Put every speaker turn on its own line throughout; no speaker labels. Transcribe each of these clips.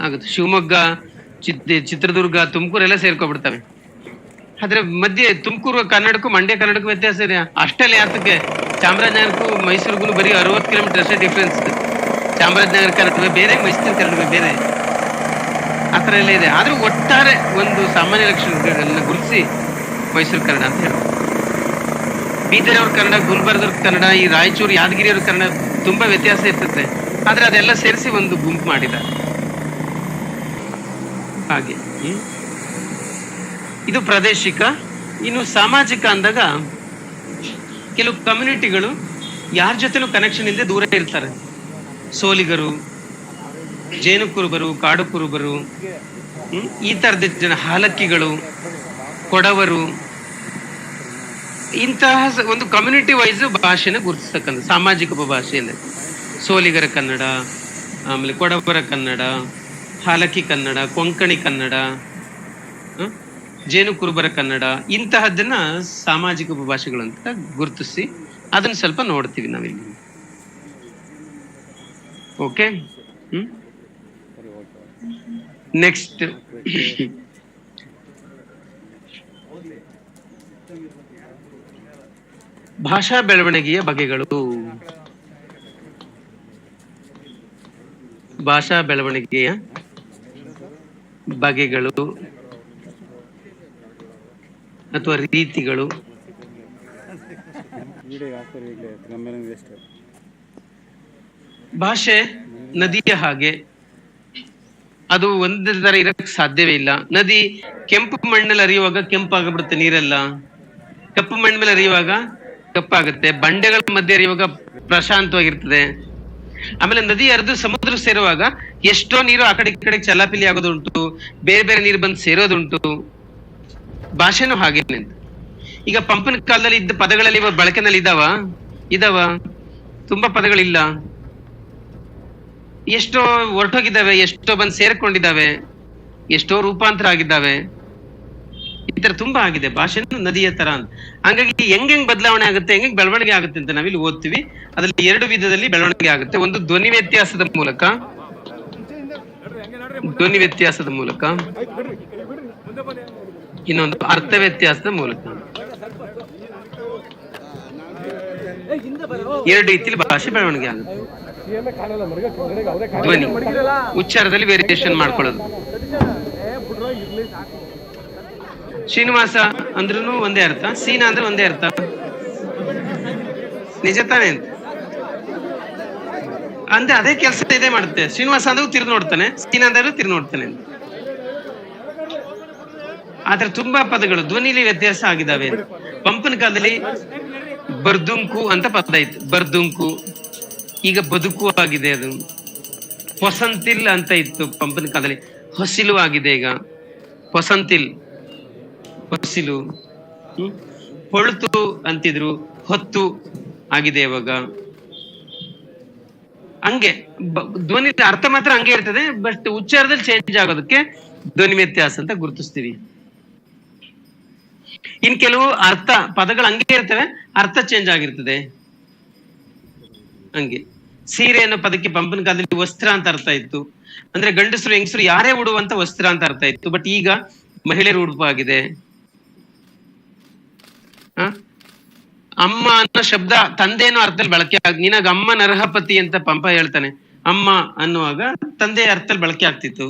ಆಗುತ್ತೆ. ಶಿವಮೊಗ್ಗ, ಚಿತ್ರದುರ್ಗ, ತುಮಕೂರು ಎಲ್ಲ ಸೇರ್ಕೊಬಿಡ್ತವೆ. ಆದ್ರೆ ಮಧ್ಯೆ ತುಮಕೂರು ಕನ್ನಡಕ್ಕೂ ಮಂಡ್ಯ ಕನ್ನಡಕ್ಕೂ ವ್ಯತ್ಯಾಸ ಇದೆ. ಅಷ್ಟೆಲ್ಲ ಯಾತಕ್ಕೆ? ಚಾಮರಾಜನಗರಕ್ಕೂ ಮೈಸೂರಿಗೂ ಬರೀ 60 ಕಿಲೋಮೀಟರ್ ಅಷ್ಟೇ ಡಿಫ್ರೆನ್ಸ್. ಚಾಮರಾಜನಗರ ಕನ್ನಡ ಬೇರೆ, ಮೈಸೂರು ಕನ್ನಡ ಬೇರೆ, ಆತರ ಎಲ್ಲ ಇದೆ. ಆದ್ರೂ ಒಟ್ಟಾರೆ ಒಂದು ಸಾಮಾನ್ಯ ಲಕ್ಷಣಗಳನ್ನ ಗುರುತಿಸಿ ಮೈಸೂರು ಕನ್ನಡ ಅಂತ ಹೇಳಿ. ಬೀದರ್ವ್ರ ಕನ್ನಡ, ಗುಲ್ಬರ್ಗವ್ರ ಕನ್ನಡ, ಈ ರಾಯಚೂರು, ಯಾದಗಿರಿಯವ್ರ ಕನ್ನಡ ತುಂಬಾ ವ್ಯತ್ಯಾಸ ಇರ್ತದೆ. ಆದ್ರೆ ಅದೆಲ್ಲ ಸೇರಿಸಿ ಒಂದು ಗುಂಪು ಮಾಡಿದ್ದಾರೆ ಹಾಗೆ. ಇದು ಪ್ರಾದೇಶಿಕ. ಇನ್ನು ಸಾಮಾಜಿಕ ಅಂದಾಗ ಕೆಲವು ಕಮ್ಯುನಿಟಿಗಳು ಯಾರ ಜೊತೆನೂ ಕನೆಕ್ಷನ್ ಇಲ್ಲದೆ ದೂರ ಇರ್ತಾರೆ. ಸೋಲಿಗರು, ಜೇನು ಕುರುಬರು, ಕಾಡು ಕುರುಬರು, ಈ ತರದ ಜನ, ಹಾಲಕ್ಕಿಗಳು, ಕೊಡವರು, ಇಂತಹ ಒಂದು ಕಮ್ಯುನಿಟಿ ವೈಸ್ ಭಾಷೆನ ಗುರುತಿಸ್ತಕ್ಕಂಥ ಸಾಮಾಜಿಕ ಉಪಭಾಷೆಯಲ್ಲಿ ಸೋಲಿಗರ ಕನ್ನಡ, ಆಮೇಲೆ ಕೊಡವರ ಕನ್ನಡ, ಹಾಲಕ್ಕಿ ಕನ್ನಡ, ಕೊಂಕಣಿ ಕನ್ನಡ, ಜೇನು ಕುರುಬರ ಕನ್ನಡ, ಇಂತಹದ್ದನ್ನ ಸಾಮಾಜಿಕ ಉಪಭಾಷೆಗಳು ಅಂತ ಗುರುತಿಸಿ ಅದನ್ನ ಸ್ವಲ್ಪ ನೋಡ್ತೀವಿ ನಾವಿಲ್ಲಿ. ಓಕೆ, ನೆಕ್ಸ್ಟ್ ಭಾಷಾ ಬೆಳವಣಿಗೆಯ ಬಗೆಗಳು. ಭಾಷಾ ಬೆಳವಣಿಗೆಯ ಬಗೆಗಳು ಅಥವಾ ರೀತಿಗಳು. ಭಾಷೆ ನದಿಯ ಹಾಗೆ, ಅದು ಒಂದೇ ತರ ಇರಕ್ ಸಾಧ್ಯವೇ ಇಲ್ಲ. ನದಿ ಕೆಂಪು ಮಣ್ಣಲ್ಲಿ ಹರಿಯುವಾಗ ಕೆಂಪಾಗ್ಬಿಡುತ್ತೆ ನೀರೆಲ್ಲ, ಕಪ್ಪು ಮಣ್ಣ ಮೇಲೆ ಹರಿಯುವಾಗ ಕಪ್ಪಾಗುತ್ತೆ, ಬಂಡೆಗಳ ಮಧ್ಯೆ ಹರಿಯುವಾಗ ಪ್ರಶಾಂತವಾಗಿರ್ತದೆ. ಆಮೇಲೆ ನದಿ ಹರಿದು ಸಮುದ್ರ ಸೇರುವಾಗ ಎಷ್ಟೋ ನೀರು ಆ ಕಡೆ ಈ ಕಡೆ ಚಲಾಪಿಲಿ ಆಗೋದುಂಟು, ಬೇರೆ ಬೇರೆ ನೀರು ಬಂದು ಸೇರೋದುಂಟು. ಭಾಷೆನೂ ಹಾಗೇನೆ. ಈಗ ಪಂಪನ ಕಾಲದಲ್ಲಿ ಇದ್ದ ಪದಗಳಲ್ಲಿ ಬಳಕೆನಲ್ಲಿ ಇದಾವ ತುಂಬಾ ಪದಗಳಿಲ್ಲ. ಎಷ್ಟೋ ಹೊರಟೋಗಿದ್ದಾವೆ, ಎಷ್ಟೋ ಬಂದು ಸೇರ್ಕೊಂಡಿದ್ದಾವೆ, ಎಷ್ಟೋ ರೂಪಾಂತರ ಆಗಿದ್ದಾವೆ. ಈ ತರ ತುಂಬಾ ಆಗಿದೆ ಭಾಷೆ ನದಿಯ ತರ ಅಂತ. ಹಂಗಾಗಿ ಹೆಂಗ್ ಬದಲಾವಣೆ ಆಗುತ್ತೆ, ಹೆಂಗ್ ಬೆಳವಣಿಗೆ ಆಗುತ್ತೆ ಅಂತ ನಾವಿಲ್ಲಿ ಓದ್ತೀವಿ. ಅದ್ರಲ್ಲಿ 2 ವಿಧದಲ್ಲಿ ಬೆಳವಣಿಗೆ ಆಗುತ್ತೆ. ಒಂದು ಧ್ವನಿ ವ್ಯತ್ಯಾಸದ ಮೂಲಕ, ಇನ್ನೊಂದು ಅರ್ಥ ವ್ಯತ್ಯಾಸದ ಮೂಲಕ. 2 ರೀತಿಯಲ್ಲಿ ಭಾಷೆ ಬೆಳವಣಿಗೆ ಆಗುತ್ತೆ. ಧ್ವನಿ, ಉಚ್ಚಾರದಲ್ಲಿ ವೇರಿಯೇಷನ್ ಮಾಡ್ಕೊಳ್ಳೋದು. ಶ್ರೀನಿವಾಸ ಅಂದ್ರೂ ಒಂದೇ ಅರ್ಥ, ಸೀನಾ ಅಂದ್ರೆ ಒಂದೇ ಅರ್ಥ. ನಿಜ ತಾನೇ ಅಂತ ಅಂದ್ರೆ ಅದೇ ಕೆಲಸ ಇದೇ ಮಾಡುತ್ತೆ. ಶ್ರೀನಿವಾಸ ಅಂದ್ರೂ ತಿರ್ಗಿ ನೋಡ್ತಾನೆ, ಸೀನಾ ಅಂದ್ರೂ ತಿರ್ಗಿ ನೋಡ್ತಾನೆ ಅಂತ. ಆದ್ರೆ ತುಂಬಾ ಪದಗಳು ಧ್ವನಿಲಿ ವ್ಯತ್ಯಾಸ ಆಗಿದಾವೆ. ಪಂಪನ ಕಾಲದಲ್ಲಿ ಬರ್ದುಂಕು ಅಂತ ಪದ ಇತ್ತು, ಬರ್ದುಂಕು. ಈಗ ಬದುಕು ಆಗಿದೆ ಅದು. ಹೊಸಂತಿಲ್ ಅಂತ ಇತ್ತು ಪಂಪನ ಕಾಲದಲ್ಲಿ, ಹೊಸಿಲು ಆಗಿದೆ ಈಗ. ಹೊಸಂತಿಲ್, ಹೊಸಿಲು. ಹೊಳತು ಅಂತಿದ್ರು, ಹೊತ್ತು ಆಗಿದೆ ಇವಾಗ. ಹಂಗೆ ಧ್ವನಿ ಅರ್ಥ ಮಾತ್ರ ಹಂಗೆ ಇರ್ತದೆ, ಬಟ್ ಉಚ್ಚಾರದಲ್ಲಿ ಚೇಂಜ್ ಆಗೋದಕ್ಕೆ ಧ್ವನಿ ವ್ಯತ್ಯಾಸ ಅಂತ ಗುರುತಿಸ್ತೀವಿ. ಇನ್ ಕೆಲವು ಅರ್ಥ ಪದಗಳು ಹಂಗೆ ಇರ್ತವೆ, ಅರ್ಥ ಚೇಂಜ್ ಆಗಿರ್ತದೆ. ಹಂಗೆ ಸೀರೆ ಅನ್ನೋ ಪದಕ್ಕೆ ಪಂಪನ ಕಾಲದಲ್ಲಿ ವಸ್ತ್ರ ಅಂತ ಅರ್ಥ ಇತ್ತು. ಅಂದ್ರೆ ಗಂಡಸರು ಹೆಂಗಸರು ಯಾರೇ ಉಡುವಂತ ವಸ್ತ್ರ ಅಂತ ಅರ್ಥ ಇತ್ತು. ಬಟ್ ಈಗ ಮಹಿಳೆಯರು ಉಡುಪು ಆಗಿದೆ. ಅಮ್ಮ ಅನ್ನೋ ಶಬ್ದ ತಂದೆ ಅನ್ನೋ ಅರ್ಥದಲ್ಲಿ ಬಳಕೆ ನಿನಗ ಅಮ್ಮ ನರಹಪತಿ ಅಂತ ಪಂಪ ಹೇಳ್ತಾನೆ. ಅಮ್ಮ ಅನ್ನುವಾಗ ತಂದೆ ಅರ್ಥದಲ್ಲಿ ಬಳಕೆ ಆಗ್ತಿತ್ತು,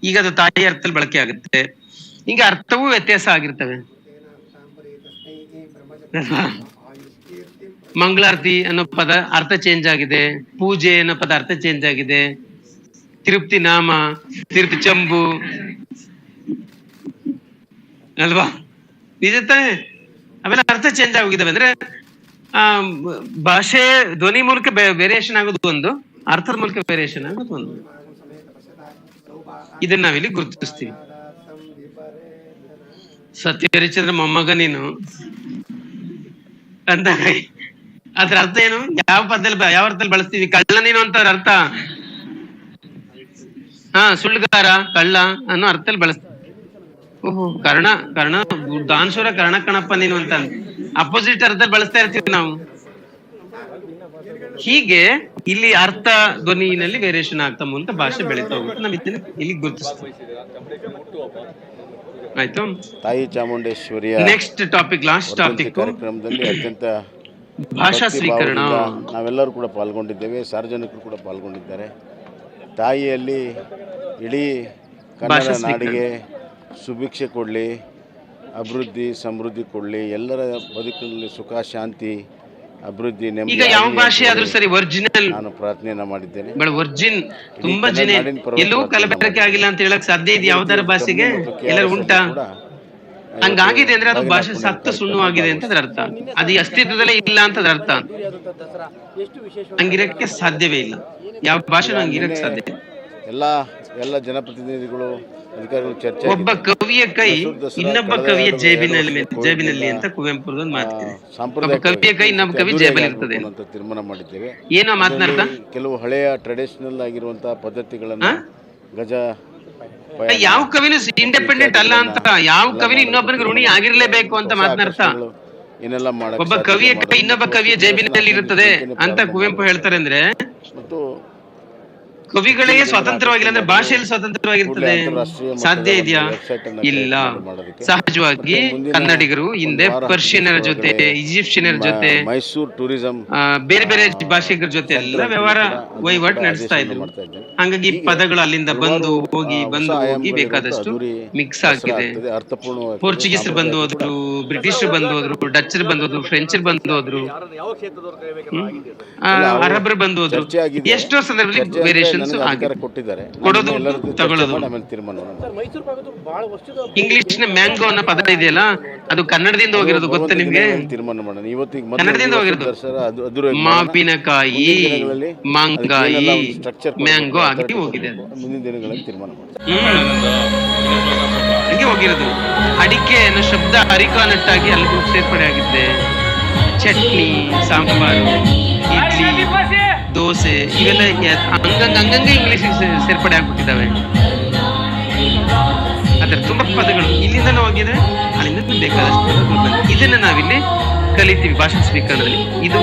ಈಗ ಅದು ತಾಯಿ ಅರ್ಥದಲ್ಲಿ ಬಳಕೆ ಆಗುತ್ತೆ. ಈಗ ಅರ್ಥವೂ ವ್ಯತ್ಯಾಸ ಆಗಿರ್ತವೆ. ಮಂಗಳಾರತಿ ಅನ್ನೋ ಪದ ಅರ್ಥ ಚೇಂಜ್ ಆಗಿದೆ, ಪೂಜೆ ಅನ್ನೋ ಪದ ಅರ್ಥ ಚೇಂಜ್ ಆಗಿದೆ, ತಿರುಪ್ತಿ ನಾಮ, ತಿರುಪತಿ ಚಂಬು ಅಲ್ವಾ, ನಿಜ ತಾನೆ? ಅವೆಲ್ಲ ಅರ್ಥ ಚೇಂಜ್ ಆಗಿದ್ದಾವೆ. ಅಂದ್ರೆ ಭಾಷೆ ಧ್ವನಿ ಮೂಲಕ ವೇರಿಯೇಷನ್ ಆಗೋದು ಒಂದು, ಅರ್ಥದ ಮೂಲಕ ವೇರಿಯೇಷನ್ ಆಗೋದು ಒಂದು. ಇದನ್ನ ನಾವಿಲ್ಲಿ ಗುರುತಿಸ್ತೀವಿ. ಸತ್ಯ ಹರಿಚಂದ್ರ ಮೊಮ್ಮಗ ನೀನು ಅಂತ ಅದ್ರ ಅರ್ಥ ಏನು? ಯಾವ ಪದದಲ್ಲಿ ಯಾವ ಅರ್ಥದಲ್ಲಿ ಬಳಸ್ತೀವಿ? ಕಳ್ಳ ನೀನು ಅಂತ ಅರ್ಥ. ಸುಳ್ಳುಗಾರ, ಕಳ್ಳ ಅನ್ನೋ ಅರ್ಥದಲ್ಲಿ ಬಳಸ್ತೀವಿ. ಓಹೋ, ಕರ್ಣ ದಾನಶೂರ ಕರ್ಣ ಕಣಪ್ಪ ನೀನು ಅಂತ ಅಪೋಸಿಟ್ ಅರ್ಥದಲ್ಲಿ ಬಳಸ್ತಾ ಇರ್ತೀವಿ ನಾವು. ಹೀಗೆ ಇಲ್ಲಿ ಅರ್ಥ ಧ್ವನಿನಲ್ಲಿ ವೇರಿಯೇಷನ್ ಆಗ್ತಾ ಮೂಲಕ ಭಾಷೆ ಬೆಳೀತಾ ಹೋಗುತ್ತೆ. ನಾವು ಇದನ್ನ ಇಲ್ಲಿ ಗುರುತಿಸ್ತೀವಿ. ಆಯ್ತು.
ತಾಯಿ ಚಾಮುಂಡೇಶ್ವರಿಯ
ನೆಕ್ಸ್ಟ್ ಟಾಪಿಕ್, ಲಾಸ್ಟ್ ಟಾಪಿಕ್,
ಕಾರ್ಯಕ್ರಮದಲ್ಲಿ ಅತ್ಯಂತ
ಭಾಷಾ ಸ್ವೀಕರಣ.
ನಾವೆಲ್ಲರೂ ಕೂಡ ಪಾಲ್ಗೊಂಡಿದ್ದೇವೆ, ಸಾರ್ವಜನಿಕರು ಕೂಡ ಪಾಲ್ಗೊಂಡಿದ್ದಾರೆ. ತಾಯಿಯಲ್ಲಿ ಇಡೀ ಕನ್ನಡ ನಾಡಿಗೆ ಸುಭಿಕ್ಷೆ ಕೊಡಲಿ, ಅಭಿವೃದ್ಧಿ ಸಮೃದ್ಧಿ ಕೊಡಲಿ, ಎಲ್ಲರ ಬದುಕಿನಲ್ಲಿ ಸುಖ ಶಾಂತಿ ಅಭಿವೃದ್ಧಿ ನೆಮ್ಮದಿ.
ಈಗ ಯಾವ ಭಾಷೆ ಆದ್ರೂ ಸರಿ ಒರಿಜಿನಲ್
ನಾನು ಪ್ರಾರ್ಥನೆಯನ್ನ ಮಾಡಿದ್ದೇನೆ.
ಒರಿಜಿನ್ ತುಂಬಾ ಜನ ಎಲ್ಲವೂ ಕಲಬೆರಕೆ ಆಗಿಲ್ಲ ಅಂತ ಹೇಳಕ್ ಸಾಧ್ಯ ಇದೆ. ಯಾವ್ದಾರ ಭಾಷೆಗೆ ಎಲ್ಲರೂ ಉಂಟಾ? ಹಂಗಾಗಿದೆ ಅಂದ್ರೆ ಅದು ಭಾಷೆ ಸತ್ತು ಸುಣ್ಣವಾಗಿದೆ ಅಂತ ಅದ್ರ ಅರ್ಥ. ಅದು ಅಸ್ತಿತ್ವದಲ್ಲೇ ಇಲ್ಲ ಅಂತ ಅದ್ರ ಅರ್ಥ. ಹಂಗಿರಕ್ಕೆ ಸಾಧ್ಯವೇ ಇಲ್ಲ. ಯಾವ ಭಾಷೆನೂ ಹಂಗಿರಕ್ಕೆ ಸಾಧ್ಯ ಇಲ್ಲ.
ಎಲ್ಲ ಜನಪ್ರತಿನಿಧಿಗಳು ಅಧಿಕಾರಿಗಳು ಚರ್ಚೆ.
ಒಬ್ಬ ಕವಿಯ ಕೈ ಇನ್ನೊಬ್ಬ ಕವಿಯ ಜೇಬಿನಲ್ಲಿ ಅಂತ ಕುವೆಂಪು ಮಾತಿದೆ. ಒಬ್ಬ ಕವಿಯ ಕೈ ಇನ್ನೊಬ್ಬ ಕವಿ ಜೇಬಲ್ಲಿ ಇರ್ತದೆ
ಅಂತ ತೀರ್ಮಾನ ಮಾಡಿದ್ದೇವೆ.
ಏನೋ ಮಾತನಾಡ್ತಾ
ಕೆಲವು ಹಳೆಯ ಟ್ರೆಡಿಷನಲ್ ಆಗಿರುವಂತಹ ಪದ್ಧತಿಗಳನ್ನ ಗಜ
ಯಾವ ಕವಿನೂ ಇಂಡಿಪೆಂಡೆಂಟ್ ಅಲ್ಲ ಅಂತ, ಯಾವ ಕವಿನೂ ಇನ್ನೊಬ್ಬರಿಗೆ ಋಣಿ ಆಗಿರ್ಲೇಬೇಕು ಅಂತ ಮಾತನಾಡ್ತಾ
ಏನೆಲ್ಲ ಮಾಡ
ಒಬ್ಬ ಕವಿಯ ಕೈ ಇನ್ನೊಬ್ಬ ಕವಿಯ ಜೇಬಿನಲ್ಲಿ ಇರುತ್ತದೆ ಅಂತ ಕುವೆಂಪು ಹೇಳ್ತಾರೆ. ಅಂದ್ರೆ
ಮತ್ತು
ಕವಿಗಳಿಗೆ ಸ್ವತಂತ್ರವಾಗಿಲ್ಲ ಅಂದ್ರೆ ಭಾಷೆಯಲ್ಲಿ ಸ್ವತಂತ್ರವಾಗಿರ್ತದೆ? ಸಾಧ್ಯ ಇದೆಯಾ? ಇಲ್ಲ. ಸಹಜವಾಗಿ ಕನ್ನಡಿಗರು ಹಿಂದೆ ಪರ್ಷಿಯನರ ಜೊತೆ, ಈಜಿಪ್ಷಿಯನರ ಜೊತೆ,
ಮೈಸೂರು ಟೂರಿಸಂ,
ಬೇರೆ ಬೇರೆ ಭಾಷೆಗಳ ಜೊತೆ ಎಲ್ಲ ವ್ಯವಹಾರ ವಹಿವಾಟು ನಡೆಸ್ತಾ ಇದ್ರು. ಹಾಗಾಗಿ ಪದಗಳು ಅಲ್ಲಿಂದ ಬಂದು ಹೋಗಿ ಬೇಕಾದಷ್ಟು ಮಿಕ್ಸ್ ಆಗಿದೆ. ಪೋರ್ಚುಗೀಸರು ಬಂದು ಹೋದ್ರು, ಬ್ರಿಟಿಷರು ಬಂದು ಹೋದ್ರು, ಡಚ್ಚರು ಬಂದು ಹೋದ್ರು, ಫ್ರೆಂಚರು ಬಂದು ಹೋದ್ರು, ಅರಬರು ಬಂದು ಹೋದ್ರು. ಎಷ್ಟೋ ಸಂದರ್ಭದಲ್ಲಿ ವೇರಿಯೇಷನ್
ಕೊಟ್ಟಿದ್ದಾರೆ.
ಕೊಡೋದು ತಗೊಳ್ಳೋದು. ಇಂಗ್ಲಿಷ್ ನ ಮ್ಯಾಂಗೋ ಅನ್ನೋ ಪದ ಇದೆಯಲ್ಲ, ಅದು ಕನ್ನಡದಿಂದ ಹೋಗಿರೋದು ಗೊತ್ತಾ ನಿಮ್ಗೆ?
ತೀರ್ಮಾನ ಮಾಡೋಣ ಇವತ್ತಿಗೆ.
ಕನ್ನಡದಿಂದ ಹೋಗಿರೋದು. ಮಾವಿನಕಾಯಿ, ಮಾಂಗಾಯಿ, ಮ್ಯಾಂಗೋ ಆಗಿ ಹೋಗಿದೆ.
ಮುಂದಿನ ದಿನಗಳಲ್ಲಿ ತೀರ್ಮಾನ ಮಾಡೋಣ.
ಹಂಗೆ ಹೋಗಿರೋದು. ಅಡಿಕೆ ಅನ್ನೋ ಶಬ್ದ ಅರಿಕಾನಟ್ಟಾಗಿ ಅಲ್ಲಿಗೂ ಸೇರ್ಪಡೆ ಆಗಿದ್ದೆ. ಚಟ್ನಿ, ಸಾಂಬಾರು, ಇಡ್ಲಿ, ದೋಸೆ ಇವೆಲ್ಲ ಹಂಗಂಗೆ ಇಂಗ್ಲಿಷ್ ಸೇರ್ಪಡೆ ಆಗ್ಬಿಟ್ಟಿದ್ದಾವೆ. ಅದ್ರ ತುಂಬಾ ಪದಗಳು ಇಲ್ಲಿಂದ ಹೋಗಿದೆ, ಅಲ್ಲಿಂದ ಬೇಕಾದಷ್ಟು ಪದಗಳು ಬಂದಿದೆ. ಇದನ್ನ ನಾವಿಲ್ಲಿ ಕಲಿತೀವಿ ಭಾಷಾ ಸ್ವೀಕರಣದಲ್ಲಿ. ಇದು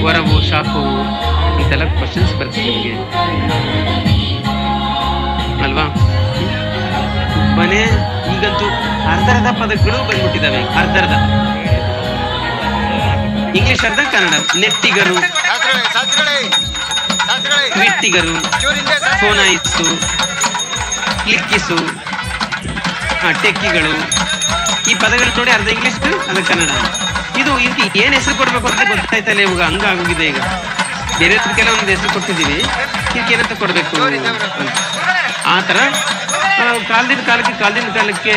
ವರವು, ಶಾಪವು ಇಂತೆಲ್ಲ ಕ್ವಶನ್ಸ್ ಬರ್ತದೆ ನಿಮಗೆ ಅಲ್ವಾ? ಮನೆ ಈಗಂತೂ ಅರ್ಧ ಪದಗಳು ಬಂದ್ಬಿಟ್ಟಿದ್ದಾವೆ. ಅರ್ಧ ಇಂಗ್ಲಿಷ್ ಅರ್ಧ ಕನ್ನಡ. ನೆಟ್ಟಿಗರು, ಕ್ವಿಟ್ಟಿಗರು, ಫೋನಾಯಿಸು, ಕ್ಲಿಕ್ಕಿಸು, ಟೆಕ್ಕಿಗಳು, ಈ ಪದಗಳು ನೋಡಿ ಅರ್ಧ ಇಂಗ್ಲಿಷ್ ಅರ್ಧ ಕನ್ನಡ. ಇದು ಇದಕ್ಕೆ ಏನ್ ಹೆಸರು ಕೊಡ್ಬೇಕು ಅಂತ ಗೊತ್ತಾಯ್ತಲ್ಲ ಇವಾಗ. ಹಂಗಾಗಿದೆ ಈಗ. ಬೇರೆ ಕೆಲವೊಂದು ಹೆಸರು ಕೊಟ್ಟಿದ್ದೀವಿ, ಇದಕ್ಕೆ ಏನಂತ ಕೊಡ್ಬೇಕು ಆ ತರ. ಕಾಲದಿಂದ ಕಾಲಕ್ಕೆ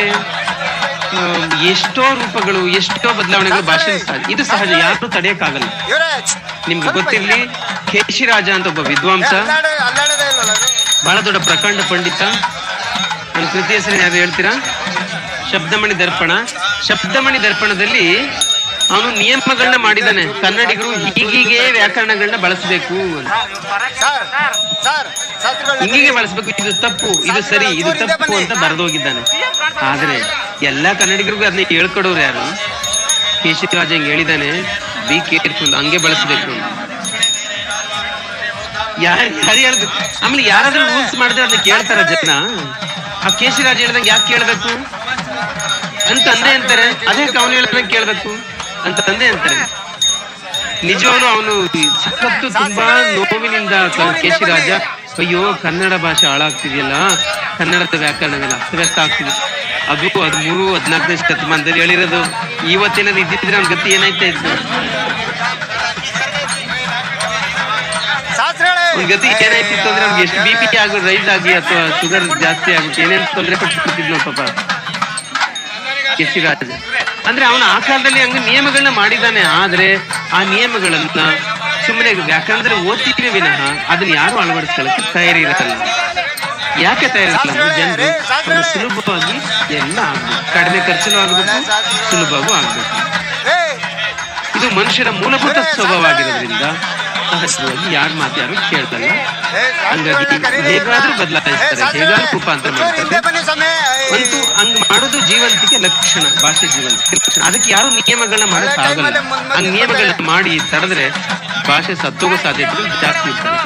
ಎಷ್ಟೋ ರೂಪಗಳು, ಎಷ್ಟೋ ಬದಲಾವಣೆಗಳು ಭಾಷೆ. ಇದು ಸಹಜ, ಯಾರು ತಡೆಯಕ್ಕಾಗಲ್ಲ. ನಿಮ್ಗೆ ಗೊತ್ತಿರ್ಲಿ, ಕೇಶಿರಾಜ ಅಂತ ಒಬ್ಬ ವಿದ್ವಾಂಸ, ಬಹಳ ದೊಡ್ಡ ಪ್ರಕಾಂಡ ಪಂಡಿತ. ನನ್ನ ಕೃತಿ ಹೆಸರು ಯಾರು ಹೇಳ್ತೀರಾ? ಶಬ್ದಮಣಿ ದರ್ಪಣ. ಶಬ್ದಮಣಿ ದರ್ಪಣದಲ್ಲಿ ಅವನು ನಿಯಮಗಳನ್ನ ಮಾಡಿದ್ದಾನೆ. ಕನ್ನಡಿಗರು ಹೀಗೆ ವ್ಯಾಕರಣಗಳನ್ನ ಬಳಸಬೇಕು ಅಂತ, ಹೀಗೆ ಬಳಸಬೇಕು, ಇದು ತಪ್ಪು, ಇದು ಸರಿ, ಇದು ತಪ್ಪು ಅಂತ ಬರೆದೋಗಿದ್ದಾನೆ. ಆದ್ರೆ ಎಲ್ಲಾ ಕನ್ನಡಿಗರಿಗೂ ಅದನ್ನ ಹೇಳ್ಕೊಡೋರು ಯಾರು? ಕೇಶಿರಾಜ ಹಿಂಗ್ ಹೇಳಿದ್ದಾನೆ, ಬಿ ಕೇರ್ಫುಲ್, ಹಂಗೆ ಬಳಸಬೇಕು. ಯಾರು ಹೇಳ್ಬೇಕು? ಆಮೇಲೆ ಯಾರಾದ್ರೂ ರೂಲ್ಸ್ ಮಾಡಿದ್ರೆ ಅದನ್ನ ಕೇಳ್ತಾರ ಜನ? ಆ ಕೇಶಿರಾಜ ಹೇಳ್ದಂಗೆ ಯಾಕೆ ಕೇಳ್ಬೇಕು ಅಂತ ಅಂದೆ ಅಂತಾರೆ. ಅದೇ ಅವನು ಹೇಳ್ದಂಗೆ ಕೇಳ್ಬೇಕು ಅಂತ ತಂದೆ ಅಂತಾರೆ. ನಿಜವಾಗ್ಲೂ ಅವನು ಸಖತ್ತು ತುಂಬಾ ನೋವಿನಿಂದ ಕೇಶಿರಾಜ, ಅಯ್ಯೋ ಕನ್ನಡ ಭಾಷೆ ಹಾಳಾಗ್ತಿದೆಯಲ್ಲ, ಕನ್ನಡದ ವ್ಯಾಕರಣವೆಲ್ಲ ಅಸ್ತವ್ಯಸ್ತ ಆಗ್ತಿದೆ. ಅದು 13-14ನೇ ಶತಮಾನದಲ್ಲಿ ಹೇಳಿರೋದು. ಇವತ್ತೇನಾದ್ರು ಇದ್ದಿದ್ರೆ ಅವ್ನ ಗತಿ ಏನಾಯ್ತಾ ಇತ್ತು? ಅವ್ನ ಗತಿ ಏನಾಯ್ತಿತ್ತು ಅಂದ್ರೆ ಅವ್ನಿಗೆ ಎಷ್ಟು BP ಆಗಿ ರೈಸ್ ಆಗಿ ಅಥವಾ ಶುಗರ್ ಜಾಸ್ತಿ ಆಗುತ್ತೆ, ಏನೇನು ತೊಂದರೆ ಕೊಟ್ಟಿರ್ತಿದ್ನು ಪಾಪ ಕೇಶಿರಾಜ. ಅಂದ್ರೆ ಅವನ ಆ ಕಾಲದಲ್ಲಿ ಹಂಗ ನಿಯಮಗಳನ್ನ ಮಾಡಿದ್ದಾನೆ. ಆದ್ರೆ ಆ ನಿಯಮಗಳನ್ನ ಸುಮ್ಮನೆ ವ್ಯಾಕರಣದಲ್ಲಿ ಓದ್ತಿದ್ವಿ ವಿನಃ ಅದನ್ನ ಯಾರು ಅಳವಡಿಸ್ಕೊಳ್ಳಕ್ಕೆ ತಯಾರಿ ಇರಲ್ಲ. ಯಾಕೆ ತಯಾರಿಲ್ಲ? ಜನರು ಸುಲಭವಾಗಿ ಎಲ್ಲ ಆಗ್ಬೇಕು, ಕಡಿಮೆ ಖರ್ಚಲು ಆಗ್ಬೇಕು, ಸುಲಭವೂ ಆಗ್ಬೇಕು. ಇದು ಮನುಷ್ಯರ ಮೂಲಭೂತ ಸ್ವಭಾವ ಆಗಿರೋದ್ರಿಂದ ಸಹಜವಾಗಿ ಯಾರು ಮಾತಾರು ಕೇಳ್ತಲ್ಲ. ಹಂಗಾಗಿ ಹೇಗಾದ್ರೂ ಬದಲಾಯಿಸ್ತಾರೆ, ಹೇಗಾದ್ರೂ ರೂಪಾಂತರ ಮಾಡ್ತಾರೆ. ಅಂತೂ ಹಂಗ್ ಮಾಡೋದು ಜೀವಂತಿಕೆ ಲಕ್ಷಣ, ಭಾಷೆ ಜೀವಂತಿಕೆ ಲಕ್ಷಣ. ಅದಕ್ಕೆ ಯಾರು ನಿಯಮಗಳನ್ನ ಮಾಡೋಕ್ಕಾಗಲ್ಲ. ಆ ನಿಯಮಗಳನ್ನ ಮಾಡಿ ತಡೆದ್ರೆ ಭಾಷೆ ಸತ್ತೋಗೋ ಸಾಧ್ಯತೆಗಳು ಜಾಸ್ತಿ ಇರ್ತವೆ.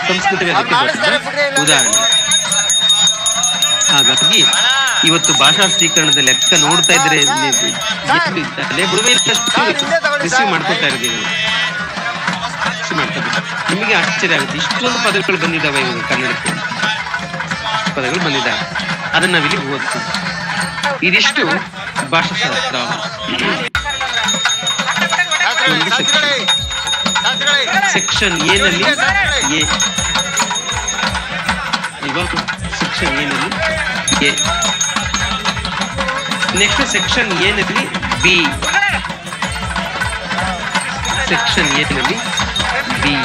ಸಂಸ್ಕೃತಿಗೆ ಅದಕ್ಕೆ ಉದಾಹರಣೆ. ಹಾಗಾಗಿ ಇವತ್ತು ಭಾಷಾ ಸ್ವೀಕರಣದ ಲೆಕ್ಕ ನೋಡ್ತಾ ಇದ್ರೆ ರಿಸೀವ್ ಮಾಡ್ಕೊತಾ ಇದ್ದೀವಿ. ನಿಮಗೆ ಆಶ್ಚರ್ಯ ಆಗುತ್ತೆ, ಇಷ್ಟೊಂದು ಪದಗಳು ಬಂದಿದ್ದಾವೆ ಇವಾಗ ಕನ್ನಡಕ್ಕೆ. ಪದಗಳು ಬಂದಿದ್ದಾವೆ, ಅದನ್ನ ನಾವಿಲ್ಲಿ ಓದ್ತೀವಿ. ಇದಿಷ್ಟು ಭಾಷಾಶಾಸ್ತ್ರ. ಸೆಕ್ಷನ್ ಏನಲ್ಲಿ ಎ ಇವಾಗ ಸೆಕ್ಷನ್ ಏನಲ್ಲಿ ಎ. ನೆಕ್ಸ್ಟ್ ಸೆಕ್ಷನ್ ಏನಲ್ಲಿ ಬಿ. ಸೆಕ್ಷನ್ ಏನಲ್ಲಿ ಬಿ.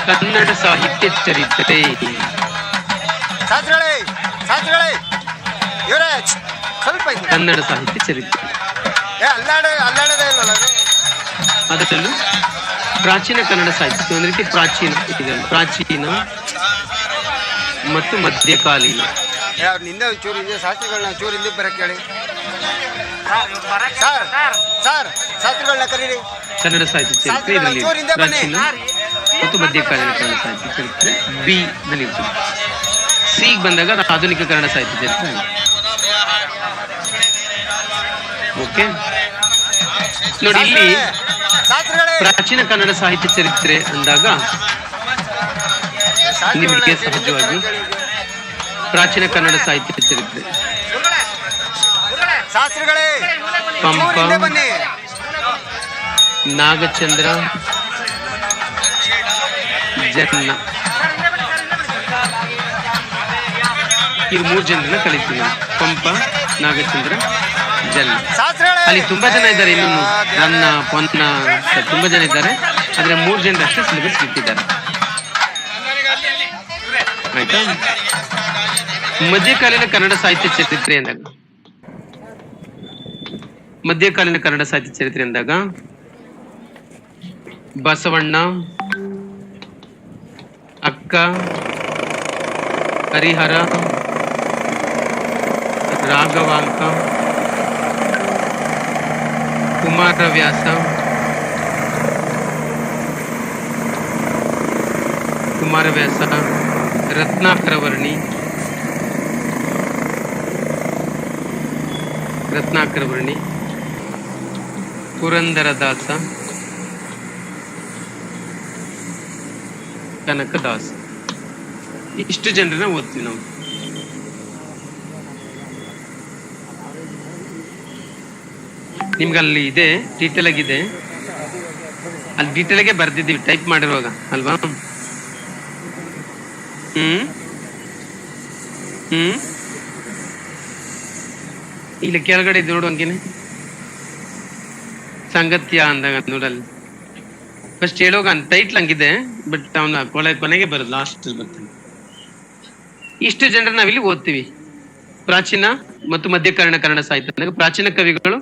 ಕನ್ನಡ ಸಾಹಿತ್ಯ ಚರಿತ್ರೆ. ಕನ್ನಡ ಸಾಹಿತ್ಯ ಚರಿತ್ರೆ. ಅದರಲ್ಲೂ ಪ್ರಾಚೀನ ಕನ್ನಡ ಸಾಹಿತ್ಯ ಒಂದು ರೀತಿ ಪ್ರಾಚೀನ ಮತ್ತು ಮಧ್ಯಕಾಲೀನ. ಕನ್ನಡ ಸಾಹಿತ್ಯ ಚರಿತ್ರೆ ಇದರಲ್ಲಿ ಪ್ರಾಚೀನ ಮತ್ತು ಮಧ್ಯಕಾಲೀನ ಕನ್ನಡ ಸಾಹಿತ್ಯ ಚರಿತ್ರೆ ಬಿ ನಲ್ಲಿ ಇರ್ತದೆ. ಸಿ ಬಂದಾಗ ಆಧುನಿಕ ಕನ್ನಡ ಸಾಹಿತ್ಯ ಚರಿತ್ರೆ. ಓಕೆ ನೋಡಿ, ಇಲ್ಲಿ ಪ್ರಾಚೀನ ಕನ್ನಡ ಸಾಹಿತ್ಯ ಚರಿತ್ರೆ ಅಂದಾಗ ನಿಮಗೆ ಸಹಜವಾಗಿ ಪ್ರಾಚೀನ ಕನ್ನಡ ಸಾಹಿತ್ಯ ಚರಿತ್ರೆ ಪಂಪ, ನಾಗಚಂದ್ರ, ಜನ್ನ, ಇವು 3 ಜನರನ್ನ ಕಲಿತೀವಿ ನಾವು. ಪಂಪ, ನಾಗಚಂದ್ರ, ಜನ್ನ. ಅಲ್ಲಿ ತುಂಬಾ ಜನ ಇದ್ದಾರೆ, ಇನ್ನೊಂದು ನನ್ನ ಪೊನ್ನ ತುಂಬಾ ಜನ ಇದ್ದಾರೆ. ಆದ್ರೆ 3 ಜನರಷ್ಟೇ ಸಿಲೆಬಸ್ ಬಿಟ್ಟಿದ್ದಾರೆ. ಆಯ್ತಾ? ಮಧ್ಯಕಾಲೀನ ಕನ್ನಡ ಸಾಹಿತ್ಯ ಚರಿತ್ರೆ ಅಂದಾಗ ಬಸವಣ್ಣ, ಅಕ್ಕ, ಹರಿಹರ, ರಾಘವಾಂಕ, ಕುಮಾರವ್ಯಾಸ, ರತ್ನಾಕರವರ್ಣಿ, ಪುರಂದರದಾಸ, ಕನಕದಾಸ. ಇಷ್ಟು ಜನರನ್ನ ಓದ್ತೀವಿ ನಾವು. ನಿಮ್ಗೆ ಅಲ್ಲಿ ಇದೆ, ಡೀಟೇಲ್ ಆಗಿದೆ, ಅಲ್ಲಿ ಡೀಟೇಲ್ ಆಗಿ ಬರ್ದಿದ್ದೀವಿ ಟೈಪ್ ಮಾಡಿರುವಾಗ ಅಲ್ವಾ? ಇಲ್ಲಿ ಕೆಳಗಡೆ ಇದು ನೋಡುವಂಗೇನೆ ಸಂಗತ್ಯ ಅಂದಾಗ ನೋಡಲ್ಲಿ ಫಸ್ಟ್ ಹೇಳೋಗ ಟೈಟ್ಲ್ ಹಂಗಿದೆ, ಬಟ್ ಅವನ ಕೊನೆಗೆ ಬರೋದು, ಲಾಸ್ಟ್ ಬರ್ತಾನೆ. ಇಷ್ಟು ಜನರನ್ನ ನಾವಿಲ್ಲಿ ಓದ್ತೀವಿ. ಪ್ರಾಚೀನ ಮತ್ತು ಮಧ್ಯಕಾಲೀನ ಕನ್ನಡ ಸಾಹಿತ್ಯ. ಪ್ರಾಚೀನ ಕವಿಗಳು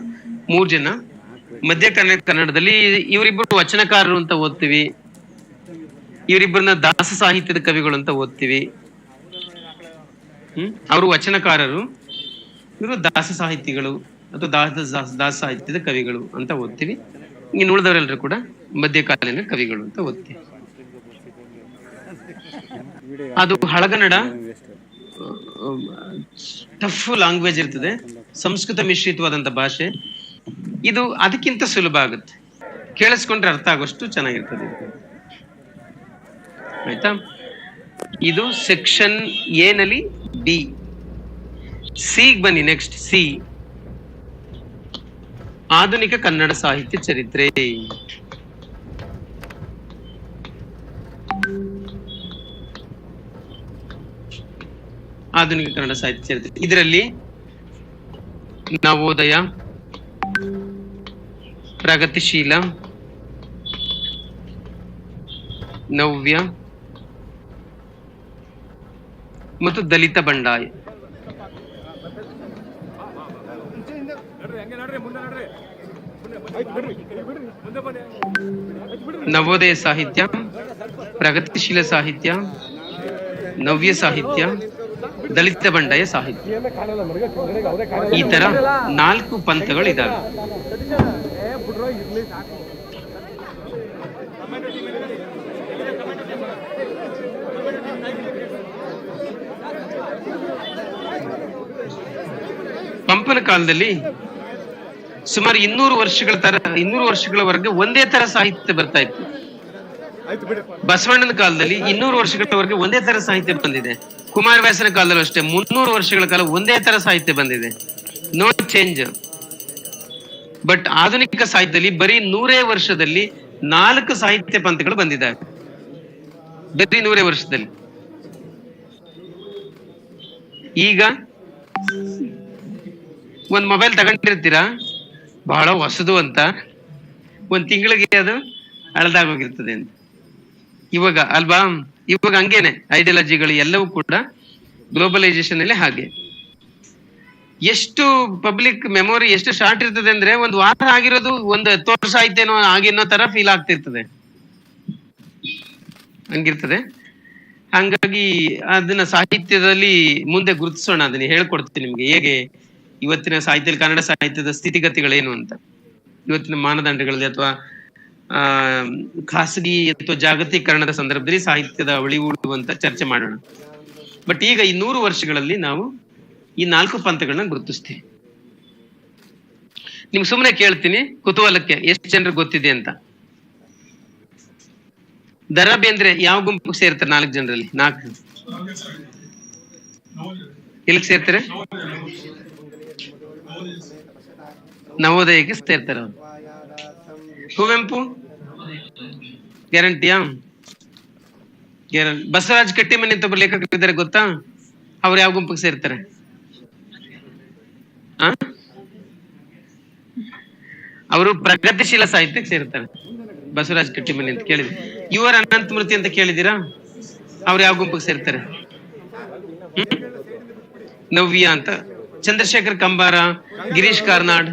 3 ಜನ, ಮಧ್ಯಕಾಲೀನ ಕನ್ನಡದಲ್ಲಿ ಇವರಿಬ್ಬರು ವಚನಕಾರರು ಅಂತ ಓದ್ತೀವಿ. ಇವರಿಬ್ಬರನ್ನ ದಾಸ ಸಾಹಿತ್ಯದ ಕವಿಗಳು ಅಂತ ಓದ್ತೀವಿ. ಅವರು ವಚನಕಾರರು, ಇವರು ದಾಸ ಸಾಹಿತಿಗಳು ಅಥವಾ ದಾಸ ಸಾಹಿತ್ಯದ ಕವಿಗಳು ಅಂತ ಓದ್ತೀವಿ. ಇನ್ನು ಉಳಿದವರೆಲ್ಲರೂ ಕೂಡ ಮಧ್ಯಕಾಲೀನ ಕವಿಗಳು ಅಂತ ಓದ್ತೀವಿ. ಅದು ಹಳಗನ್ನಡ ಟಫ್ ಲ್ಯಾಂಗ್ವೇಜ್ ಇರ್ತದೆ, ಸಂಸ್ಕೃತ ಮಿಶ್ರಿತವಾದಂತ ಭಾಷೆ. ಇದು ಅದಕ್ಕಿಂತ ಸುಲಭ ಆಗುತ್ತೆ, ಕೇಳಿಸ್ಕೊಂಡ್ರೆ ಅರ್ಥ ಆಗೋಷ್ಟು ಚೆನ್ನಾಗಿರ್ತದೆ. ಆಯ್ತಾ? ಇದು ಸೆಕ್ಷನ್ ಎ ನಲ್ಲಿ ಬಿ. ಸಿ ಬನ್ನಿ. ನೆಕ್ಸ್ಟ್ ಸಿ, ಆಧುನಿಕ ಕನ್ನಡ ಸಾಹಿತ್ಯ ಚರಿತ್ರೆ. ಆಧುನಿಕ ಕನ್ನಡ ಸಾಹಿತ್ಯ ಚರಿತ್ರೆ ಇದರಲ್ಲಿ ನವೋದಯ, ಪ್ರಗತಿಶೀಲ, ನವ್ಯ ಮತ್ತು ದಲಿತ ಬಂಡಾಯ. ನವೋದಯ ಸಾಹಿತ್ಯ, ಪ್ರಗತಿಶೀಲ ಸಾಹಿತ್ಯ, ನವ್ಯ ಸಾಹಿತ್ಯ, ದಲಿತ ಬಂಡಾಯ ಸಾಹಿತ್ಯ, ಈ ತರ 4 ಪಂಥಗಳಿದಾವೆ. ಪಂಪನ ಕಾಲದಲ್ಲಿ ಸುಮಾರು 200 ವರ್ಷಗಳವರೆಗೆ ಒಂದೇ ತರ ಸಾಹಿತ್ಯ ಬರ್ತಾ ಇತ್ತು. ಬಸವಣ್ಣನ ಕಾಲದಲ್ಲಿ 200 ವರ್ಷಗಳವರೆಗೆ ಒಂದೇ ತರ ಸಾಹಿತ್ಯ ಬಂದಿದೆ. ಕುಮಾರವ್ಯಾಸನ ಕಾಲದಲ್ಲೂ ಅಷ್ಟೇ 300 ವರ್ಷಗಳ ಕಾಲ ಒಂದೇ ತರ ಸಾಹಿತ್ಯ ಬಂದಿದೆ. No change. ಬಟ್ ಆಧುನಿಕ ಸಾಹಿತ್ಯದಲ್ಲಿ ಬರೀ 100 ವರ್ಷದಲ್ಲಿ 4 ಸಾಹಿತ್ಯ ಪಂಥಗಳು ಬಂದಿದ್ದಾವೆ. ಬರೀ 100 ವರ್ಷದಲ್ಲಿ. ಈಗ ಒಂದ್ ಮೊಬೈಲ್ ತಗೊಂಡಿರ್ತೀರಾ, ಬಹಳ ಹೊಸದು ಅಂತ, 1 ತಿಂಗಳಿಗೆ ಅದು ಹಳದಾಗೋಗಿರ್ತದೆ ಅಂತ. ಇವಾಗ ಅಲ್ವಾ, ಇವಾಗ ಹಂಗೇನೆ ಐಡಿಯಾಲಜಿಗಳು ಎಲ್ಲವೂ ಕೂಡ ಗ್ಲೋಬಲೈಸೇಷನ್ ಅಲ್ಲಿ ಹಾಗೆ. ಎಷ್ಟು ಪಬ್ಲಿಕ್ ಮೆಮೊರಿ ಎಷ್ಟು ಶಾರ್ಟ್ ಇರ್ತದೆ ಅಂದ್ರೆ, 1 ವಾರ ಆಗಿರೋದು 10 ವರ್ಷ ಆಯ್ತೇನೋ ಆಗಿನ್ನೋ ತರ ಫೀಲ್ ಆಗ್ತಿರ್ತದೆ, ಹಂಗಿರ್ತದೆ. ಹಂಗಾಗಿ ಅದನ್ನ ಸಾಹಿತ್ಯದಲ್ಲಿ ಮುಂದೆ ಗುರುತಿಸೋಣ. ಅದನ್ನ ಹೇಳ್ಕೊಡ್ತೀನಿ ನಿಮ್ಗೆ, ಹೇಗೆ ಇವತ್ತಿನ ಸಾಹಿತ್ಯದಲ್ಲಿ ಕನ್ನಡ ಸಾಹಿತ್ಯದ ಸ್ಥಿತಿಗತಿಗಳೇನು ಅಂತ, ಇವತ್ತಿನ ಮಾನದಂಡಗಳಲ್ಲಿ ಅಥವಾ ಖಾಸಗಿ ಅಥವಾ ಜಾಗತೀಕರಣದ ಸಂದರ್ಭದಲ್ಲಿ ಸಾಹಿತ್ಯದ ಉಳಿವು ಅಂತ ಚರ್ಚೆ ಮಾಡೋಣ. ಬಟ್ ಈಗ ಈ 100 ವರ್ಷಗಳಲ್ಲಿ ನಾವು ಈ 4 ಪಂಥಗಳನ್ನ ಗುರುತಿಸ್ತೀವಿ. ನಿಮ್ಗೆ ಸುಮ್ಮನೆ ಕೇಳ್ತೀನಿ ಕುತೂಹಲಕ್ಕೆ, ಎಷ್ಟು ಜನರಿಗೆ ಗೊತ್ತಿದೆ ಅಂತ. ದರಾ ಬೇಂದ್ರೆ ಯಾವ ಗುಂಪಿಗೆ ಸೇರ್ತಾರೆ? 4 ಜನರಲ್ಲಿ 4 ಎಲ್ಲಿಗೆ ಸೇರ್ತಾರೆ? ನವೋದಯಕ್ಕೆ ಸೇರ್ತಾರೆ ಅವ್ರು. ಕುವೆಂಪು ಗ್ಯಾರಂಟಿಯಾ? ಬಸವರಾಜ್ ಕಟ್ಟಿಮನಿ ಅಂತ ಒಬ್ಬ ಲೇಖಕರಿದ್ದಾರೆ, ಗೊತ್ತಾ? ಅವ್ರು ಯಾವ ಗುಂಪಿಗೆ ಸೇರ್ತಾರೆ? ಅವರು ಪ್ರಗತಿಶೀಲ ಸಾಹಿತ್ಯಕ್ಕೆ ಸೇರ್ತಾರೆ. ಬಸವರಾಜ್ ಕಟ್ಟಿಮನಿ ಅಂತ ಕೇಳಿದ್ರಿ. ಯುವರ್ ಅನಂತಮೂರ್ತಿ ಅಂತ ಕೇಳಿದೀರಾ? ಅವ್ರು ಯಾವ ಗುಂಪಿಗೆ ಸೇರ್ತಾರೆ? ನವ್ಯ ಅಂತ. ಚಂದ್ರಶೇಖರ್ ಕಂಬಾರ, ಗಿರೀಶ್ ಕಾರ್ನಾಡ್,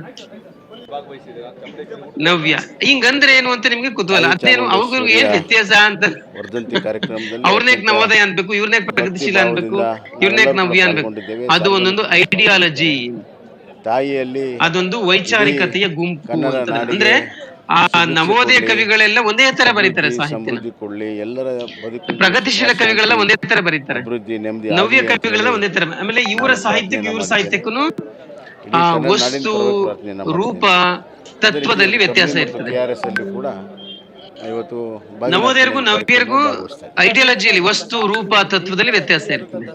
ನವ್ಯ. ಹಿಂಗಂದ್ರೆ ಏನು ಅಂತ ನಿಮ್ಗೆ ಕುತೂಹಲ. ಅದೇನು ಅವ್ರಿಗೂ ಏನ್ ವ್ಯತ್ಯಾಸ ಅಂತ? ಅವ್ರನ್ನೇ ನವೋದಯ ಅನ್ಬೇಕು, ಇವ್ರನ್ನೇ ಪ್ರಗತಿಶೀಲ ಅನ್ಬೇಕು, ಇವ್ರನ್ನೇ ನವ್ಯ ಅನ್ಬೇಕು? ಅದು ಒಂದೊಂದು ಐಡಿಯಾಲಜಿ, ಅದೊಂದು ವೈಚಾರಿಕತೆಯ ಗುಂಪು. ಅಂದ್ರೆ ಆ ನವೋದಯ ಕವಿಗಳೆಲ್ಲ ಒಂದೇ ತರ ಬರೀತಾರೆ ಸಾಹಿತ್ಯ, ಪ್ರಗತಿಶೀಲ ಕವಿಗಳೆಲ್ಲ ಒಂದೇ ತರ ಬರೀತಾರೆ, ನವ್ಯ ಕವಿಗಳೆಲ್ಲ ಒಂದೇ ತರ. ಆಮೇಲೆ ಇವರ ಸಾಹಿತ್ಯಕ್ಕೂ ಇವ್ರ ಸಾಹಿತ್ಯಕ್ಕೂ ವಸ್ತು ರೂಪ ತತ್ವದಲ್ಲಿ ವ್ಯತ್ಯಾಸ ಇರ್ತದೆ. ನವೋದಯರಿಗೂ ನವ್ಯರಿಗೂ ಐಡಿಯಾಲಜಿಯಲ್ಲಿ ವಸ್ತು ರೂಪ ತತ್ವದಲ್ಲಿ ವ್ಯತ್ಯಾಸ ಇರ್ತದೆ.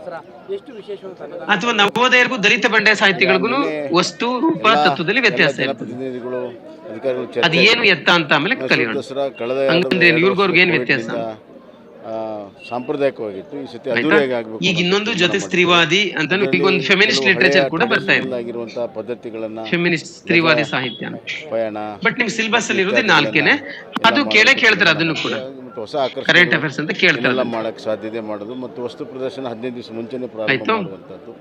ಅಥವಾ ನವೋದಯರಿಗೂ ದಲಿತ ಬಂಡಾಯ ಸಾಹಿತ್ಯಗಳಿಗೂ ವಸ್ತು ರೂಪ ತತ್ವದಲ್ಲಿ ವ್ಯತ್ಯಾಸ ಇರ್ತದೆ. ಅದು ಏನು ಎತ್ತ ಅಂತ ಆಮೇಲೆ ಕಲಿಯೋಣ. ಹಂಗಂದ್ರೆ ಇವ್ರಿಗವ್ರಿಗೆ ಏನ್ ವ್ಯತ್ಯಾಸ?
ಸಾಂಪ್ರದಾಯಿಕವಾಗಿತ್ತು, ಈ ಸತಿ
ಈಗ ಇನ್ನೊಂದು ಜೊತೆ ಸ್ತ್ರೀವಾದಿ ಅಂತ ಈಗ ಒಂದು ಫೆಮಿನಿಸ್ಟ್ ಲಿಟರೇಚರ್ ಕೂಡ ಬರ್ತಾ ಇದೆ,
ಪದ್ಧತಿಗಳನ್ನ
ಫೆಮಿನಿಸ್ಟ್ ಸ್ತ್ರೀವಾದಿ ಸಾಹಿತ್ಯ. ಬಟ್ ನಿಮ್ ಸಿಲೆಬಸ್ ಅಲ್ಲಿ ಇರೋದು 4ನೇ. ಅದು ಕೇಳ್ತಾರೆ, ಅದನ್ನು ಕೂಡ
ಹೊಸ
ಕರೆಂಟ್ ಅಫೇರ್ಸ್ ಅಂತ ಕೇಳ್ತಾರೆ.
ಮಾಡಕ್ ಸಾಧ್ಯತೆ ಮಾಡೋದು ಮತ್ತು ವಸ್ತು ಪ್ರದರ್ಶನ 15 ದಿವಸ ಮುಂಚೆನೆ ಪ್ರಾರಂಭ ಮಾಡುವಂತದ್ದು.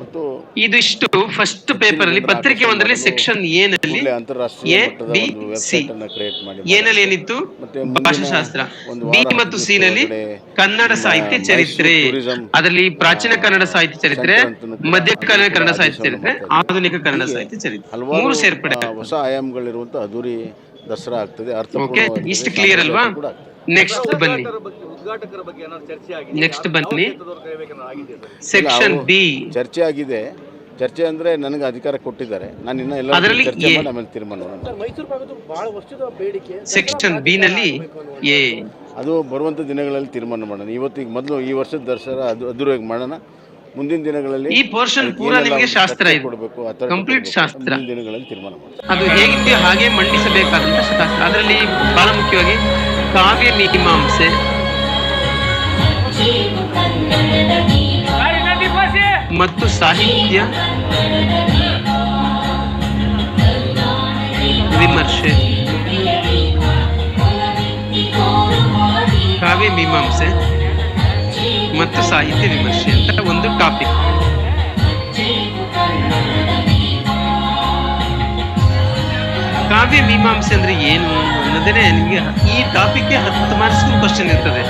ಮತ್ತು
ಇದಿಷ್ಟು ಫಸ್ಟ್ ಪೇಪರ್ ಅಲ್ಲಿ ಪತ್ರಿಕೆ 1ರಲ್ಲಿ ಸೆಕ್ಷನ್ ಎ ನಲ್ಲಿ ಏನಲ್ಲಿ ಏನಿತ್ತು? ಭಾಷಾಶಾಸ್ತ್ರ. ಬಿ ಮತ್ತು ಸಿ ನಲ್ಲಿ ಕನ್ನಡ ಸಾಹಿತ್ಯ ಚರಿತ್ರೆ, ಅದರಲ್ಲಿ ಪ್ರಾಚೀನ ಕನ್ನಡ ಸಾಹಿತ್ಯ ಚರಿತ್ರೆ, ಮಧ್ಯಕಾಲೀನ ಕನ್ನಡ ಸಾಹಿತ್ಯ ಚರಿತ್ರೆ, ಆಧುನಿಕ ಕನ್ನಡ ಸಾಹಿತ್ಯ ಚರಿತ್ರೆ, 3 ಸೇರ್ಪಡೆ.
ಹೊಸ ಆಯಾಮಗಳಿರುವಂತ ಅದ್ದೂರಿ ದಸರಾ ಆಗ್ತದೆ.
ಇಷ್ಟು ಕ್ಲಿಯರ್ ಅಲ್ವಾ? ನೆಕ್ಸ್ಟ್ ಬನ್ನಿ, ಸೆಕ್ಷನ್ ಬಿ.
ಚರ್ಚೆ ಆಗಿದೆ. ಚರ್ಚೆ ಅಂದ್ರೆ ನನಗೆ ಅಧಿಕಾರ ಕೊಟ್ಟಿದ್ದಾರೆ, ನಾನು ಇನ್ನ ಎಲ್ಲ ಚರ್ಚೆ ಮಾಡಿ ಆಮೇಲೆ ತೀರ್ಮಾನ ಮಾಡೋಣ.
ಸೆಕ್ಷನ್ ಬಿ ನಲ್ಲಿ ಎ
ಅದು ಬರುವಂತ ದಿನಗಳಲ್ಲಿ ತೀರ್ಮಾನ ಮಾಡೋಣ. ಇವತ್ತಿಗೆ ಮೊದಲು ಈ ವರ್ಷದ ದಸರಾ ಅದ್ದೂರಿಯಾಗಿ ಮಾಡೋಣ. ಮುಂದಿನ ದಿನಗಳಲ್ಲಿ
ಈ ಪೋರ್ಷನ್ ಪೂರಾ ನಿಮಗೆ ಶಾಸ್ತ್ರ ಇದೆ, ಕಂಪ್ಲೀಟ್ ಶಾಸ್ತ್ರ.
ದಿನಗಳಲ್ಲಿ ತೀರ್ಮಾನ ಮಾಡೋಣ.
ಅದು ಹೇಗಿದೆಯೋ ಹಾಗೆ ಮಂಡಿಸಬೇಕಾದಂತ ಶಾಸ್ತ್ರ. ಅದರಲ್ಲಿ ಬಹಳ ಮುಖ್ಯವಾಗಿ ಕಾವ್ಯ ಮೀಮಾಂಸೆ, ಮತ್ತು ಸಾಹಿತ್ಯ ವಿಮರ್ಶೆ, ಕಾವ್ಯ ಮೀಮಾಂಸೆ ಮತ್ತು ಸಾಹಿತ್ಯ ವಿಮರ್ಶೆ ಅಂತ ಒಂದು ಟಾಪಿಕ್. ಕಾವ್ಯ ಮೀಮಾಂಸೆ ಅಂದ್ರೆ ಏನು ಅನ್ನೋದೇ ನಿಮಗೆ ಈ ಟಾಪಿಕ್ಗೆ 10 ಮಾರ್ಕ್ಸ್ ಕ್ವಶನ್ ಇರ್ತದೆ,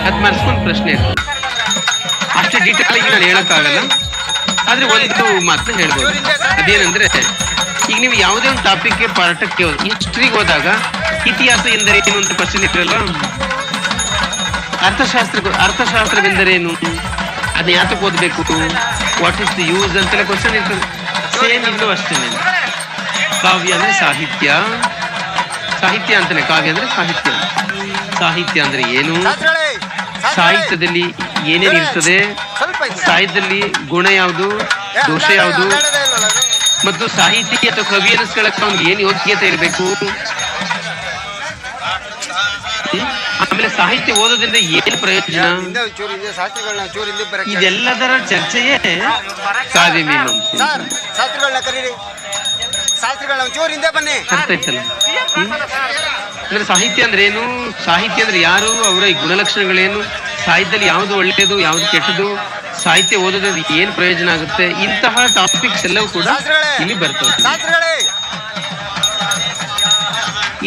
10 ಮಾರ್ಕ್ಸ್ ಪ್ರಶ್ನೆ ಇರ್ತದೆ. ಜಾಸ್ತಿ ಡೀಟೇಲ್ ಆಗಿ ನಾನು ಹೇಳಕ್ಕಾಗಲ್ಲ, ಆದ್ರೆ ಒಂದು ಮಾತನ್ನ ಹೇಳ್ಬೋದು. ಅದೇನಂದ್ರೆ, ಈಗ ನೀವು ಯಾವುದೇ ಒಂದು ಟಾಪಿಕ್ಗೆ ಪಾಠಕ್ಕೆ ಹಿಸ್ಟ್ರಿಗೆ ಹೋದಾಗ ಇತಿಹಾಸ ಎಂದರೇನು ಅಂತ ಕ್ವಶನ್ ಇಟ್ಟಿರಲ್ಲ, ಅರ್ಥಶಾಸ್ತ್ರವೆಂದರೇನು, ಅದನ್ನ ಯಾತಕ್ಕೆ ಓದಬೇಕು, ವಾಟ್ ಇಸ್ ದಿ ಯೂಸ್ ಅಂತೆಲ್ಲ ಕ್ವಶನ್ ಇರ್ತದೆ. ಸೇಮ್ ಇಲ್ಲೂ ಅಷ್ಟೇನೆ. ಕಾವ್ಯ ಅಂದ್ರೆ ಸಾಹಿತ್ಯ, ಸಾಹಿತ್ಯ ಅಂತಾನೆ. ಕಾವ್ಯ ಅಂದ್ರೆ ಸಾಹಿತ್ಯ. ಸಾಹಿತ್ಯ ಅಂದ್ರೆ ಏನು, ಸಾಹಿತ್ಯದಲ್ಲಿ ಏನೇನು ಇರ್ತದೆ, ಸಾಹಿತ್ಯದಲ್ಲಿ ಗುಣ ಯಾವುದು, ದೋಷ ಯಾವುದು, ಮತ್ತು ಸಾಹಿತಿ ಅಥವಾ ಕವಿ ಅನ್ನಿಸ್ಕೊಳ್ಳಕ್ಕೆ ಅವ್ನಿಗೆ ಏನು ಯೋಗ್ಯತೆ ಇರಬೇಕು, ಆಮೇಲೆ ಸಾಹಿತ್ಯ ಓದೋದ್ರಿಂದ ಏನು ಪ್ರಯೋಜನ, ಇದೆಲ್ಲದರ ಚರ್ಚೆಯೇ ಕಾವ್ಯ ಮೀಮಾಂಸೆ. ಅರ್ಥ ಆಯ್ತಲ್ಲ? ಅಂದ್ರೆ ಸಾಹಿತ್ಯ ಅಂದ್ರೆ ಏನು, ಸಾಹಿತ್ಯ ಅಂದ್ರೆ ಯಾರು, ಅವರ ಈ ಗುಣಲಕ್ಷಣಗಳೇನು, ಸಾಹಿತ್ಯದಲ್ಲಿ ಯಾವುದು ಒಳ್ಳೆಯದು ಯಾವುದು ಕೆಟ್ಟದು, ಸಾಹಿತ್ಯ ಓದೋದ್ರಿಂದ ಏನ್ ಪ್ರಯೋಜನ ಆಗುತ್ತೆ, ಇಂತಹ ಟಾಪಿಕ್ಸ್ ಎಲ್ಲವೂ ಕೂಡ ಇಲ್ಲಿ ಬರ್ತವೆ.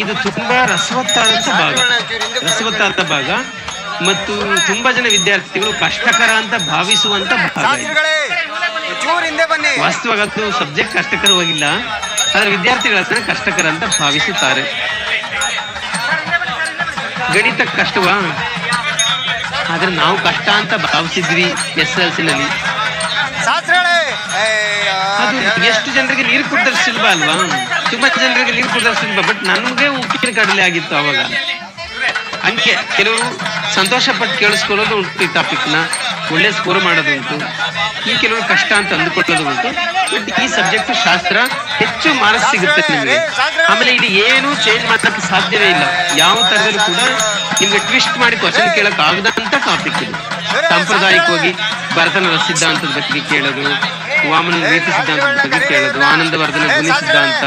ಇದು ತುಂಬಾ ರಸವತ್ತಾದ ಭಾಗ ಮತ್ತು ತುಂಬಾ ಜನ ವಿದ್ಯಾರ್ಥಿಗಳು ಕಷ್ಟಕರ ಅಂತ ಭಾವಿಸುವಂತ ಭಾಗ. ವಾಸ್ತವವಾಗಿ ಅದು ಸಬ್ಜೆಕ್ಟ್ ಕಷ್ಟಕರವಾಗಿಲ್ಲ, ಆದ್ರೆ ವಿದ್ಯಾರ್ಥಿಗಳ ಹತ್ರ ಕಷ್ಟಕರ ಅಂತ ಭಾವಿಸುತ್ತಾರೆ. ಗಣಿತ ಕಷ್ಟವಾ, ಆದ್ರೆ ನಾವು ಕಷ್ಟ ಅಂತ ಭಾವಿಸಿದ್ವಿ SLC ನಲ್ಲಿ. ಅದು ಎಷ್ಟು ಜನರಿಗೆ ನೀರು ಕುಡಿದ್ರೆ ಸುಲಭ ಅಲ್ವಾ, ತುಂಬಾ ಜನರಿಗೆ ನೀರು ಕುಡಿದ್ರೆ ಸುಲಭ, ಬಟ್ ನನ್ಗೆ ಉಪ್ಪಿನ ಕಡಲೆ ಆಗಿತ್ತು ಅವಾಗ. ಹಂಗೆ ಕೆಲವರು ಸಂತೋಷ ಪಟ್ಟು ಕೇಳಿಸ್ಕೊಳ್ಳೋದು ಉಂಟು, ಈ ಟಾಪಿಕ್ ನ ಒಳ್ಳೆ ಸ್ಕೋರ್ ಮಾಡೋದುಂಟು, ಈ ಕೆಲವರು ಕಷ್ಟ ಅಂತ ಅಂದುಕೊಳ್ಳೋದು ಉಂಟು. ಬಟ್ ಈ ಸಬ್ಜೆಕ್ಟ್ ಶಾಸ್ತ್ರ ಹೆಚ್ಚು ಮಾರ್ಕ್ಸ್ ಸಿಗುತ್ತೆ ನಿಮಗೆ. ಆಮೇಲೆ ಇಲ್ಲಿ ಏನು ಚೇಂಜ್ ಮಾಡಕ್ಕೆ ಸಾಧ್ಯವೇ ಇಲ್ಲ, ಯಾವ ತರದಲ್ಲೂ ಕೂಡ ನಿಮ್ಗೆ ಟ್ವಿಸ್ಟ್ ಮಾಡಿ ಕ್ವಶನ್ ಕೇಳಕ್ ಆಗದಂತ ಟಾಪಿಕ್ ಇದು. ಸಾಂಪ್ರದಾಯಿಕವಾಗಿ ಭರತನ ಸಿದ್ಧಾಂತದ ಬಗ್ಗೆ ಕೇಳೋದು, ವಾಮನ ರೀತಿ ಸಿದ್ಧಾಂತದ ಬಗ್ಗೆ ಕೇಳೋದು, ಆನಂದವರ್ಧನ ಗುಣಿ ಸಿದ್ಧಾಂತ,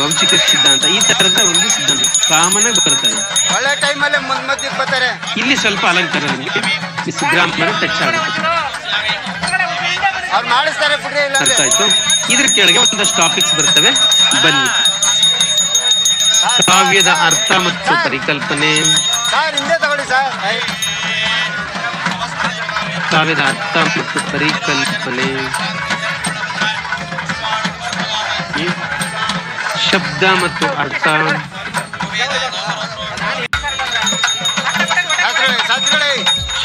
ಔಚಿಕ ಸಿದ್ಧಾಂತ, ಈ ತರದ ಒಂದು ಸಿದ್ಧಾಂತ ಕಾಮನ್ ಆಗಿ ಬರ್ತದೆ. ಇಲ್ಲಿ ಸ್ವಲ್ಪ ಅಲಂಕಾರ ಗ್ರಾಮರ್ ಟಚ್ ಆಗುತ್ತೆ. ಅರ್ಥ ಆಯ್ತು? ಇದ್ರ ಕೆಳಗೆ ಒಂದಷ್ಟು ಟಾಪಿಕ್ಸ್ ಬರ್ತವೆ, ಬನ್ನಿ. ಕಾವ್ಯದ ಅರ್ಥ ಮತ್ತು ಪರಿಕಲ್ಪನೆ, ಕಾವ್ಯದ ಅರ್ಥ ಮತ್ತು ಪರಿಕಲ್ಪನೆ, ಶಬ್ದ ಮತ್ತು ಅರ್ಥ,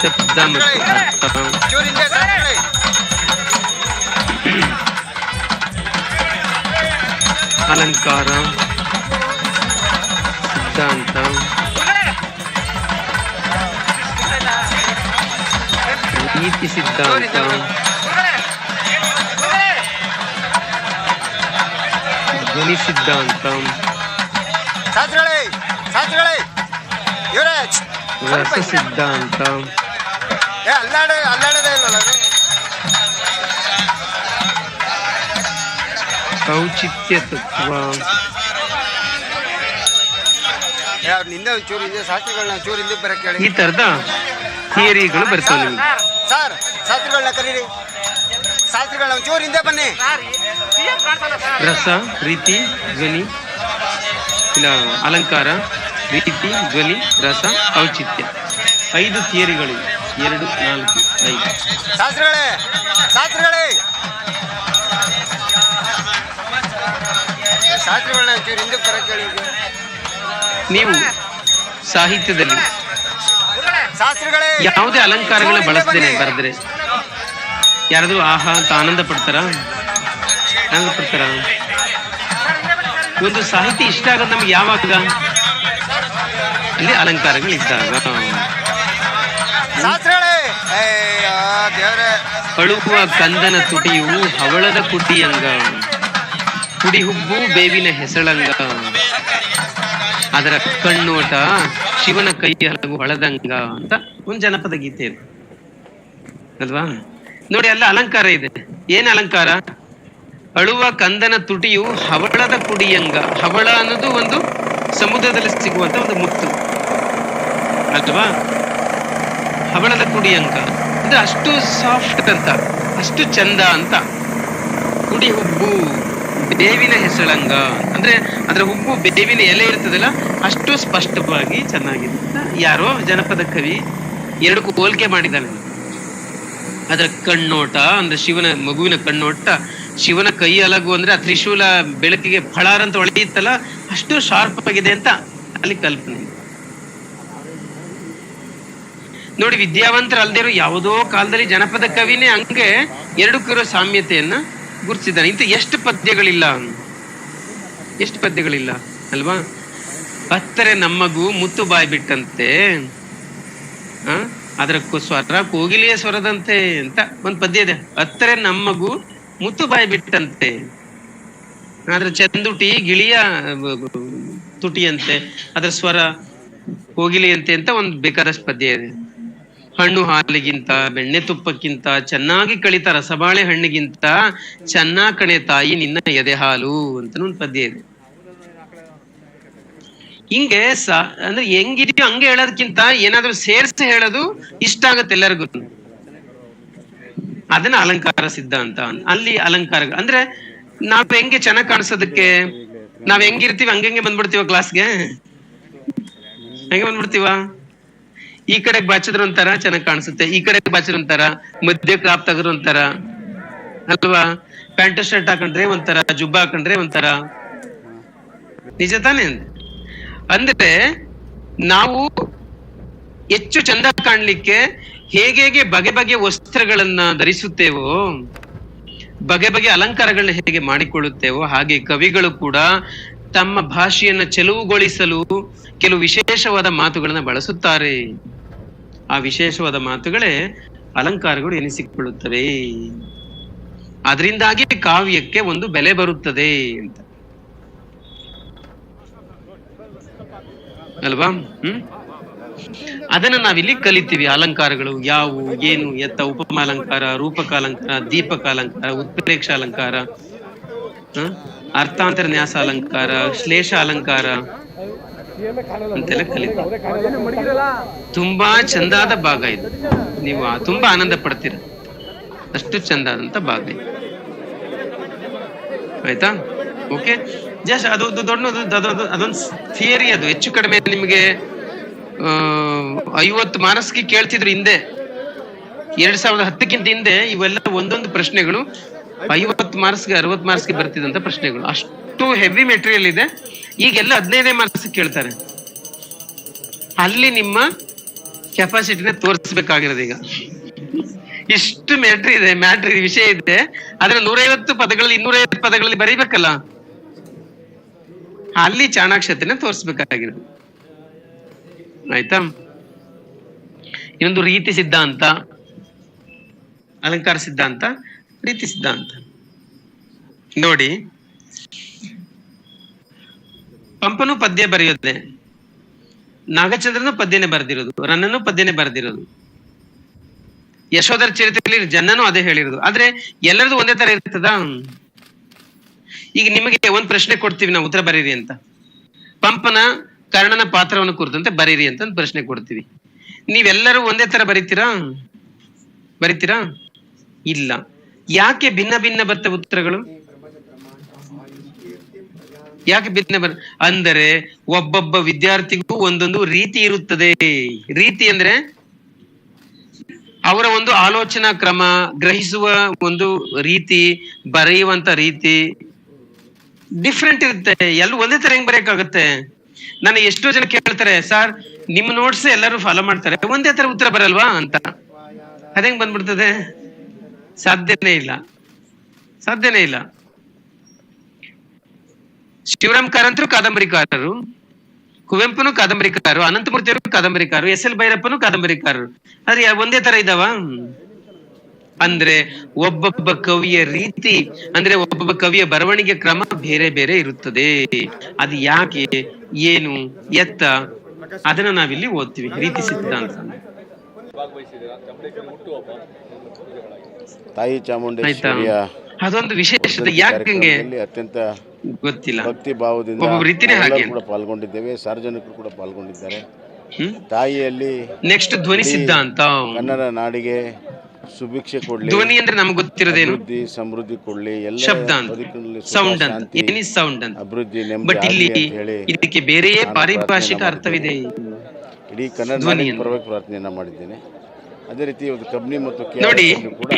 ಶಬ್ದ ಮತ್ತು ಅರ್ಥ, ಅಲಂಕಾರ, ಸಿದ್ಧಾಂತ, ನೀತಿ ಸಿದ್ಧಾಂತ, ಧ್ವನಿ ಸಿದ್ಧಾಂತ, ರಸ ಸಿದ್ಧಾಂತ, ಔಚಿತ್ಯ ತತ್ವ, ಈ ತರದ ಥಿಯರಿಗಳು ಬರ್ತವೆ ನಿಮ್ಗೆ. ರಸ, ರೀತಿ, ಧ್ವನಿ, ಇಲ್ಲ ಅಲಂಕಾರ, ರೀತಿ, ಧ್ವನಿ, ರಸ, ಔಚಿತ್ಯ, 5 ಥಿಯರಿಗಳಿವೆ. 2, 4, 5. ನೀವು ಸಾಹಿತ್ಯದಲ್ಲಿ ಯಾವುದೇ ಅಲಂಕಾರಗಳನ್ನ ಬಳಸ್ದೇನೆ ಬರೆದ್ರೆ ಯಾರಾದ್ರೂ ಆಹಾ ಅಂತ ಆನಂದ ಪಡ್ತಾರ? ಒಂದು ಸಾಹಿತ್ಯ ಇಷ್ಟ ಆಗೋದು ನಮ್ಗೆ ಯಾವಾಗ? ಅಲ್ಲಿ ಅಲಂಕಾರಗಳಿದ್ದಾಗ. ಅಳುವ ಕಂದನ ತುಟಿಯು ಹವಳದ ಕುಟಿಯಂಗ, ಕುಡಿ ಹುಬ್ಬು ಬೇವಿನ ಹೆಸಳಂಗ, ಅದರ ಕಣ್ಣೋಟ ಶಿವನ ಕೈ ಹಲವು ಹೊಳದಂಗ ಅಂತ ಒಂದು ಜನಪದ ಗೀತೆ ಇದೆ ಅಲ್ವಾ? ನೋಡಿ, ಅಲ್ಲ ಅಲಂಕಾರ ಇದೆ. ಏನ್ ಅಲಂಕಾರ? ಅಳುವ ಕಂದನ ತುಟಿಯು ಹವಳದ ಕುಡಿಯಂಗ. ಹವಳ ಅನ್ನೋದು ಒಂದು ಸಮುದ್ರದಲ್ಲಿ ಸಿಗುವಂತ ಒಂದು ಮುತ್ತು ಅಲ್ವಾ? ಹವಳದ ಕುಡಿಯಂಗ ಅಂದ್ರೆ ಅಷ್ಟು ಸಾಫ್ಟ್ ಅಂತ, ಅಷ್ಟು ಚಂದ ಅಂತ. ಕುಡಿ ಹುಬ್ಬು ಬೇವಿನ ಹೆಸಳಂಗ ಅಂದ್ರೆ ಅದರ ಹುಬ್ಬು ಬೇವಿನ ಎಲೆ ಇರ್ತದಲ್ಲ, ಅಷ್ಟು ಸ್ಪಷ್ಟವಾಗಿ ಚೆನ್ನಾಗಿದೆ. ಯಾರೋ ಜನಪದ ಕವಿ ಎರಡಕ್ಕೂ ಹೋಲಿಕೆ ಮಾಡಿದ್ದಾನೆ. ಅದರ ಕಣ್ಣೋಟ ಅಂದ್ರೆ ಶಿವನ ಮಗುವಿನ ಕಣ್ಣೋಟ, ಶಿವನ ಕೈ ಅಲಗು ಅಂದ್ರೆ ಆ ತ್ರಿಶೂಲ ಬೆಳಕಿಗೆ ಫಳಾರ್ ಅಂತ ಹೊಳೆಯುತ್ತಲ್ಲ, ಅಷ್ಟು ಶಾರ್ಪ್ ಆಗಿದೆ ಅಂತ ಅಲ್ಲಿ ಕಲ್ಪನೆ. ನೋಡಿ, ವಿದ್ಯಾವಂತರ ಅಲ್ದೇರು ಯಾವುದೋ ಕಾಲದಲ್ಲಿ ಜನಪದ ಕವಿನೇ ಹಂಗೆ ಎರಡಕ್ಕಿರೋ ಸಾಮ್ಯತೆಯನ್ನ ಗುರುತಿಸಿದ್ದಾನೆ. ಇಂಥ ಎಷ್ಟು ಪದ್ಯಗಳಿಲ್ಲ ಅಲ್ವಾ? ಅತ್ತರೆ ನಮ್ಮಗೂ ಮುತ್ತು ಬಾಯಿ ಬಿಟ್ಟಂತೆ, ಅದರ ಸ್ವರ ಕೋಗಿಲೆಯ ಸ್ವರದಂತೆ ಅಂತ ಒಂದ್ ಪದ್ಯ ಇದೆ. ಅತ್ತರೆ ನಮ್ಮಗೂ ಮುತ್ತು ಬಾಯಿ ಬಿಟ್ಟಂತೆ, ಅದ್ರ ಚಂದುಟಿ ಗಿಳಿಯ ತುಟಿಯಂತೆ, ಅದರ ಸ್ವರ ಕೋಗಿಲೆಯಂತೆ ಅಂತ ಒಂದ್ ಬೇಕಾದಷ್ಟು ಪದ್ಯ ಇದೆ. ಹಣ್ಣು ಹಾಲಿಗಿಂತ ಬೆಣ್ಣೆ ತುಪ್ಪಕ್ಕಿಂತ ಚೆನ್ನಾಗಿ ಕಳಿತ ರಸಬಾಳೆ ಹಣ್ಣಿಗಿಂತ ಚೆನ್ನ ಕಣೆ ತಾಯಿ ನಿನ್ನ ಎದೆ ಹಾಲು ಅಂತ ಒಂದ್ ಪದ್ಯ ಇದೆ. ಹಿಂಗೆ ಅಂದ್ರೆ ಹೆಂಗಿದೆಯೋ ಹಂಗೆ ಹೇಳೋದಕ್ಕಿಂತ ಏನಾದ್ರೂ ಸೇರ್ಸಿ ಹೇಳೋದು ಇಷ್ಟ ಆಗತ್ತೆ ಎಲ್ಲರಿಗೂ. ಅದನ್ನ ಅಲಂಕಾರ ಸಿದ್ಧಾಂತ. ಅಲ್ಲಿ ಅಲಂಕಾರ ಅಂದ್ರೆ ನಾವ್ ಹೆಂಗೆ ಚೆನ್ನಾಗ್ ಕಾಣಿಸೋದಕ್ಕೆ ನಾವ್ ಹೆಂಗಿರ್ತೀವಿ ಹಂಗೆ ಬಂದ್ಬಿಡ್ತೀವ ಕ್ಲಾಸ್ಗೆ, ಹಂಗೆ ಬಂದ್ಬಿಡ್ತೀವ. ಈ ಕಡೆಗೆ ಬಾಚಿದ್ರ ಒಂಥರ ಚೆನ್ನಾಗ್ ಕಾಣಿಸುತ್ತೆ, ಈ ಕಡೆಗೆ ಬಾಚಿದ್ರ ಒಂಥರ, ಮಧ್ಯ ಕ್ರಾಪ್ ತೆಗೆದ್ರು ಒಂಥರ ಅಲ್ವಾ, ಪ್ಯಾಂಟ್ ಶರ್ಟ್ ಹಾಕೊಂಡ್ರೆ ಒಂಥರ, ಜುಬ್ಬ ಹಾಕೊಂಡ್ರೆ ಒಂಥರ. ನಿಜ ತಾನೇ? ಅಂದ್ರೆ ನಾವು ಹೆಚ್ಚು ಚಂದ ಕಾಣ್ಲಿಕ್ಕೆ ಹೇಗೆ ಬಗೆ ಬಗೆಯ ವಸ್ತ್ರಗಳನ್ನ ಧರಿಸುತ್ತೇವೋ, ಬಗೆ ಬಗೆಯ ಅಲಂಕಾರಗಳನ್ನ ಹೇಗೆ ಮಾಡಿಕೊಳ್ಳುತ್ತೇವೋ, ಹಾಗೆ ಕವಿಗಳು ಕೂಡ ತಮ್ಮ ಭಾಷೆಯನ್ನ ಚೆಲುವುಗೊಳಿಸಲು ಕೆಲವು ವಿಶೇಷವಾದ ಮಾತುಗಳನ್ನ ಬಳಸುತ್ತಾರೆ. ಆ ವಿಶೇಷವಾದ ಮಾತುಗಳೇ ಅಲಂಕಾರಗಳು ಎನಿಸಿಕೊಳ್ಳುತ್ತವೆ. ಅದರಿಂದಾಗಿ ಕಾವ್ಯಕ್ಕೆ ಒಂದು ಬೆಲೆ ಬರುತ್ತದೆ ಅಂತ ಅಲ್ವಾ? ಅದನ್ನ ನಾವಿಲ್ಲಿ ಕಲಿತೀವಿ. ಅಲಂಕಾರಗಳು ಯಾವುವು, ಏನು, ಎತ್ತ, ಉಪಮಾಲಂಕಾರ, ರೂಪಕಾಲಂಕಾರ, ದೀಪಕಾಲಂಕಾರ, ಉತ್ಪ್ರೇಕ್ಷ ಅಲಂಕಾರ, ಅರ್ಥಾಂತರ ನ್ಯಾಸ ಅಲಂಕಾರ, ಶ್ಲೇಷ ಅಲಂಕಾರ ಅಂತೆಲ್ಲ ಕಲಿತೀವಿ. ತುಂಬಾ ಚಂದಾದ ಭಾಗ ಇದು. ನೀವು ತುಂಬಾ ಆನಂದ ಪಡ್ತೀರ, ಅಷ್ಟು ಚಂದಾದಂತ ಭಾಗ ಇದು. ಆಯ್ತಾ? ಓಕೆ, ಜಸ್ಟ್ ಅದೊಂದು ಅದೊಂದು ಥಿಯರಿ. ಅದು ಹೆಚ್ಚು ಕಡಿಮೆ ನಿಮಗೆ 50 ಮಾರ್ಕ್ಸ್ಗೆ ಕೇಳ್ತಿದ್ರು ಹಿಂದೆ, 2010ಕ್ಕಿಂತ ಹಿಂದೆ. ಇವೆಲ್ಲ ಒಂದೊಂದು ಪ್ರಶ್ನೆಗಳು 50 ಮಾರ್ಕ್ಸ್ಗೆ 60 ಮಾರ್ಕ್ಸ್ಗೆ ಬರ್ತಿದಂತ ಪ್ರಶ್ನೆಗಳು. ಅಷ್ಟು ಹೆವಿ ಮೆಟೀರಿಯಲ್ ಇದೆ. ಈಗೆಲ್ಲ 15 ಮಾರ್ಕ್ಸ್ ಕೇಳ್ತಾರೆ. ಅಲ್ಲಿ ನಿಮ್ಮ ಕೆಪಾಸಿಟಿನ ತೋರಿಸ್ಬೇಕಾಗಿರೋದು. ಈಗ ಇಷ್ಟು ಮ್ಯಾಟ್ರಿ ವಿಷಯ ಇದೆ, ಆದ್ರೆ 150 ಪದಗಳಲ್ಲಿ 250 ಪದಗಳಲ್ಲಿ ಬರೀಬೇಕಲ್ಲ, ಅಲ್ಲಿ ಚಾಣಾಕ್ಷತೆನ ತೋರಿಸ್ಬೇಕಾಗಿರೋದು. ಆಯ್ತಾ? ಇನ್ನೊಂದು ರೀತಿ ಸಿದ್ಧಾಂತ, ಅಲಂಕಾರ ಸಿದ್ಧಾಂತ, ರೀತಿ ಸಿದ್ಧಾಂತ. ನೋಡಿ, ಪಂಪನು ಪದ್ಯ ಬರೆಯೋದೆ, ನಾಗಚಂದ್ರನು ಪದ್ಯನೇ ಬರೆದಿರೋದು, ರನ್ನನು ಪದ್ಯನೇ ಬರೆದಿರೋದು, ಯಶೋಧರ ಚರಿತ್ರೆಯಲ್ಲಿ ಜನ್ನನು ಅದೇ ಹೇಳಿರೋದು. ಆದ್ರೆ ಎಲ್ಲರದು ಒಂದೇ ತರ ಇರ್ತದ? ಈಗ ನಿಮಗೆ ಒಂದ್ ಪ್ರಶ್ನೆ ಕೊಡ್ತೀವಿ ನಾವು, ಉತ್ತರ ಬರೀರಿ ಅಂತ. ಪಂಪನ ಕರ್ಣನ ಪಾತ್ರವನ್ನು ಕುರಿತಂತೆ ಬರೀರಿ ಅಂತ ಒಂದು ಪ್ರಶ್ನೆ ಕೊಡ್ತೀವಿ. ನೀವೆಲ್ಲರೂ ಒಂದೇ ತರ ಬರೀತೀರಾ? ಇಲ್ಲ. ಯಾಕೆ ಭಿನ್ನ ಭಿನ್ನ ಬರ್ತವೆ ಉತ್ತರಗಳು? ಯಾಕೆ ಭಿನ್ನ ಅಂದರೆ ಒಬ್ಬೊಬ್ಬ ವಿದ್ಯಾರ್ಥಿಗೂ ಒಂದೊಂದು ರೀತಿ ಇರುತ್ತದೆ. ರೀತಿ ಅಂದ್ರೆ ಅವರ ಒಂದು ಆಲೋಚನಾ ಕ್ರಮ, ಗ್ರಹಿಸುವ ಒಂದು ರೀತಿ, ಬರೆಯುವಂತ ರೀತಿ ಡಿಫ್ರೆಂಟ್ ಇರುತ್ತೆ. ಎಲ್ಲ ಒಂದೇ ತರ ಹೆಂಗ್ ಬರೆಯಕ್ಕಾಗತ್ತೆ? ನಾನು ಎಷ್ಟೋ ಜನ ಕೇಳ್ತಾರೆ, ಸರ್ ನಿಮ್ಮ ನೋಟ್ಸ್ ಎಲ್ಲರೂ ಫಾಲೋ ಮಾಡ್ತಾರೆ, ಒಂದೇ ತರ ಉತ್ತರ ಬರಲ್ವಾ ಅಂತ. ಅದೇಂಗ್ ಬಂದ್ಬಿಡ್ತದೆ? ಸಾಧ್ಯನೇ ಇಲ್ಲ. ಶಿವರಾಮ್ ಕಾರಂತರು ಕಾದಂಬರಿಕಾರರು, ಕುವೆಂಪುನು ಕಾದಂಬರಿಕಾರರು, ಅನಂತಮೂರ್ತಿಯವರು ಕಾದಂಬರಿಕಾರರು, ಎಸ್ ಎಲ್ ಭೈರಪ್ಪನು ಕಾದಂಬರಿಕಾರರು. ಆದ್ರೆ ಒಂದೇ ತರ ಇದಾವ? ಅಂದ್ರೆ ಒಬ್ಬೊಬ್ಬ ಕವಿಯ ರೀತಿ, ಅಂದ್ರೆ ಒಬ್ಬೊಬ್ಬ ಕವಿಯ ಬರವಣಿಗೆ ಕ್ರಮ ಬೇರೆ ಬೇರೆ ಇರುತ್ತದೆ. ಅದು ಯಾಕೆ, ಏನು, ಎತ್ತ, ಅದನ್ನ ನಾವಿಲ್ಲಿ ಓದ್ತೀವಿ. ರೀತಿ ಸಿದ್ಧಾಂತ.
ತಾಯಿ ಚಾಮುಂಡೇಶ್ವರಿಯ
ಅದೊಂದು ವಿಶೇಷತೆ. ಯಾಕೆ
ಅತ್ಯಂತ
ಗೊತ್ತಿಲ್ಲ,
ಭಕ್ತಿ ಭಾವದಿಂದ ಕೂಡ ಪಾಲ್ಗೊಂಡಿದ್ದೇವೆ, ಸಾರ್ವಜನಿಕರು ಕೂಡ ಪಾಲ್ಗೊಂಡಿದ್ದಾರೆ. ತಾಯಿಯಲ್ಲಿ
ನೆಕ್ಸ್ಟ್ ಧ್ವನಿ ಸಿದ್ಧಾಂತ.
ಕನ್ನಡ ನಾಡಿಗೆ ಸುಭಿಕ್ಷೆ ಕೊಡ್ಲಿ,
ಧ್ವನಿ ಅಂದ್ರೆ ನಮ್ಗೆ ಗೊತ್ತಿರೋದೇನು?
ಸಮೃದ್ಧಿ ಕೊಡ್ಲಿ, ಎಲ್ಲ
ಸೌಂಡ್ ಅಂತ, ಎನಿ ಸೌಂಡ್ ಅಂತ.
ಅಭಿವೃದ್ಧಿ,
ಬಟ್ ಇಲ್ಲಿ ಇದಕ್ಕೆ ಬೇರೆ ಪಾರಿಭಾಷಿಕ ಅರ್ಥವಿದೆ.
ಇಡೀ ಕನ್ನಡ ಪರವಾಗಿ ಪ್ರಾರ್ಥನೆಯನ್ನು ಮಾಡಿದ್ದೇನೆ. ಅದೇ ರೀತಿ ಒಂದು ಕಂಪ್ನಿ ಮತ್ತು ಕೂಡ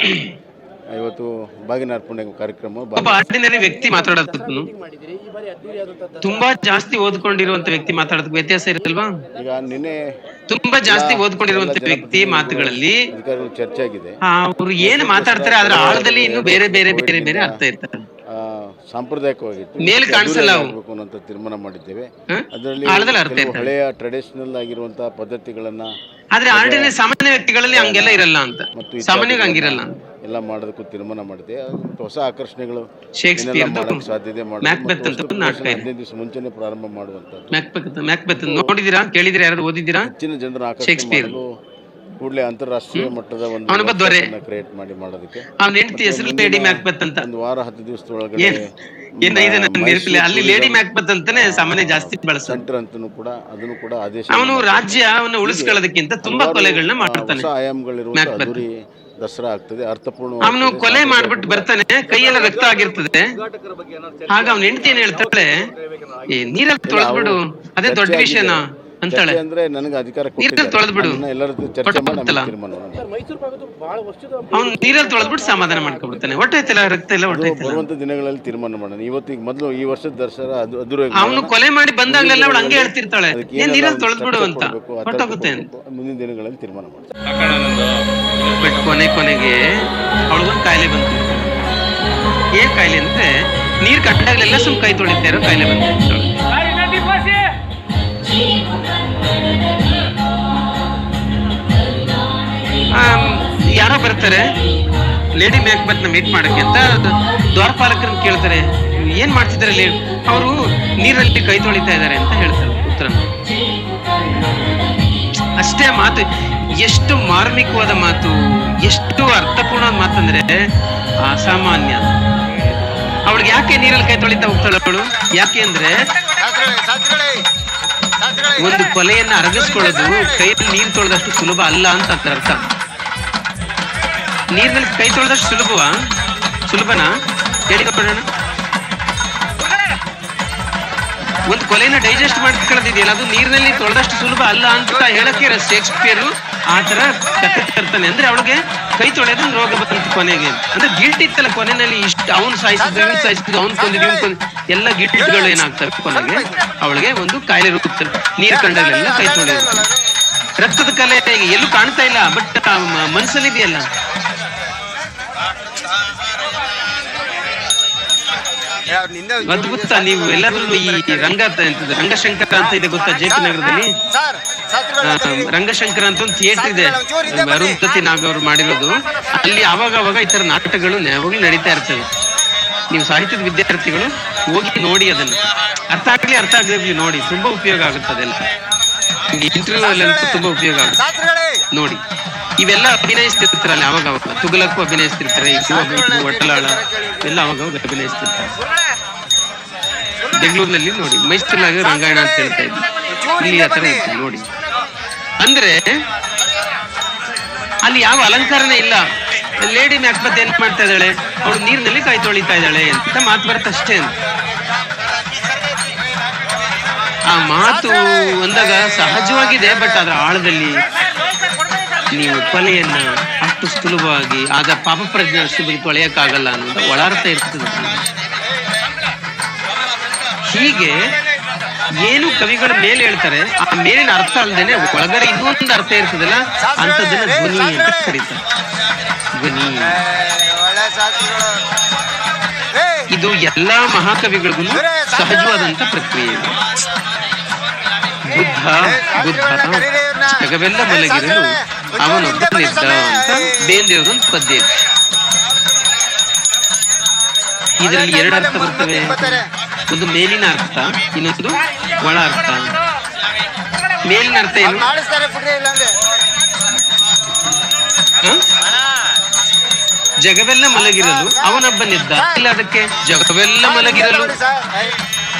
ಇವತ್ತು ಬಾಗಿನ ಅರ್ಪಣೆ ಕಾರ್ಯಕ್ರಮ.
ಒಬ್ಬ ಆರ್ಡಿನರಿ ವ್ಯಕ್ತಿ ಮಾತಾಡೋದಕ್ಕೂ ತುಂಬಾ ಜಾಸ್ತಿ ಓದ್ಕೊಂಡಿರುವಂತ ವ್ಯಕ್ತಿ ಮಾತಾಡೋದಕ್ಕೆ ವ್ಯತ್ಯಾಸ ಇರಲ್ವಾ?
ಈಗ ನಿನ್ನೆ
ತುಂಬಾ ಜಾಸ್ತಿ ಓದ್ಕೊಂಡಿರುವಂತ ವ್ಯಕ್ತಿ ಮಾತುಗಳಲ್ಲಿ
ಅಧಿಕಾರಿಗಳು ಚರ್ಚೆ ಆಗಿದೆ.
ಅವರು ಏನು ಮಾತಾಡ್ತಾರೆ ಅದರ ಆಳದಲ್ಲಿ ಇನ್ನು ಬೇರೆ ಬೇರೆ ಬೇರೆ ಬೇರೆ ಅರ್ಥ ಇರ್ತಾರೆ.
ಸಾಂಪ್ರದಾಯಿಕವಾಗಿತ್ತು
ಮೇಲೆ ಕಾಣಿಸಲ್ಲ
ಅನ್ನೋ ತೀರ್ಮಾನ ಮಾಡಿದ್ದೇವೆ. ಅದರಲ್ಲಿ ಹಳೆಯ ಟ್ರೆಡಿಷನಲ್ ಆಗಿರುವಂತಹ ಪದ್ಧತಿಗಳನ್ನ,
ಆದ್ರೆ ಆರ್ಡಿನರಿ ಸಾಮಾನ್ಯ ವ್ಯಕ್ತಿಗಳಲ್ಲಿ ಹಂಗೆಲ್ಲ ಇರಲ್ಲ ಅಂತ, ಸಾಮಾನ್ಯವಾಗಿ ಹಂಗಿರಲ್ಲ
ಎಲ್ಲ ಮಾಡೋದಕ್ಕೂ ತೀರ್ಮಾನ ಮಾಡಿದೆ. ಹೊಸ ಆಕರ್ಷಣೆಗಳು
ಶೇಕ್ಸ್ಪಿಯರ್
ಸಾಧ್ಯತೆ
ಮ್ಯಾಕ್ಬೆತ್ ಅಂತ ನಾಟಕ
15 ದಿವಸ ಮುಂಚೆನೆ ಪ್ರಾರಂಭ ಮಾಡುವಂತದ್ದು.
ಮ್ಯಾಕ್ಬೆತ್ ನೋಡಿದಿರಾ, ಕೇಳಿದಿರಾ, ಯಾರು ಓದಿದ್ದೀರಾ?
ಹೆಚ್ಚಿನ ಜನರ ಆಕರ್ಷಣೆ ಕೂಡಲೇ ಅಂತಾರಾಷ್ಟ್ರೀಯ ಮಟ್ಟದ ಒಂದು ಕ್ರಿಯೇಟ್ ಮಾಡೋದಕ್ಕೆ
ಅವನ ಹೆಂಡತಿ ಹೆಸರು ಲೇಡಿ ಮ್ಯಾಕ್ಬೆತ್ ಅಂತ.
ಒಂದು ವಾರ 10 ದಿವಸದೊಳಗಡೆ
ಅಲ್ಲಿ ಲೇಡಿ ಮ್ಯಾಕ್ಬೆತ್ ಅಂತಾನೆ ಸಾಮಾನ್ಯ ಜಾಸ್ತಿ ಬಳಸ್ತಾರೆ.
ಸೆಂಟರ್ ಅಂತನೂ ಕೂಡ ಅದನ್ನು ಕೂಡ ಆದೇಶ.
ಅವನು ರಾಜ್ಯವನ್ನು ಉಳಿಸ್ಕೊಳ್ಳೋದಕ್ಕಿಂತ ತುಂಬಾ ಕೊಲೆಗಳನ್ನ ಮಾಡ್ತಾನೆ.
ಹೊಸ ಆಯಾಮಗಳಿರುವ ಅದ್ದೂರಿ ದಸರಾ ಆಗ್ತದೆ, ಅರ್ಥಪೂರ್ಣ.
ಅವನು ಕೊಲೆ ಮಾಡ್ಬಿಟ್ಟು ಬರ್ತಾನೆ, ಕೈಯೆಲ್ಲ ರಕ್ತ ಆಗಿರ್ತದೆ. ಆಗ ಅವನ ಹೆಂಡತಿ ಏನ್ ಹೇಳ್ತಾಳೆ, ನೀರಲ್ಲಿ ತೊಳೆದ್ಬಿಡು, ಅದೇ ದೊಡ್ಡ ವಿಷಯನಾ ಅಂತಾಳೆ.
ಅಂದ್ರೆ ನನಗೆ ಅಧಿಕಾರ
ನೀರಲ್ಲಿ ತೊಳೆದ್ಬಿಡು, ಅವ್ನು ನೀರಲ್ಲಿ ತೊಳೆದ್ಬಿಟ್ಟು ಸಮಾಧಾನ ಮಾಡ್ಕೊಬಿಡ್ತಾನೆ. ಹೊಟ್ಟೆಲ್ಲ ರಕ್ತ ಎಲ್ಲ
ಬರುವಂತ ದಿನಗಳಲ್ಲಿ ತೀರ್ಮಾನ ಮಾಡೋಣ. ಇವತ್ತಿಗೆ ಮೊದಲು ಈ ವರ್ಷದ ದಸರಾ
ಅವನು ಕೊಲೆ ಮಾಡಿ ಬಂದಾಗಲೆಲ್ಲ ಅವಳು ಹಂಗೆ ಹೇಳ್ತಿರ್ತಾಳೆ, ಏನ್ ನೀರಲ್ಲಿ ತೊಳೆದ್ಬಿಡು ಅಂತ. ಹೊಟ್ಟೋಗುತ್ತೆ
ಮುಂದಿನ ದಿನಗಳಲ್ಲಿ ತೀರ್ಮಾನ ಮಾಡೋಣ.
ಬಟ್ ಕೊನೆಗೆ ಅವಳಿಗೊಂದು ಕಾಯಿಲೆ ಬಂತು. ಏನ್ ಕಾಯಿಲೆ ಅಂದ್ರೆ ನೀರ್ ಕಟ್ಟಾಗ್ಲೆಲ್ಲ ಸುಮ್ ಕೈ ತೊಳಿತಾ ಇರೋ ಕಾಯಿಲೆ ಬಂತು. ಯಾರೋ ಬರ್ತಾರೆ ಲೇಡಿ ಮ್ಯಾಕ್ಬೆತ್ ನ ಮೀಟ್ ಮಾಡಕ್ಕೆ ಅಂತ. ದ್ವಾರಪಾಲಕರನ್ನ ಕೇಳ್ತಾರೆ, ಏನ್ ಮಾಡ್ತಿದ್ದಾರೆ? ಅವರು ನೀರಲ್ಲಿ ಕೈ ತೊಳಿತಾ ಇದ್ದಾರೆ ಅಂತ ಹೇಳ್ತಾರೆ ಉತ್ತರ. ಅಷ್ಟೇ ಮಾತು. ಎಷ್ಟು ಮಾರ್ಮಿಕವಾದ ಮಾತು, ಎಷ್ಟು ಅರ್ಥಪೂರ್ಣವಾದ ಮಾತಂದ್ರೆ ಅಸಾಮಾನ್ಯ. ಅವಳಿಗೆ ಯಾಕೆ ನೀರಲ್ಲಿ ಕೈ ತೊಳಿತಾ ಹೋಗ್ತಾಳೆ ಅವಳು? ಯಾಕೆ ಅಂದ್ರೆ ಒಂದು ಕೊಲೆಯನ್ನ ಅರಗಿಸ್ಕೊಳ್ಳೋದು ಕೈಯಲ್ಲಿ ನೀರು ತೊಳೆದಷ್ಟು ಸುಲಭ ಅಲ್ಲ ಅಂತ ಅರ್ಥ. ನೀರಿನಲ್ಲಿ ಕೈ ತೊಳೆದಷ್ಟು ಸುಲಭನಾ ಹೇಳಿಕೊಡೋಣ. ಒಂದು ಕೊಲೆಯನ್ನ ಡೈಜೆಸ್ಟ್ ಮಾಡ್ಕೊಳ್ಳೋದಿದೆಯಲ್ಲ, ಅದು ನೀರಿನಲ್ಲಿ ತೊಳೆದಷ್ಟು ಸುಲಭ ಅಲ್ಲ ಅಂತ ಹೇಳಕ್ಕೆ ಶೇಕ್ಸ್ಪಿಯರ್ ಆ ತರ ಕತೆ ತರ್ತಾನೆ. ಅಂದ್ರೆ ಅವಳಿಗೆ ಕೈ ತೊಳೆಯೋದು ರೋಗ ಬಂತು ಕೊನೆಗೆ. ಅಂದ್ರೆ ಗಿಲ್ಟ್ ಇತ್ತಲ್ಲ ಕೊನೆಯಲ್ಲಿ, ಇಷ್ಟು ಅವ್ನು ಸಾಯಿಸಿದ್ರು, ಇವ್ನು ಸಾಯಿಸಿದ್ರು, ಅವ್ನು ಕೊಂದಿದ್ರು, ಎಲ್ಲ ಗಿಲ್ಟ್ಗಳು ಏನಾಗ್ತವೆ ಕೊನೆಗೆ ಅವಳಿಗೆ ಒಂದು ಕಾಯಿಲೆ ರೂಪಿಸ್ತಾರೆ. ನೀರು ಕಂಡಾಗಲೆಲ್ಲ ಕೈ ತೊಳೆಯೋದು. ರಕ್ತದ ಕಲೆ ಎಲ್ಲೂ ಕಾಣ್ತಾ ಇಲ್ಲ, ಬಟ್ ಮನಸ್ಸಲ್ಲಿದೆಯಲ್ಲ. ಅದ್ಭುತ. ನೀವು ಎಲ್ಲಾದ್ರೂ ಈ ರಂಗಶಂಕರ ಅಂತ ಇದೆ ಗೊತ್ತಾ? JP ನಗರದಲ್ಲಿ ರಂಗಶಂಕರ ಅಂತ ಒಂದು ಥಿಯೇಟರ್ ಇದೆ, ಅರುಂಧತಿ ನಾಗ್ ಅವರು ಮಾಡಿರೋದು. ಅಲ್ಲಿ ಅವಾಗ ಈ ತರ ನಾಟಕಗಳು ಯಾವಾಗಲೂ ನಡೀತಾ ಇರ್ತವೆ. ನೀವು ಸಾಹಿತ್ಯದ ವಿದ್ಯಾರ್ಥಿಗಳು ಹೋಗಿ ನೋಡಿ, ಅದನ್ನು ಅರ್ಥ ಆಗಲಿ ನೋಡಿ, ತುಂಬಾ ಉಪಯೋಗ ಆಗುತ್ತೆ. ಅದೆಲ್ಲ ಇಂಟರ್ವ್ಯೂ ಅಲ್ಲಂತೂ ತುಂಬಾ ಉಪಯೋಗ ಆಗುತ್ತೆ ನೋಡಿ. ಇವೆಲ್ಲ ಅಭಿನಯಿಸ್ತಿರ್ತಾರಲ್ಲ ಅವಾಗ ತುಗಲಕ್ಕೂ ಅಭಿನಯಿಸ್ತಿರ್ತಾರೆ, ಒಟ್ಟಲಾಳ ಎಲ್ಲ ಅವಾಗ ಅಭಿನಯಿಸ್ತಿರ್ತಾರೆ. ಬೆಂಗಳೂರಿನಲ್ಲಿ ನೋಡಿ, ಮೈಸೂರಿನಾಗ ರಂಗಾಯಣ ಅಂತ ಹೇಳ್ತಾ ಇದ್ವಿ, ಇಲ್ಲಿ ಆತರ ಇತ್ತು ನೋಡಿ. ಅಂದ್ರೆ ಅಲ್ಲಿ ಯಾವ ಅಲಂಕಾರನೇ ಇಲ್ಲ. ಲೇಡಿ ಮ್ಯಾಕ್ಬೆತ್ ಏನ್ ಮಾಡ್ತಾ ಇದ್ದಾಳೆ, ಅವಳು ನೀರಿನಲ್ಲಿ ಕೈ ತೊಳಿತಾ ಇದ್ದಾಳೆ ಅಂತ ಮಾತು ಬರ್ತಷ್ಟೇ ಅಂತ. ಆ ಮಾತು ಅಂದಾಗ ಸಹಜವಾಗಿದೆ, ಬಟ್ ಅದರ ಆಳದಲ್ಲಿ ನೀವು ಕೊಲೆಯನ್ನ ಅಷ್ಟು ಸುಲಭವಾಗಿ ಆದ ಪಾಪ ಪ್ರಜ್ಞೆ ಅಷ್ಟು ಬಗ್ಗೆ ತೊಳೆಯಕ್ಕಾಗಲ್ಲ ಅನ್ನೋದು ಒಳಾರ್ಥ ಇರ್ತದೆ. ಹೀಗೆ ಏನು ಕವಿಗಳ ಮೇಲೆ ಹೇಳ್ತಾರೆ, ಆ ಮೇಲಿನ ಅರ್ಥ ಅಲ್ಲದೇನೆ ಒಳಗಡೆ ಇನ್ನೊಂದು ಅರ್ಥ ಇರ್ತದಲ್ಲ, ಅಂತದನ್ನ ಧ್ವನಿ ಅಂತ ಕರೀತಾರೆ. ಧ್ವನಿ ಇದು ಎಲ್ಲಾ ಮಹಾಕವಿಗಳಿಗೂ ಸಹಜವಾದಂತ ಪ್ರಕ್ರಿಯೆ. ಬುದ್ಧ ಜಗವೆಲ್ಲ ಮಲಗಿರಲು ಅವನೊಬ್ಬನಿದ್ದ ಅಂತ ಬೇಂದ್ರೆಯವರೊಂದು ಪದ್ಯ. ಇದರಲ್ಲಿ ಎರಡು ಅರ್ಥ ಬರ್ತವೆ, ಒಂದು ಮೇಲಿನ ಅರ್ಥ, ಇನ್ನೊಂದು ಒಳ ಅರ್ಥ. ಮೇಲಿನ ಅರ್ಥ ಏನು? ಜಗವೆಲ್ಲ ಮಲಗಿರಲು ಅವನೊಬ್ಬನಿದ್ದ. ಇಲ್ಲ, ಅದಕ್ಕೆ ಜಗವೆಲ್ಲ ಮಲಗಿರಲು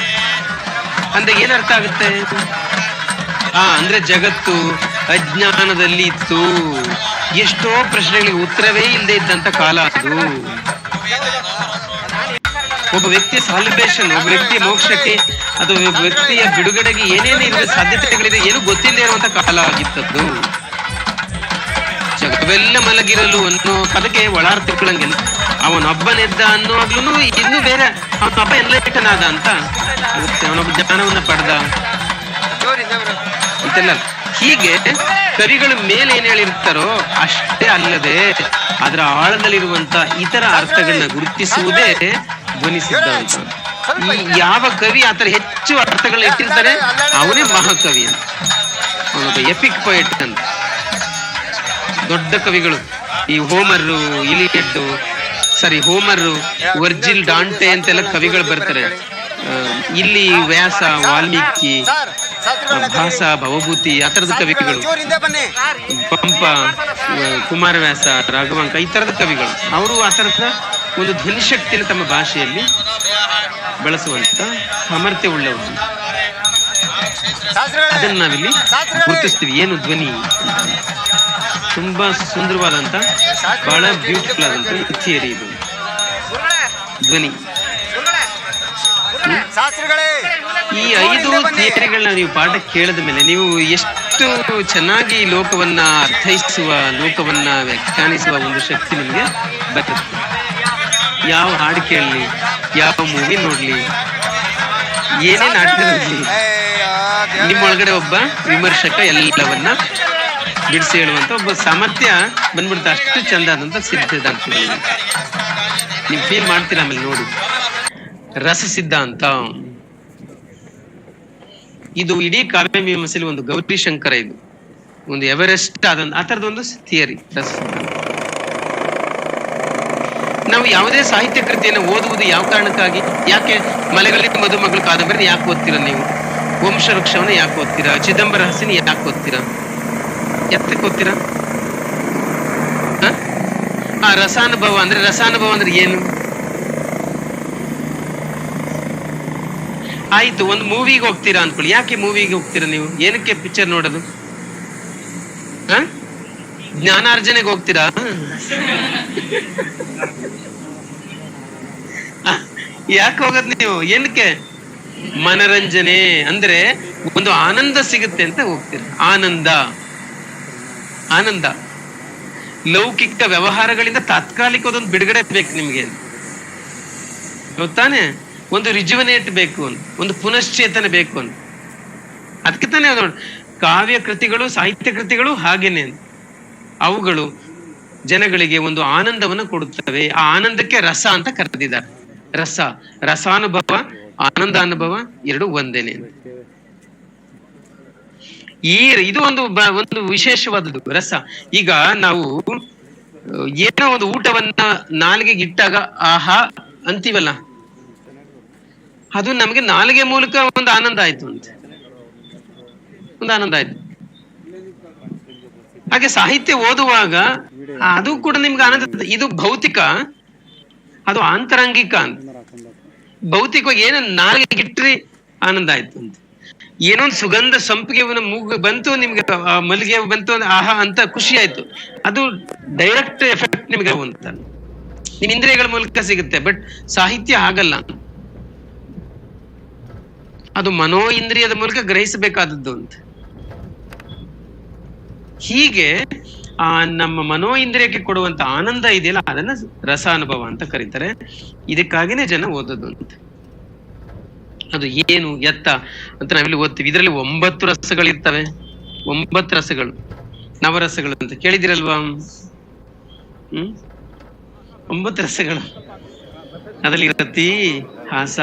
ಅಂದ್ರೆ ಏನರ್ಥ ಆಗುತ್ತೆ? ಅಂದ್ರೆ ಜಗತ್ತು ಅಜ್ಞಾನದಲ್ಲಿ ಇತ್ತು, ಎಷ್ಟೋ ಪ್ರಶ್ನೆಗಳಿಗೆ ಉತ್ತರವೇ ಇಲ್ಲದೆ ಇದ್ದಂತ ಕಾಲ ಅದು. ಒಬ್ಬ ವ್ಯಕ್ತಿಯ ಸಾಲ್ವೇಷನ್, ಒಬ್ಬ ವ್ಯಕ್ತಿಯ ಮೋಕ್ಷಕ್ಕೆ ಅಥವಾ ಒಬ್ಬ ವ್ಯಕ್ತಿಯ ಬಿಡುಗಡೆಗೆ ಏನೇನು ಇರುವ ಸಾಧ್ಯತೆಗಳಿದೆ ಏನು ಗೊತ್ತಿಲ್ಲದೆ ಇರುವಂತ ಕಾಲ ಆಗಿತ್ತದ್ದು. ಜಗವೆಲ್ಲ ಮಲಗಿರಲು ಅನ್ನೋ ಪದಕ್ಕೆ ಒಳಾರ್ಥಗಳಂಗೆಲ್ಲ ಅವನೊಬ್ಬನೆದ್ದ ಅನ್ನುವಾಗ್ಲೂ ಇನ್ನು ಬೇರೆ ಅವನೊಬ್ಬ ಎನ್ಲೈಟನ್ ಅಂತ ಅವನೊಬ್ಬ ಜ್ಞಾನವನ್ನ ಪಡೆದ ಅಂತೆಲ್ಲ. ಹೀಗೆ ಕವಿಗಳು ಮೇಲೆ ಏನ್ ಹೇಳಿರ್ತಾರೋ ಅಷ್ಟೇ ಅಲ್ಲದೆ ಅದರ ಆಳದಲ್ಲಿರುವಂತ ಇತರ ಅರ್ಥಗಳನ್ನ ಗುರುತಿಸುವುದೇ ಧ್ವನಿ ಸಿದ್ಧಾಂತ. ಈ ಯಾವ ಕವಿ ಆತರ ಹೆಚ್ಚು ಅರ್ಥಗಳನ್ನ ಇಟ್ಟಿರ್ತಾರೆ ಅವನೇ ಮಹಾಕವಿ ಅಂತ, ಅವನೊಬ್ಬ ಎಪಿಕ್ ಪೊಯೆಟ್ ಅಂತ. ದೊಡ್ಡ ಕವಿಗಳು ಈ Homer, Iliad, Homer, Virgil, Dante ಅಂತೆಲ್ಲ ಕವಿಗಳು ಬರ್ತಾರೆ. ಇಲ್ಲಿ ವ್ಯಾಸ, ವಾಲ್ಮೀಕಿ, ಭಾಸ, ಭವಭೂತಿ ಆ ತರದ ಕವಿಗಳು, ಪಂಪ, ಕುಮಾರವ್ಯಾಸ, ರಾಘವಾಂಕ ಈ ತರದ ಕವಿಗಳು. ಅವರು ಆ ತರದ ಒಂದು ಧ್ವನಿ ಶಕ್ತಿಯನ್ನು ತಮ್ಮ ಭಾಷೆಯಲ್ಲಿ ಬಳಸುವಂತ ಸಾಮರ್ಥ್ಯ ಉಳ್ಳವರು. ಅದನ್ನ ನಾವಿಲ್ಲಿ ಗುರುತಿಸ್ತೀವಿ. ಏನು ಧ್ವನಿ? ತುಂಬಾ ಸುಂದರವಾದಂತ, ಬಹಳ ಬ್ಯೂಟಿಫುಲ್ ಆದಂತ ಥಿಯರಿ ಇದು ಧ್ವನಿ. ಈ 5 ಥಿಯರಿಗಳನ್ನ ನೀವು ಪಾಠ ಕೇಳಿದ ಮೇಲೆ ನೀವು ಎಷ್ಟು ಚೆನ್ನಾಗಿ ಲೋಕವನ್ನ ಅರ್ಥೈಸುವ, ಲೋಕವನ್ನ ವ್ಯಾಖ್ಯಾನಿಸುವ ಒಂದು ಶಕ್ತಿ ನಿಮ್ಗೆ ಬರ್ತದೆ. ಯಾವ ಹಾಡು ಕೇಳಲಿ, ಯಾವ ಮೂವಿ ನೋಡ್ಲಿ, ಏನೇ ನಾಟಕ ನೋಡ್ಲಿ, ನಿಮ್ಮೊಳಗಡೆ ಒಬ್ಬ ವಿಮರ್ಶಕ ಎಲ್ಲವನ್ನ ಬಿಡಿಸಿ ಹೇಳುವಂತ ಒಬ್ಬ ಸಾಮರ್ಥ್ಯ ಬಂದ್ಬಿಡುತ್ತೆ. ಅಷ್ಟು ಚಂದ ಆದಂತ ಸಿದ್ಧಾಂತಗಳು ನೀವು ಫೀಲ್ ಮಾಡ್ತೀರಾ. ಆಮೇಲೆ ನೋಡಿ, ರಸ ಸಿದ್ಧಾಂತ ಇದು ಇಡೀ ಕಾವ್ಯ ಮೀಮಾಂಸೆಯಲ್ಲಿ ಒಂದು ಗೌರಿ ಶಂಕರ, ಇದು ಒಂದು ಎವರೆಸ್ಟ್ ಆ ತರದೊಂದು ಥಿಯರಿ ರಸ ಸಿದ್ಧಾಂತ. ನಾವು ಯಾವುದೇ ಸಾಹಿತ್ಯ ಕೃತಿಯನ್ನು ಓದುವುದು ಯಾವ ಕಾರಣಕ್ಕಾಗಿ? ಯಾಕೆ ಮಲೆಗಳಲ್ಲಿ ಮದುಮಗಳು ಕಾದಂಬರಿ ಯಾಕೆ ಓದ್ತೀರಾ ನೀವು? ವಂಶವೃಕ್ಷವನ್ನು ಯಾಕೆ ಓದ್ತೀರಾ? ಚಿದಂಬರ ಹಸಿನಿ ಯಾಕೆ ಓದ್ತೀರಾ? ಎತ್ತಕ್ಕೆ ಓದ್ತೀರಾ? ಆ ರಸಾನುಭವ ಅಂದ್ರೆ ಏನು? ಆಯ್ತು, ಒಂದು ಮೂವಿಗೆ ಹೋಗ್ತೀರಾ ಅನ್ಕೊಳ್ಳಿ. ಯಾಕೆ ಮೂವಿಗೆ ಹೋಗ್ತೀರಾ ನೀವು? ಏನಕ್ಕೆ ಪಿಕ್ಚರ್ ನೋಡೋದು? ಜ್ಞಾನಾರ್ಜನೆಗೆ ಹೋಗ್ತೀರಾ? ಯಾಕೆ ಹೋಗೋದು ನೀವು? ಏನಕ್ಕೆ? ಮನರಂಜನೆ ಅಂದ್ರೆ ಒಂದು ಆನಂದ ಸಿಗುತ್ತೆ ಅಂತ ಹೋಗ್ತೀರ. ಆನಂದ ಲೌಕಿಕ ವ್ಯವಹಾರಗಳಿಂದ ತಾತ್ಕಾಲಿಕದೊಂದು ಬಿಡುಗಡೆ ಬೇಕು ನಿಮ್ಗೆ, ಗೊತ್ತಾನೆ? ಒಂದು ರಿಜುವನೇಟ್ ಬೇಕು ಅಂತ, ಒಂದು ಪುನಶ್ಚೇತನ ಬೇಕು ಅಂತ. ಅದಕ್ಕೆ ತಾನೇ ನೋಡಿ ಕಾವ್ಯ ಕೃತಿಗಳು, ಸಾಹಿತ್ಯ ಕೃತಿಗಳು ಹಾಗೇನೆ. ಅವುಗಳು ಜನಗಳಿಗೆ ಒಂದು ಆನಂದವನ್ನು ಕೊಡುತ್ತವೆ. ಆ ಆನಂದಕ್ಕೆ ರಸ ಅಂತ ಕರೆದಿದ್ದಾರೆ. ರಸಾನುಭವ, ಆನಂದಾನುಭವ ಎರಡು ಒಂದೇನೆ. ಇದು ಒಂದು ವಿಶೇಷವಾದದ್ದು ರಸ. ಈಗ ನಾವು ಏನೋ ಒಂದು ಊಟವನ್ನ ನಾಲಿಗೆಗೆ ಇಟ್ಟಾಗ ಆಹಾ ಅಂತೀವಲ್ಲ, ಅದು ನಮಗೆ ನಾಲಿಗೆ ಮೂಲಕ ಒಂದು ಆನಂದ ಆಯ್ತು ಅಂತ, ಒಂದು ಆನಂದ ಆಯ್ತು. ಹಾಗೆ ಸಾಹಿತ್ಯ ಓದುವಾಗ ಅದು ಕೂಡ ನಿಮ್ಗೆ ಆನಂದ. ಇದು ಭೌತಿಕ, ಅದು ಆಂತರಂಗಿಕ ಅಂತ. ಭೌತಿಕವಾಗಿ ಏನೋ ನಾಲಿಗೆ ಇಟ್ರಿ ಆನಂದ ಆಯ್ತು ಅಂತ, ಏನೊಂದು ಸುಗಂಧ ಸಂಪಿಗೆ ಮೂಗು ಬಂತು ನಿಮ್ಗೆ, ಮಲ್ಲಿಗೆ ಬಂತು ಆಹಾ ಅಂತ ಖುಷಿ ಆಯ್ತು. ಅದು ಡೈರೆಕ್ಟ್ ಎಫೆಕ್ಟ್ ನಿಮ್ಗೆ ಅಂತ ನಿಮ್ ಇಂದ್ರಿಯಗಳ ಮೂಲಕ ಸಿಗುತ್ತೆ. ಬಟ್ ಸಾಹಿತ್ಯ ಆಗಲ್ಲ, ಅದು ಮನೋ ಇಂದ್ರಿಯದ ಮೂಲಕ ಗ್ರಹಿಸಬೇಕಾದದ್ದು ಅಂತ. ಹೀಗೆ ನಮ್ಮ ಮನೋ ಇಂದ್ರಿಯಕ್ಕೆ ಕೊಡುವಂತ ಆನಂದ ಇದೆಯಲ್ಲ, ಅದನ್ನ ರಸಾನುಭವ ಅಂತ ಕರೀತಾರೆ. ಇದಕ್ಕಾಗಿನೇ ಜನ ಓದೋದು ಅಂತ. ಅದು ಏನು ಎತ್ತ ಅಂತ ನಾವಿಲ್ಲಿ ಓದ್ತೀವಿ. ಇದರಲ್ಲಿ 9 ರಸಗಳಿರ್ತವೆ. 9 ರಸಗಳು, ನವರಸಗಳು ಅಂತ ಕೇಳಿದಿರಲ್ವಾ? 9 ರಸಗಳು. ಅದರಲ್ಲಿ ರತಿ, ಹಾಸ,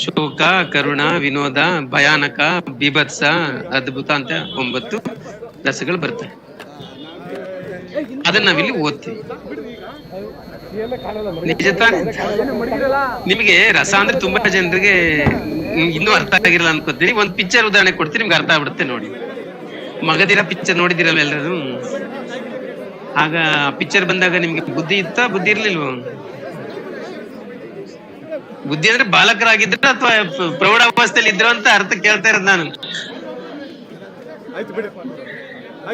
ಶೋಕ, ಕರುಣ, ವಿನೋದ, ಭಯಾನಕ, ಬಿಭತ್ಸ, ಅದ್ಭುತ ಅಂತ 9 ರಸಗಳು ಬರ್ತವೆ. ಅದನ್ನ ನಾವಿಲ್ಲಿ ಓದ್ತೀವಿ. ನಿಜ ತಾನೆ? ನಿಮಗೆ ರಸ ಅಂದ್ರೆ ತುಂಬಾ ಜನರಿಗೆ ಇನ್ನೂ ಅರ್ಥ ಆಗಿರಲ್ಲ ಅನ್ಕೋತೀನಿ. ಒಂದ್ ಪಿಕ್ಚರ್ ಉದಾಹರಣೆ ಕೊಡ್ತೀನಿ, ನಿಮ್ಗೆ ಅರ್ಥ ಆಗ್ಬಿಡುತ್ತೆ. ನೋಡಿ, ಮಗದಿರ ಪಿಕ್ಚರ್ ನೋಡಿದಿರಲ್ಲ ಎಲ್ಲರೂ? ಆಗ ಪಿಕ್ಚರ್ ಬಂದಾಗ ನಿಮ್ಗೆ ಬುದ್ಧಿ ಇತ್ತ, ಬುದ್ಧಿ ಇರ್ಲಿಲ್ವ? ಬುದ್ಧಿ ಅಂದ್ರೆ ಬಾಲಕರಾಗಿದ್ರ ಅಥವಾ ಪ್ರೌಢಾವಸ್ಥೆಯಲ್ಲಿ ಇದ್ರು ಅಂತ ಅರ್ಥ ಕೇಳ್ತಾ ಇರೋದು ನಾನು.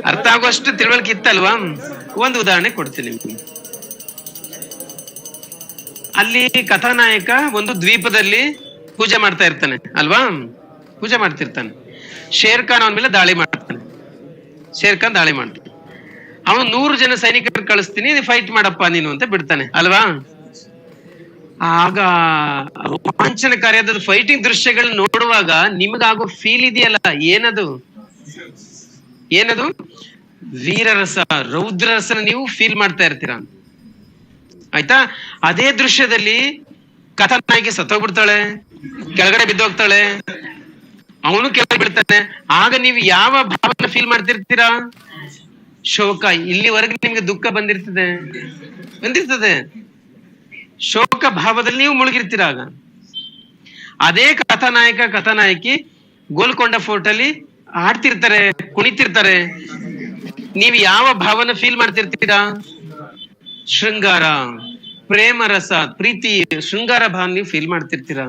ಅರ್ಥ ಆಗುವಷ್ಟು ತಿಳುವಳಿಕೆ ಇತ್ತಲ್ವಾ? ಒಂದು ಉದಾಹರಣೆ ಕೊಡ್ತೀನಿ ನಿಮ್ಗೆ. ಅಲ್ಲಿ ಕಥಾನಾಯಕ ಒಂದು ದ್ವೀಪದಲ್ಲಿ ಪೂಜೆ ಮಾಡ್ತಾ ಇರ್ತಾನೆ ಅಲ್ವಾ, ಪೂಜೆ ಮಾಡ್ತಿರ್ತಾನೆ. ಶೇರ್ ಖಾನ್ ಅವನ ಮೇಲೆ ದಾಳಿ ಮಾಡ್ತಾನೆ. ಶೇರ್ ಖಾನ್ ದಾಳಿ ಮಾಡ್ತಾನೆ. ಅವನು 100 ಜನ ಸೈನಿಕರು ಕಳಿಸ್ತೀನಿ, ಫೈಟ್ ಮಾಡಪ್ಪ ನೀನು ಅಂತ ಬಿಡ್ತಾನೆ ಅಲ್ವಾ. ಆಗ ರೋಮಾಂಚನಕಾರಿಯಾದ ಫೈಟಿಂಗ್ ದೃಶ್ಯಗಳನ್ನ ನೋಡುವಾಗ ನಿಮಗಾಗೋ ಫೀಲ್ ಇದೆಯಲ್ಲ, ಏನದು ಏನದು ವೀರರಸ, ರೌದ್ರರಸನ ನೀವು ಫೀಲ್ ಮಾಡ್ತಾ ಇರ್ತೀರಾ ಆಯ್ತಾ. ಅದೇ ದೃಶ್ಯದಲ್ಲಿ ಕಥಾನಾಯಕಿ ಸತ್ತೋಗ್ಬಿಡ್ತಾಳೆ, ಕೆಳಗಡೆ ಬಿದ್ದೋಗ್ತಾಳೆ, ಅವನು ಕೆಳಗಡೆ ಬಿಡ್ತಾನೆ. ಆಗ ನೀವು ಯಾವ ಭಾವನ ಫೀಲ್ ಮಾಡ್ತಿರ್ತೀರಾ? ಶೋಕ. ಇಲ್ಲಿವರೆಗೆ ನಿಮ್ಗೆ ದುಃಖ ಬಂದಿರ್ತದೆ, ಶೋಕ ಭಾವದಲ್ಲಿ ನೀವು ಮುಳುಗಿರ್ತೀರ. ಆಗ ಅದೇ ಕಥಾನಾಯಕಿ ಗೋಲ್ಕೊಂಡ ಫೋರ್ಟ್ ಅಲ್ಲಿ ಆಡ್ತಿರ್ತಾರೆ, ಕುಣಿತಿರ್ತಾರೆ. ನೀವು ಯಾವ ಭಾವನ ಫೀಲ್ ಮಾಡ್ತಿರ್ತೀರಾ? ಶೃಂಗಾರ, ಪ್ರೇಮ ರಸ, ಪ್ರೀತಿ, ಶೃಂಗಾರ ಭಾವ ನೀವು ಫೀಲ್ ಮಾಡ್ತಿರ್ತೀರಾ.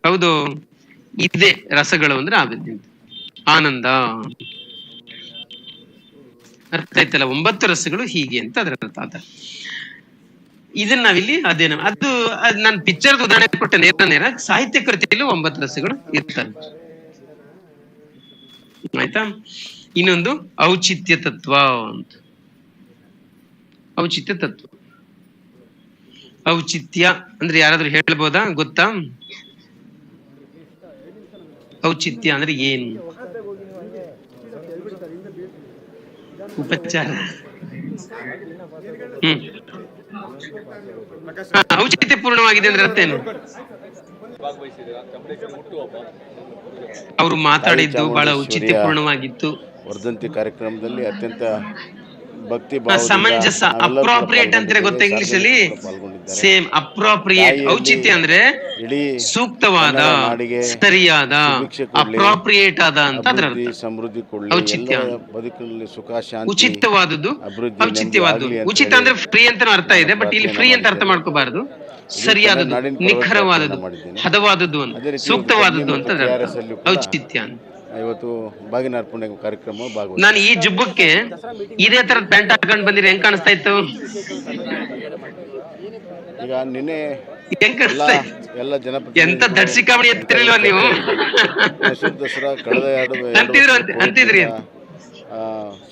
ಹೌದು, ಇದೇ ರಸಗಳು ಅಂದ್ರೆ ಆಗುತ್ತೆ. ಆನಂದ, ಅರ್ಥ ಆಯ್ತಲ್ಲ? 9 ರಸಗಳು ಹೀಗೆ ಅಂತ ಅದರ ಅರ್ಥ. ಇದನ್ನ ನಾವಿಲ್ಲಿ ಅದೇನ ಅದು ನಾನು ಪಿಕ್ಚರ್ ಉದಾಹರಣೆ ಕೊಟ್ಟೆ. ನೇರ ಸಾಹಿತ್ಯ ಕೃತಿಯಲ್ಲೂ 9 ರಸಗಳು ಇರ್ತವೆ ಆಯ್ತಾ. ಇನ್ನೊಂದು ಔಚಿತ್ಯ ತತ್ವ ಅಂತ. ಔಚಿತ್ಯ ತತ್ವ, ಔಚಿತ್ಯ ಅಂದ್ರೆ ಯಾರಾದ್ರೂ ಹೇಳ್ಬೋದಾ? ಗೊತ್ತಾ ಔಚಿತ್ಯ ಅಂದ್ರೆ ಏನು? ಉಪಚಾರ. ಔಚಿತ್ಯ ಪೂರ್ಣವಾಗಿದೆ ಅಂದ್ರೆ ಅರ್ಥ ಏನು? ಅವರು ಮಾತಾಡಿದ್ದು ಬಹಳ ಔಚಿತ್ಯ ಪೂರ್ಣವಾಗಿತ್ತು.
ವರ್ಧಂತಿ ಕಾರ್ಯಕ್ರಮದಲ್ಲಿ ಅತ್ಯಂತ ಭಕ್ತಿ
ಸಮಂಜಸ, ಅಪ್ರೋಪ್ರಿಯೇಟ್ ಅಂತಾರೆ ಗೊತ್ತಾ ಇಂಗ್ಲಿಷ್ ಅಲ್ಲಿ? Same appropriate. ಔಚಿತ್ಯ ಅಂದ್ರೆ ಸೂಕ್ತವಾದ, ಸರಿಯಾದ, ಅಪ್ರೋಪ್ರಿಯೇಟ್ ಆದ ಅಂತ ಅದರ
ಸಮೃದ್ಧಿ
ಔಚಿತ್ಯ.
ಬದುಕಿನಲ್ಲಿ ಸುಖ ಶಾಂತಿ,
ಉಚಿತವಾದದ್ದು, ಔಚಿತ್ಯವಾದದ್ದು. ಉಚಿತ ಅಂದ್ರೆ ಫ್ರೀ ಅಂತ ಅರ್ಥ ಇದೆ, ಬಟ್ ಇಲ್ಲಿ ಫ್ರೀ ಅಂತ ಅರ್ಥ ಮಾಡ್ಕೋಬಾರದು. ಸರಿಯಾದದ್ದು, ನಿಖರವಾದದ್ದು, ಹದವಾದದ್ದು ಅಂತ, ಸೂಕ್ತವಾದದ್ದು ಅಂತ ಔಚಿತ್ಯ ಅಂತ.
ಇವತ್ತು ಬಾಗಿನ ಅರ್ಪಣೆ ಕಾರ್ಯಕ್ರಮ ಭಾಗವಹಿಸಿ
ನಾನು ಈ ಜುಬ್ಬಕ್ಕೆ ಇದೇ ತರದ ಪ್ಯಾಂಟ್ ಹಾಕೊಂಡು ಬಂದಿರಿ, ಹೆಂಗ್ ಕಾಣಿಸ್ತಾ ಇತ್ತು?
ಈಗ ನಿನ್ನೆ
ಹೆಂಗ್ ಕಾಣಿಸ್ತಾ
ಎಲ್ಲ ಜನಪ್ರತಿನಿಧಿ
ಎಂತ ದಡ್ಸಿ ಕಾಮಿಡಿ ಎತ್ತಿರಲ್ವಾ ನೀವು?
ದಸರಾ ಕಳೆದ
ಅಂತಿದ್ರಿ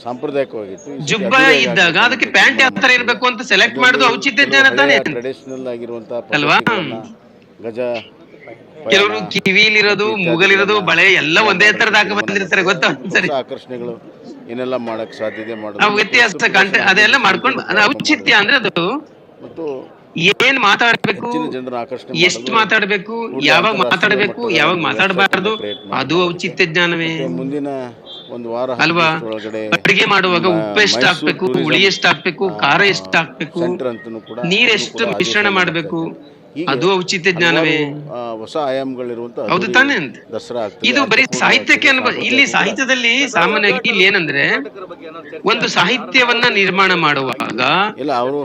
ಸಾಂಪ್ರದಾಯಿಕವಾಗಿತ್ತು.
ಜುಬ್ಬ ಇದ್ದಾಗ ಅದಕ್ಕೆ ಪ್ಯಾಂಟ್ ಯಾವ ತರ ಇರ್ಬೇಕು ಅಂತ ಸೆಲೆಕ್ಟ್ ಮಾಡುದು ಔಚಿತ್ಯ ಜ್ಞಾನ ತಾನೇ
ಟ್ರೆಡಿಷನಲ್ ಆಗಿರುವಂತಹ
ಅಲ್ವಾ?
ಗಜ
ಕೆಲವರು ಕಿವಿಲಿರೋದು, ಮುಗಲಿರೋದು, ಬಳೆ ಎಲ್ಲ ಒಂದೇ ತರದ ಹಾಕ ಬಂದಿರ್ತಾರೆ ಗೊತ್ತಾ? ಸರಿ,
ಆಕರ್ಷಣೆಗಳು ಏನೆಲ್ಲ ಮಾಡಕ್ ಸಾಧ್ಯತೆ
ವ್ಯತ್ಯಾಸ ಅದೆಲ್ಲ ಮಾಡ್ಕೊಂಡು ಔಚಿತ್ಯ ಅಂದ್ರೆ ಅದು
ಮತ್ತು
ಏನ್ ಮಾತಾಡ್ಬೇಕು, ಎಷ್ಟು ಮಾತಾಡ್ಬೇಕು, ಯಾವಾಗ ಮಾತಾಡ್ಬೇಕು, ಯಾವಾಗ ಮಾತಾಡಬಾರ್ದು, ಅದು ಔಚಿತ್ಯ ಜ್ಞಾನವೇ.
ಮುಂದಿನ ಒಂದು ವಾರ
ಅಲ್ವಾ? ಅಡಿಗೆ ಮಾಡುವಾಗ ಉಪ್ಪು ಎಷ್ಟು ಹಾಕ್ಬೇಕು, ಹುಳಿ ಎಷ್ಟು ಹಾಕ್ಬೇಕು, ಖಾರ ಎಷ್ಟು ಹಾಕ್ಬೇಕು, ನೀರೆಷ್ಟು ಮಿಶ್ರಣ ಮಾಡ್ಬೇಕು, ಅದು ಔಚಿತ್ಯ ಜ್ಞಾನವೇ.
ಹೊಸ ಆಯಾಮಗಳಿರುವಂತ
ಹೌದು ತಾನೇ ಅಂತ.
ದಸರಾ
ಇದು ಬರೀ ಸಾಹಿತ್ಯಕ್ಕೆ ಇಲ್ಲಿ ಸಾಹಿತ್ಯದಲ್ಲಿ ಸಾಮಾನ್ಯವಾಗಿ ಇಲ್ಲಿ ಏನಂದ್ರೆ ಒಂದು ಸಾಹಿತ್ಯವನ್ನ ನಿರ್ಮಾಣ ಮಾಡುವಾಗ
ಇಲ್ಲ ಅವರು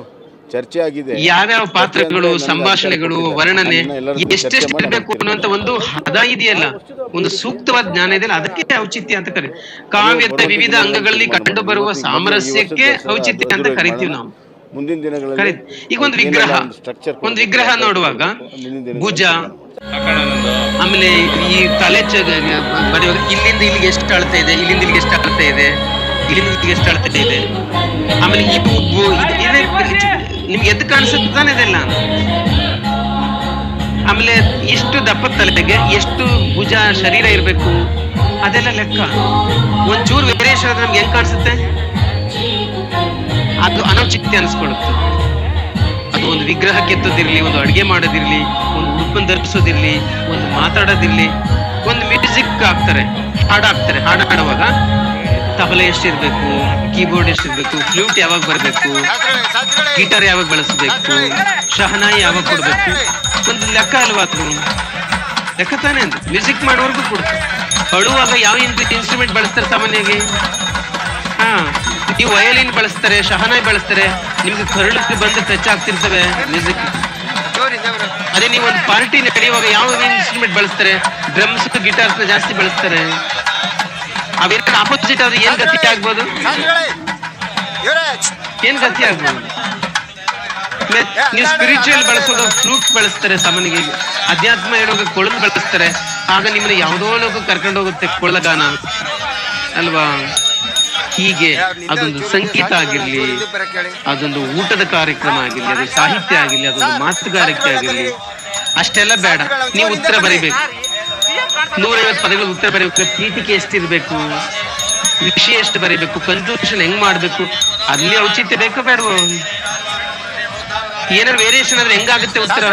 ಚರ್ಚೆ ಆಗಿದೆ,
ಯಾವ್ಯಾವ ಪಾತ್ರಗಳು, ಸಂಭಾಷಣೆಗಳು, ವರ್ಣನೆ ಎಷ್ಟೆಷ್ಟು ಇರಬೇಕು ಅನ್ನುವಂತ ಒಂದು ಹದ ಇದೆಯಲ್ಲ, ಒಂದು ಸೂಕ್ತವಾದ ಜ್ಞಾನ ಇದೆಯಲ್ಲ, ಅದಕ್ಕೆ ಔಚಿತ್ಯ ಅಂತ ಕರೀತೀವಿ. ಕಾವ್ಯದ ವಿವಿಧ ಅಂಗಗಳಲ್ಲಿ ಕಂಡು ಬರುವ ಸಾಮರಸ್ಯಕ್ಕೆ ಔಚಿತ್ಯ ಅಂತ ಕರಿತೀವಿ ನಾವು.
ಮುಂದಿನ ದಿನಗಳಲ್ಲಿ
ಈಗ ಒಂದು ವಿಗ್ರಹ ನೋಡುವಾಗ ಭುಜ, ಆಮೇಲೆ ಈ ತಲೆ ಬರೆಯುವಾಗ ಇಲ್ಲಿಂದ ಇಲ್ಲಿಗೆ ಎಷ್ಟು ಅಳತೆ ಇದೆ, ಇಲ್ಲಿಂದ ಇಲ್ಲಿಗೆ ಎಷ್ಟು ಅಳತೆ ಇದೆ, ಇಲ್ಲಿಂದ ಇಲ್ಲಿಗೆ ಎಷ್ಟು ಅಳತೆ ಇದೆ, ಆಮೇಲೆ ಈ ನಿಮ್ಗೆ ಎದ್ದು ಕಾಣಿಸುತ್ತೆ ತಾನೆ ಇದೆಲ್ಲ. ಆಮೇಲೆ ಎಷ್ಟು ದಪ್ಪ ತಲೆಗೆ ಎಷ್ಟು ಭುಜ ಶರೀರ ಇರ್ಬೇಕು ಅದೆಲ್ಲ ಲೆಕ್ಕ. ಒಂಚೂರು ವೇರಿಯೇಷನ್ ಆದ್ರೆ ನಮ್ಗೆ ಹೆಂಗ್ ಕಾಣಿಸುತ್ತೆ? ಅದು ಅನೌಚಿತ್ಯ ಅನ್ಸ್ಕೊಳ್ಳುತ್ತೆ. ಅದು ಒಂದು ವಿಗ್ರಹ ಕೆತ್ತೋದಿರ್ಲಿ, ಒಂದು ಅಡುಗೆ ಮಾಡೋದಿರ್ಲಿ, ಒಂದು ಉಡುಪನ್ನು ಧರಿಸೋದಿರ್ಲಿ, ಒಂದು ಮಾತಾಡೋದಿರ್ಲಿ, ಒಂದು ಮ್ಯೂಸಿಕ್ ಹಾಕ್ತಾರೆ, ಹಾಡು ಹಾಡುವಾಗ ತಬಲೆ ಎಷ್ಟಿರ್ಬೇಕು, ಕೀಬೋರ್ಡ್ ಎಷ್ಟಿರ್ಬೇಕು, ಫ್ಲೂಟ್ ಯಾವಾಗ ಬರ್ಬೇಕು, ಗಿಟಾರ್ ಯಾವಾಗ ಬಳಸಬೇಕು, ಶಹನಾಯಿ ಯಾವಾಗ ಕೊಡ್ಬೇಕು, ಒಂದು ಲೆಕ್ಕ ಅಲ್ವಾ? ಅದು ಲೆಕ್ಕ ತಾನೇ ಅಂತ. ಮ್ಯೂಸಿಕ್ ಮಾಡೋರ್ಗು ಕೊಡ್ತಾರೆ. ಹಾಡುವಾಗ ಯಾವ ಇನ್ಸ್ಟ್ರೂಮೆಂಟ್ ಬಳಸ್ತಾರೆ ಸಾಮಾನ್ಯವಾಗಿ? ನೀವು ವಯಲಿನ್ ಬಳಸ್ತಾರೆ, ಶಹನಾಯಿ ಬಳಸ್ತಾರೆ, ನಿಮ್ಗೆ ಕರಳಕ್ಕೆ ಬಂದು ಟಚ್ ಆಗ್ತಿರ್ತವೆ ಮ್ಯೂಸಿಕ್. ಅದೇ ನೀವು ಒಂದು ಪಾರ್ಟಿ ನಡೆಯುವಾಗ ಯಾವ ಇನ್ಸ್ಟ್ರೂಮೆಂಟ್ ಬಳಸ್ತಾರೆ? ಡ್ರಮ್ಸ್, ಗಿಟಾರ್ಸ್ ಜಾಸ್ತಿ ಬಳಸ್ತಾರೆ. ಅವೇನ ಆಪೋಸಿಟ್ ಆದ್ರೆ ಏನ್ ಗತಿ ಆಗ್ಬೋದು? ನೀವು ಸ್ಪಿರಿಚುವಲ್ ಬಳಸೋದು ಫ್ರೂಟ್ಸ್ ಬಳಸ್ತಾರೆ, ಸಾಮಾನ್ಯವಾಗಿ ಅಧ್ಯಾತ್ಮ ಹೇಳೋಕೆ ಕೊಳಲು ಬಳಸ್ತಾರೆ. ಆಗ ನಿಮ್ಮನ್ನ ಯಾವುದೋ ಲೋಕ ಕರ್ಕೊಂಡು ಹೋಗುತ್ತೆ ಕೊಳಗಾನ ಅಲ್ವಾ. ಹೀಗೆ ಅದೊಂದು ಸಂಗೀತ ಆಗಿರ್ಲಿ, ಅದೊಂದು ಊಟದ ಕಾರ್ಯಕ್ರಮ ಆಗಿರ್ಲಿ, ಅದು ಸಾಹಿತ್ಯ ಆಗಿರ್ಲಿ, ಅದೊಂದು ಮಾತುಗಾರಿಕೆ ಆಗಿರ್ಲಿ, ಅಷ್ಟೆಲ್ಲ ಬೇಡ. ನೀವು ಉತ್ತರ ಬರೀಬೇಕು, 150 ಪದಗಳು ಉತ್ತರ ಬರೀಬೇಕು. ಪ್ರೀತಿಗೆ ಎಷ್ಟಿರ್ಬೇಕು, ವಿಷಯ ಎಷ್ಟು ಬರೀಬೇಕು, ಕನ್ಕ್ಲೂಷನ್ ಹೆಂಗ್ ಮಾಡ್ಬೇಕು, ಅಲ್ಲಿ ಔಚಿತ್ಯ ಬೇಕೋ ಬೇಡವೋ, ಏನಾದ್ರು ವೇರಿಯೇಷನ್ ಆದ್ರೆ ಹೆಂಗಾಗುತ್ತೆ ಉತ್ತರ.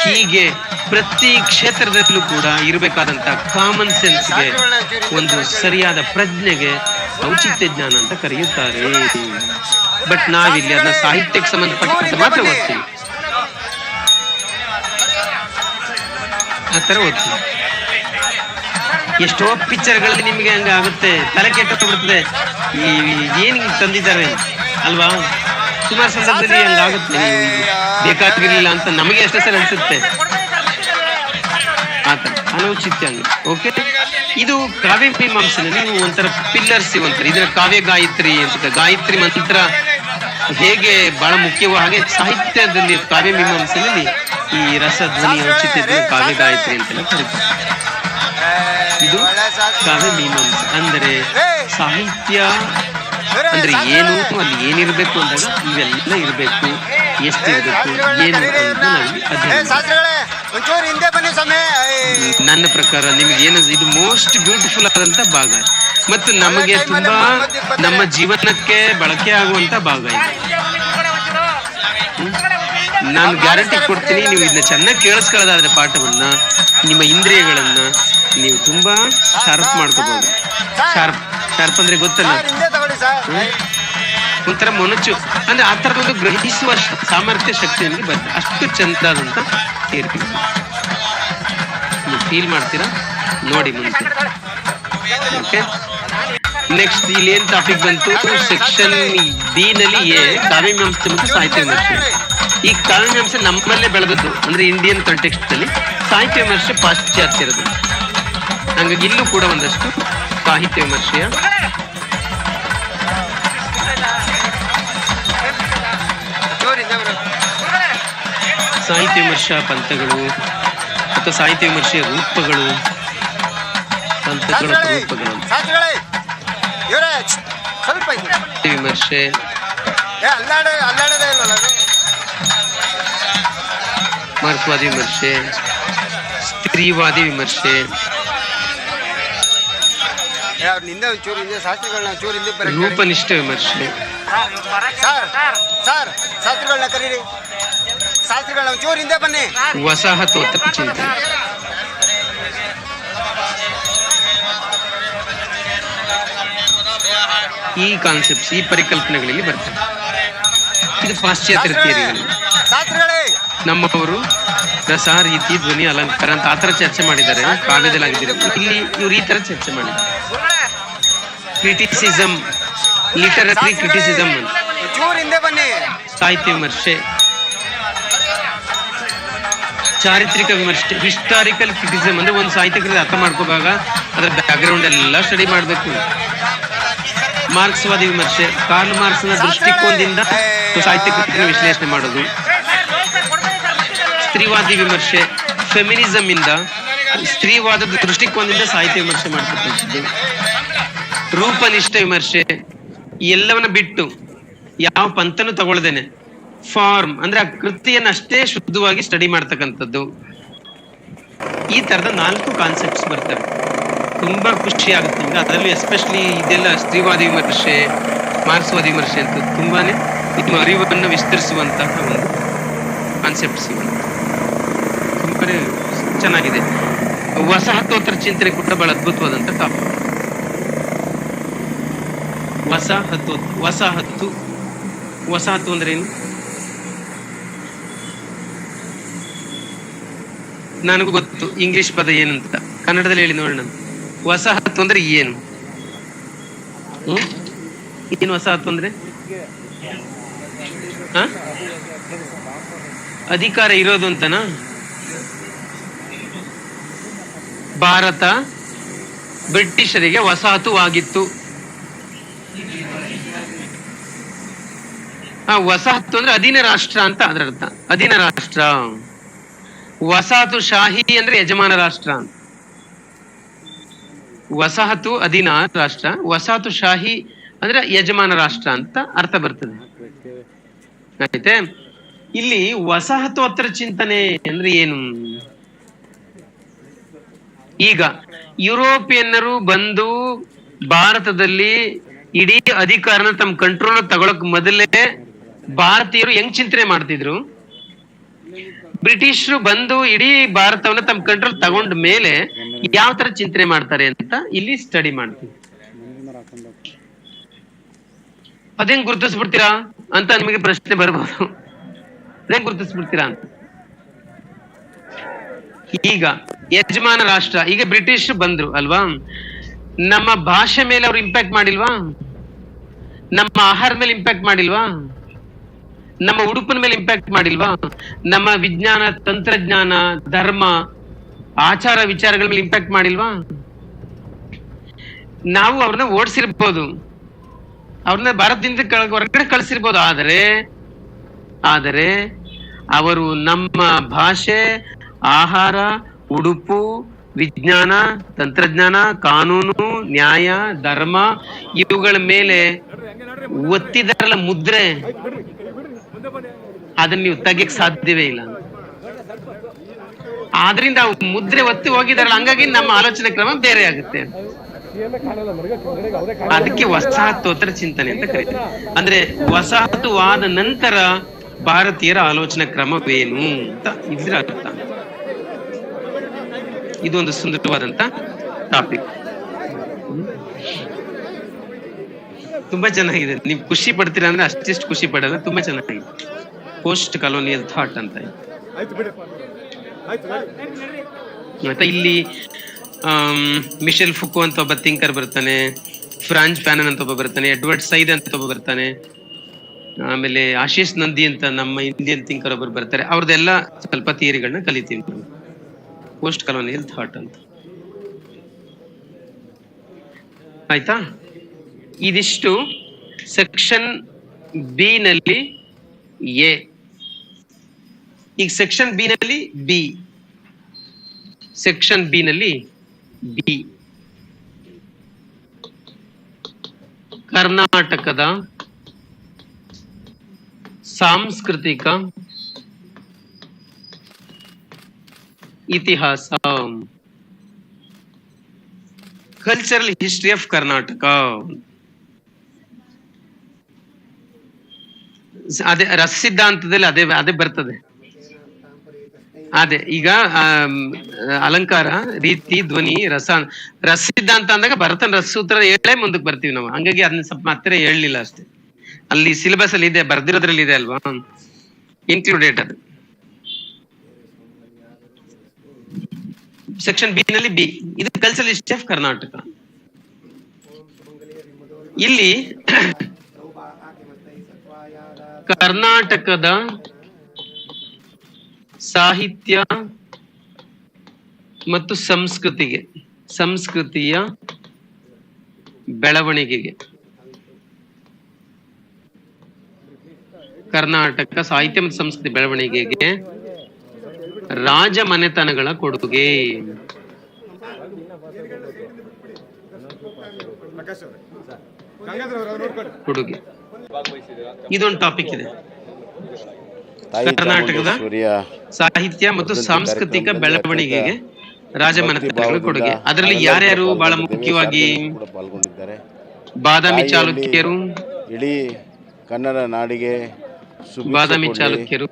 ಹೀಗೆ ಪ್ರತಿ ಕ್ಷೇತ್ರದಲ್ಲೂ ಕೂಡ ಇರಬೇಕಾದಂತ ಕಾಮನ್ ಸೆನ್ಸ್ಗೆ, ಒಂದು ಸರಿಯಾದ ಪ್ರಜ್ಞೆಗೆ ಔಚಿತ್ಯ ಜ್ಞಾನ ಅಂತ ಕರೆಯುತ್ತಾರೆ. ಬಟ್ ನಾವಿಲ್ಲಿ ಅದನ್ನ ಸಾಹಿತ್ಯಕ್ಕೆ ಸಂಬಂಧಪಟ್ಟಂತೆ ಮಾತ್ರ ಓದ್ತೀವಿ, ಆ ತರ ಓದ್ತೀವಿ. ಎಷ್ಟೋ ಪಿಕ್ಚರ್ಗಳಲ್ಲಿ ನಿಮ್ಗೆ ಹಂಗ ಆಗುತ್ತೆ, ತಲೆ ಕೆಟ್ಟಬಿಡ್ತದೆ, ಏನ್ ತಂದಿದ್ದಾರೆ ಅಲ್ವಾ. ಸುಮಾರು ಸಂದರ್ಭದಲ್ಲಿ ಹಂಗಾಗುತ್ತೆ, ಬೇಕಾಗಿರ್ಲಿಲ್ಲ ಅಂತ ನಮಗೆ ಅಷ್ಟೇ ಸರಿ ಅನ್ಸುತ್ತೆ. ಆತರ ಅನೌಚಿತ್ಯ ಹಂಗ. ಓಕೆ, ಇದು ಕಾವ್ಯ ಮೀಮಾಂಸೆನಲ್ಲಿ ಒಂಥರ ಪಿಲ್ಲರ್ಸ್ ಇವಂತಾರೆ. ಇದನ್ನ ಕಾವ್ಯ ಗಾಯತ್ರಿ ಅಂತ, ಗಾಯತ್ರಿ ಮಂತ್ರ ಹೇಗೆ ಬಹಳ ಮುಖ್ಯವೋ ಹಾಗೆ ಸಾಹಿತ್ಯದಲ್ಲಿ ಕಾವ್ಯ ಮೀಮಾಂಸೆಯಲ್ಲಿ ಈ ರಸ ಧ್ವನಿ ಔಚಿತ್ಯ ಕಾವ್ಯ ಗಾಯತ್ರಿ ಅಂತೆಲ್ಲ ಕರೀತಾರೆ. ಇದು ಕಾವ್ಯ ಮೀಮಾಂಸೆ ಅಂದರೆ ಸಾಹಿತ್ಯ ಅಂದ್ರೆ ಏನು, ಅಲ್ಲಿ ಏನಿರ್ಬೇಕು ಅಂದಾಗ ಇವೆಲ್ಲ ಇರ್ಬೇಕು, ಎಷ್ಟಿರ್ಬೇಕು, ಏನು ಅಂತ ನಾವು ಅಧ್ಯಯನ. ನನ್ನ ಪ್ರಕಾರ ನಿಮ್ಗೆ ಏನು ಇದು ಮೋಸ್ಟ್ ಬ್ಯೂಟಿಫುಲ್ ಆದಂತ ಭಾಗ ಮತ್ತು ನಮಗೆ ತುಂಬಾ ನಮ್ಮ ಜೀವನಕ್ಕೆ ಬಳಕೆ ಆಗುವಂತ ಭಾಗ ಇದು. ನಾನು ಗ್ಯಾರಂಟಿ ಕೊಡ್ತೀನಿ, ನೀವು ಇದನ್ನ ಚೆನ್ನಾಗಿ ಕೇಳಿಸ್ಕೊಳ್ಳೋದಾದ್ರೆ ಪಾಠವನ್ನ, ನಿಮ್ಮ ಇಂದ್ರಿಯಗಳನ್ನ ನೀವು ತುಂಬಾ ಶಾರ್ಪ್ ಮಾಡ್ಕೋಬಹುದು. ಶಾರ್ಪ್ ಅಂದ್ರೆ ಗೊತ್ತಲ್ಲ, ಒಂಥರ ಮೊನಚು ಅಂದ್ರೆ ಆ ತರದೊಂದು ಗ್ರಹಿಸುವ ಸಾಮರ್ಥ್ಯ ಶಕ್ತಿ ನಿಮಗೆ ಬರ್ತದೆ. ಅಷ್ಟು ಚಂದಾದಂತ ಇರ್ತೀವಿ, ನೀವು ಫೀಲ್ ಮಾಡ್ತೀರಾ ನೋಡಿ ಮುಂದೆ. ಓಕೆ, ನೆಕ್ಸ್ಟ್ ಇಲ್ಲಿ ಏನ್ ಟಾಪಿಕ್ ಬಂತು, ಸೆಕ್ಷನ್ ಬಿ ನಲ್ಲಿ ಕಾವ್ಯ ಮೀಮಾಂಸೆ ಮತ್ತು ಸಾಹಿತ್ಯ ವಿಮರ್ಶೆ. ಈ ಕಾವ್ಯ ಮೀಮಾಂಸೆ ನಮ್ಮಲ್ಲೇ ಬೆಳೆದದ್ದು, ಅಂದ್ರೆ ಇಂಡಿಯನ್ ಕಾಂಟೆಕ್ಸ್ಟ್ ಅಲ್ಲಿ. ಸಾಹಿತ್ಯ ವಿಮರ್ಶೆ ಪಾಶ್ಚಾತ್ಯರದು. ಹಂಗಾಗಿ ಇಲ್ಲೂ ಕೂಡ ಒಂದಷ್ಟು ಸಾಹಿತ್ಯ ವಿಮರ್ಶೆಯ ಸಾಹಿತ್ಯ ವಿಮರ್ಶಾ ಪಂಥಗಳು ಮತ್ತು ಸಾಹಿತ್ಯ ವಿಮರ್ಶೆಯ ರೂಪಗಳು, ಪಂಥಗಳ ರೂಪಗಳು, ವಿಮರ್ಶೆ, ಮಾರ್ಕ್ಸ್ವಾದಿ ವಿಮರ್ಶೆ, ಸ್ತ್ರೀವಾದಿ ವಿಮರ್ಶೆ, ರೂಪನಿಷ್ಠ ವಿಮರ್ಶೆ, ವಸಾಹತೋತ್ತರ ಚಿಂತನೆ. ಈ ಕಾನ್ಸೆಪ್ಟ್ಸ್, ಈ ಪರಿಕಲ್ಪನೆಗಳಲ್ಲಿ ಬರ್ತವೆ. ಇದು ಪಾಶ್ಚಾತ್ಯ ಥಿಯರಿಗಳು. ನಮ್ಮವರು ರಸ, ರೀತಿ, ಧ್ವನಿ, ಅಲಂಕಾರ ಅಂತ ಆತರ ಚರ್ಚೆ ಮಾಡಿದ್ದಾರೆ ಕಾವ್ಯದಲ್ಲಿ ಆಗಿದ್ದಾರೆ. ಇಲ್ಲಿ ಇವ್ರು ಈ ತರ ಚರ್ಚೆ ಮಾಡಿದ್ದಾರೆ. ಕ್ರಿಟಿಸಿಸಮ್, ಲಿಟರರಿ ಕ್ರಿಟಿಸಿಸಮ್, ಸಾಹಿತ್ಯ ವಿಮರ್ಶೆ, ಚಾರಿತ್ರಿಕ ವಿಮರ್ಶೆ, ಹಿಸ್ಟಾರಿಕಲ್ ಕ್ರಿಟಿಸಿಸಮ್ ಅಂದ್ರೆ ಒಂದು ಸಾಹಿತ್ಯಕೃತಿ ಅರ್ಥ ಮಾಡ್ಕೋವಾಗ ಅದರ ಬ್ಯಾಕ್ಗ್ರೌಂಡ್ ಎಲ್ಲ ಸ್ಟಡಿ ಮಾಡಬೇಕು. ಮಾರ್ಕ್ಸ್ವಾದಿ ವಿಮರ್ಶೆ, ಕಾರ್ಲ್ ಮಾರ್ಕ್ಸ್ನ ದೃಷ್ಟಿಕೋನದಿಂದ ಸಾಹಿತ್ಯ ಕೃತಿನ ವಿಶ್ಲೇಷಣೆ ಮಾಡೋದು. ಸ್ತ್ರೀವಾದಿ ವಿಮರ್ಶೆ, ಫೆಮಿನಿಸಮ್ ಇಂದ, ಸ್ತ್ರೀವಾದದ ದೃಷ್ಟಿಕೋನದಿಂದ ಸಾಹಿತ್ಯ ವಿಮರ್ಶೆ ಮಾಡ್ತಕ್ಕಂಥದ್ದು. ರೂಪನಿಷ್ಠ ವಿಮರ್ಶೆ, ಎಲ್ಲವನ್ನ ಬಿಟ್ಟು ಯಾವ ಪಂಥನೂ ತಗೊಳ್ದೇನೆ ಫಾರ್ಮ್ ಅಂದ್ರೆ ಆ ಕೃತಿಯನ್ನ ಅಷ್ಟೇ ಶುದ್ಧವಾಗಿ ಸ್ಟಡಿ ಮಾಡ್ತಕ್ಕಂಥದ್ದು. ಈ ತರದ 4 ಕಾನ್ಸೆಪ್ಟ್ಸ್ ಬರ್ತವೆ. ತುಂಬಾ ಖುಷಿ ಆಗುತ್ತೆ ನಿಮ್ಗೆ. ಅದರಲ್ಲೂ ಎಸ್ಪೆಷಲಿ ಇದೆಲ್ಲ ಸ್ತ್ರೀವಾದಿ ವಿಮರ್ಶೆ, ಮಾರ್ಕ್ಸ್ವಾದಿ ವಿಮರ್ಶೆ ಅಂತ ತುಂಬಾನೇ ನಿಮ್ಮ ಅರಿವನ್ನು ವಿಸ್ತರಿಸುವಂತಹ ಒಂದು ಕಾನ್ಸೆಪ್ಟ್ಸ್ ಇವು. ತುಂಬಾನೇ ಚೆನ್ನಾಗಿದೆ. ವಸಾಹತೋತ್ತರ ಚಿಂತನೆ ಕೂಡ ಬಹಳ ಅದ್ಭುತವಾದಂತ ಟಾಪಿಕ್. ವಸಾಹತು ಅಂದ್ರೆ ಏನು? ನನಗೂ ಗೊತ್ತು ಇಂಗ್ಲಿಷ್ ಪದ ಏನಂತ, ಕನ್ನಡದಲ್ಲಿ ಹೇಳಿ ನೋಡೋಣ. ವಸಾಹತು ಅಂದ್ರೆ ಏನು? ಏನು ವಸಾಹತು ಅಂದ್ರೆ? ಅಧಿಕಾರ ಇರೋದು ಅಂತನಾ? ಭಾರತ ಬ್ರಿಟಿಷರಿಗೆ ವಸಾಹತುವಾಗಿತ್ತು. ವಸಾಹತು ಅಂದ್ರೆ ಅಧೀನ ರಾಷ್ಟ್ರ ಅಂತ ಅದರ ಅರ್ಥ. ಅಧೀನ ರಾಷ್ಟ್ರ. ವಸಾಹತು ಶಾಹಿ ಅಂದ್ರೆ ಯಜಮಾನ ರಾಷ್ಟ್ರ. ವಸಾಹತು ಅಧೀನ ರಾಷ್ಟ್ರ, ವಸಾಹತು ಶಾಹಿ ಅಂದ್ರೆ ಯಜಮಾನ ರಾಷ್ಟ್ರ ಅಂತ ಅರ್ಥ ಬರ್ತದೆ. ಆಯ್ತೆ. ಇಲ್ಲಿ ವಸಾಹತೋತ್ತರ ಚಿಂತನೆ ಅಂದ್ರೆ ಏನು? ಈಗ ಯುರೋಪಿಯನ್ನರು ಬಂದು ಭಾರತದಲ್ಲಿ ಇಡೀ ಅಧಿಕಾರನ ತಮ್ಮ ಕಂಟ್ರೋಲ್ ತಗೊಳಕ್ ಮೊದಲೇ ಭಾರತೀಯರು ಹೆಂಗ್ ಚಿಂತನೆ ಮಾಡ್ತಿದ್ರು, ಬ್ರಿಟಿಷರು ಬಂದು ಇಡೀ ಭಾರತವನ್ನ ತಮ್ಮ ಕಂಟ್ರೋಲ್ ತಗೊಂಡ ಮೇಲೆ ಯಾವ ತರ ಚಿಂತನೆ ಮಾಡ್ತಾರೆ ಅಂತ ಇಲ್ಲಿ ಸ್ಟಡಿ ಮಾಡ್ತೀವಿ. ಅದೇಂಗ್ ಗುರುತಿಸ್ಬಿಡ್ತೀರಾ ಅಂತ ನಿಮಗೆ ಪ್ರಶ್ನೆ ಬರ್ಬೋದು. ಅದೇಂಗ್ ಗುರುತಿಸ್ಬಿಡ್ತೀರಾ ಅಂತ. ಈಗ ಯಜಮಾನ ರಾಷ್ಟ್ರ, ಈಗ ಬ್ರಿಟಿಷ್ ಬಂದ್ರು ಅಲ್ವಾ, ನಮ್ಮ ಭಾಷೆ ಮೇಲೆ ಅವ್ರು ಇಂಪ್ಯಾಕ್ಟ್ ಮಾಡಿಲ್ವಾ? ನಮ್ಮ ಆಹಾರದ ಮೇಲೆ ಇಂಪ್ಯಾಕ್ಟ್ ಮಾಡಿಲ್ವಾ? ನಮ್ಮ ಉಡುಪಿನ ಮೇಲೆ ಇಂಪ್ಯಾಕ್ಟ್ ಮಾಡಿಲ್ವಾ? ನಮ್ಮ ವಿಜ್ಞಾನ, ತಂತ್ರಜ್ಞಾನ, ಧರ್ಮ, ಆಚಾರ ವಿಚಾರಗಳ ಮೇಲೆ ಇಂಪ್ಯಾಕ್ಟ್ ಮಾಡಿಲ್ವಾ? ನಾವು ಅವ್ರನ್ನ ಓಡಿಸಿರ್ಬೋದು, ಅವ್ರನ್ನ ಭಾರತದಿಂದ ಹೊರಗಡೆ ಕಳಿಸಿರ್ಬೋದು, ಆದರೆ ಅವರು ನಮ್ಮ ಭಾಷೆ, ಆಹಾರ, ಉಡುಪು, ವಿಜ್ಞಾನ, ತಂತ್ರಜ್ಞಾನ, ಕಾನೂನು, ನ್ಯಾಯ, ಧರ್ಮ ಇವುಗಳ ಮೇಲೆ ಒತ್ತಿದಾರಲ್ಲ ಮುದ್ರೆ, ಅದನ್ನ ನೀವು ತೆಗಿಯಕ್ ಸಾಧ್ಯವೇ ಇಲ್ಲ. ಆದ್ರಿಂದ ಮುದ್ರೆ ಒತ್ತಿ ಹೋಗಿದಾರಲ್ಲ, ಹಂಗಾಗಿ ನಮ್ಮ ಆಲೋಚನೆ ಕ್ರಮ ಬೇರೆ ಆಗುತ್ತೆ. ಅದಕ್ಕೆ ವಸಾಹತೋತ್ತರ ಚಿಂತನೆ ಅಂತ ಕರೀತಾರೆ. ಅಂದ್ರೆ ವಸಾಹತುವಾದ ನಂತರ ಭಾರತೀಯರ ಆಲೋಚನಾ ಕ್ರಮವೇನು ಅಂತ ಇದ್ರ ಅರ್ಥ. ಇದೊಂದು ಸುಂದರವಾದಂತ ಟಾಪಿಕ್. ತುಂಬಾ ಚೆನ್ನಾಗಿದೆ. ನೀವು ಖುಷಿ ಪಡ್ತೀರಾ ಅಂದ್ರೆ ಅಷ್ಟಿಷ್ಟು ಖುಷಿ ಪಡೋದು. ತುಂಬಾ ಚೆನ್ನಾಗಿದೆ. ಪೋಸ್ಟ್ ಕಾಲೋನಿಯಲ್ ಥಾಟ್ ಅಂತ. ಮತ್ತೆ ಇಲ್ಲಿ ಮಿಶೆಲ್ ಫುಕೋ ಅಂತ ಒಬ್ಬ ಥಿಂಕರ್ ಬರ್ತಾನೆ, ಫ್ರಾನ್ಸ್ ಫ್ಯಾನನ್ ಅಂತ ಒಬ್ಬ ಬರ್ತಾನೆ, ಎಡ್ವರ್ಡ್ ಸೈಡ್ ಅಂತ ಒಬ್ಬ ಬರ್ತಾನೆ, ಆಮೇಲೆ ಆಶೀಶ್ ನಂದಿ ಅಂತ ನಮ್ಮ ಇಂಡಿಯನ್ ಥಿಂಕರ್ ಒಬ್ಬರು ಬರ್ತಾರೆ. ಅವ್ರದ್ದೆಲ್ಲ ಸ್ವಲ್ಪ ಥಿಯರಿಗಳನ್ನ ಕಲಿತೀವಿ ನಾವು. ಪೋಸ್ಟ್ ಕಾಲೋನಿಯಲ್ ಥಾಟ್ ಅಂತ. ಆಯ್ತಾ? ಇದಿಷ್ಟು ಸೆಕ್ಷನ್ ಬಿ ನಲ್ಲಿ ಎ. ಈಗ ಸೆಕ್ಷನ್ ಬಿ ನಲ್ಲಿ ಬಿ. ಸೆಕ್ಷನ್ ಬಿ ನಲ್ಲಿ ಬಿ, ಕರ್ನಾಟಕದ ಸಾಂಸ್ಕೃತಿಕ ಇತಿಹಾಸ, ಕಲ್ಚರಲ್ ಹಿಸ್ಟ್ರಿ ಆಫ್ ಕರ್ನಾಟಕ. ಅದೇ ರಸ ಸಿದ್ಧಾಂತದಲ್ಲಿ ಅದೇ ಬರ್ತದೆ. ಅದೇ ಈಗ ಅಲಂಕಾರ, ರೀತಿ, ಧ್ವನಿ, ರಸ ಸಿದ್ಧಾಂತ ಅಂದಾಗ ಭರತನ ರಸಸೂತ್ರ ಹೇಳೇ ಮುಂದಕ್ಕೆ ಬರ್ತೀವಿ ನಾವು. ಹಂಗಾಗಿ ಅದನ್ನ ಸ್ವಲ್ಪ ಮಾತ್ರ ಹೇಳಲಿಲ್ಲ ಅಷ್ಟೇ. ಅಲ್ಲಿ ಸಿಲೆಬಸ್ ಅಲ್ಲಿ ಇದೆ, ಬರ್ದಿರೋದ್ರಲ್ಲಿ ಇದೆ ಅಲ್ವಾ, ಇನ್ಕ್ಲೂಡೆಡ್ ಅದು. ಸೆಕ್ಷನ್ ಬಿ ನಲ್ಲಿ ಬಿ, ಇದು ಕಲ್ಚರಲ್ ಹಿಸ್ಟ್ರಿ ಆಫ್ ಕರ್ನಾಟಕ. ಇಲ್ಲಿ ಕರ್ನಾಟಕದ ಸಾಹಿತ್ಯ ಮತ್ತು ಸಂಸ್ಕೃತಿಯ ಬೆಳವಣಿಗೆಗೆ, ಕರ್ನಾಟಕ ಸಾಹಿತ್ಯ ಮತ್ತು ಸಂಸ್ಕೃತಿ ಬೆಳವಣಿಗೆಗೆ ರಾಜ ಮನೆತನಗಳ ಕೊಡುಗೆ. ಇದೊಂದು ಟಾಪಿಕ್ ಇದೆ. ಕರ್ನಾಟಕದ ಸಾಹಿತ್ಯ ಮತ್ತು ಸಾಂಸ್ಕೃತಿಕ ಬೆಳವಣಿಗೆಗೆ ರಾಜಮನೆತನಗಳ ಕೊಡುಗೆ. ಅದರಲ್ಲಿ ಯಾರ್ಯಾರು ಬಹಳ ಮುಖ್ಯವಾಗಿ ಬಾದಾಮಿ ಚಾಲುಕ್ಯರು,
ಇಡೀ ಕನ್ನಡ ನಾಡಿಗೆ
ಬಾದಾಮಿ ಚಾಲುಕ್ಯರು,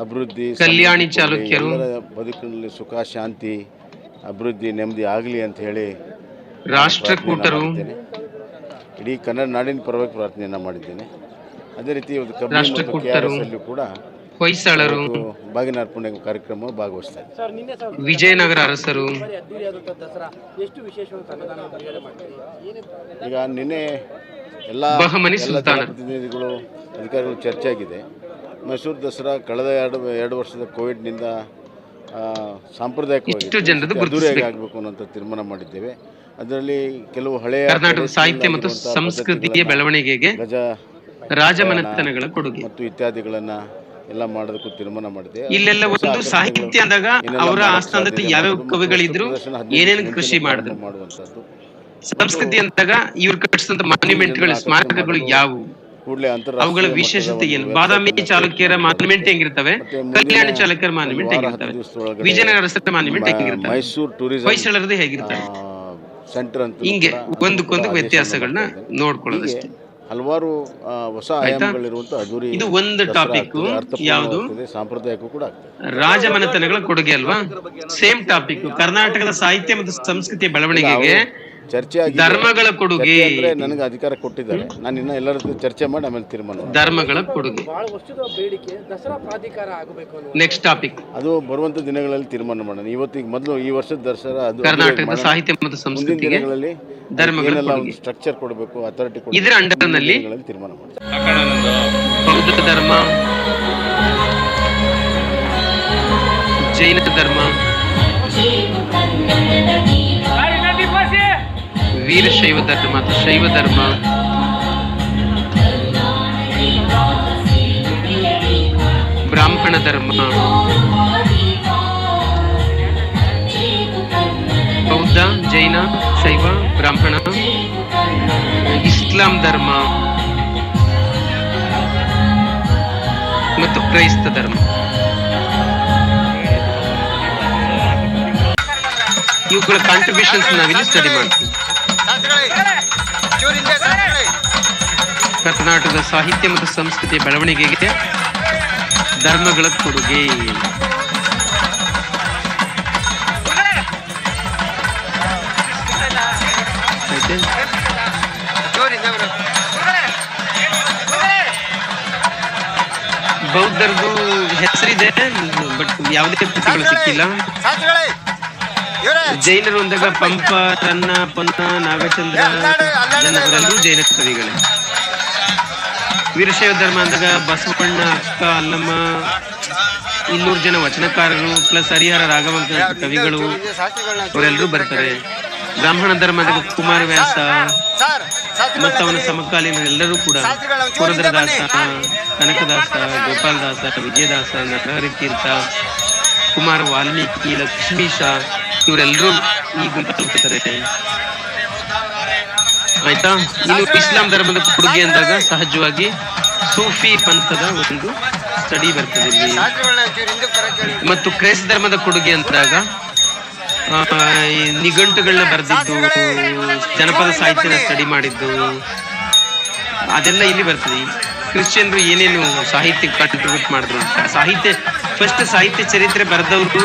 ಅಭಿವೃದ್ಧಿ,
ಕಲ್ಯಾಣಿ ಚಾಲುಕ್ಯರು,
ಬದುಕಿನಲ್ಲಿ ಸುಖ, ಶಾಂತಿ, ಅಭಿವೃದ್ಧಿ, ನೆಮ್ಮದಿ ಆಗಲಿ ಅಂತ ಹೇಳಿ
ರಾಷ್ಟ್ರಕೂಟರು,
ಇಡೀ ಕನ್ನಡ ನಾಡಿನ ಪರವಾಗಿ ಪ್ರಾರ್ಥನೆಯನ್ನ ಮಾಡಿದ್ದೇನೆ. ಅದೇ ರೀತಿ ರಾಷ್ಟ್ರಕೂಟರು ಕೂಡ
ಹೊಯ್ಸಳರು
ಬಾಗಿನ ಅರ್ಪಣೆ ಕಾರ್ಯಕ್ರಮ ಭಾಗವಹಿಸ್ತಾರೆ.
ವಿಜಯನಗರ ಅರಸರು.
ಈಗ ನಿನ್ನೆ ಎಲ್ಲ ಪ್ರತಿನಿಧಿಗಳು, ಅಧಿಕಾರಿಗಳು ಚರ್ಚೆ ಆಗಿದೆ. ಮೈಸೂರು ದಸರಾ ಕಳೆದ ಎರಡು ವರ್ಷದ ಕೋವಿಡ್ನಿಂದ ಸಾಂಪ್ರದಾಯಿಕವಾಗಿ ಅದ್ದೂರಿಯಾಗಿ ಆಗಬೇಕು ಅನ್ನೋಂಥ ತೀರ್ಮಾನ ಮಾಡಿದ್ದೇವೆ. ಅದರಲ್ಲಿ ಕೆಲವು ಹಳೆಯ
ಕರ್ನಾಟಕ ಸಾಹಿತ್ಯ ಮತ್ತು ಸಂಸ್ಕೃತಿಯ ಬೆಳವಣಿಗೆಗೆ
ಗಜ
ರಾಜಮನೆತನಗಳ ಕೊಡುಗೆ
ಮತ್ತು ಇತ್ಯಾದಿಗಳನ್ನ ಎಲ್ಲ ಮಾಡೋದಕ್ಕೂ ತೀರ್ಮಾನ ಮಾಡಿದೆ.
ಇಲ್ಲೆಲ್ಲ ಒಂದು ಸಾಹಿತ್ಯ ಅಂದಾಗ ಅವರ ಆಸ್ಥಾನದಲ್ಲಿ ಯಾವ್ಯಾವ ಕವಿಗಳಿದ್ರು, ಏನೇನು ಕೃಷಿ ಮಾಡಿದ್ರು. ಸಂಸ್ಕೃತಿ ಅಂದಾಗ ಇವ್ರು ಕಟ್ಟಿಸಿದಂತ ಮಾನ್ಯುಮೆಂಟ್ಗಳು, ಸ್ಮಾರಕಗಳು ಯಾವುವು, ಅವುಗಳ ವಿಶೇಷತೆ ಏನು? ಬಾದಾಮಿ ಚಾಲುಕ್ಯರ ಮಾನ್ಯುಮೆಂಟ್ ಹೆಂಗಿರ್ತವೆ, ಕಲ್ಯಾಣ ಚಾಲುಕ್ಯರ ಮಾನ್ಯುಮೆಂಟ್ ಹೆಂಗಿರ್ತವೆ, ವಿಜಯನಗರ ಮಾನ್ಯುಮೆಂಟ್ ಹೆಂಗಿರ್ತವೆ, ಹೊಯ್ಸಳರದ್ದು ಹೇಗಿರ್ತವೆ, ಹಿಂಗೆ ಒಂದಕ್ಕೊಂದು ವ್ಯತ್ಯಾಸಗಳನ್ನ ನೋಡ್ಕೊಳ್ಳೋದಷ್ಟೇ.
ಹಲವಾರು ಹೊಸ ಆಯಾಮಗಳಿರುವಂತ ಅದ್ದೂರಿ
ಇದು ಒಂದು ಟಾಪಿಕ್. ಯಾವುದು?
ಸಾಂಪ್ರದಾಯಿಕ ಕೂಡ
ರಾಜಮನೆತನಗಳ ಕೊಡುಗೆ ಅಲ್ವಾ? Same topic. ಕರ್ನಾಟಕದ ಸಾಹಿತ್ಯ ಮತ್ತು ಸಂಸ್ಕೃತಿಯ ಬೆಳವಣಿಗೆಗೆ
ಚರ್ಚೆ ಆಗಿ
ಧರ್ಮಗಳ ಕೊಡುಗೆ
ನನಗೆ ಅಧಿಕಾರ ಕೊಟ್ಟಿದ್ದಾರೆ. ನಾನು ಇನ್ನ ಎಲ್ಲರ ಜೊತೆ ಚರ್ಚೆ ಮಾಡಿ ಆಮೇಲೆ ತೀರ್ಮಾನ.
ಧರ್ಮಗಳ ಕೊಡುಗೆ ನೆಕ್ಸ್ಟ್ ಟಾಪಿಕ್.
ಅದು ಬರುವಂತ ದಿನಗಳಲ್ಲಿ ತೀರ್ಮಾನ ಮಾಡೋಣ. ಇವತ್ತಿಗೆ ಮೊದಲು ಈ ವರ್ಷದ ದಸರಾ ಅದು
ಕರ್ನಾಟಕದ ಸಾಹಿತ್ಯ ಮತ್ತು ಸಂಸ್ಕೃತಿಗೆ
ದಿನಗಳಲ್ಲಿ
ಧರ್ಮಗಳ
ಸ್ಟ್ರಕ್ಚರ್ ಕೊಡಬೇಕು, ಅಥಾರಿಟಿ ಕೊಡಬೇಕು,
ಇದರ ಅಂಡರ್ ನಲ್ಲಿ
ತೀರ್ಮಾನ ಮಾಡೋಣ.
ಬೌದ್ಧ ಧರ್ಮ, ಜೈನ ಧರ್ಮ, ವೀರಶೈವ ಧರ್ಮ, ಶೈವ ಧರ್ಮ, ಬ್ರಾಹ್ಮಣ ಧರ್ಮ, ಬೌದ್ಧ, ಜೈನ, ಶೈವ, ಬ್ರಾಹ್ಮಣ, ಇಸ್ಲಾಂ ಧರ್ಮ ಮತ್ತು ಕ್ರೈಸ್ತ ಧರ್ಮ. ಇವುಗಳ ಕಾಂಟ್ರಿಬ್ಯೂಷನ್ಸ್ ನಾವಿಲ್ಲಿ ಸ್ಟಡಿ ಮಾಡ್ತೀವಿ. ಕರ್ನಾಟಕದ ಸಾಹಿತ್ಯ ಮತ್ತು ಸಂಸ್ಕೃತಿಯ ಬೆಳವಣಿಗೆಗೆ ಧರ್ಮಗಳ ಕೊಡುಗೆ. ಬೌದ್ಧರದು ಹೆಸರಿದೆ, ಬಟ್ ಯಾವುದೇ ಕೃತಿಗಳು ಸಿಕ್ಕಿಲ್ಲ. ಜೈನರು ಅಂದಾಗ ಪಂಪ, ರನ್ನ, ಪೊನ್ನ, ನಾಗಚಂದ್ರ ಜನರೆಲ್ಲರೂ ಜೈನ ಕವಿಗಳೇ. ವೀರಶೈವ ಧರ್ಮ ಅಂದಾಗ ಬಸವಣ್ಣ, ಅಕ್ಕ, ಅಲ್ಲಮ್ಮ, 200 ಜನ ವಚನಕಾರರು ಪ್ಲಸ್ ಹರಿಹರ ರಾಘವಂತ ಕವಿಗಳು, ಅವರೆಲ್ಲರೂ ಬರ್ತಾರೆ. ಬ್ರಾಹ್ಮಣ ಧರ್ಮ ಅಂದಾಗ ಕುಮಾರವ್ಯಾಸ ಮತ್ತು ಅವನ ಸಮಕಾಲೀನರೆಲ್ಲರೂ ಕೂಡ ಪುರಂದರದಾಸ, ಕನಕದಾಸ, ಗೋಪಾಲದಾಸ, ವಿಜಯದಾಸ, ನರಹರಿ ತೀರ್ಥ, ಕುಮಾರ ವಾಲ್ಮೀಕಿ, ಲಕ್ಷ್ಮೀಶ, ಇವರೆಲ್ಲರೂ ಈ ಗುಂಪುತ್ತಾರೆ. ಆಯ್ತಾ? ಇನ್ನು ಇಸ್ಲಾಂ ಧರ್ಮದ ಕೊಡುಗೆ ಅಂದಾಗ ಸಹಜವಾಗಿ ಸೂಫಿ ಪಂಥದ ಒಂದು ಸ್ಟಡಿ ಬರ್ತದೆ ಇಲ್ಲಿ. ಮತ್ತು ಕ್ರೈಸ್ತ ಧರ್ಮದ ಕೊಡುಗೆ ಅಂದಾಗ ನಿಘಂಟುಗಳನ್ನ ಬರೆದಿದ್ದು, ಜನಪದ ಸಾಹಿತ್ಯನ ಸ್ಟಡಿ ಮಾಡಿದ್ದು, ಅದೆಲ್ಲ ಇಲ್ಲಿ ಬರ್ತದೆ. ಕ್ರಿಶ್ಚಿಯನ್ರು ಏನೇನು ಸಾಹಿತ್ಯಕ್ಕೆ ಕಾಂಟ್ರಿಬ್ಯೂಟ್ ಮಾಡಿದ್ರು ಅಂತ ಫಸ್ಟ್ ಸಾಹಿತ್ಯ ಚರಿತ್ರೆ ಬರೆದವರು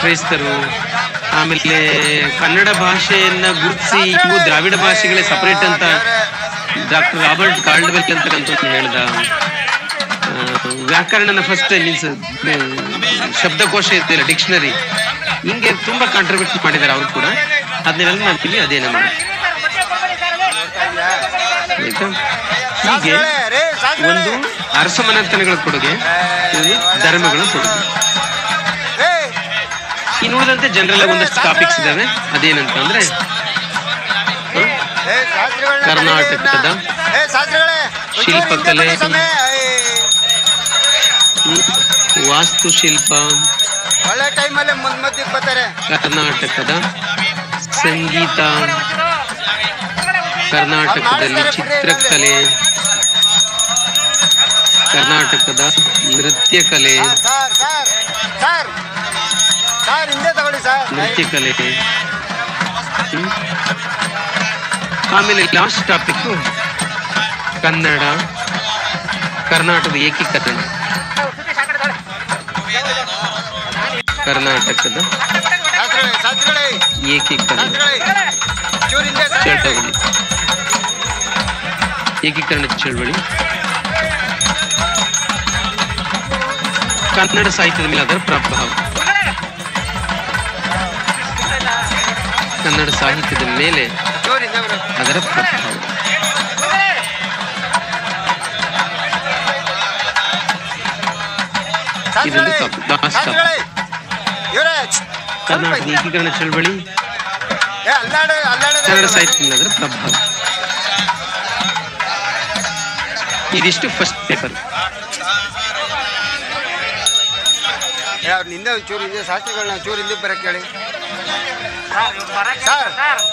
ಕ್ರೈಸ್ತರು. ಆಮೇಲೆ ಕನ್ನಡ ಭಾಷೆಯನ್ನ ಗುರುತಿಸಿ ಇವು ದ್ರಾವಿಡ ಭಾಷೆಗಳೇ ಸಪರೇಟ್ ಅಂತ ಡಾಕ್ಟರ್ ರಾಬರ್ಟ್ ಕಾಲ್ಡ್ವೆಲ್ ಅಂತಕ್ಕಂಥದ್ದು ಹೇಳ್ದ. ವ್ಯಾಕರಣನ ಫಸ್ಟ್ ಮೀನ್ಸ್ ಶಬ್ದಕೋಶ ಇರ್ತಿಲ್ಲ, ಡಿಕ್ಷನರಿ, ಹಿಂಗೆ ತುಂಬಾ ಕಾಂಟ್ರಿಬ್ಯೂಟ್ ಮಾಡಿದ್ದಾರೆ ಅವರು ಕೂಡ. ಅದನ್ನೆಲ್ಲ ನಾವು ಇಲ್ಲಿ ಅದೇನೇ ಮಾಡಿ. ಹೀಗೆ ಒಂದು ಅರಸ ಮನೆತನಗಳ ಕೊಡುಗೆ, ಧರ್ಮಗಳ ಕೊಡುಗೆ. ಇನ್ನು ಉಳಿದಂತೆ ಜನರಲ್ ಒಂದಷ್ಟು ಟಾಪಿಕ್ಸ್ ಇದಾವೆ. ಅದೇನಂತ ಅಂದ್ರೆ ಕರ್ನಾಟಕದ ಶಿಲ್ಪಕಲೆ, ವಾಸ್ತುಶಿಲ್ಪ, ಕರ್ನಾಟಕದ ಸಂಗೀತ, ಕರ್ನಾಟಕದಲ್ಲಿ ಚಿತ್ರಕಲೆ, ಕರ್ನಾಟಕದ ನೃತ್ಯ ಕಲೆ, ಆಮೇಲೆ ಲಾಸ್ಟ್ ಟಾಪಿಕ್ ಕನ್ನಡ, ಕರ್ನಾಟಕದ ಏಕೀಕರಣ, ಕರ್ನಾಟಕದ ಏಕೀಕರಣ ಚಳವಳಿ, ಏಕೀಕರಣ ಚಳವಳಿ, ಕನ್ನಡ ಸಾಹಿತ್ಯದ ಮೇಲೆ ಅದರ ಪ್ರಭಾವ, ಕನ್ನಡ ಸಾಹಿತ್ಯದ ಮೇಲೆ ಅದರ ಪ್ರಭಾವ. ಇದೊಂದು ಕರ್ನಾಟಕ ಏಕೀಕರಣ ಚಳವಳಿ, ಕನ್ನಡ ಸಾಹಿತ್ಯದ ಮೇಲೆ ಅದರ ಪ್ರಭಾವ. ಇದಿಷ್ಟು ಫಸ್ಟ್ ಪೇಪರ್.
ನಿಂದೆ ಒಂಚೂರು ಹಿಂದೆ ಶಾಸ್ತ್ರಿಗಳನ್ನ ಒಂಚೂರು ಹಿಂದೆ ಬರಕ್ಕೆ ಹೇಳಿ.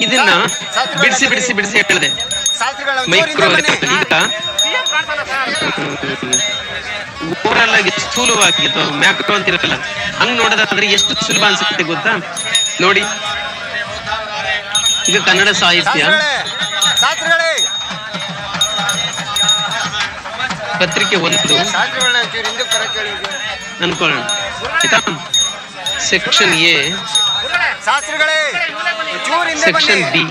ಇದನ್ನ ಬಿಡಿಸಿ ಬಿಡಿಸಿ ಬಿಡಿಸಿ ಹೇಳಿದೆ. ಮೈಕ್ರೋ ಈಗ ಓವರಲ್ ಆಗಿ ಸ್ಥೂಲವಾಗಿ ಮ್ಯಾಕ್ರೋ ಅಂತಿರಲ್ಲ, ಹಂಗ್ ನೋಡೋದಾದ್ರೆ ಎಷ್ಟು ಸುಲಭ ಅನ್ಸುತ್ತೆ ಗೊತ್ತಾ? ನೋಡಿ, ಈಗ ಕನ್ನಡ ಸಾಹಿತ್ಯ ಪತ್ರಿಕೆ 1 ಅನ್ಕೊಳ್ಳೋಣ, ಆಯ್ತಾ? ಸೆಕ್ಷನ್ ಎ, ಸೆಕ್ಷನ್ ಬಿ,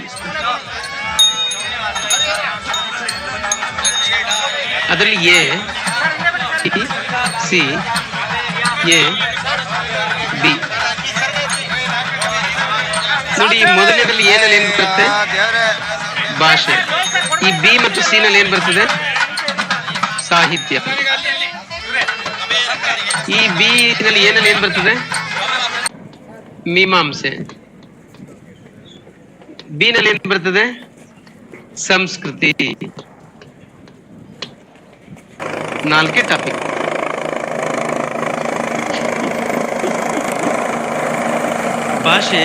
ಅದರಲ್ಲಿ ಎ, ಸಿ, ಎ, ಬಿ. ನೋಡಿ, ಮೊದಲನೇದಲ್ಲಿ ಏನಲ್ಲಿ ಏನ್ ಬರುತ್ತೆ? ಭಾಷೆ. ಈ ಬಿ ಮತ್ತು ಸಿ ನಲ್ಲಿ ಏನ್ ಬರ್ತದೆ? ಸಾಹಿತ್ಯ. ಈ ಬಿ ನಲ್ಲಿ ಏನಲ್ಲಿ ಏನ್ ಬರ್ತದೆ? ಮೀಮಾಂಸೆ. ಬಿ ನಲ್ಲಿ ಏನ್ ಬರ್ತದೆ? ಸಂಸ್ಕೃತಿ. 4 ಟಾಪಿಕ್. ಭಾಷೆ,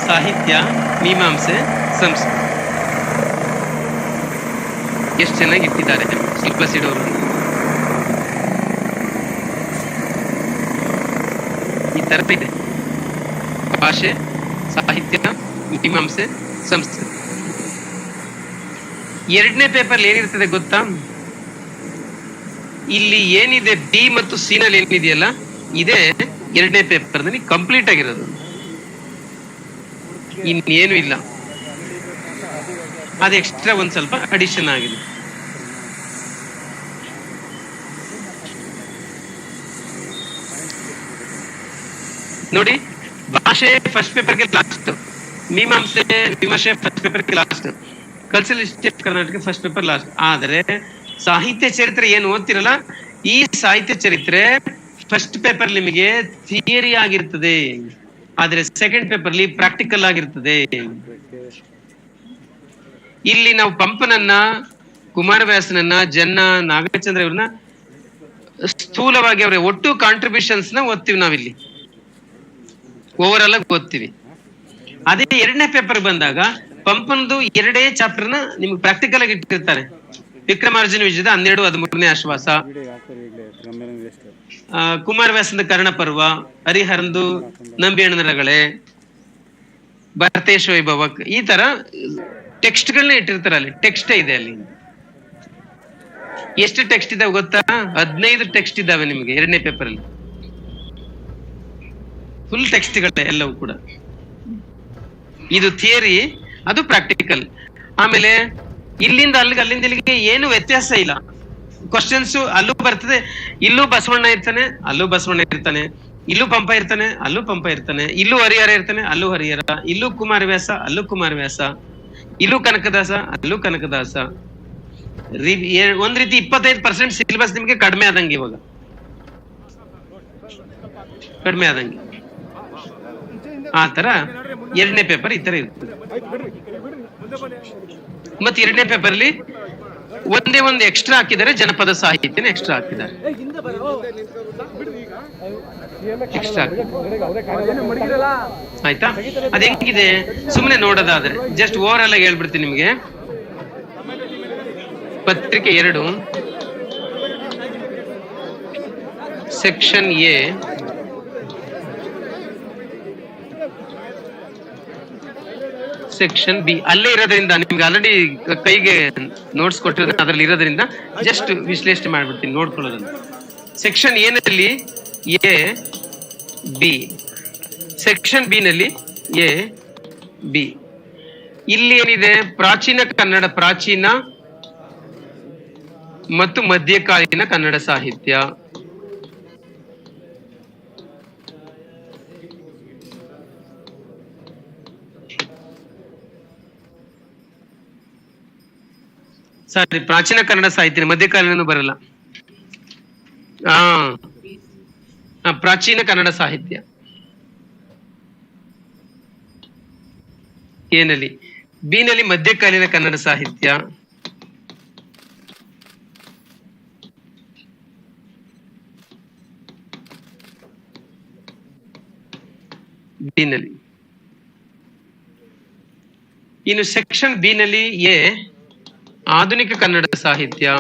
ಸಾಹಿತ್ಯ, ಮೀಮಾಂಸೆ, ಸಂಸ್ಕೃತಿ. ಎಷ್ಟು ಚೆನ್ನಾಗಿ ಇಟ್ಟಿದ್ದಾರೆ ಸಿಲೆಬಸ್ ಇಡೋರು. ಈ ತರ ಇದೆ: ಭಾಷೆ, ಸಾಹಿತ್ಯ, ಮೀಮಾಂಸೆ, ಸಂಸ್ಕೃತಿ. 2ನೇ ಪೇಪರ್ ಏನಿರ್ತದೆ ಗೊತ್ತಾ? ಇಲ್ಲಿ ಏನಿದೆ ಬಿ ಮತ್ತು ಸಿ ನಲ್ಲಿ ಏನಿದೆಯಲ್ಲ, ಇದೇ 2ನೇ ಪೇಪರ್ ನಲ್ಲಿ ಕಂಪ್ಲೀಟ್ ಆಗಿರೋದು, ಇನ್ನೇನು ಇಲ್ಲ. ಅದು ಎಕ್ಸ್ಟ್ರಾ ಒಂದ್ ಸ್ವಲ್ಪ ಅಡಿಷನ್ ಆಗಿದೆ. ನೋಡಿ, ಭಾಷೆ ಫಸ್ಟ್ ಪೇಪರ್ಗೆ ಲಾಸ್ಟ್, ಮೀಮಾಂಸೆ ವಿಮರ್ಶೆ ಫಸ್ಟ್ ಪೇಪರ್ಗೆ last, cultural history Karnataka first paper last. ಆದರೆ ಸಾಹಿತ್ಯ ಚರಿತ್ರೆ ಏನು ಓದ್ತಿರಲ್ಲ, ಈ ಸಾಹಿತ್ಯ ಚರಿತ್ರೆ ಫಸ್ಟ್ ಪೇಪರ್ ನಿಮಗೆ ಥಿಯರಿ ಆಗಿರ್ತದೆ, ಆದ್ರೆ ಸೆಕೆಂಡ್ ಪೇಪರ್ಲಿ ಪ್ರಾಕ್ಟಿಕಲ್ ಆಗಿರ್ತದೆ. ಇಲ್ಲಿ ನಾವು ಪಂಪನನ್ನ, ಕುಮಾರವ್ಯಾಸನನ್ನ, ಜನ್ನ, ನಾಗಚಂದ್ರ ಇವ್ರನ್ನ ಸ್ಥೂಲವಾಗಿ ಅವರ ಒಟ್ಟು ಕಾಂಟ್ರಿಬ್ಯೂಷನ್ಸ್ ನ ಓದ್ತೀವಿ ನಾವಿಲ್ಲಿ, ಓವರ್ ಆಗಿ ಓದ್ತೀವಿ. ಅದೇ 2ನೇ ಪೇಪರ್ ಬಂದಾಗ ಪಂಪನದು 2 ಚಾಪ್ಟರ್ನ ನಿಮ್ಗೆ ಪ್ರಾಕ್ಟಿಕಲ್ ಆಗಿ ಇಟ್ಟಿರ್ತಾರೆ. ವಿಕ್ರಮಾರ್ಜುನ ವಿಜಯದ 12, 13ನೇ ಆಶ್ವಾಸ, ಕುಮಾರವ್ಯಾಸದ ಕರ್ಣಪರ್ವ, ಹರಿಹರಂದು ನಂಬಿಯಣ್ಣನ ರಗಳೆ, ಭರತೇಶ ವೈಭವ, ಈ ತರ ಟೆಕ್ಸ್ಟ್ಗಳನ್ನ ಇಟ್ಟಿರ್ತಾರೆ. ಅಲ್ಲಿ ಟೆಕ್ಸ್ಟ್ ಇದೆ. ಅಲ್ಲಿ ಎಷ್ಟು ಟೆಕ್ಸ್ಟ್ ಇದಾವೆ ಗೊತ್ತಾ? 15 ಟೆಕ್ಸ್ಟ್ ಇದಾವೆ ನಿಮಗೆ 2ನೇ ಪೇಪರ್ ಅಲ್ಲಿ. ಫುಲ್ ಟೆಕ್ಸ್ಟ್ಗಳೇ ಎಲ್ಲವೂ ಕೂಡ. ಇದು ಥಿಯರಿ, ಅದು ಪ್ರಾಕ್ಟಿಕಲ್. ಆಮೇಲೆ ಇಲ್ಲಿಂದ ಅಲ್ಲಿಗೆ, ಅಲ್ಲಿಂದ ಇಲ್ಲಿಗೆ ಏನು ವ್ಯತ್ಯಾಸ ಇಲ್ಲ. ಕ್ವಶನ್ಸ್ ಅಲ್ಲೂ ಬರ್ತದೆ, ಇಲ್ಲೂ ಬಸವಣ್ಣ ಇರ್ತಾನೆ, ಅಲ್ಲೂ ಬಸವಣ್ಣ ಇರ್ತಾನೆ, ಇಲ್ಲೂ ಪಂಪ ಇರ್ತಾನೆ, ಅಲ್ಲೂ ಪಂಪ ಇರ್ತಾನೆ, ಇಲ್ಲೂ ಹರಿಹರ ಇರ್ತಾನೆ, ಅಲ್ಲೂ ಹರಿಹರ, ಇಲ್ಲೂ ಕುಮಾರವ್ಯಾಸ, ಅಲ್ಲೂ ಕುಮಾರವ್ಯಾಸ, ಇಲ್ಲೂ ಕನಕದಾಸ, ಅಲ್ಲೂ ಕನಕದಾಸ. ಒಂದ್ ರೀತಿ 25% ಸಿಲೆಬಸ್ ನಿಮ್ಗೆ ಕಡಿಮೆ ಆದಂಗೆ, ಇವಾಗ ಕಡಿಮೆ ಆದಂಗೆ. ಆ ತರ 2ನೇ ಪೇಪರ್ ಈ ತರ ಇರ್ತದೆ. ಮತ್ತೆ 2ನೇ ಪೇಪರ್ ಅಲ್ಲಿ ಒಂದೇ ಒಂದು ಎಕ್ಸ್ಟ್ರಾ ಹಾಕಿದ್ದಾರೆ, ಜನಪದ ಸಾಹಿತ್ಯನ ಎಕ್ಸ್ಟ್ರಾ ಹಾಕಿದ್ದಾರೆ. ಆಯ್ತಾ? ಅದ ಹೆಂಗಿದೆ ಸುಮ್ಮನೆ ನೋಡೋದಾದ್ರೆ ಜಸ್ಟ್ ಓವರ್ ಆಲ್ ಆಗಿ ಹೇಳ್ಬಿಡ್ತೀನಿ ನಿಮ್ಗೆ. ಪತ್ರಿಕೆ 2, ಸೆಕ್ಷನ್ ಎ, ಸೆಕ್ಷನ್ ಬಿ ಅಲ್ಲೇ ಇರೋದ್ರಿಂದ ನಿಮ್ಗೆ ಆಲ್ರೆಡಿ ಕೈಗೆ ನೋಟ್ಸ್ ಕೊಟ್ಟಿರೋದು ಅದ್ರಲ್ಲಿ ಇರೋದ್ರಿಂದ ಜಸ್ಟ್ ವಿಶ್ಲೇಷಣೆ ಮಾಡ್ಬಿಡ್ತೀನಿ ನೋಡ್ಕೊಳ್ಳೋದನ್ನ. ಸೆಕ್ಷನ್ ಎ ನಲ್ಲಿ ಎ ಬಿ, ಸೆಕ್ಷನ್ ಬಿ ನಲ್ಲಿ ಎ ಬಿ. ಇಲ್ಲಿ ಏನಿದೆ? ಪ್ರಾಚೀನ ಕನ್ನಡ, ಪ್ರಾಚೀನ ಮತ್ತು ಮಧ್ಯಕಾಲೀನ ಕನ್ನಡ ಸಾಹಿತ್ಯ. ಸಾರಿ, ಪ್ರಾಚೀನ ಕನ್ನಡ ಸಾಹಿತ್ಯ, ಮಧ್ಯಕಾಲೀನೂ ಬರಲ್ಲ. ಪ್ರಾಚೀನ ಕನ್ನಡ ಸಾಹಿತ್ಯ ಏನಲ್ಲಿ, ಬಿ ನಲ್ಲಿ ಮಧ್ಯಕಾಲೀನ ಕನ್ನಡ ಸಾಹಿತ್ಯ, ಬಿ ನಲ್ಲಿ. ಇನ್ನು ಸೆಕ್ಷನ್ ಬಿ ನಲ್ಲಿ ಎ ಆಧುನಿಕ ಕನ್ನಡ ಸಾಹಿತ್ಯ,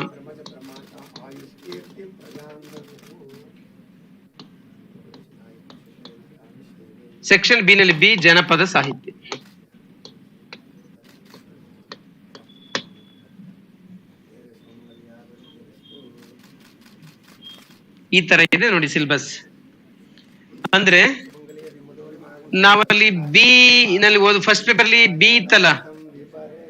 ಸೆಕ್ಷನ್ ಬಿ ನಲ್ಲಿ ಬಿ ಜನಪದ ಸಾಹಿತ್ಯ. ಈ ತರ ಇದೆ ನೋಡಿ ಸಿಲೆಬಸ್. ಅಂದ್ರೆ ನಾವಲ್ಲಿ ಬಿ ನಲ್ಲಿ ಫಸ್ಟ್ ಪೇಪರ್ ಅಲ್ಲಿ ಬಿ ಇತ್ತಲ್ಲ,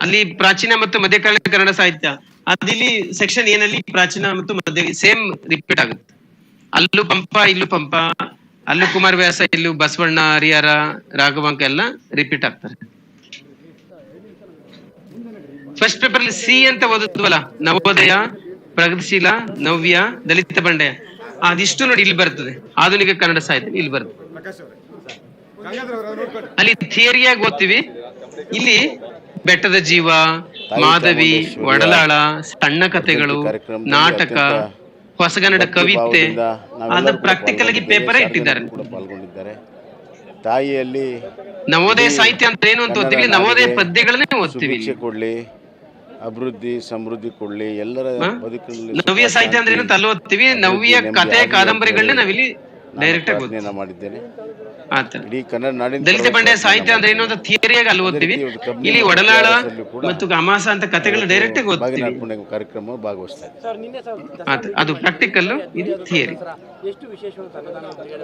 ಅಲ್ಲಿ ಪ್ರಾಚೀನ ಮತ್ತು ಮಧ್ಯಕಾಲೀನ ಕನ್ನಡ ಸಾಹಿತ್ಯ, ಅದಿಲ್ಲಿ ಸೆಕ್ಷನ್ ಏನಲ್ಲಿ ಪ್ರಾಚೀನ ಮತ್ತು ಮಧ್ಯ ಸೇಮ್ ರಿಪೀಟ್ ಆಗುತ್ತೆ. ಅಲ್ಲೂ ಪಂಪ, ಇಲ್ಲೂ ಪಂಪ, ಅಲ್ಲೂ ಕುಮಾರವ್ಯಾಸ, ಇಲ್ಲೂ ಬಸವಣ್ಣ, ಹರಿಹರ, ರಾಘವಾಂಕ ಎಲ್ಲ ರಿಪೀಟ್ ಆಗ್ತಾರೆ. ಫಸ್ಟ್ ಪೇಪರ್ ಅಲ್ಲಿ ಸಿ ಅಂತ ಓದಿದ್ವಲ್ಲ, ನವೋದಯ, ಪ್ರಗತಿಶೀಲ, ನವ್ಯ, ದಲಿತ ಬಂಡಯ, ಅದಿಷ್ಟು ನೋಡಿ ಇಲ್ಲಿ ಬರ್ತದೆ. ಆಧುನಿಕ ಕನ್ನಡ ಸಾಹಿತ್ಯ ಇಲ್ಲಿ ಬರ್ತದೆ. ಅಲ್ಲಿ ಥಿಯರಿಯಾಗಿ ಓದ್ತೀವಿ. ಇಲ್ಲಿ ಬೆಟ್ಟದ ಜೀವ, ಮಾಧವಿ, ಒಡಲಾಳ, ಸಣ್ಣ ಕಥೆಗಳು, ನಾಟಕ, ಹೊಸಗನ್ನಡ ಕವಿತೆ, ಅದು ಪ್ರಾಕ್ಟಿಕಲ್ ಆಗಿ ಪೇಪರ್ ಇಟ್ಟಿದ್ದಾರೆ.
ತಾಯಿಯಲ್ಲಿ
ನವೋದಯ ಸಾಹಿತ್ಯ ಅಂತ ಏನು ಅಂತ ಓದ್ತೀವಿ, ನವೋದಯ ಪದ್ಯಗಳನ್ನೇ ಓದ್ತೀವಿ.
ಕೊಡ್ಲಿ, ಅಭಿವೃದ್ಧಿ ಸಮೃದ್ಧಿ ಕೊಡ್ಲಿ, ಎಲ್ಲರ ಬದುಕಲ್ಲಿ.
ನವ್ಯ ಸಾಹಿತ್ಯ ಅಂದ್ರೆ ಏನು ಅಂತ ಅಲ್ಲಿ ಓದ್ತೀವಿ. ನವ್ಯ ಕಥೆ ಕಾದಂಬರಿಗಳನ್ನೇ ನಾವಿಲ್ಲಿ ಡೈರೆಕ್ಟ್ ಆಗಿ ಓದ್ತೀವಿ.
ಮಾಡಿದ್ದೇನೆ.
ಇಡೀ ಕನ್ನಡ ನಾಡಿನ ದಲಿತ ಬಂಡೆಯ ಸಾಹಿತ್ಯ ಅಂದ್ರೆ ಏನು ಅಂತ ಥಿಯರಿಯಾಗಿ ಅಲ್ಲಿ ಓದ್ತೀವಿ. ಇಲ್ಲಿ ಒಡಲಾಳ ಮತ್ತು ಅಮಾಸ ಅಂತ ಕಥೆಗಳು ಡೈರೆಕ್ಟ್ ಆಗಿ ಓದ್ತೀವಿ.
ಕಾರ್ಯಕ್ರಮ ಭಾಗವಹಿಸ್ತಾರೆ.
ಅದು ಪ್ರಾಕ್ಟಿಕಲ್, ಇದು ಥಿಯರಿ.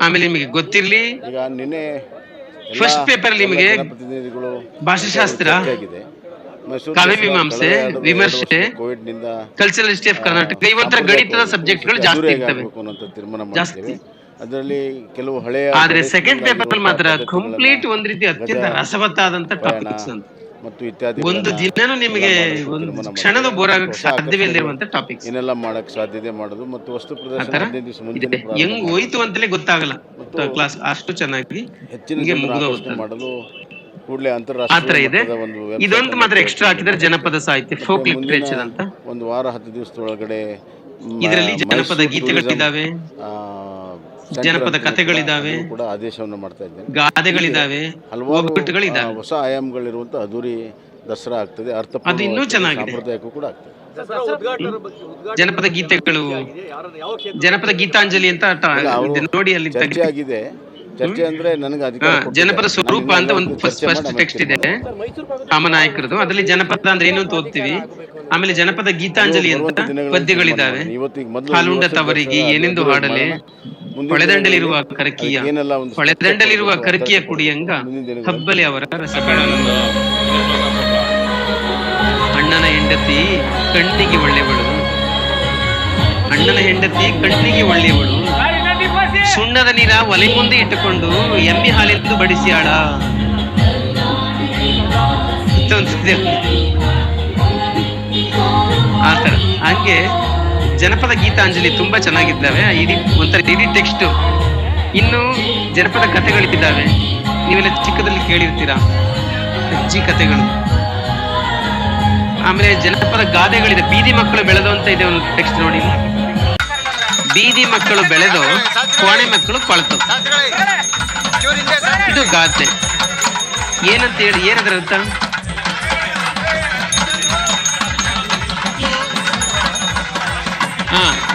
ಆಮೇಲೆ ನಿಮಗೆ ಗೊತ್ತಿರ್ಲಿ,
ಈಗ ನಿನ್ನೆ
ಫಸ್ಟ್ ಪೇಪರ್ ಅಲ್ಲಿ ನಿಮಗೆ ಭಾಷಾಶಾಸ್ತ್ರ, ಕಾವ್ಯ ಮೀಮಾಂಸೆ, ವಿಮರ್ಶೆ, ಕಲ್ಚರಲ್ ಹಿಸ್ಟರಿ ಆಫ್ ಕರ್ನಾಟಕ, ಇವತ್ತರ ಗಣಿತದ ಸಬ್ಜೆಕ್ಟ್ಗಳು ಜಾಸ್ತಿ ಇರ್ತವೆ. ಜಾಸ್ತಿ
ಅದರಲ್ಲಿ ಕೆಲವು ಹಳೆಯ,
ಆದ್ರೆ ಸೆಕೆಂಡ್ ಪೇಪರ್ ಅಲ್ಲಿ ಮಾತ್ರ ಕಂಪ್ಲೀಟ್ ಒಂದ್ ರೀತಿ ಅತ್ಯಂತ ರಸವತ್ತಾದಂತ ಟಾಪಿಕ್ಸ್ ಅಂತ,
ಮತ್ತು ಇತ್ಯಾದಿ
ಒಂದು ದಿನನೂ ನಿಮಗೆ ಒಂದು ಕ್ಷಣದ ಬೋರ್ ಆಗಕ್ಕೆ ಸಾಧ್ಯವೇ ಇಲ್ಲದಿರುವಂತ ಟಾಪಿಕ್ಸ್
ಏನೆಲ್ಲ ಮಾಡಕ್ ಸಾಧ್ಯತೆ ಮಾಡೋದು, ಮತ್ತು ವಸ್ತು ಪ್ರದರ್ಶನ 15 ದಿವಸ ಮುಂಚೆ
ಹೆಂಗ್ ಹೋಯ್ತು ಅಂತಲೇ ಗೊತ್ತಾಗಲ್ಲ ಕ್ಲಾಸ್, ಅಷ್ಟು ಚೆನ್ನಾಗಿ
ಹೆಚ್ಚಿನ ಮಾಡಲು ಕೂಡಲೇ
ಆತರ
ಅಂತಾರಾಷ್ಟ್ರೀಯ
ಇದೆ. ಇದೊಂದು ಮಾತ್ರ ಎಕ್ಸ್ಟ್ರಾ ಹಾಕಿದ್ರೆ ಜನಪದ ಸಾಹಿತ್ಯ, ಫೋಕ್ ಲಿಟರೇಚರ್ ಅಂತ.
ಒಂದು ವಾರ 10 ದಿವಸದೊಳಗಡೆ
ಇದರಲ್ಲಿ ಜನಪದ ಗೀತೆಗಳಿದ್ದಾವೆ, ಜನಪದ ಕಥೆಗಳಿದ್ದಾವೆ,
ಕೂಡ ಆದೇಶವನ್ನು ಮಾಡ್ತಾ ಇದ್ದೇನೆ.
ಗಾದೆಗಳಿದ್ದಾವೆ,
ಹಲವಾರು ಹೊಸ ಆಯಾಮಗಳಿರುವಂತ ಅದ್ದೂರಿ ದಸರಾ ಆಗ್ತದೆ.
ಅದು ಇನ್ನೂ ಚೆನ್ನಾಗಿದೆ.
ಸಾಂಪ್ರದಾಯಕ್ಕೂ ಕೂಡ ಆಗ್ತದೆ.
ಜನಪದ ಗೀತೆಗಳು, ಜನಪದ ಗೀತಾಂಜಲಿ ಅಂತ ನೋಡಿ ಅಲ್ಲಿ
ಚರ್ಚೆ ಆಗಿದೆ. ಚರ್ಚೆ ಅಂದ್ರೆ ನನಗೆ
ಜನಪದ ಸ್ವರೂಪ ಅಂತ ಒಂದು ಫಸ್ಟ್ ಟೆಕ್ಸ್ಟ್ ಇದೆ ರಾಮನಾಯಕರದು. ಅದರಲ್ಲಿ ಜನಪದ ಅಂದ್ರೆ ಏನು ಅಂತ ಓದ್ತೀವಿ. ಆಮೇಲೆ ಜನಪದ ಗೀತಾಂಜಲಿ ಅಂತ ಪದ್ಯಗಳಿದ್ದಾವೆ. ಹಾಲುಂಡ ತವರಿಗೆ ಏನೆಂದು ಹಾಡಲೆ, ಹೊಳೆದಂಡಲಿರುವ ಕರಕಿಯ, ಹೊಳೆದಂಡಲಿರುವ ಕರಕಿಯ ಕುಡಿಯಂಗ ಹಬ್ಬಲೆ ಅವರ ರಸಗಳನ್ನು, ಅಣ್ಣನ ಹೆಂಡತಿ ಕಣ್ಣಿಗೆ ಒಳ್ಳೆಯವಳು, ಅಣ್ಣನ ಹೆಂಡತಿ ಕಣ್ಣಿಗೆ ಒಳ್ಳೆಯವಳು, ಸುಣ್ಣದ ನೀರ ಒಲೆ ಮುಂದೆ ಇಟ್ಟುಕೊಂಡು ಎಮ್ಮೆ ಹಾಲೆಂದು ಬಡಿಸಿ ಆಳ. ಆತರ ಹಾಗೆ ಜನಪದ ಗೀತಾಂಜಲಿ ತುಂಬಾ ಚೆನ್ನಾಗಿದ್ದಾವೆ. ಒಂಥರ ಇಡೀ ಟೆಕ್ಸ್ಟ್. ಇನ್ನು ಜನಪದ ಕಥೆಗಳಿದ್ದಾವೆ, ನೀವೆಲ್ಲ ಚಿಕ್ಕದಲ್ಲಿ ಕೇಳಿರ್ತೀರಾ, ಅಜ್ಜಿ ಕಥೆಗಳು. ಆಮೇಲೆ ಜನಪದ ಗಾದೆಗಳಿದೆ. ಬೀದಿ ಮಕ್ಕಳು ಬೆಳೆದು ಅಂತ ಇದೆ ಒಂದು ಟೆಕ್ಸ್ಟ್ ನೋಡಿ. ಬೀದಿ ಮಕ್ಕಳು ಬೆಳೆದು ಕೋಣೆ ಮಕ್ಕಳು ಕೊಳ್ತು. ಇದು ಗಾದೆ. ಏನಂತ ಹೇಳಿ, ಏನದ್ರ ಅರ್ಥ?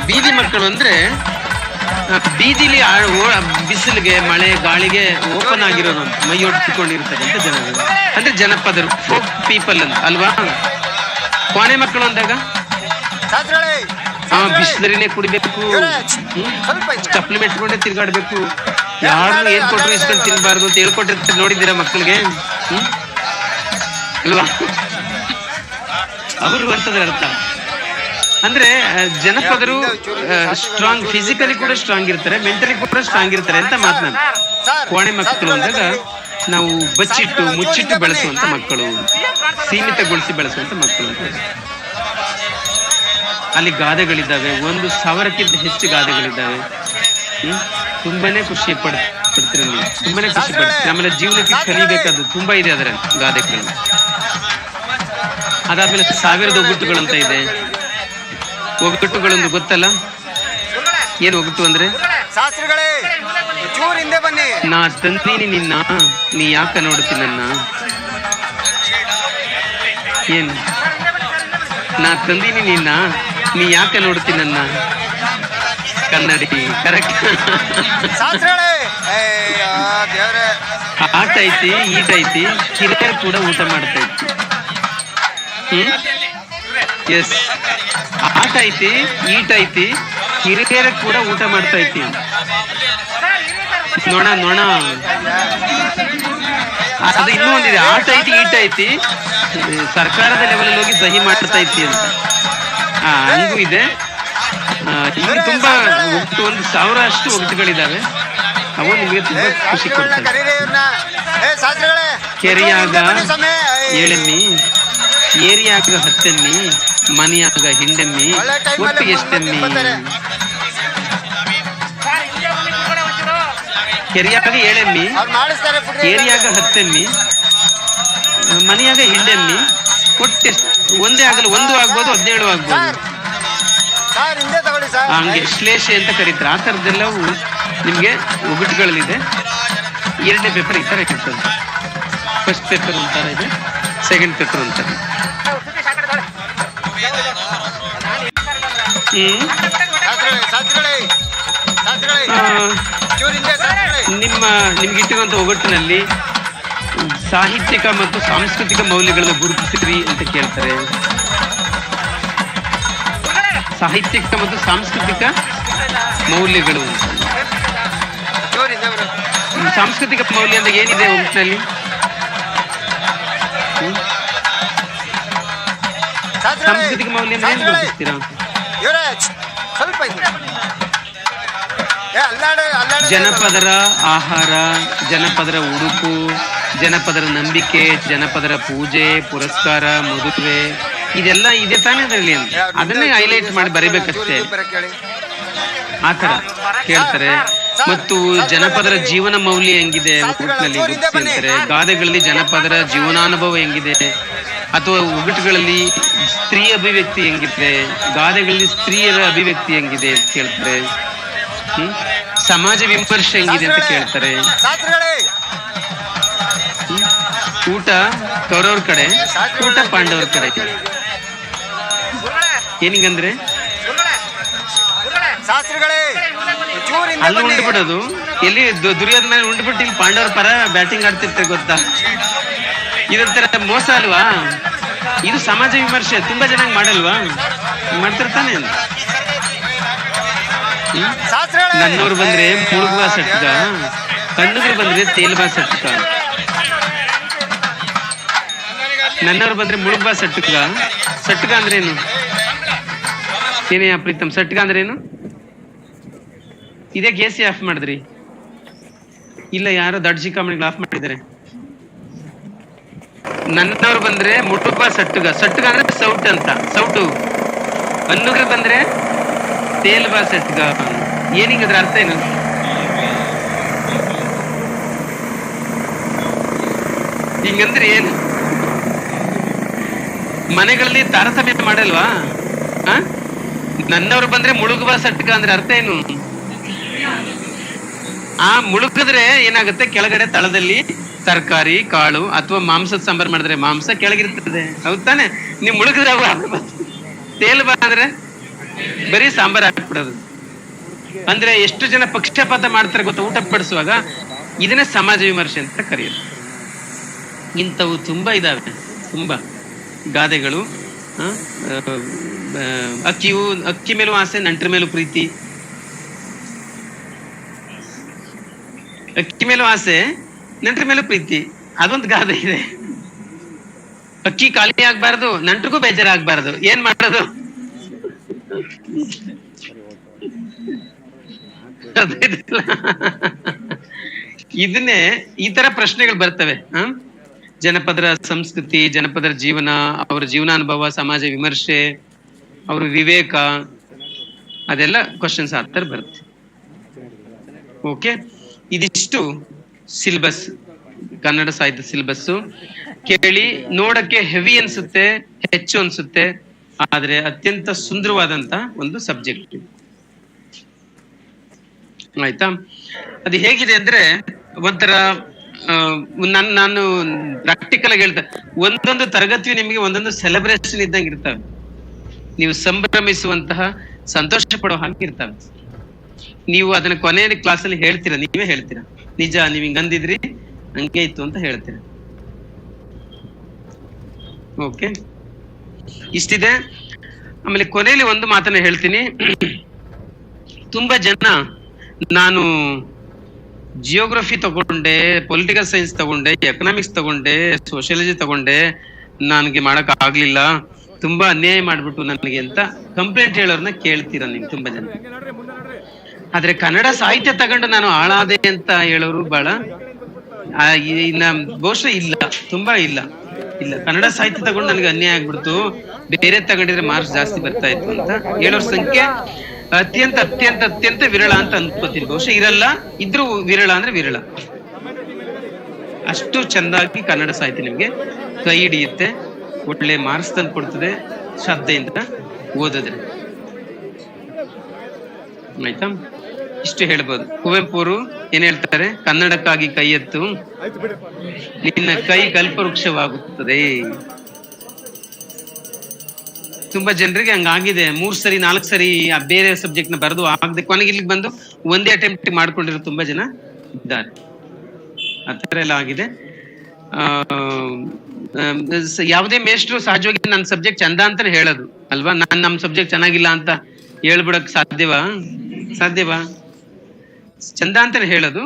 ಬೀದಿ ಮಕ್ಕಳು ಅಂದ್ರೆ ಬೀದಿಲಿ ಬಿಸಿಲಿಗೆ, ಮಳೆ, ಗಾಳಿಗೆ ಓಪನ್ ಆಗಿರೋದು, ಮೈಯೊಡ್ತಿಕೊಂಡಿರ್ತಕ್ಕಂಥ ಜನಗಳು ಅಂದ್ರೆ ಜನಪದರು, ಫೋಕ್ ಪೀಪಲ್ ಅಂತ ಅಲ್ವಾ. ಕೋಣೆ ಮಕ್ಕಳು ಅಂದಾಗ ಬಿಸಿಲರಿನೇ ಕುಡಿಬೇಕು, ಚಪ್ಪಲಿ ಮೆಟ್ಕೊಂಡೆ ತಿರ್ಗಾಡ್ಬೇಕು, ಯಾರು ಏನ್ ಕೊಟ್ರು ಇಸ್ಕೊಂಡು ತಿನ್ಬಾರ್ದು ಅಂತ ಹೇಳ್ಕೊಟ್ಟಿರ್ತಾರೆ. ನೋಡಿದ್ದೀರಾ ಮಕ್ಕಳಿಗೆ ಅಲ್ವಾ? ಅವರು ಅಂತದ್ರ ಅರ್ಥ. ಅಂದ್ರೆ ಜನಪದರು ಸ್ಟ್ರಾಂಗ್, ಫಿಸಿಕಲಿ ಕೂಡ ಸ್ಟ್ರಾಂಗ್ ಇರ್ತಾರೆ, ಮೆಂಟಲಿ ಕೂಡ ಸ್ಟ್ರಾಂಗ್ ಇರ್ತಾರೆ ಅಂತ ಮಾತನಾಡ. ಕೋಣೆ ಮಕ್ಕಳು ಅಂದಾಗ ನಾವು ಬಚ್ಚಿಟ್ಟು ಮುಚ್ಚಿಟ್ಟು ಬೆಳೆಸುವಂತ ಮಕ್ಕಳು, ಸೀಮಿತಗೊಳಿಸಿ ಬೆಳೆಸುವಂತ ಮಕ್ಕಳು ಅಂತ. ಅಲ್ಲಿ ಗಾದೆಗಳಿದ್ದಾವೆ, 1,000ಕ್ಕಿಂತ ಹೆಚ್ಚು ಗಾದೆಗಳಿದ್ದಾವೆ. ತುಂಬಾನೇ ಖುಷಿ ಪಡ್ತೀರಿ ನೀವು, ತುಂಬಾನೇ ಖುಷಿ ಪಡ್ತೀರಿ. ಆಮೇಲೆ ಜೀವನಕ್ಕೆ ಕಲಿಬೇಕಾದ್ದು ತುಂಬಾ ಇದೆ ಅದರ ಗಾದೆಗಳು. ಅದಾದ್ಮೇಲೆ 1000 ಒಗ್ಗಟ್ಟುಗಳಂತ ಇದೆ. ಒಗ್ಗಟ್ಟುಗಳೊಂದು ಗೊತ್ತಲ್ಲ, ಏನು ಒಗ್ಗಟ್ಟು ಅಂದ್ರೆ?
ಚೂರ್ ಹಿಂದೆ ಬನ್ನಿ.
ನಾ ತಂದೀನಿ ನಿನ್ನ, ನೀ ಯಾಕ ನೋಡ್ತಿ ನನ್ನ? ಏನು? ನಾ ತಂದೀನಿ ನಿನ್ನ, ನೀ ಯಾಕ ನೋಡ್ತಿ ನನ್ನ? ಕನ್ನಡಿ ಕರೆಕ್ಟ್. ಆಟ ಐತಿ, ಈಟ ಐತಿ, ಹಿರಿಯರು ಕೂಡ ಊಟ ಮಾಡ್ತಾ ಇತ್ತು. ಎಸ್, ಆಟ ಐತಿ, ಈಟ ಐತಿ, ಹಿರಿಯರ ಕೂಡ ಊಟ ಮಾಡ್ತಾ ಐತಿ. ನೋಣ ನೋಣ, ಅದು ಇನ್ನೂ ಒಂದಿದೆ, ಆಟ ಐತಿ, ಈಟ ಐತಿ, ಸರ್ಕಾರದ ಲೆವೆಲ್ ಹೋಗಿ ಸಹಿ ಮಾಡ್ತಾ ಐತಿ ಅಂತ. ಹಂಗೂ ಇದೆ. ಇಲ್ಲಿ ತುಂಬಾ ಒಟ್ಟು 1,000 ಅಷ್ಟು ಒಗಟುಗಳಿದಾವೆ. ಅವು ನಿಮಗೆ ತುಂಬಾ ಖುಷಿ ಕೊಡ್ತವೆ. ಕೆರೆಯಾಗ 7 ಎಮ್ಮಿ, ಏರಿಯಾಗ 10 ಎಮ್ಮಿ, ಮನೆಯಾಗ ಹಿಂಡೆಮ್ಮಿ, ಒಟ್ಟು ಎಷ್ಟೆಮ್ಮಿ? ಕೆರೆಯಾಗ 7 ಎಮ್ಮಿ, ಏರಿಯಾಗ 10 ಎಮ್ಮಿ, ಮನೆಯಾಗ ಹಿಂಡೆಮ್ಮಿ, ಒಟ್ಟು ಎಷ್ಟು? ಒಂದೇ ಆಗಲ್ಲ, 1 ಆಗ್ಬೋದು, 17 ಆಗ್ಬೋದು. ಹಂಗೆ ಶ್ಲೇಷೆ ಅಂತ ಕರೀತಾರೆ. ಆ ಥರದ್ದೆಲ್ಲವೂ ನಿಮ್ಗೆ ಒಗಟುಗಳಲ್ಲಿದೆ. 2ನೇ ಪೇಪರ್ ಈ ತರ ಇರ್ತದೆ. ಫಸ್ಟ್ ಪೇಪರ್ ಒಂಥರ ಇದೆ, ಸೆಕೆಂಡ್ ಪೇಪರ್ ಒಂಥರ. ನಿಮ್ಗೆ ಇಟ್ಟಿರುವಂತ ಒಗಟ್ಟಿನಲ್ಲಿ ಸಾಹಿತ್ಯಿಕ ಮತ್ತು ಸಾಂಸ್ಕೃತಿಕ ಮೌಲ್ಯಗಳನ್ನ ಗುರುತಿಸಿರಿ ಅಂತ ಕೇಳ್ತಾರೆ. ಸಾಹಿತ್ಯಿಕ ಮತ್ತು ಸಾಂಸ್ಕೃತಿಕ ಮೌಲ್ಯಗಳು. ಸಾಂಸ್ಕೃತಿಕ ಮೌಲ್ಯ ಅಂದ್ರೆ ಏನಿದೆ ಒಟ್ಟಿನಲ್ಲಿ? ಸಾಂಸ್ಕೃತಿಕ ಮೌಲ್ಯ ಅಂದ್ರೆ ಏನು ಗುರುತಿಸ್ತೀರಾ? ಜನಪದರ ಆಹಾರ, ಜನಪದರ ಉಡುಪು, ಜನಪದರ ನಂಬಿಕೆ, ಜನಪದರ ಪೂಜೆ, ಪುರಸ್ಕಾರ, ಮದುವೆ, ಇದೆಲ್ಲ ಇದೆ ತಾನೇ ಅದರಲ್ಲಿ ಅಂತ. ಅದನ್ನೇ ಹೈಲೈಟ್ ಮಾಡಿ ಬರೀಬೇಕಷ್ಟೇ. ಆತರ ಕೇಳ್ತಾರೆ. ಮತ್ತು ಜನಪದರ ಜೀವನ ಮೌಲ್ಯ ಹೆಂಗಿದೆ ಒಗಟಿನಲ್ಲಿ ಗುರುತಿಸ್ತಾರೆ. ಗಾದೆಗಳಲ್ಲಿ ಜನಪದರ ಜೀವನಾನುಭವ ಹೆಂಗಿದೆ, ಅಥವಾ ಒಗಟುಗಳಲ್ಲಿ ಸ್ತ್ರೀ ಅಭಿವ್ಯಕ್ತಿ ಹೆಂಗಿದೆ, ಗಾದೆಗಳಲ್ಲಿ ಸ್ತ್ರೀಯರ ಅಭಿವ್ಯಕ್ತಿ ಹೆಂಗಿದೆ ಅಂತ ಕೇಳ್ತಾರೆ. ಸಮಾಜ ವಿಮರ್ಶೆ ಹೆಂಗಿದೆ ಅಂತ ಕೇಳ್ತಾರೆ. ಊಟ ಕೌರವ್ರ ಕಡೆ, ಊಟ ಪಾಂಡವರ ಕಡೆ. ಏನಿಗಂದ್ರೆ ಅಲ್ಲಿ ಉಂಡ್ಬಿಡೋದು, ಎಲ್ಲಿ ದುರ್ಯೋಧನ ಮೇಲೆ ಉಂಡ್ಬಿಟ್ಟು ಇಲ್ಲಿ ಪಾಂಡವರ ಪರ ಬ್ಯಾಟಿಂಗ್ ಆಡ್ತಿರ್ತಾರೆ, ಗೊತ್ತಾ? ಇದೊಂಥರ ಮೋಸ ಅಲ್ವಾ? ಇದು ಸಮಾಜ ವಿಮರ್ಶೆ ತುಂಬಾ ಚೆನ್ನಾಗಿ ಮಾಡಲ್ವಾ? ಮಾಡ್ತಿರ್ತಾನೆ. ನನ್ನವ್ರು ಬಂದ್ರೆ ಮುಳುಗುವ ಸಟ್ಕ, ಕಣ್ಣುಗಳು ಬಂದ್ರೆ ತೇಲ್ಬಾ ಸಟ್ಕ. ನನ್ನವ್ರು ಬಂದ್ರೆ ಮುಳುಗುವ ಸಟ್ಕ. ಸಟ್ಕ ಅಂದ್ರೆ ಏನು? ಏನೇ ಪ್ರೀತಮ್, ಸಟ್ಕ ಅಂದ್ರೆ ಏನು? ಇದೇ ಸಿ ಆಫ್ ಮಾಡಿದ್ರಿ? ಇಲ್ಲ, ಯಾರೋ ದಡ್ಜಿ ಕಾಮೆಂಟ್ಗಳು ಆಫ್ ಮಾಡಿದ್ದಾರೆ. ನನ್ನವ್ರು ಬಂದ್ರೆ ಮುಳುಗುವ ಸಟ್ಟುಗ. ಸಟ್ಟುಗ ಅಂದ್ರೆ ಸೌಟ್ ಅಂತ, ಸೌಟು. ಅನ್ನುಗಳು ಬಂದ್ರೆ ತೇಲ್ಬಾ ಸಟ್ಗ. ಏನಿಗದ್ರ ಅರ್ಥ ಏನು? ಹಿಂಗಂದ್ರೆ ಏನು? ಮನೆಗಳಲ್ಲಿ ತಾರತಮ್ಯ ಮಾಡಲ್ವಾ? ನನ್ನವ್ರು ಬಂದ್ರೆ ಮುಳುಗುವ ಸಟ್ಕ ಅಂದ್ರೆ ಅರ್ಥ ಏನು? ಆ ಮುಳುಗಿದ್ರೆ ಏನಾಗುತ್ತೆ, ಕೆಳಗಡೆ ತಳದಲ್ಲಿ ತರಕಾರಿ, ಕಾಳು ಅಥವಾ ಮಾಂಸದ ಸಾಂಬಾರ್ ಮಾಡಿದ್ರೆ ಮಾಂಸ ಕೆಳಗಿರ್ತದೆ, ಹೌದ್ ತಾನೆ? ನೀವು ಮುಳುಗಿದ್ರೆ ತೇಲ್ಬಾ ಅಂದ್ರೆ ಬರೀ ಸಾಂಬಾರ್ ಹಾಕ್ಬಿಡೋದು. ಅಂದ್ರೆ ಎಷ್ಟು ಜನ ಪಕ್ಷಪಾತ ಮಾಡ್ತಾರೆ ಗೊತ್ತಾ ಊಟ ಬಡಿಸುವಾಗ? ಇದನ್ನೇ ಸಮಾಜ ವಿಮರ್ಶೆ ಅಂತ ಕರೆಯೋದು. ಇಂಥವು ತುಂಬಾ ಇದಾವೆ, ತುಂಬಾ ಗಾದೆಗಳು. ಅಕ್ಕಿ ಮೇಲೂ ಆಸೆ, ನಂಟರ ಮೇಲೂ ಪ್ರೀತಿ. ಅಕ್ಕಿ ಮೇಲೂ ಆಸೆ, ನಂಟರ ಮೇಲೂ ಪ್ರೀತಿ, ಅದೊಂದು ಗಾದೆ ಇದೆ. ಅಕ್ಕಿ ಖಾಲಿ ಆಗ್ಬಾರ್ದು, ನಂಟ್ರಿಗೂ ಬೇಜಾರಾಗ್ಬಾರ್ದು. ಏನ್ ಮಾಡೋದು? ಇದನ್ನೇ ಈ ತರ ಪ್ರಶ್ನೆಗಳು ಬರ್ತವೆ. ಜನಪದರ ಸಂಸ್ಕೃತಿ, ಜನಪದರ ಜೀವನ, ಅವರ ಜೀವನಾನುಭವ, ಸಮಾಜ ವಿಮರ್ಶೆ, ಅವ್ರ ವಿವೇಕ, ಅದೆಲ್ಲ ಕ್ವಶನ್ಸ್ ಆತರ ಬರುತ್ತೆ. ಓಕೆ, ಇದಿಷ್ಟು ಸಿಲೆಬಸ್, ಕನ್ನಡ ಸಾಹಿತ್ಯ ಸಿಲೆಬಸ್ಸು. ಕೇಳಿ, ನೋಡಕ್ಕೆ ಹೆವಿ ಅನ್ಸುತ್ತೆ, ಹೆಚ್ಚು ಅನ್ಸುತ್ತೆ, ಆದ್ರೆ ಅತ್ಯಂತ ಸುಂದರವಾದಂತ ಒಂದು ಸಬ್ಜೆಕ್ಟ್. ಆಯ್ತಾ. ಅದು ಹೇಗಿದೆ ಅಂದ್ರೆ ಒಂಥರ ನಾನು ಪ್ರಾಕ್ಟಿಕಲ್ ಆಗಿ ಹೇಳ್ತಾ, ಒಂದೊಂದು ತರಗತಿ ನಿಮಗೆ ಒಂದೊಂದು ಸೆಲೆಬ್ರೇಷನ್ ಇದ್ದಂಗೆ ಇರ್ತವೆ. ನೀವು ಸಂಭ್ರಮಿಸುವಂತಹ, ಸಂತೋಷ ಪಡೋ ಹಾಗೆ ಇರ್ತವೆ. ನೀವು ಅದನ್ನ ಕೊನೆಯ ಕ್ಲಾಸಲ್ಲಿ ಹೇಳ್ತೀರಾ, ನೀವೇ ಹೇಳ್ತೀರಾ, ನಿಜ ನೀವ್ ಹಿಂಗ್ ಅಂದಿದ್ರಿ, ಹಂಗೆ ಇತ್ತು ಅಂತ ಹೇಳ್ತೀರಾ. ಓಕೆ, ಇಷ್ಟಿದೆ. ಆಮೇಲೆ ಕೊನೆಯಲ್ಲಿ ಒಂದು ಮಾತನ್ನ ಹೇಳ್ತೀನಿ. ತುಂಬಾ ಜನ ನಾನು ಜಿಯೋಗ್ರಫಿ ತಗೊಂಡೆ, ಪೊಲಿಟಿಕಲ್ ಸೈನ್ಸ್ ತಗೊಂಡೆ, ಎಕನಾಮಿಕ್ಸ್ ತಗೊಂಡೆ, ಸೋಷಿಯಾಲಜಿ ತಗೊಂಡೆ, ನನಗೆ ಮಾಡಕ್ ಆಗ್ಲಿಲ್ಲ, ತುಂಬಾ ಅನ್ಯಾಯ ಮಾಡ್ಬಿಟ್ಟು ನನಗೆ ಅಂತ ಕಂಪ್ಲೇಂಟ್ ಹೇಳೋರ್ನ ಕೇಳ್ತೀರ ನೀವು ತುಂಬಾ ಜನ. ಆದ್ರೆ ಕನ್ನಡ ಸಾಹಿತ್ಯ ತಗೊಂಡು ನಾನು ಹಾಳಾದೆ ಅಂತ ಹೇಳೋರು ಬಹಳ ಇನ್ನ ಬಹುಶಃ ಇಲ್ಲ, ತುಂಬಾ ಇಲ್ಲ. ಕನ್ನಡ ಸಾಹಿತ್ಯ ತಗೊಂಡು ನನಗೆ ಅನ್ಯಾಯ ಆಗ್ಬಿಡ್ತು, ಬೇರೆ ತಗೊಂಡಿದ್ರೆ ಮಾರ್ಕ್ಸ್ ಜಾಸ್ತಿ ಬರ್ತಾ ಇತ್ತು ಅಂತ ಹೇಳೋರ್ ಸಂಖ್ಯೆ ಅತ್ಯಂತ ಅತ್ಯಂತ ಅತ್ಯಂತ ವಿರಳ ಅಂತ ಅನ್ಕೋತೀನಿ. ಬಹುಶಃ ಇರಲ್ಲ, ಇದ್ರೂ ವಿರಳ ಅಂದ್ರೆ ವಿರಳ. ಅಷ್ಟು ಚಂದಾಗಿ ಕನ್ನಡ ಸಾಹಿತ್ಯ ನಿಮ್ಗೆ ಕೈ ಹಿಡಿಯುತ್ತೆ, ಒಳ್ಳೆ ಮಾರ್ಕ್ಸ್ ತಂದು ಕೊಡ್ತದೆ ಶ್ರದ್ಧೆಯಿಂದ ಓದಿದ್ರೆ. ಆಯ್ತಾ, ಇಷ್ಟು ಹೇಳ್ಬೋದು. ಕುವೆಂಪು ಅವರು ಏನ್ ಹೇಳ್ತಾರೆ, ಕನ್ನಡಕ್ಕಾಗಿ ಕೈ ಎತ್ತು, ನಿನ್ನ ಕೈ ಕಲ್ಪವೃಕ್ಷವಾಗುತ್ತದೆ. ತುಂಬಾ ಜನರಿಗೆ ಹಂಗಾಗಿದೆ, 3 ಸರಿ 4 ಸರಿ ಬೇರೆ ಸಬ್ಜೆಕ್ಟ್ ನ ಬರೆದು ಆಗದೆ ಕೊನೆಗೆ ಇಲ್ಲಿಗೆ ಬಂದು ಒಂದೇ ಅಟೆಂಪ್ಟ್ ಮಾಡ್ಕೊಂಡಿರೋ ತುಂಬಾ ಜನ ಇದ್ದಾರೆ. ಆ ತರ ಎಲ್ಲ ಆಗಿದೆ. ಯಾವುದೇ ಮೇಷ್ಟ್ರು ಸಹಜವಾಗಿ ನನ್ನ ಸಬ್ಜೆಕ್ಟ್ ಚಂದ ಅಂತಾನೆ ಹೇಳೋದು ಅಲ್ವಾ. ನಮ್ ಸಬ್ಜೆಕ್ಟ್ ಚೆನ್ನಾಗಿಲ್ಲ ಅಂತ ಹೇಳ್ಬಿಡಕ್ ಸಾಧ್ಯವಾ? ಚಂದ ಅಂತಾನೆ ಹೇಳೋದು.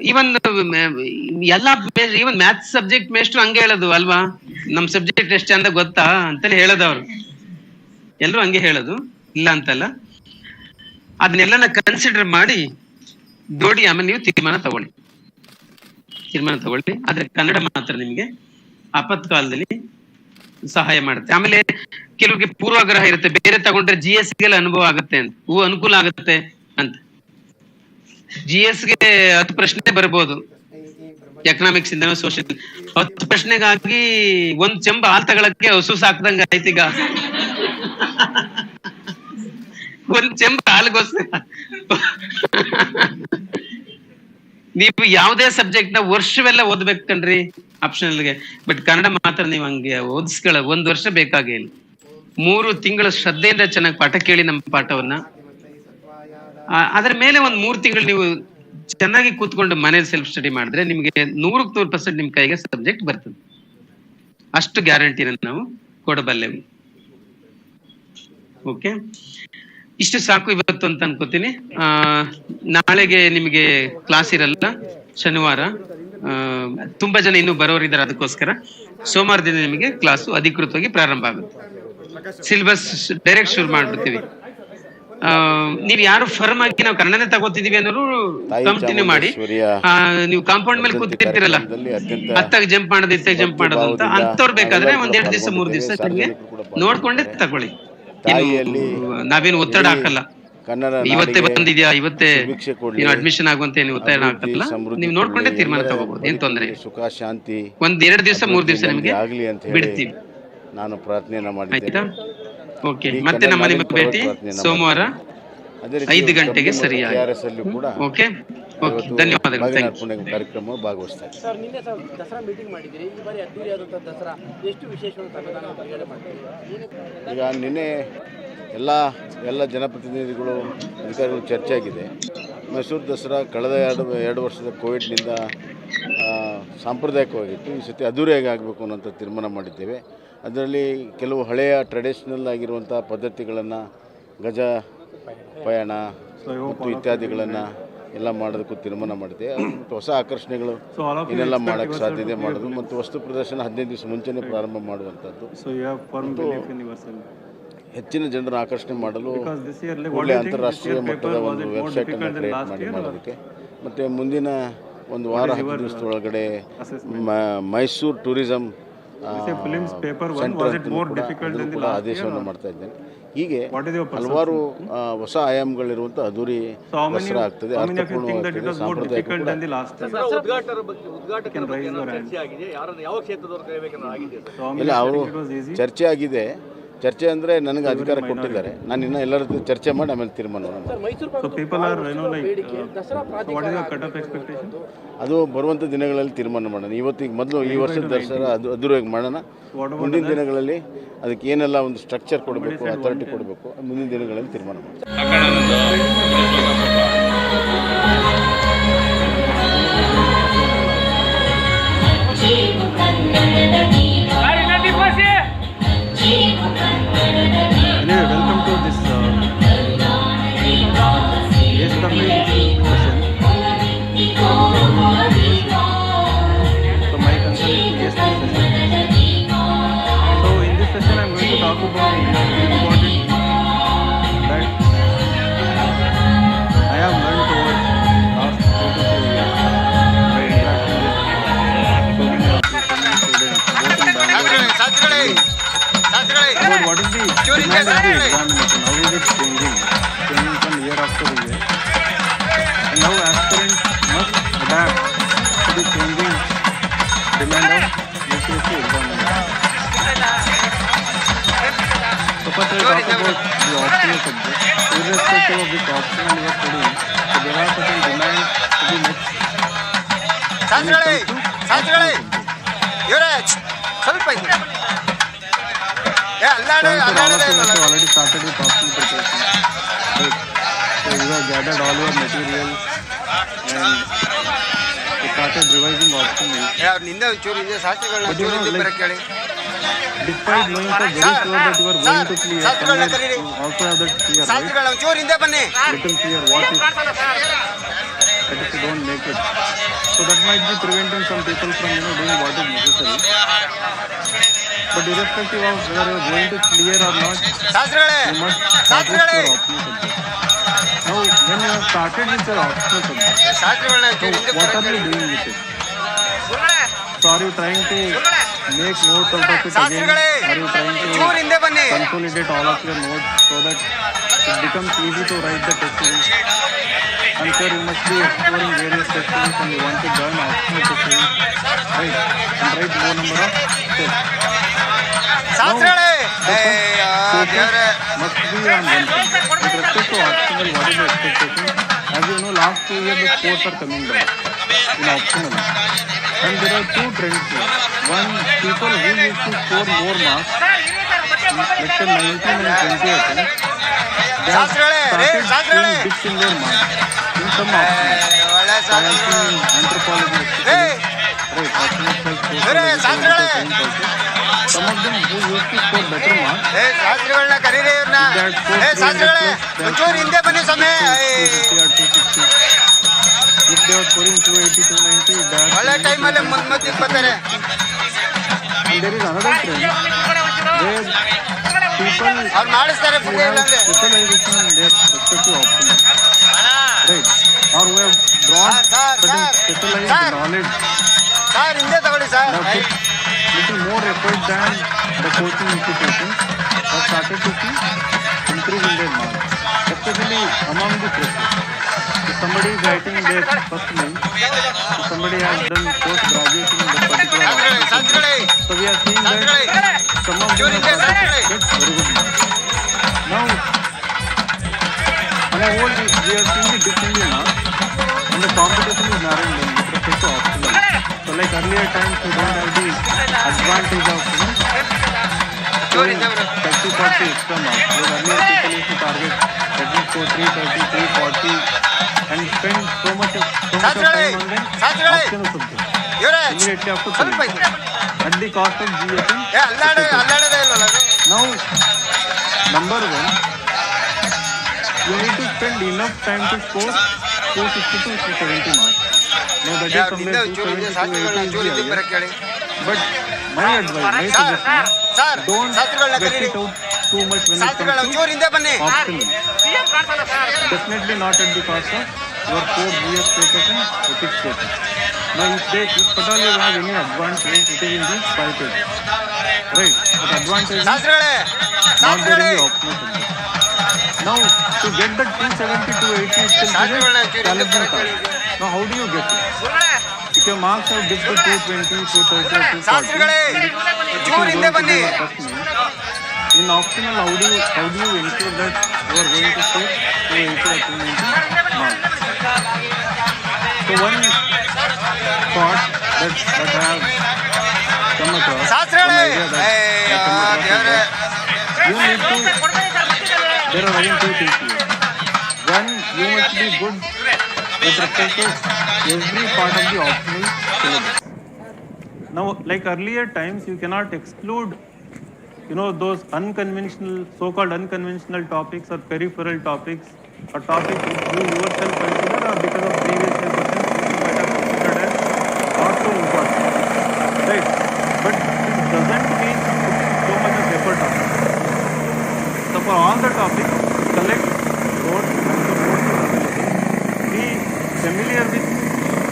ಇವನ್ ಮ್ಯಾಥ್ಸ್ ಸಬ್ಜೆಕ್ಟ್ ಮೇಷ್ಟ್ರು ಹಂಗೆ ಹೇಳೋದು ಅಲ್ವಾ, ನಮ್ ಸಬ್ಜೆಕ್ಟ್ ಎಷ್ಟು ಚಂದ ಗೊತ್ತಾ ಅಂತಲೇ ಹೇಳೋದು ಅವ್ರು. ಎಲ್ರು ಹಂಗೆ ಹೇಳೋದು, ಇಲ್ಲ ಅಂತಲ್ಲ. ಅದನ್ನೆಲ್ಲ ಕನ್ಸಿಡರ್ ಮಾಡಿ ನೋಡಿ ಆಮೇಲೆ ನೀವು ತೀರ್ಮಾನ ತಗೊಳ್ಳಿ. ಆದ್ರೆ ಕನ್ನಡ ಮಾತ್ರ ನಿಮ್ಗೆ ಆಪತ್ಕಾಲದಲ್ಲಿ ಸಹಾಯ ಮಾಡುತ್ತೆ. ಆಮೇಲೆ ಕೆಲವ್ರಿಗೆ ಪೂರ್ವಾಗ್ರಹ ಇರುತ್ತೆ, ಬೇರೆ ತಗೊಂಡ್ರೆ GS ಗೆಲ್ಲ ಅನುಭವ ಆಗುತ್ತೆ ಅಂತ, ಅನುಕೂಲ ಆಗುತ್ತೆ ಅಂತ. GS ಗೆ 10 ಪ್ರಶ್ನೆ ಬರ್ಬೋದು, ಎಕನಾಮಿಕ್ಸ್ ಇಂದ ಸೋಷಿಯಲ್ 10 ಪ್ರಶ್ನೆಗಾಗಿ 1 ಚೆಂಬ ಹಾಲ್ ತಗೊಳಕ್ಕೆ ಹಸು ಸಾಕ್ದಂಗ ಆಯ್ತೀಗ. 1 ಚೆಂಬ ಹಾಲ್ಗೋಸ್ಕರ ನೀವು ಯಾವುದೇ ಸಬ್ಜೆಕ್ಟ್ ನ ವರ್ಷವೆಲ್ಲ ಓದ್ಬೇಕು ಕಣ್ರಿ ಆಪ್ಷನಲ್ಗೆ. ಬಟ್ ಕನ್ನಡ ಮಾತ್ರ ನೀವು ಹಂಗೆ ಓದಿಸ್ಕೊಳ್ಳ 1 ವರ್ಷ ಬೇಕಾಗಿಲ್ಲ. 3 ತಿಂಗಳ ಶ್ರದ್ಧೆಯಿಂದ ಚೆನ್ನಾಗಿ ಪಾಠ ಕೇಳಿ ನಮ್ಮ ಪಾಠವನ್ನ. ಅದ್ರ ಮೇಲೆ 3 ತಿಂಗಳು ನೀವು ಚೆನ್ನಾಗಿ ಕೂತ್ಕೊಂಡು ಮನೇಲಿ ಸೆಲ್ಫ್ ಸ್ಟಡಿ ಮಾಡಿದ್ರೆ ನಿಮ್ಗೆ 100% ನಿಮ್ ಕೈಗೆ ಸಬ್ಜೆಕ್ಟ್ ಬರ್ತದೆ. ಅಷ್ಟು ಗ್ಯಾರಂಟಿನ ನಾವು ಕೊಡಬಲ್ಲೆವು. ಓಕೆ, ಇಷ್ಟು ಸಾಕು ಇವತ್ತು ಅಂತ ಅನ್ಕೋತೀನಿ. ನಾಳೆಗೆ ನಿಮಗೆ ಕ್ಲಾಸ್ ಇರಲ್ಲ, ಶನಿವಾರ. ತುಂಬಾ ಜನ ಇನ್ನೂ ಬರೋರಿದ್ದಾರೆ, ಅದಕ್ಕೋಸ್ಕರ ಸೋಮವಾರದಿಂದ ನಿಮಗೆ ಕ್ಲಾಸು ಅಧಿಕೃತವಾಗಿ ಪ್ರಾರಂಭ ಆಗುತ್ತೆ. ಸಿಲೆಬಸ್ ಡೈರೆಕ್ಟ್ ಶುರು ಮಾಡ್ಬಿಡ್ತೀವಿ. ನೀವ್ ಯಾರು ಫರ್ಮ್ ಆಗಿ ನಾವು ಕನ್ನಡನೇ ತಗೋತಿದೀವಿ ಅನ್ನೋರು ಕಂಟಿನ್ಯೂ ಮಾಡಿ. ನೀವು ಕಾಂಪೌಂಡ್ ಮೇಲೆ ಕೂತಿರ್ತಿರಲ್ಲ, ಅತ್ತಾಗ ಜಂಪ್ ಮಾಡೋದು ಇತ್ತಾಗ ಜಂಪ್ ಮಾಡೋದು ಅಂತ ಅಂತವ್ರು ಬೇಕಾದ್ರೆ 1-2 ದಿವಸ 3 ದಿವಸ ನಿಮ್ಗೆ ನೋಡ್ಕೊಂಡೇ ತಗೊಳ್ಳಿ. ನಾವೇನು ಒತ್ತಡ ಹಾಕಲ್ಲ. ಇವತ್ತೇ ಬಂದಿದ್ಯಾ, ಇವತ್ತೇ ಅಡ್ಮಿಷನ್ ಆಗುವಂತ ಏನು ಒತ್ತಡ ಹಾಕಲ್ಲ. ನೀವು ನೋಡ್ಕೊಂಡೇ ತೀರ್ಮಾನ ತಗೋಬಹುದು, ಏನ್ ತೊಂದ್ರೆ.
ಸುಖ ಶಾಂತಿ
1-2 ದಿವಸ 3 ದಿವಸ ನಿಮ್ಗೆ ಬಿಡ್ತೀವಿ.
ನಾನು ಪ್ರಾರ್ಥನೆಯನ್ನ ಮಾಡಿದ್ದೆ.
ಓಕೆ, ಮತ್ತೆ ನಮ್ಮ ನಿಮ್ಮ ಭೇಟಿ ಸೋಮವಾರ 5 ಗಂಟೆಗೆ ಸರಿಯಾಗಿ. ಓಕೆ, ಧನ್ಯವಾದಗಳು.
ಕಾರ್ಯಕ್ರಮ ಭಾಗವಹಿಸ್ತಾರೆ.
ಸರ್, ನಿನ್ನೆ ದಸರಾ ಮೀಟಿಂಗ್ ಮಾಡಿದ್ದೀರಿ. ಈ ಬಾರಿ ಅದ್ದೂರಿಯಾದಂಥ ದಸರಾ ಎಷ್ಟು ವಿಶೇಷವಾಗಿ ಬಿಡುಗಡೆ ಮಾಡ್ತೀವಿ?
ಈಗ ನಿನ್ನೆ ಎಲ್ಲ ಜನಪ್ರತಿನಿಧಿಗಳು, ಅಧಿಕಾರಿಗಳು ಚರ್ಚೆ ಆಗಿದೆ. ಮೈಸೂರು ದಸರಾ ಕಳೆದ 2 ವರ್ಷದ ಕೋವಿಡ್ನಿಂದ ಸಾಂಪ್ರದಾಯಿಕವಾಗಿತ್ತು. ಈ ಸತಿ ಅದ್ದೂರಿಯಾಗಿ ಆಗಬೇಕು ಅನ್ನೋಂಥ ತೀರ್ಮಾನ ಮಾಡಿದ್ದೇವೆ. ಅದರಲ್ಲಿ ಕೆಲವು ಹಳೆಯ ಟ್ರೆಡಿಷ್ನಲ್ ಆಗಿರುವಂಥ ಪದ್ಧತಿಗಳನ್ನು, ಗಜ ಪಯಣ ಮತ್ತು ಇತ್ಯಾದಿಗಳನ್ನು ಎಲ್ಲ ಮಾಡೋದಕ್ಕೂ ತೀರ್ಮಾನ ಮಾಡಿದೆ. ಮತ್ತು ಹೊಸ ಆಕರ್ಷಣೆಗಳು ಇನ್ನೆಲ್ಲ ಮಾಡೋಕ್ಕೆ ಸಾಧ್ಯತೆ ಮಾಡೋದು ಮತ್ತು ವಸ್ತು ಪ್ರದರ್ಶನ 15 ದಿವಸ ಮುಂಚೆನೇ ಪ್ರಾರಂಭ ಮಾಡುವಂಥದ್ದು. ಹೆಚ್ಚಿನ ಜನರನ್ನು ಆಕರ್ಷಣೆ ಮಾಡಲು ಒಳ್ಳೆ ಅಂತಾರಾಷ್ಟ್ರೀಯ ಮಟ್ಟದ ಒಂದು ವೆಬ್ಸೈಟನ್ನು ಕ್ರಿಯೇಟ್ ಮಾಡೋದಕ್ಕೆ, ಮತ್ತು ಮುಂದಿನ 1 ವಾರ 10 ದಿವಸದೊಳಗಡೆ ಮೈಸೂರು ಟೂರಿಸಂ ಕೂಡ ಆದೇಶವನ್ನು ಮಾಡ್ತಾ ಇದ್ದೇನೆ. ಹೀಗೆ ಹಲವಾರು ಹೊಸ ಆಯಾಮಗಳಿರುವಂಥ ಅದ್ದೂರಿ ದಸರಾ ಆಗ್ತದೆ, ಅರ್ಥಪೂರ್ಣವಾಗ್ತದೆ, ಸಾಂಪ್ರದಾಯಿಕ. ಇಲ್ಲ, ಅವರು ಚರ್ಚೆ ಆಗಿದೆ. ಚರ್ಚೆ ಅಂದರೆ ನನಗೆ ಅಧಿಕಾರ ಕೊಟ್ಟಿದ್ದಾರೆ. ನಾನು ಇನ್ನೂ ಎಲ್ಲರ ಜೊತೆ ಚರ್ಚೆ ಮಾಡಿ ಆಮೇಲೆ ತೀರ್ಮಾನವನ್ನು
ಸರ್, ಮೈಸೂರು ಬೇಡಿಕೆ ದಸರಾ ಪ್ರಾಧಿಕಾರ
ಅದು ಬರುವಂಥ ದಿನಗಳಲ್ಲಿ ತೀರ್ಮಾನ ಮಾಡೋಣ. ಇವತ್ತಿಗೆ ಮೊದಲು ಈ ವರ್ಷದ ದಸರಾ ಅದ್ದೂರಿಯಾಗಿ ಮಾಡೋಣ. ಮುಂದಿನ ದಿನಗಳಲ್ಲಿ ಅದಕ್ಕೆ ಏನೆಲ್ಲ ಒಂದು ಸ್ಟ್ರಕ್ಚರ್ ಕೊಡಬೇಕು, ಅಥಾರಿಟಿ ಕೊಡಬೇಕು, ಮುಂದಿನ ದಿನಗಳಲ್ಲಿ ತೀರ್ಮಾನ ಮಾಡೋಣ.
Anyway, welcome to this yes session. So my concern is to yes session. So in this session I am going to talk about important that I have learned over last 2 to 3 years by interacting with students both in Bangalore. But what is the demand of the examination? How is it changing from year after year? And how aspirants must adapt to the changing demand of UPSC examination. So first I will talk about the optional subject. Irrespective of which optional you are studying, so there are certain demands to be met. Already started with optional preparation. Right. So you have gathered all your material and you started revising optional. But you know, like, despite knowing for very sure that you are going to clear, somewhere you also have that fear, right? Little fear, what if? That if you don't make it. So that might be preventing some people from, doing what is necessary. But irrespective of whether you are going to clear or not, you must start with your optional subject. Now, when you have started with your optional subject, so what are you doing with it? So are you trying to make notes out of it again? Are you trying to consolidate all of your notes so that it becomes easy to write the test series? I'm sure you must be exploring various test series and you want to join optional test series, right? And write more number of tests. Now, the focus must be on one thing. With respect to optional, what is the expectation? As you know, last 2 years the scores are coming down in optional. And there are 2 trends here. One, people who used to score more marks, let's say 19 and 20 attempts, they have started seeing dips in their marks in some optional. Science and anthropology, right, optional scores. Some of them who used to score better marks, if they are scoring 280, 290, they are and there is another trend where people who have specialization in their respective options, right, or who have brought certain specialized knowledge, have put little more effort than the coaching institutions, have started to see improve in their marks, especially among the freshers. If somebody is writing their first name, if somebody has done post-graduation in that particular option, so we are seeing that some of them have started to get very good marks. Now, on a whole, we are seeing the dip in the marks and the competition is narrowing down with respect to optional. So like earlier times, we don't have the advantage of scoring 30-40 extra marks. Like earlier people used to target at least 330, 340 and spend so much of time on the optional subject. Immediately after 3 at the cost of GSM. Now, number 1, you need to spend enough time to score 260 to 270 marks. Now that is somewhere 270 to 280 is but my advice, my suggestion, don't get it out too much when it comes to optional. Definitely not at the cost of your core GS papers and ethics papers. Now if at all you have any advantage, it is in these 5 papers. Right, but advantage is not there in the optional subject. Now to get that 270 to 80 itself is a challenging task. Now how do you get it? If your marks have dipped to 220, 230, 240, In optional, how do you ensure that you are going to score 280 or 290 marks? So one thought that I have come across, one idea that I come across is that you need to, there are again two things here. One, you must be good with respect to every part of the optional syllabus. Now, like earlier times, you cannot exclude, those unconventional, so-called unconventional topics or peripheral topics or topics which you yourself consider or because of previous year questions you might have considered as not so important, right? But it doesn't mean putting so much of effort on it. So for all the topics, collect notes and the notes are available. Be familiar with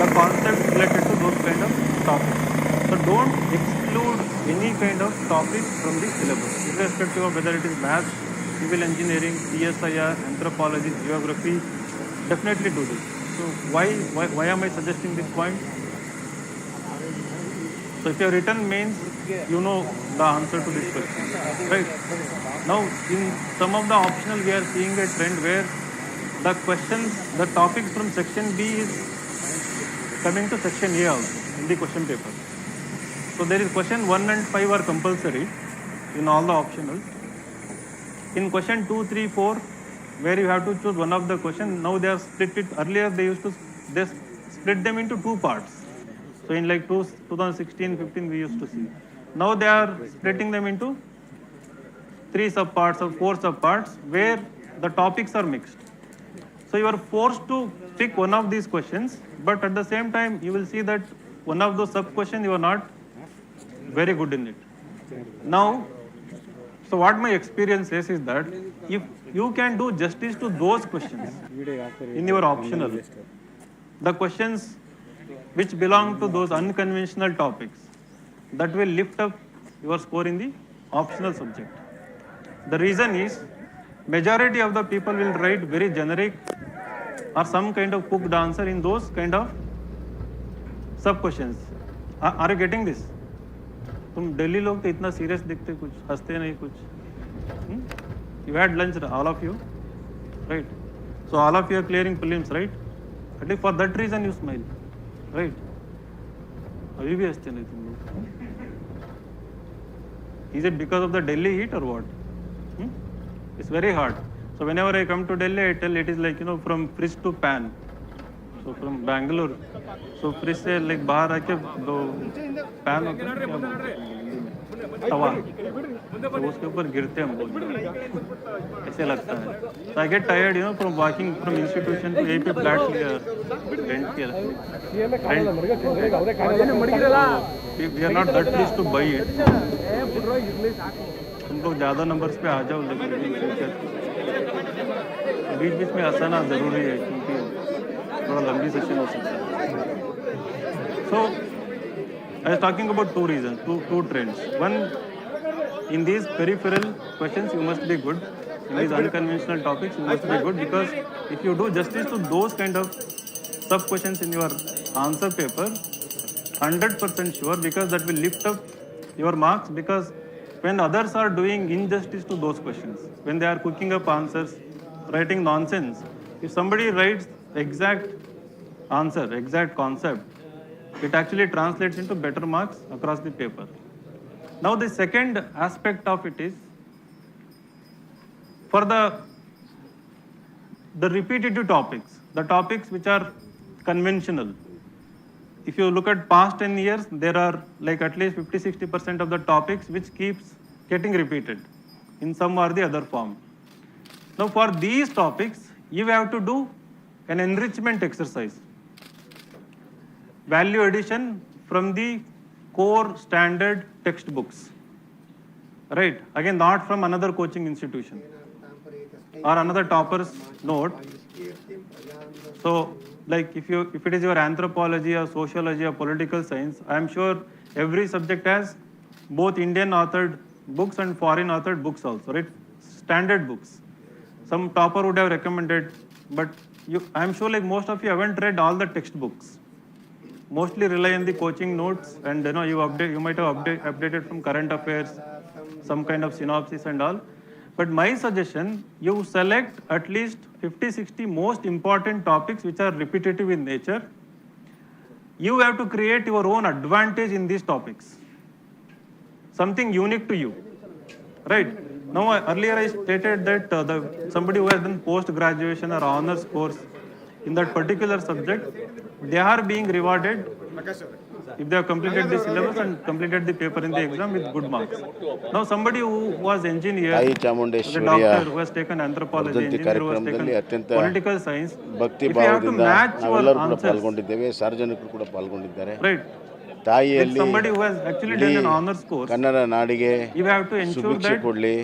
the concepts related to those kind of topics. So don't exclude any kind of topic from the syllabus, irrespective of whether it is maths, civil engineering, CSIR, anthropology, geography. Definitely do this. So why am I suggesting this point? So if you have written mains, you know the answer to this question, right? Now in some of the optional, we are seeing a trend where the questions, the topics from section B is coming to section A also in the question paper. So there is question 1 and 5 are compulsory in all the optionals. In question 2, 3, 4, where you have to choose one of the questions, now they have split it. Earlier they split them into two parts. So in like 2016, 15 we used to see. Now they are splitting them into 3 subparts or 4 subparts where the topics are mixed. So you are forced to pick one of these questions, but at the same time you will see that one of those sub questions you are not very good in it. Now, so what my experience says is that if you can do justice to those questions in your optional, the questions which belong to those unconventional topics, that will lift up your score in the optional subject. The reason is, majority of the people will write very generic or some kind of cooked answer in those kind of sub questions. Are you getting this? तुम दिल्ली लोग तो इतना serious दिखते, कुछ हंसते नहीं कुछ. You had lunch, all of you, right? So all of you are clearing prelims, right? At least for that reason you smile, right? अभी भी हंसते नहीं तुम लोग. Is it because of the Delhi heat or what? It's very hard. So whenever I come to Delhi, I tell it is like, from fridge to pan. So from Bangalore, so fridge से like बाहर आके दो pan होता है क्या बोलते हैं, तवा, तो उसके ऊपर गिरते हम लोग, ऐसे लगता है. So I get tired, from walking from institution to AP flat rent के. We are not that pleased to buy it. तुम लोग ज़्यादा नंबर्स पे आ जाओ, लेकिन बीच बीच में हंसाना ज़रूरी है क्योंकि थोड़ा लंबी सेशन हो सकता है. So I was talking about two reasons, two trends. One, in these peripheral questions you must be good. In these unconventional topics you must be good, because if you do justice to those kind of sub questions in your answer paper, 100% sure, because that will lift up your marks. Because when others are doing injustice to those questions, when they are cooking up answers, writing nonsense, if somebody writes exact answer, exact concept, it actually translates into better marks across the paper. Now the second aspect of it is, for the repetitive topics, the topics which are conventional. If you look at past 10 years, there are like at least 50-60% of the topics which keeps getting repeated in some or the other form. Now for these topics, you have to do an enrichment exercise. Value addition from the core standard textbooks, right? Again, not from another coaching institution or another topper's note. So like if it is your anthropology or sociology or political science, I am sure every subject has both Indian authored books and foreign authored books also, right? Standard books. Some topper would have recommended, but I am sure like most of you haven't read all the textbooks. Mostly rely on the coaching notes, and you might have updated from current affairs, some kind of synopsis and all. But my suggestion, you select at least 50-60 most important topics which are repetitive in nature. You have to create your own advantage in these topics. Something unique to you, right? Now, earlier I stated that somebody who has done post-graduation or honors course in that particular subject, they are being rewarded if they have completed the syllabus and completed the paper in the exam with good marks. Now, somebody who was engineer, a doctor who has taken anthropology, engineer who has taken political science,
ಭಕ್ತಿ
if you have to
ಭಾವದಿಂದ
match your
ನಾವೆಲ್ಲರೂ ಕೂಡ
answers,
ಪಾಲ್ಗೊಂಡಿದ್ದೇವೆ, ಸಾರ್ವಜನಿಕರು ಕೂಡ ಪಾಲ್ಗೊಂಡಿದ್ದಾರೆ.
right? With
ತಾಯಿಯಲ್ಲಿ
somebody who has actually done an honors course,
Kannada ನಾಡಿಗೆ
you have to ensure
ಸುಭಿಕ್ಷೆ
that
ಕೊಡ್ಲಿ,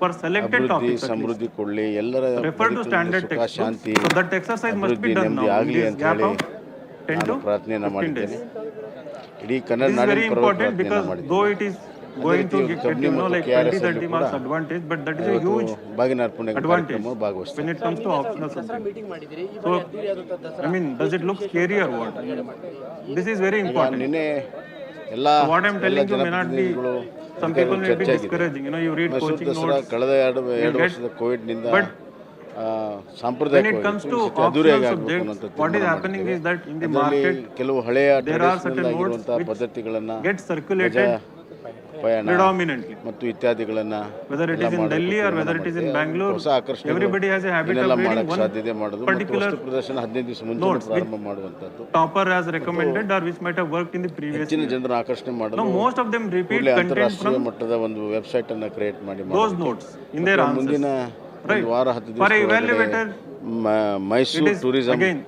for selected
ಅಭಿವೃದ್ಧಿ
topics, at
ಸಮೃದ್ಧಿ
least,
ಕೊಡ್ಲಿ, ಎಲ್ಲರ
refer to standard
ಸುಖ
textbooks.
Shanti
So that exercise must be
ಅಭಿವೃದ್ಧಿ
done
ನೆಮ್ಮದಿ
now in
ಆಗಲಿ
this
ಅಂತ
gap
ಹೇಳಿ
of 10
ನಾನು
to
ಪ್ರಾರ್ಥನೆಯನ್ನು
15 days.
ಮಾಡಿದ್ದೇನೆ. ಇಡೀ ಕನ್ನಡ
This is
ನಾಡಿನ
very
ಪರವಾಗಿ
important
ಪ್ರಾರ್ಥನೆಯನ್ನು
because
ಮಾಡಿದ್ದೇನೆ.
though it is going to get you know like 20-30 marks advantage, but that is a huge
ಬಾಗಿನ ಅರ್ಪಣೆ
advantage
ಕಾರ್ಯಕ್ರಮ ಭಾಗವಹಿಸ್ತಾರೆ.
when it comes to optional subject.
Meeting ಮಾಡಿದಿರಿ ಈ
So,
ಬಾರಿ ಅದ್ದೂರಿಯಾದಂಥ Dasara
I mean, does it look scary or what? This is very important.
ನಿನ್ನೆ ಎಲ್ಲ
What I'm telling you may not be,
ಜನಪ್ರತಿನಿಧಿಗಳು
some people may be
ಚರ್ಚೆ ಆಗಿದೆ.
discouraging. You know, you read
Mysuru
coaching
Dasara
notes.
ಕಳೆದ ಎರಡು ವರ್ಷದ ಕೋವಿಡ್ನಿಂದ
But when it comes to optional subjects, what is happening is that in the market,
ಕೆಲವು ಹಳೆಯ
there are certain notes
ಆಗಿರುವಂತಹ
which
ಪದ್ಧತಿಗಳನ್ನ
get circulated
ಪಯಣ
predominantly.
ಮತ್ತು ಇತ್ಯಾದಿಗಳನ್ನ
Whether it is in Delhi or whether it is in Bangalore,
ಹೊಸ ಆಕರ್ಷಣೆ
everybody has a habit of reading
ಮಾಡಕ್ಕೆ
one
ಸಾಧ್ಯತೆ ಮಾಡೋದು ಮತ್ತು
particular
ವಸ್ತು ಪ್ರದರ್ಶನ 15 ದಿವಸ ಮುಂಚೆ
notes
ಪ್ರಾರಂಭ ಮಾಡುವಂತದ್ದು
topper has recommended or which might have worked in the previous
ಹೆಚ್ಚಿನ
year.
ಜನರ ಆಕರ್ಷಣೆ
Now,
ಮಾಡಲು
most of them repeat
ಕೂಡಲೇ
content
ಅಂತಾರಾಷ್ಟ್ರೀಯ
from
ಮಟ್ಟದ ಒಂದು ವೆಬ್ಸೈಟ್ ಅನ್ನ ಕ್ರಿಯೇಟ್ ಮಾಡಿ
those notes in their answers.
ಮುಂದಿನ
Right.
ಒಂದು ವಾರ 10
For a
ದಿವಸ
evaluator, it
Mysuru
is
tourism
again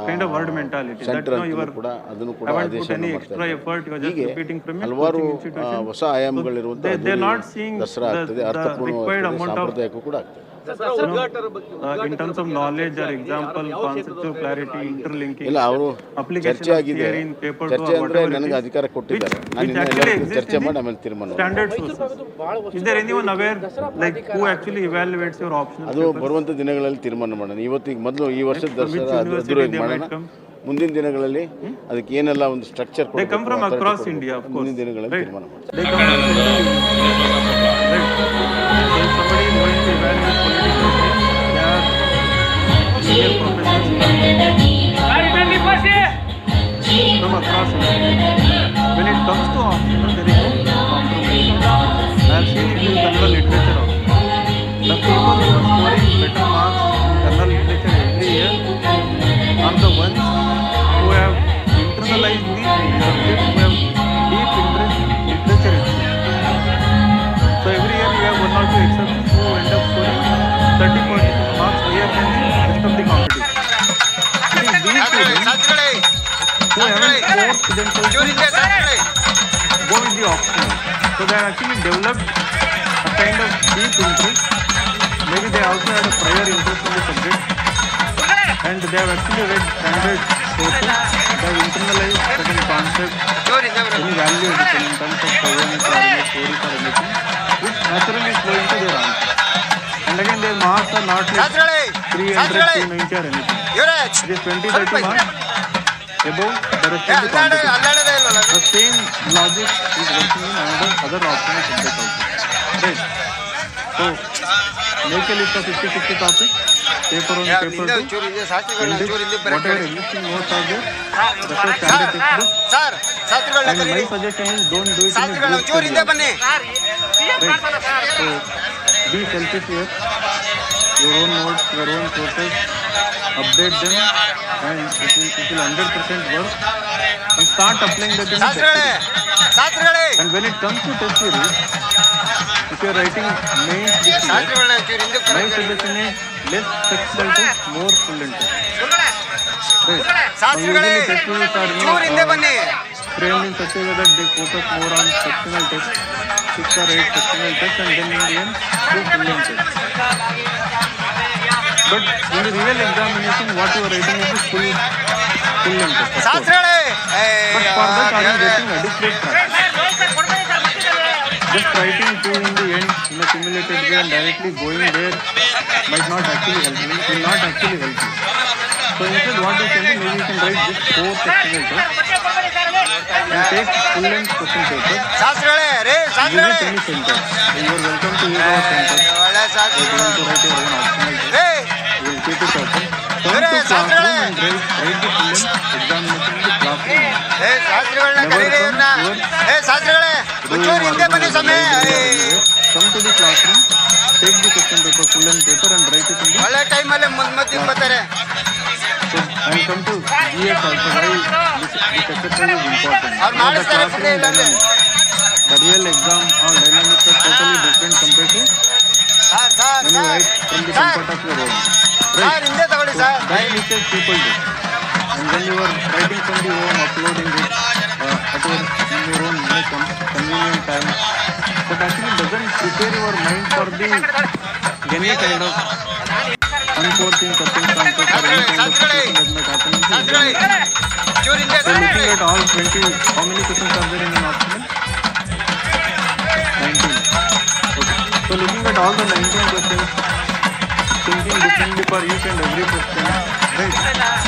kind of word mentality that
centre
no, you are
ಕೂಡ ಅದನ್ನು ಕೂಡ
haven't put
ಆದೇಶವನ್ನು
any
ಮಾಡ್ತಾರೆ.
extra effort, you are just
ಹೀಗೆ
repeating from your
ಹಲವಾರು
coaching institution.
ಹೊಸ ಆಯಾಮಗಳಿರುವಂತ
they are not seeing
Dasara
the
ಆಗ್ತದೆ,
required
ಅರ್ಥಪೂರ್ಣವಾಗ್ತದೆ,
amount of
ಸಾಂಪ್ರದಾಯಿಕ ಕೂಡ ಆಗ್ತದೆ.
in terms of knowledge or example, conceptual clarity, interlinking,
ಇಲ್ಲ ಅವರು
application
ಚರ್ಚೆ
of
ಆಗಿದೆ.
theory in paper to
ಚರ್ಚೆ
or
ಅಂದ್ರೆ
whatever it
ನನಗೆ
is,
ಅಧಿಕಾರ ಕೊಟ್ಟಿದ್ದಾರೆ, ನಾನು
which
ಇನ್ನು
actually
ಎಲ್ಲರಿಗೂ
exists
ಚರ್ಚೆ
in
ಮಾಡಿ
the
ಆಮೇಲೆ ತೀರ್ಮಾನ ಮಾಡ್ತೀನಿ.
standard sources. Is there anyone aware like who actually evaluates your optional
ಅದು
papers?
ಬರುವಂತ ದಿನಗಳಲ್ಲಿ ತೀರ್ಮಾನ ಮಾಡೋಣ. ಇವತ್ತಿಗೆ ಮೊದಲು ಈ ವರ್ಷದ
From which
ದಸರಾ
university
ಅದ್ದೂರಿಯಾಗಿ
they
ಮಾಡೋಣ.
might come?
ಮುಂದಿನ ದಿನಗಳಲ್ಲಿ ಅದಕ್ಕೆ ಏನೆಲ್ಲ ಒಂದು structure
They come from across India, of course.
ಮುಂದಿನ ದಿನಗಳಲ್ಲಿ
Right.
ತೀರ್ಮಾನ ಮಾಡ್ತೀವಿ.
They come from central universities. Right. So if somebody is going to evaluate political science, they are senior professors from across India. When it comes to optional, there is no compromise. I have seen it in Kannada literature also. The people who are scoring better marks in Kannada literature every year are the ones who have internalized the subject, who have deep interest in literature itself. So every year you have one or two exceptions who end up scoring 30-40 marks higher than the rest of the competition. It is these students who haven't forced themselves to go with the optional. So they have actually developed a kind of deep interest. Maybe they also had a prior interest in the subject, and they have actually read standard sources. They have internalized certain concepts, any value addition in terms of poems or any stories or anything, which naturally flow into their answer. And again, their marks are not like 300, 290 or anything. It is 20-30 marks above the rest of the competition. The same logic is working in other optional subjects also. Right. So, make a list of 50-50 topics, paper 1, paper 2, whatever existing notes are there, refer standard textbook. And my suggestion is don't do it in a group study. Right. So, be selfish here. Your own notes, your own sources, update them, and it will 100% work. And start applying that in the test series. And when it comes to test series, if you are writing mains this year, my suggestion is less sectional test, more full-length test. Right. Now usually test series are framed in such a way that they focus more on sectional test, 6 or 8 sectional tests, and then in the end, 2 full-length tests. But in the real examination, what you are writing is the full-length test. But for that, are you getting adequate practice? Just writing 2 in the end in a simulated way and directly going there might not actually help you. It will not actually help you. So instead, what you can do, maybe you can write just 4 sectional tests and take full-length question paper.
ಶಾಸ್ತ್ರಿಗಳೇ ರೇ ಶಾಸ್ತ್ರಿಗಳೇ
Visit any center. You are welcome to use our center.
ಒಳ್ಳೆ
You
ಶಾಸ್ತ್ರಿಗಳು
want to write your own optional test.
ರೇ
We will keep it open. Come
Hey,
to classroom
ಶಾಸ್ತ್ರಿಗಳೇ.
and write the full-length examination in the classroom.
ಏ ಶಾಸ್ತ್ರಿಗಳನ್ನ ಕರೀರಿ ಇವ್ರನ್ನ ಏ ಶಾಸ್ತ್ರಿಗಳೇ ಒಂಚೂರು ಹಿಂದೆ ಬನ್ನಿ ಸಮಯ
Come to the classroom, take the question paper, full-length paper and write it in the
ಒಳ್ಳೆ ಟೈಮಲ್ಲಿ ಮುಂದೆ ಬರ್ತಾರೆ
So, and come to GS also, why this exception is important.
ಅವ್ರು
The
ಮಾಡಿಸ್ತಾರೆ
classroom
ಬಿಡಿ ಇಲ್ಲಾಂದ್ರೆ
dynamics. The real exam or dynamics are totally different compared to
sir
when you write from the
sir
comfort of your home.
Sir ಹಿಂದೆ ತಗೊಳ್ಳಿ sir
That mistake people do. And when you are writing from the home, uploading it in your own convenient time, that actually doesn't prepare your mind for the any kind of unforeseen circumstances or any kind of situation that might happen in the
ಶಾಸ್ತ್ರಿಗಳೇ
exam.
ಚೂರು ಹಿಂದೆ
So looking at all 20, how many questions are there in an optional? 19. Okay. So looking at all the 19 questions, thinking differently for each and every question, right?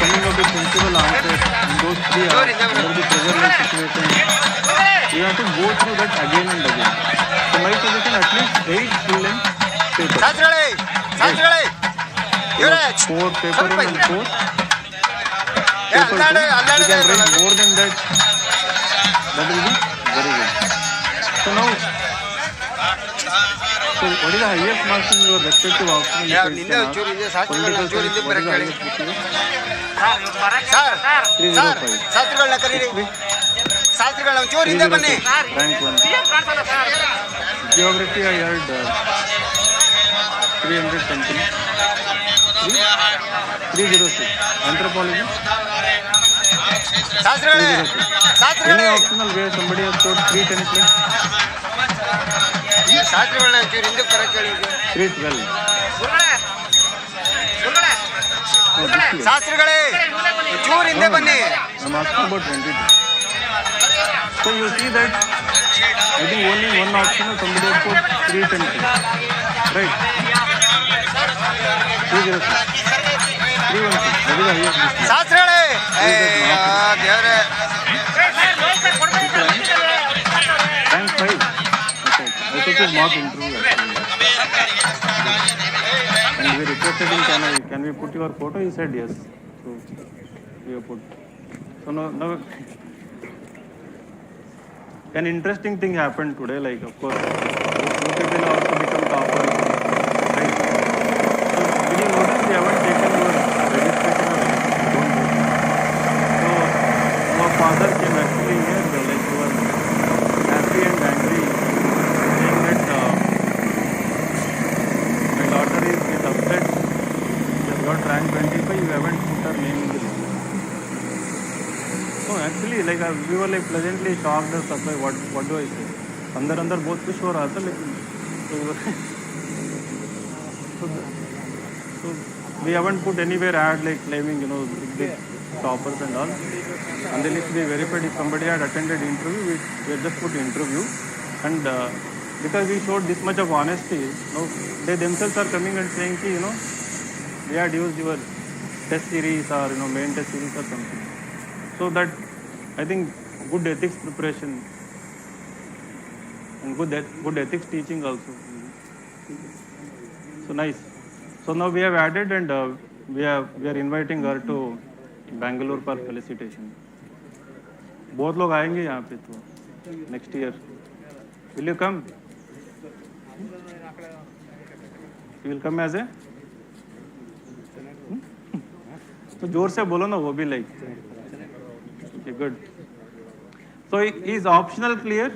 Coming up with sensible answers in those 3 hours under the pressure situation, you have to go through that again and again. So my suggestion, at least 8 full-length papers.
ಶಾಸ್ತ್ರಿಗಳೇ ಶಾಸ್ತ್ರಿಗಳೇ ಇವರೇ
4 paper 1 and 4.
ಏ
Paper 2.
ಅಲ್ಲಾಡೆ
You
ಅಲ್ಲಾಡೆ
can write more than that. That will be very good. So now, so what is the highest marks in your respective optional?
Yeah,
You
ನಿನ್ನೆ
can
ಒಂಚೂರು
ask.
ಇದೆ ಶಾಸ್ತ್ರಿಗಳನ್ನ
Political
ಒಂಚೂರು ಹಿಂದೆ
science, what is
ಬರಕ್ಕೆ
the
ಹೇಳಿ
highest book?
Sir sir
305.
ಶಾಸ್ತ್ರಿಗಳನ್ನ ಕರೀರಿ ಶಾಸ್ತ್ರಿಗಳನ್ನ ಒಂಚೂರು ಹಿಂದೆ ಬನ್ನಿ
306. Rank 1. Geography I had 300 something. 306. Anthropology
ಶಾಸ್ತ್ರಿಗಳೇ
306. Any
ಶಾಸ್ತ್ರಿಗಳೇ
optional where somebody has scored 310 plus?
ಶಾಸ್ತ್ರಿಗಳನ್ನ ಒಂಚೂರು ಹಿಂದೆ ಬರಕ್ಕೆ ಹೇಳಿ
312. Oh, this year.
ಶಾಸ್ತ್ರಿಗಳೇ ಒಂಚೂರು ಹಿಂದೆ ಬನ್ನಿ
I'm asking about 22. So you see that I think only one option somebody has put 310. Right? 306. 316. That is the highest list.
ಶಾಸ್ತ್ರಿಗಳೇ ಅಯ್ಯೋ ದೇವ್ರೆ
Rank 5. Okay. I took his mock interview actually. And we requested him, can we put your photo? He said yes. So we have put. So now an interesting thing happened today. Like of course, two people also become toppers. Right? So did you notice we haven't taken your registration or don't do. So our father came actually here, like he was happy and angry, saying that my daughter is get upset. She has got rank 25. You haven't put her name in the list. No, actually, like we were like pleasantly shocked or surprised. What do I say? अंदर बहुत कुछ हो रहा था लेकिन so we haven't put anywhere ad like claiming big toppers and all. And then if we verified if somebody had attended interview, we just put interview. And because we showed this much of honesty, they themselves are coming and saying ki, we had used your test series or main test series or something. So that I think good ethics preparation and good ethics teaching also. So nice. So now we have added and we are inviting her to Bangalore for felicitation. बहुत लोग आएंगे यहाँ पे तो next year. Will you come? You will come as a? तो जोर से बोलो ना वो भी like. Okay, good. So is optional clear?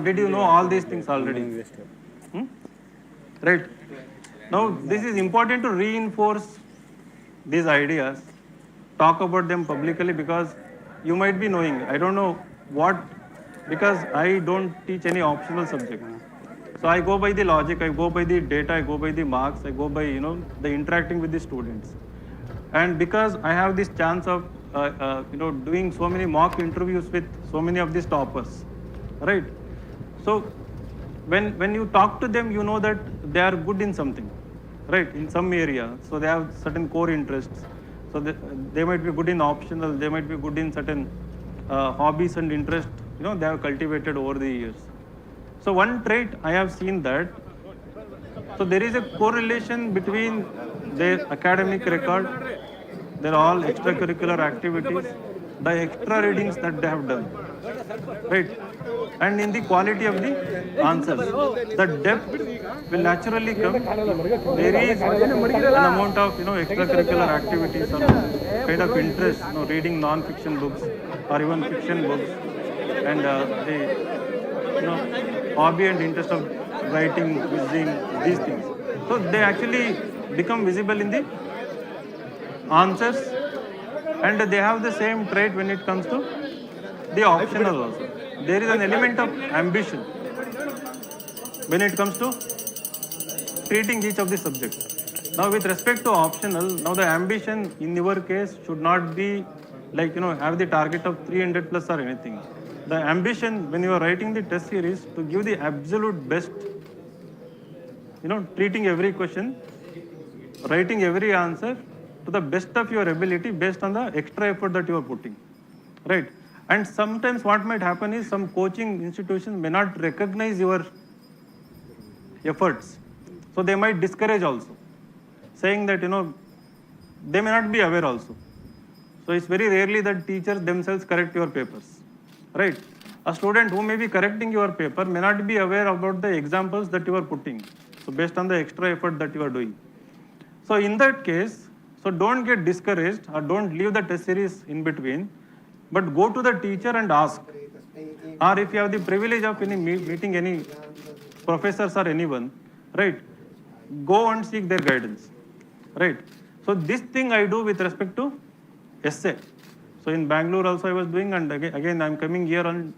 Did you know all these things already? Right. Now this is important to reinforce these ideas, talk about them publicly because you might be knowing. I don't know what, because I don't teach any optional subject. So I go by the logic, I go by the data, I go by the marks, I go by the interacting with the students. And because I have this chance of doing so many mock interviews with so many of these toppers, right? So when you talk to them, you know that they are good in something, right? In some area, so they have certain core interests. So they might be good in optional, they might be good in certain hobbies and interest, they have cultivated over the years. So one trait I have seen that, so there is a correlation between their academic record, their all extracurricular activities, the extra readings that they have done, right? And in the quality of the answers, the depth will naturally come. There is an amount of extracurricular activities or kind of interest, reading non-fiction books or even fiction books, and the hobby and interest of writing, quizzing, these things. So they actually become visible in the answers, and they have the same trait when it comes to the optional also. There is an element of ambition when it comes to treating each of the subjects. Now with respect to optional, now the ambition in your case should not be like, have the target of 300 plus or anything. The ambition when you are writing the test series to give the absolute best, treating every question, writing every answer to the best of your ability based on the extra effort that you are putting, right? And sometimes what might happen is some coaching institutions may not recognize your efforts. So they might discourage also, saying that, they may not be aware also. So it's very rarely that teachers themselves correct your papers, right? A student who may be correcting your paper may not be aware about the examples that you are putting. So based on the extra effort that you are doing. So in that case, so don't get discouraged or don't leave the test series in between, but go to the teacher and ask. Or if you have the privilege of meeting any professors or anyone, right, go and seek their guidance, right? So this thing I do with respect to essay. So in Bangalore also I was doing, and again I'm coming here and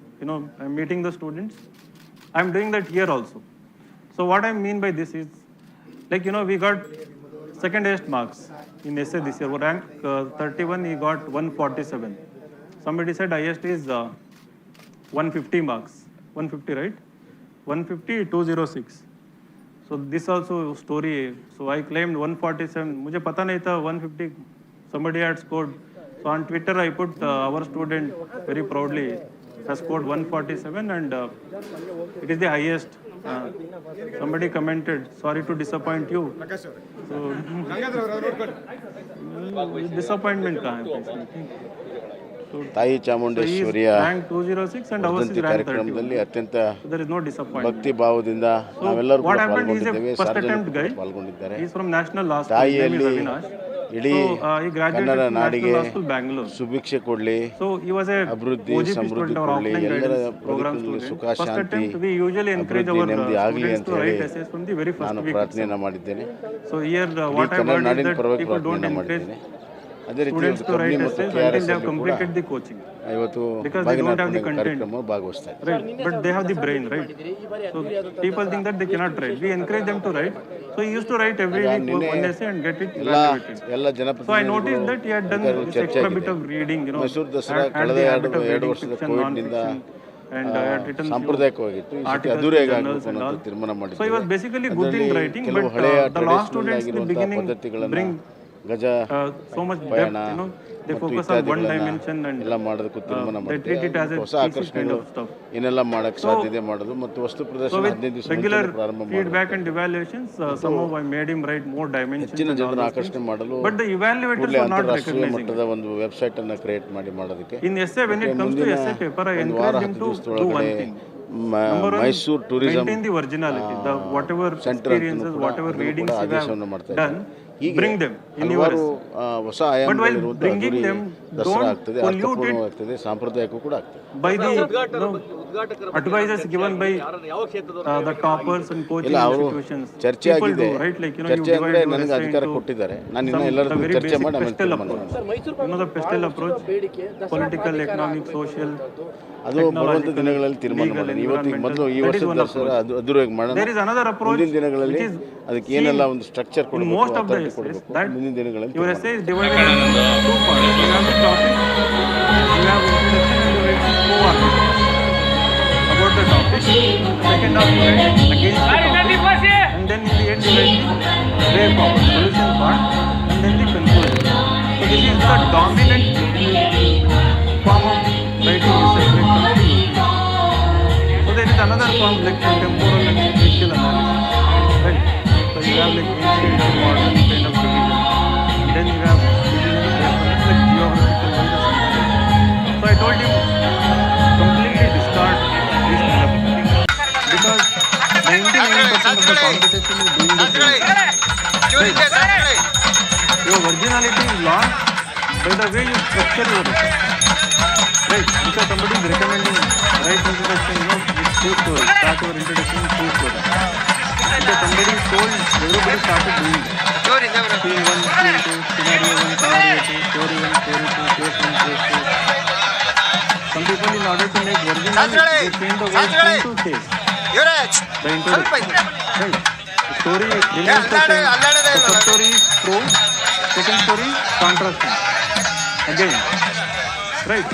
I'm meeting the students. I'm doing that here also. So what I mean by this is, like, we got second highest marks in essay this year. Rank 31, he got 147. Somebody said highest is 150 marks. 150, right? 150, 206. So this also story. So I claimed 147. मुझे पता नहीं था 150. Somebody had scored. So on Twitter I put our student very proudly has scored 147, and it is the highest. Somebody commented, sorry to disappoint you. So disappointment kahan hai?
ತಾಯಿ ಚಾಮುಂಡೇಶ್ವರಿಯ
rank 206 and ours is
ವರ್ಧಂತಿ
rank
ಕಾರ್ಯಕ್ರಮದಲ್ಲಿ
31.
ಅತ್ಯಂತ
So there is no disappointment.
ಭಕ್ತಿ ಭಾವದಿಂದ ನಾವೆಲ್ಲರೂ
What
ಕೂಡ
happened is a
ಪಾಲ್ಗೊಂಡಿದ್ದೇವೆ,
first attempt guy.
ಸಾರ್ವಜನಿಕರು ಪಾಲ್ಗೊಂಡಿದ್ದಾರೆ.
He is from National Law School. His name is
ತಾಯಿಯಲ್ಲಿ
Avinash.
ಇಡೀ
He graduated
ಕನ್ನಡ
from
ನಾಡಿಗೆ
National Law School, Bangalore.
ಸುಭಿಕ್ಷೆ ಕೊಡಲಿ,
So he was a
ಅಭಿವೃದ್ಧಿ
OGP
ಸಮೃದ್ಧಿ
student or
ಕೊಡಲಿ,
offline
ಎಲ್ಲರ
guidance program
ಬದುಕಲ್ಲಿ
student.
ಸುಖ
First
Shanti
attempt, we usually encourage
ಅಭಿವೃದ್ಧಿ
our
ನೆಮ್ಮದಿ ಆಗಲಿ
students
ಅಂತ
to
ಹೇಳಿ
write essays from the very first
ನಾನು
week.
ಪ್ರಾರ್ಥನೆಯನ್ನು ಮಾಡಿದ್ದೇನೆ.
So here
ಇಡೀ
what I
Kannada
heard is
ನಾಡಿನ
that
ಪರವಾಗಿ
people don't
ಪ್ರಾರ್ಥನೆಯನ್ನು
encourage
ಮಾಡಿದ್ದೇನೆ. ಅದೇ ರೀತಿ
students to
ಕಂಪನಿ
write
ಮತ್ತು
essays until
KRS
they have
ಕೂಡ
completed the coaching.
ಇವತ್ತು
Because they don't have the content.
ಕಾರ್ಯಕ್ರಮ ಭಾಗವಹಿಸ್ತಾ ಇದ್ದಾರೆ.
Right, but they have the brain, right? So people think that they cannot write. We encourage them to write. So he used to write every week one essay and get it evaluated.
ಎಲ್ಲ
So I noticed that he had done this extra bit of reading,
Mysuru Dasara
had
ಕಳೆದ
the habit of
ಎರಡು
reading
ವರ್ಷದ
fiction,
ಕೋವಿಡ್ನಿಂದ
non-fiction, and had written few
ಸಾಂಪ್ರದಾಯಿಕವಾಗಿತ್ತು. ಈ ಸತಿ
articles,
ಅದ್ದೂರಿಯಾಗಿ
journals
ಆಗಬೇಕು
and
ಅನ್ನೋ
all.
ತೀರ್ಮಾನ
So he
ಮಾಡಿದ್ದೇವೆ.
was basically good in
ಅದರಲ್ಲಿ
writing,
ಕೆಲವು
but
ಹಳೆಯ
the law
traditional
students in the
ಆಗಿರುವಂತಹ
beginning
ಪದ್ಧತಿಗಳನ್ನು
bring
ಗಜ
so much
ಪಯಣ
depth, they
ಮತ್ತು
focus on one dimension and
ಎಲ್ಲ ಮಾಡೋದಕ್ಕೂ ತೀರ್ಮಾನ
they treat it as
ಮಾಡಿದ್ದೇವೆ.
a
ಹೊಸ
thesis kind
ಆಕರ್ಷಣೆಗಳು
of stuff.
ಏನೆಲ್ಲ ಮಾಡಕ್ಕೆ ಸಾಧ್ಯತೆ ಮಾಡೋದು ಮತ್ತು ವಸ್ತು
So
ಪ್ರದರ್ಶನ
with
15 ದಿವಸ
regular
ಮುಂಚೆ ಪ್ರಾರಂಭ
feedback
ಮಾಡೋದು
and evaluations, somehow I made him write more dimensions
ಹೆಚ್ಚಿನ
and all
ಜನರ
those
ಆಕರ್ಷಣೆ
things.
ಮಾಡಲು
But the evaluators
ಕೂಡಲೇ
were not
ಅಂತಾರಾಷ್ಟ್ರೀಯ
recognizing
ಮಟ್ಟದ
it.
ಒಂದು ವೆಬ್ಸೈಟ್ ಅನ್ನು ಕ್ರಿಯೇಟ್ ಮಾಡೋದಕ್ಕೆ
In essay, when it comes to essay paper, I
ಒಂದು ವಾರ
encourage him
10
to do one
ದಿವಸದೊಳಗಡೆ
thing. Number one,
Mysuru tourism
maintain the originality, the whatever
centre
experiences, whatever readings you
ಆದೇಶವನ್ನು
have
ಮಾಡ್ತಾ
done,
ಹೀಗೆ
bring them in your
ಹಲವಾರು
essay.
ಹೊಸ
But while
ಆಯಾಮಗಳಿರುವಂಥ
bringing
ಅದ್ದೂರಿ
them,
Dasara
don't
ಆಗ್ತದೆ,
pollute it
ಅರ್ಥಪೂರ್ಣವಾಗ್ತದೆ, ಸಾಂಪ್ರದಾಯಿಕ ಕೂಡ ಆಗ್ತದೆ.
by the advices given by the toppers and coaching
ಇಲ್ಲ, ಅವರು
institutions.
ಚರ್ಚೆ
People
ಆಗಿದೆ.
do, right? Like, you
ಚರ್ಚೆ
divide
ಅಂದ್ರೆ
your
ನನಗೆ
essay
ಅಧಿಕಾರ
into
ಕೊಟ್ಟಿದ್ದಾರೆ. ನಾನು
some
ಇನ್ನ ಎಲ್ಲರೂ
very
ಚರ್ಚೆ
basic
ಮಾಡಿ ಆಮೇಲೆ
pestle
ತೀರ್ಮಾನ
approach.
ಮಾಡ್ತೀನಿ.
The pestle approach, political, economic, social,
ಅದು ಬರುವಂಥ ದಿನಗಳಲ್ಲಿ ತೀರ್ಮಾನ
legal,
ಮಾಡೋಣ. ಇವತ್ತಿಗೆ ಮೊದಲು ಈ
environmental. That is
ವರ್ಷದ
one
ದಸರಾ
approach.
ಅದ್ದೂರಿಯಾಗಿ ಮಾಡೋಣ.
There is another approach
ಮುಂದಿನ ದಿನಗಳಲ್ಲಿ
which is
ಅದಕ್ಕೆ ಏನೆಲ್ಲ ಒಂದು ಸ್ಟ್ರಕ್ಚರ್
in
ಕೊಡಬೇಕು,
most of the
authority
essays
ಕೊಡಬೇಕು,
that
ಮುಂದಿನ ದಿನಗಳಲ್ಲಿ
your
ತೀರ್ಮಾನ
essay is divided into two parts. You have the topic, you have introduction, and you write co-article about the topic. Second half you write against the topic, and then in the end you write the way forward, solution part, and then the conclusion. So this is the dominant form of writing from like from temporal and spatial analysis, right? So you have like ancient and modern kind of division. Then you have division based on like geographical wise or something. So I told him completely discard this kind of thing because 99% of the competition is doing the same. Right? Your originality is lost by the way you structure your research. Right? Because somebody is recommending right introduction, with two stories. Start your introduction with two stories. Because somebody is told, everybody started doing that. Scene 1, scene 2, scenario 1, scenario 2, story 1, story 2, case 1, case 2. Some people in order to make original, they change the word scene to case. The introduction. Right? The story remains the same. The first story is pro, second story contrasting. Again. Right?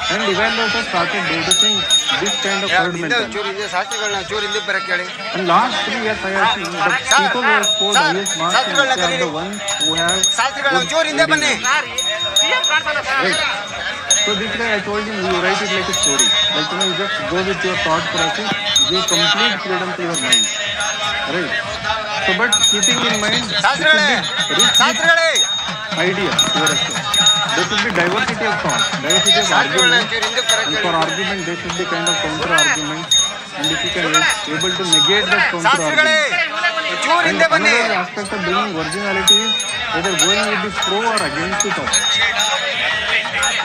And evaluators started noticing this kind of third mentality. And last 3 years I have seen that people who have scored highest marks in essay are the ones who have good reading knowledge. Right? So this guy, I told him, you write it like a story. Like, you just go with your thought process, give complete freedom to your mind. Right? So, but keeping in mind, it should be rich with ideas to your essay. There should be diversity of thought, diversity of argument, and for argument there should be kind of counter argument, and if you can able to negate that counter argument. And another aspect of bringing originality is whether going with the pro or against the topic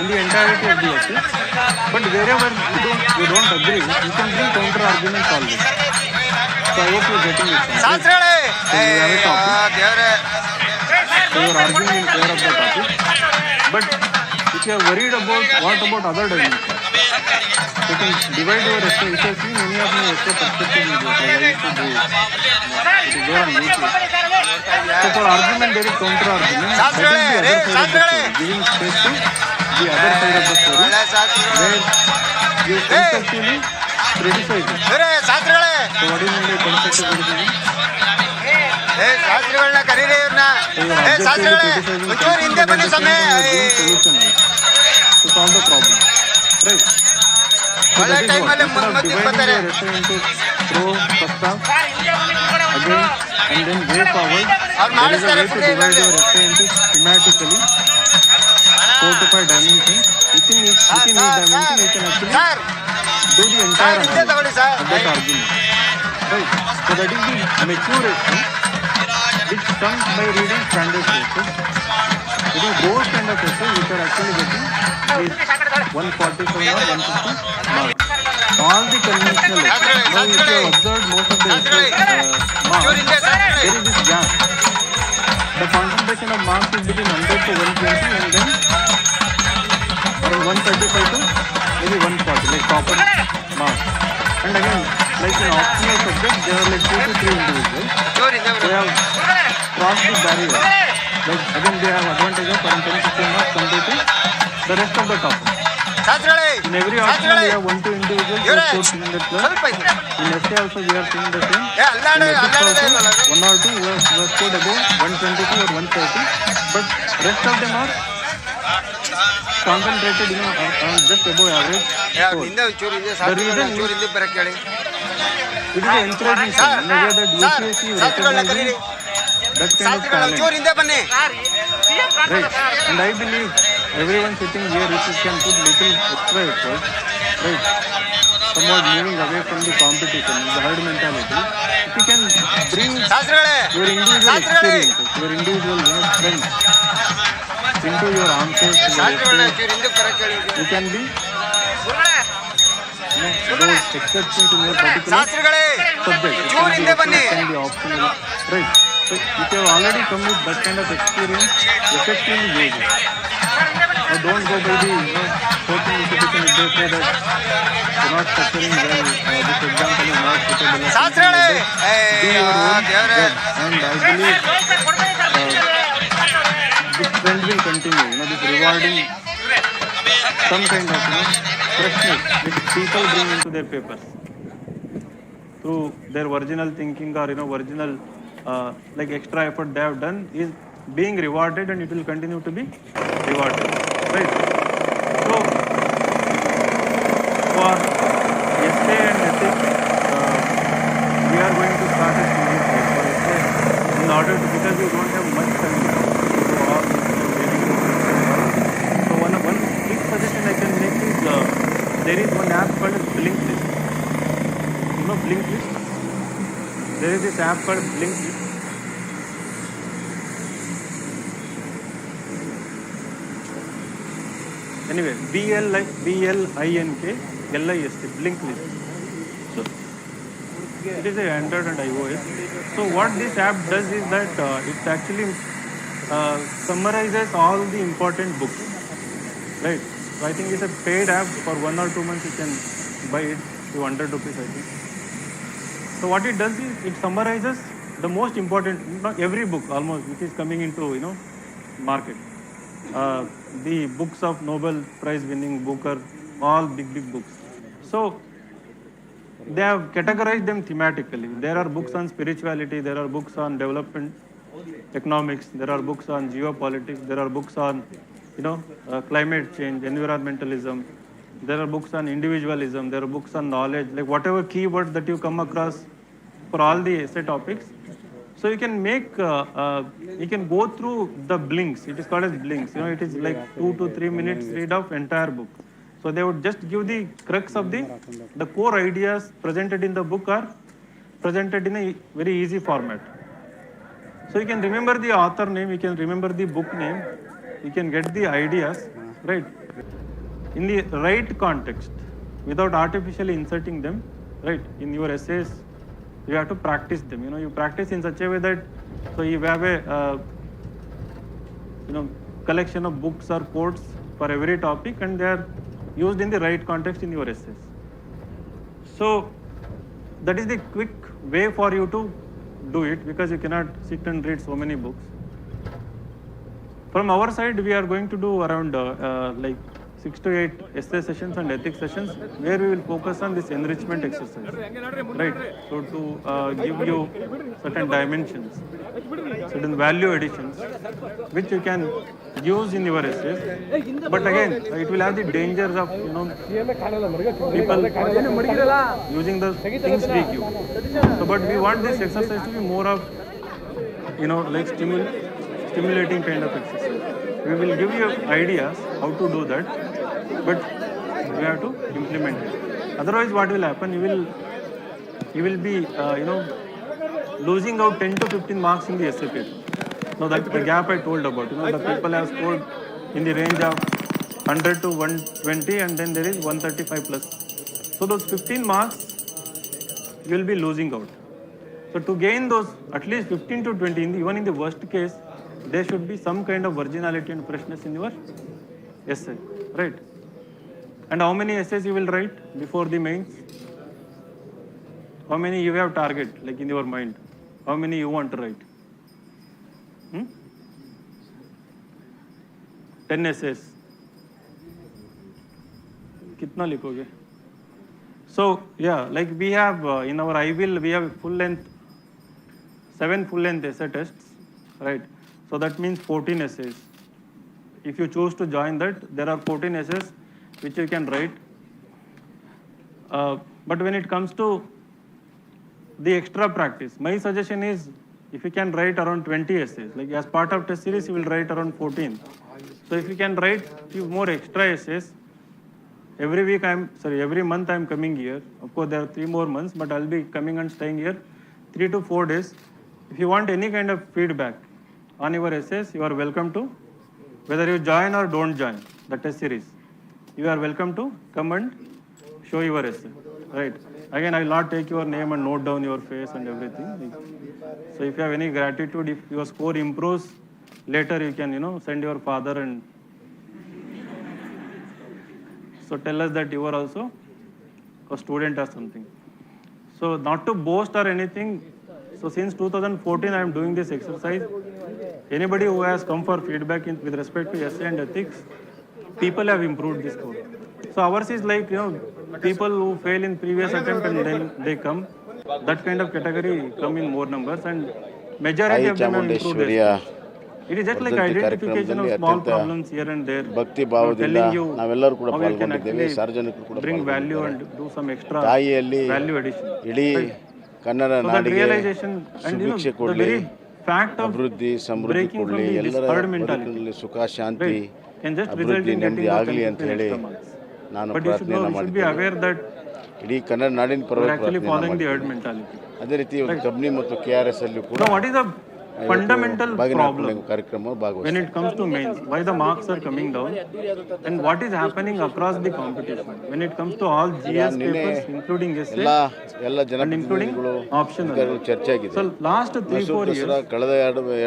in the entirety of the essay. But wherever you don't agree, you can bring counter arguments always. So I hope you're getting it. So you have a topic. So you're arguing in favor of the topic. But if you are worried about what about other dimensions, you can divide your essay. If you have seen any of my essay perspective videos, like I used to do it is there on YouTube. So for argument there is counter argument. That is the other side of the story, giving space to the other side of the story, where you constructively criticize it. So what do you mean by constructive criticism?
ಶಾಸ್ತ್ರಿಗಳನ್ನ ಕರೀರಿ ಇವ್ರನ್ನ ಶಾಸ್ತ್ರಿಗಳೇ ಒಂಚೂರು ಹಿಂದೆ ಬನ್ನಿ ಸಮಯ
to solve the problem, right?
ಒಳ್ಳೆ ಟೈಮಲ್ಲಿ ಮುಂದೆ ಬರ್ತಾರೆ
pro first half again and then way forward.
ಅವ್ರು ಮಾಡಿಸ್ತಾರೆ
divide your essay into schematically 4 to 5 dimensions. Within each dimension you can actually do the entire analysis of that argument, right? So that is the maturity which comes by reading standard sources. It is those kind of essays which are actually getting is 147 or 150 marks. All the conventional essays, now if you have observed most of the essays marks, there is this gap. The concentration of marks is between 100 to 120 and then around 135 to maybe 140, like proper marks. And again, like in optional subjects, there are like 2 to 3 individuals. They have crossed the barrier. Like again, they have advantage of around 10-15 marks compared to the rest of the topic. In every optional, we have 1-2 individuals who have scored 300 plus. In essay also, we are seeing the same. In ethics also, 1 or 2 who have scored above 122 or 130. But rest of them are concentrated just above average. The reason is it is an encouraging sign in a way that UPSC is recognizing that kind of talent. Right. And I believe everyone sitting here, if you can put little extra effort, right, somewhat moving away from the competition, the herd mentality, if you can bring your individual experiences, your individual strength into your answers, you can be those exceptions in your particular subject. It can be optional, right? So if you have already come with that kind of experience, effectively use it. Now don't go by the coaching institution if they say that you're not structuring well, this example is not suitable. Do your own job, and I believe this trend will continue. This rewarding some kind of freshness which people bring into their papers through their original thinking or original like extra effort they have done is being rewarded, and it will continue to be rewarded, right? So for essay and ethics, order to, because you don't have much time to do all these various books. So one quick suggestion I can make is there is one app called Blinkist. You know Blinkist? There is this app called Blinkist. Anyway, BLINK-LIST, Blinkist. So it is a Android and iOS. So what this app does is that it actually summarizes all the important books, right? So I think it's a paid app. For 1 or 2 months you can buy it for 100 rupees, I think. So what it does is it summarizes the most important, not every book almost, which is coming into market. The books of Nobel Prize winning Booker, all big books. So they have categorized them thematically. There are books on spirituality, there are books on development economics, there are books on geopolitics, there are books on climate change, environmentalism, there are books on individualism, there are books on knowledge, like whatever keywords that you come across for all the essay topics. So you can make, you can go through the blinks. It is called as blinks. It is like 2 to 3 minutes read of entire book. So they would just give the crux of the core ideas presented in the book are presented in a very easy format. So you can remember the author name, you can remember the book name, you can get the ideas, right? In the right context, without artificially inserting them, right? In your essays, you have to practice them. You practice in such a way that, so you have a, collection of books or quotes for every topic, and they are used in the right context in your essays. So that is the quick way for you to do it, because you cannot sit and read so many books. From our side, we are going to do around like 6 to 8 essay sessions and ethics sessions, where we will focus on this enrichment exercise, right? So to give you certain dimensions, certain value additions, which you can use in your essays. But again, it will have the dangers of people using the things we give. So, but we want this exercise to be more of like stimulating kind of exercise. We will give you ideas how to do that, but you have to implement it. Otherwise, what will happen? You will be losing out 10 to 15 marks in the essay paper. Now that's the gap I told about. The people have scored in the range of 100 to 120, and then there is 135 plus. So those 15 marks you will be losing out. So to gain those at least 15 to 20, even in the worst case, there should be some kind of originality and freshness in your essay, right? And how many essays you will write before the mains? How many you have target, like in your mind? How many you want to write? 10 essays. Kitna likhoge? So yeah, like we have in our I-Will, we have full-length, 7 full-length essay tests, right? So that means 14 essays. If you choose to join that, there are 14 essays which you can write. But when it comes to the extra practice, my suggestion is, if you can write around 20 essays, like as part of test series, you will write around 14. So if you can write few more extra essays, every month I'm coming here. Of course, there are 3 more months, but I'll be coming and staying here 3 to 4 days. If you want any kind of feedback on your essays, you are welcome to, whether you join or don't join the test series, you are welcome to come and show your essay, right? Again, I will not take your name and note down your face and everything. So if you have any gratitude, if your score improves, later you can, send your father and so tell us that you are also a student or something. So not to boast or anything, so since 2014 I am doing this exercise. Anybody who has come for feedback with respect to essay and ethics, people have improved this score. So ours is like, people who fail in previous attempt and then they come. That kind of category come in more numbers, and majority of them have improved their score. It is just like identification of small problems here and there.
ಭಕ್ತಿ ಭಾವದಿಂದ ನಾವೆಲ್ಲರೂ ಕೂಡ ಪಾಲ್ಗೊಂಡಿದ್ದೇವೆ, ಸಾರ್ವಜನಿಕರು ಕೂಡ
bring value and do some extra
ತಾಯಿಯಲ್ಲಿ
value addition.
ಇಡೀ ಕನ್ನಡ ನಾಡಿಗೆ ಸುಭಿಕ್ಷೆ ಕೊಡಲಿ,
fact of
ಅಭಿವೃದ್ಧಿ ಸಮೃದ್ಧಿ
breaking from
ಕೊಡಲಿ,
the
ಎಲ್ಲರ
herd mentality
ಬದುಕಿನಲ್ಲಿ ಸುಖ ಶಾಂತಿ
can just result
ಅಭಿವೃದ್ಧಿ
in
ನೆಮ್ಮದಿ
getting
ಆಗಲಿ ಅಂತ ಹೇಳಿ
extra marks.
ನಾನು
But you should
ಪ್ರಾರ್ಥನೆಯನ್ನು
be
ಮಾಡಿದ್ದೇನೆ.
aware that
ಇಡೀ ಕನ್ನಡ ನಾಡಿನ
you are
ಪರವಾಗಿ
actually following the herd
ಪ್ರಾರ್ಥನೆ
mentality.
ಅದೇ ರೀತಿ ಒಂದು ಕಬ್ನಿ ಮತ್ತು KRS ಅಲ್ಲೂ ಕೂಡ
So what is the fundamental problem
ಕಾರ್ಯಕ್ರಮ
when
ಭಾಗವಹಿಸಿದೆ.
it comes to mains? Why the marks are coming down? And what is happening across the competition when it comes to all GS papers, including essay
ಎಲ್ಲ ಜನಪ್ರತಿನಿಧಿಗಳು
optional?
ಅಧಿಕಾರಿಗಳು ಚರ್ಚೆ ಆಗಿದೆ.
So last 3-4 years,
Dasara ಕಳೆದ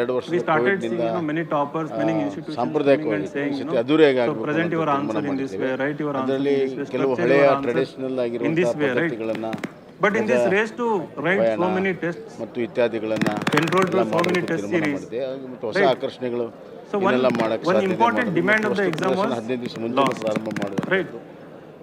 ಎರಡು ವರ್ಷ
we started seeing many toppers, many institutions
ಸಾಂಪ್ರದಾಯಿಕವಾಗಿ
saying,
ಅದ್ದೂರಿಯಾಗಿ
so present your answer in this way, write your answer
ಅದರಲ್ಲಿ
in this way,
ಕೆಲವು
structure
ಹಳೆಯ
your answer
ಟ್ರೆಡಿಷನಲ್
in
ಆಗಿರುವಂತಹ
this way, right?
ಪದ್ಧತಿಗಳನ್ನ
But in this race to write so many tests,
ಮತ್ತು ಇತ್ಯಾದಿಗಳನ್ನ
enrolled to so many test series,
ಮತ್ತು ಹೊಸ ಆಕರ್ಷಣೆಗಳು
so
ಇದನ್ನೆಲ್ಲ ಮಾಡಕ್ಕೆ
one
ಸಾಧ್ಯತೆ
important
ಮಾಡೋದು.
demand of the exam was
15 ದಿವಸ ಮುಂಚೆ ಪ್ರಾರಂಭ ಮಾಡೋದು.
right?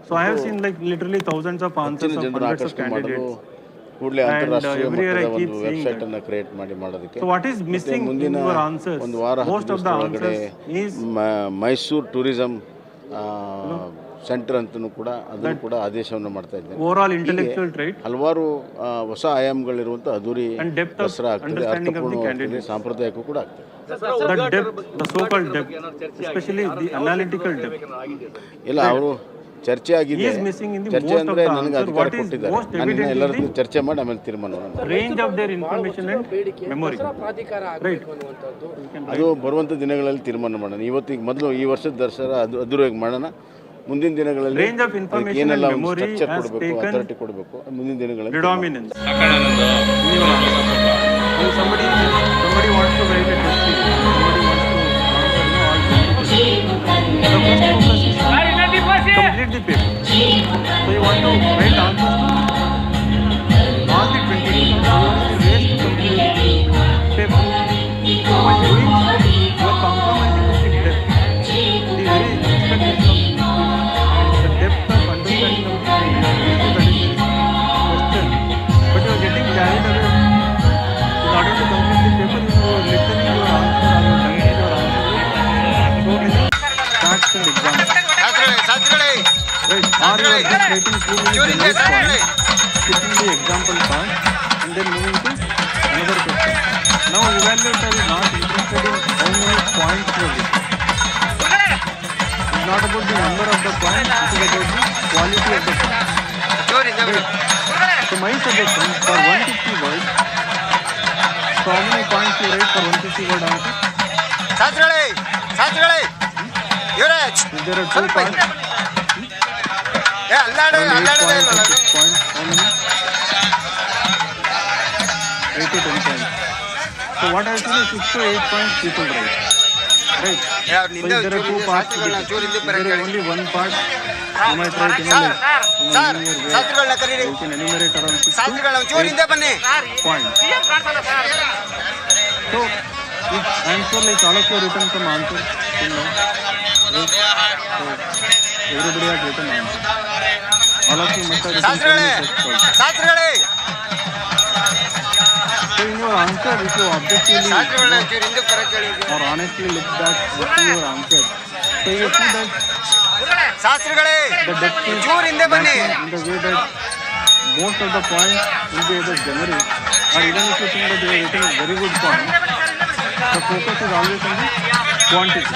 So I have seen like literally thousands of answers of
ಜನರನ್ನು
hundreds of
ಆಕರ್ಷಣೆ ಮಾಡಲು
candidates.
ಕೂಡಲೇ ಅಂತಾರಾಷ್ಟ್ರೀಯ
every year I
ಮಟ್ಟದ
keep
ಒಂದು
seeing
ವೆಬ್ಸೈಟ್
that.
ಅನ್ನು ಕ್ರಿಯೇಟ್ ಮಾಡೋದಕ್ಕೆ
So what is missing in
ಮುಂದಿನ
your answers?
ಒಂದು ವಾರ
Most of the answers is
Mysuru tourism centre ಅಂತಲೂ ಕೂಡ ಅದನ್ನು ಕೂಡ ಆದೇಶವನ್ನು ಮಾಡ್ತಾ ಇದ್ದೇನೆ.
overall intellectual trait
ಹಲವಾರು ಹೊಸ ಆಯಾಮಗಳಿರುವಂಥ ಅದ್ದೂರಿ
and depth of
ದಸರಾ ಆಗ್ತದೆ,
understanding of the
ಅರ್ಥಪೂರ್ಣವಾಗ್ತದೆ,
candidate.
ಸಾಂಪ್ರದಾಯಿಕ ಕೂಡ ಆಗ್ತದೆ.
The depth, the so-called depth, especially the analytical depth,
ಇಲ್ಲ ಅವರು ಚರ್ಚೆ ಆಗಿದೆ.
is missing in the
ಚರ್ಚೆ
most of
ಅಂದ್ರೆ
the
ನನಗೆ
answer.
ಅಧಿಕಾರ
What is
ಕೊಟ್ಟಿದ್ದಾರೆ.
most
ನಾನು
evident
ಎಲ್ಲರ
is
ಜೊತೆ ಚರ್ಚೆ ಮಾಡಿ ಆಮೇಲೆ ತೀರ್ಮಾನ
the range of their information and memory.
ಪ್ರಾಧಿಕಾರ ಆಗಬೇಕು ಅನ್ನುವಂಥದ್ದು
ಅದು ಬರುವಂಥ ದಿನಗಳಲ್ಲಿ ತೀರ್ಮಾನ ಮಾಡೋಣ. ಇವತ್ತಿಗೆ ಮೊದಲು ಈ ವರ್ಷದ ದಸರಾ ಅದ್ದೂರಿಯಾಗಿ ಮಾಡೋಣ. ಮುಂದಿನ ದಿನಗಳಲ್ಲಿ
Range of information
ಅದಕ್ಕೆ ಏನೆಲ್ಲ
and
ಒಂದು
memory
ಸ್ಟ್ರಕ್ಚರ್
has
ಕೊಡಬೇಕು,
taken
ಅಥಾರಿಟಿ ಕೊಡಬೇಕು, ಮುಂದಿನ ದಿನಗಳಲ್ಲಿ
predominance in your answer. When somebody wants to write a test series, somebody wants to answer all the first focus is complete the paper. So you want to write answers to all the 20 questions. You want to race to complete the paper. So while doing so, you are compromising with the depth, the very expectation of the depth of understanding of the question. But you are getting carried away. In order to complete the paper, you are literally your answer or you are done your answer with so many facts and examples.
ಶಾಸ್ತ್ರಿಗಳೇ
Right. Or you are just writing too many generic points, skipping the example part, and then moving to another question. Now evaluator is not interested in how many points you have written. It's not about the number of the points, it is about the quality of the points. So my suggestion for 150 words, so how many points you write for 150 word answer?
ಶಾಸ್ತ್ರಿಗಳೇ Yuvraj
If there are two parts,
ಅಲ್ಲಾಡೋದೇ ಇಲ್ಲ
6 points, how many? 8 to 10 points. So what I feel is 6 to 8 points people write. Right? So if there are two parts to the question, if there is only one part, you might write in a linear way.
ಶಾಸ್ತ್ರಿಗಳನ್ನ ಕರೀರಿ.
You can enumerate around 6 to
ಶಾಸ್ತ್ರಿಗಳ ಒಂಚೂರು ಹಿಂದೆ ಬನ್ನಿ.
8 points. So if I am sure like all of you have written some answers till now. Right? So everybody has written answers. All of you must have written some tests also.
ಶಾಸ್ತ್ರಿಗಳೇ
So in your answer, if you objectively
ಶಾಸ್ತ್ರಿಗಳನ್ನ ಒಂಚೂರು ಹಿಂದೆ ಬರಕ್ಕೆ ಹೇಳಿ.
or honestly look back to your answer, so you see that
ಶಾಸ್ತ್ರಿಗಳೇ
the depth is
ಒಂಚೂರು ಹಿಂದೆ ಬನ್ನಿ.
lacking in the way that most of the points will be either generic, or even if you think that you are writing very good points, the focus is always on the quantity.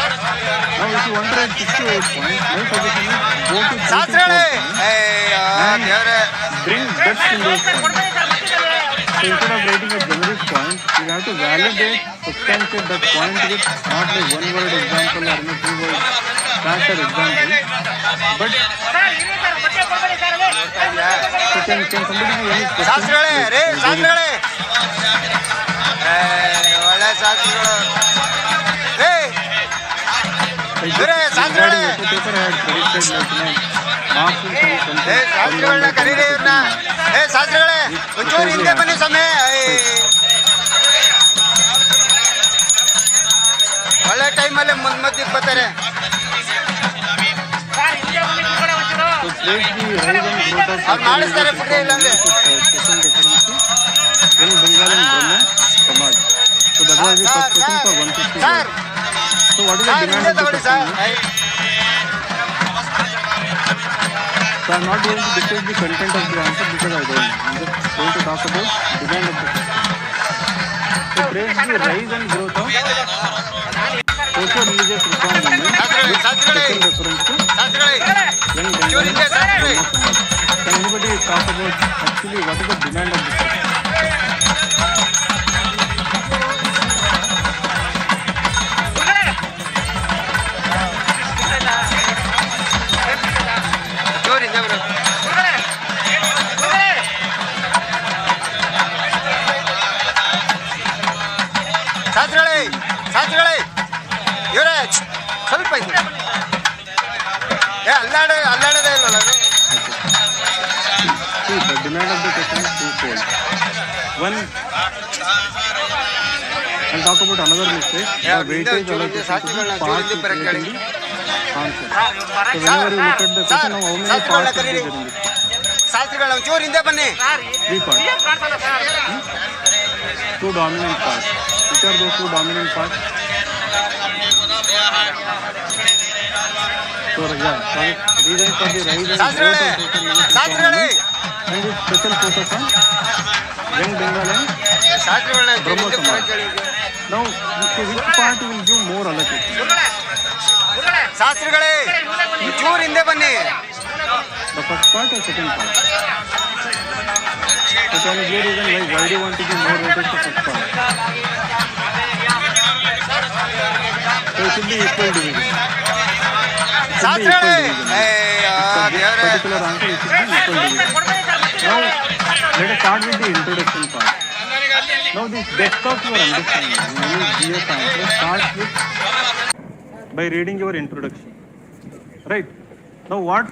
Now if you want to write 6 to 8 points, my suggestion is go to 3 to 4
ಶಾಸ್ತ್ರಿಗಳೇ
points
ಅಯ್ಯೋ ದೇವರೇ
bring depth in those points. So instead of writing a generic point, you have to validate, substantiate that point with not like one word example or no 2 word fact or example, but so can somebody give any question?
ಶಾಸ್ತ್ರಿಗಳೇ ರೇ ಶಾಸ್ತ್ರಿಗಳೇ ಒಳ್ಳೆ ಶಾಸ್ತ್ರಿಗಳು ರೇ ಇವರೇ ಶಾಸ್ತ್ರಿಗಳೇ
Paper I had predicted like marks will come
ಏ ಶಾಸ್ತ್ರಿಗಳನ್ನ ಕರೀರಿ ಇವ್ರನ್ನ. ಏ ಶಾಸ್ತ್ರಿಗಳೇ ಒಂಚೂರು ಹಿಂದೆ ಬನ್ನಿ ಸಮಯ. ಒಳ್ಳೆ ಟೈಮಲ್ಲಿ ಮಧ್ಯಕ್ಕೆ ಬರ್ತಾರೆ.
So trace the rise and growth of
ಅವ್ರು ಮಾಡಿಸ್ತಾರೆ ಬಿಡ್ರಿ ಇಲ್ಲಾಂದ್ರೆ.
question difference in Bengal and Brahmo Samaj. So that was the first question for 150
sir
words. So what is the
sir
demand
ಹಿಂದೆ
of the
ತಗೊಳ್ಳಿ
question?
Sir.
So I am not going to discuss the content of the answer because I don't know. I am just going to talk about demand of the question. So traced the rise and growth of social religious reform movement with special reference to young Bengali Brahmo Samaj. Can anybody talk about actually what is the demand of this question?
ಶಾಸ್ತ್ರಿಗಳೇ ಇವರೇ ಸ್ವಲ್ಪ ಅಲ್ಲಾಡೋದೇ ಇಲ್ಲಲ್ಲ ಅದು.
See, the demand of the question is twofold. One, I'll talk about another mistake. The weightage allocation to the parts is creating the answer. So whenever you look at the question, now how many parts are there in this?
ಶಾಸ್ತ್ರಿಗಳು ಒಂಚೂರು ಹಿಂದೆ ಬನ್ನಿ.
3 parts. 2 dominant parts. Which are those 2 dominant parts? So yeah, reasons for the rise and growth of social religious and its special focus on young Bengal and Brahmo Samaj. Now, to which part you will give more allocation?
ಶಾಸ್ತ್ರಿಗಳೇ ಒಂಚೂರು ಹಿಂದೆ ಬನ್ನಿ.
The first part or second part? So can you give reason why do you want to give more weightage to first part? So it should be equal division.
ಶಾಸ್ತ್ರಿಗಳೇ
Particular answer is equal division. Now let us start with the introduction part. Now this depth of your understanding, when you give your answer, starts with by reading your introduction. Right? Now what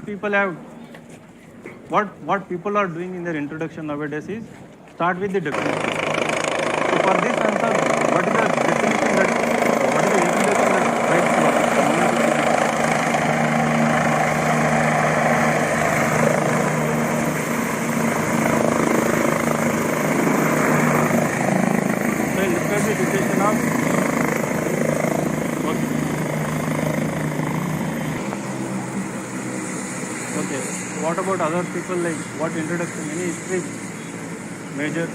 people are doing in their introduction nowadays is start with the definition. So for this answer, what is the definition that what is the introduction that writes to us? So look at the situation of okay. What about other people, like what introduction, any history major?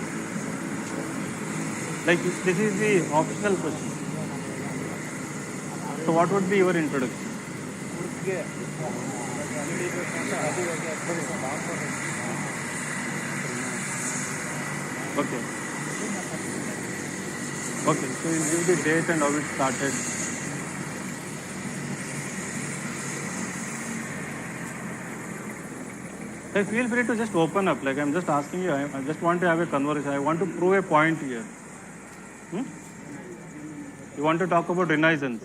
Like this is the optional question. So what would be your introduction? Okay. Okay, so you give the date and how it started. So feel free to just open up, like I'm just asking you, I just want to have a conversation. I want to prove a point here. You want to talk about Renaissance?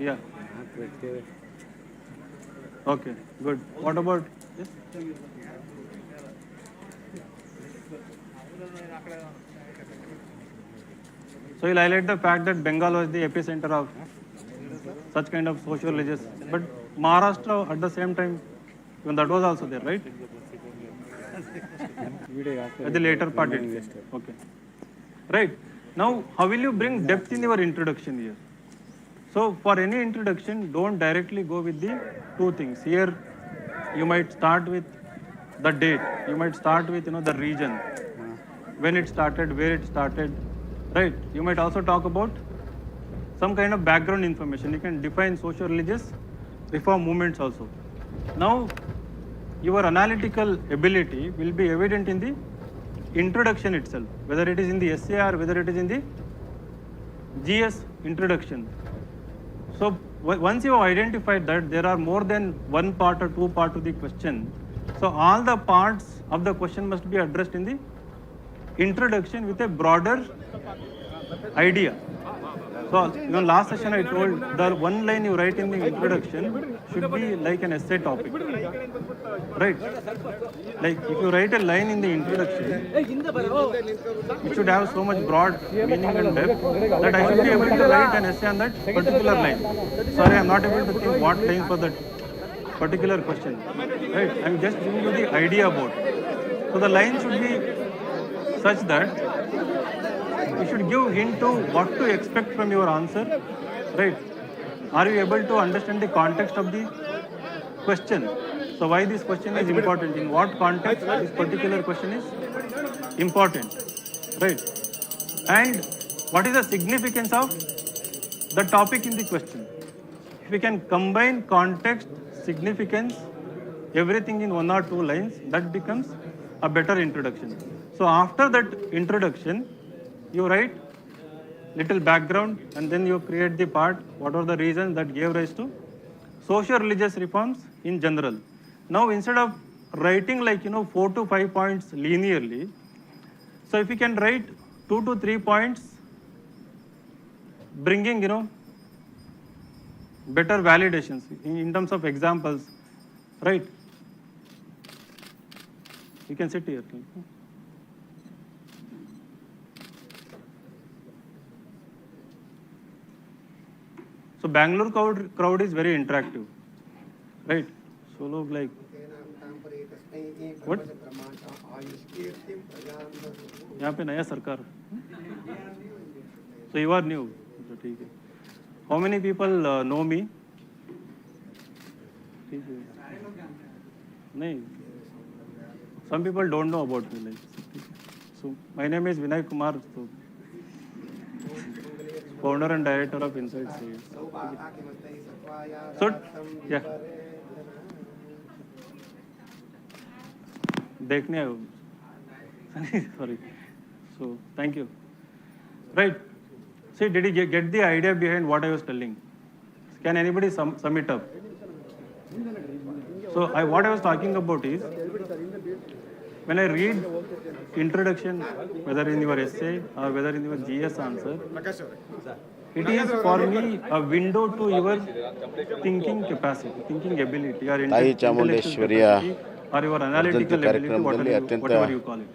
Yeah. Okay, good. What about this? So you'll highlight the fact that Bengal was the epicenter of such kind of social religious, but Maharashtra at the same time, even that was also there, right? At the later part. Okay. Right. Now, how will you bring depth in your introduction here? So, for any introduction, don't directly go with the 2 things. Here, you might start with the date. You might start with, the region, when it started, where it started, right? You might also talk about some kind of background information. You can define social religious reform movements also. Now, your analytical ability will be evident in the introduction itself, whether it is in the essay or whether it is in the GS introduction. So once you have identified that there are more than 1 part or 2 parts to the question, so all the parts of the question must be addressed in the introduction with a broader idea. So even last session I told the 1 line you write in the introduction should be like an essay topic, right? Like if you write a line in the introduction, it should have so much broad meaning and depth that I should be able to write an essay on that particular line. Sorry, I am not able to think what line for that particular question, right? I am just giving you the idea about it. So the line should be such that you should give hint to what to expect from your answer, right? Are you able to understand the context of the question? So why this question is important? In what context this particular question is important, right? And what is the significance of the topic in the question? If we can combine context, significance, everything in 1 or 2 lines, that becomes a better introduction. So after that introduction, you write little background and then you create the part, what are the reasons that gave rise to socio-religious reforms in general. Now instead of writing like 4 to 5 points linearly, so if you can write 2 to 3 points, bringing better validations in terms of examples, right? You can sit here. So Bangalore crowd is very interactive, right? So look like what? यहाँ पे नया सरकार. So you are new. So ठीक है. How many people know me? ठीक है. नहीं. Some people don't know about me. Like. So my name is Vinay Kumar. So, founder and director of Inside Sales. So, yeah. देखने आए हो. Sorry. So, thank you. Right. See, did you get the idea behind what I was telling? Can anybody sum it up? So, what I was talking about is, when I read introduction, whether in your essay or whether in your GS answer, it is for me a window to your thinking capacity, thinking ability, or intellectual capacity, or your analytical ability, whatever you call it.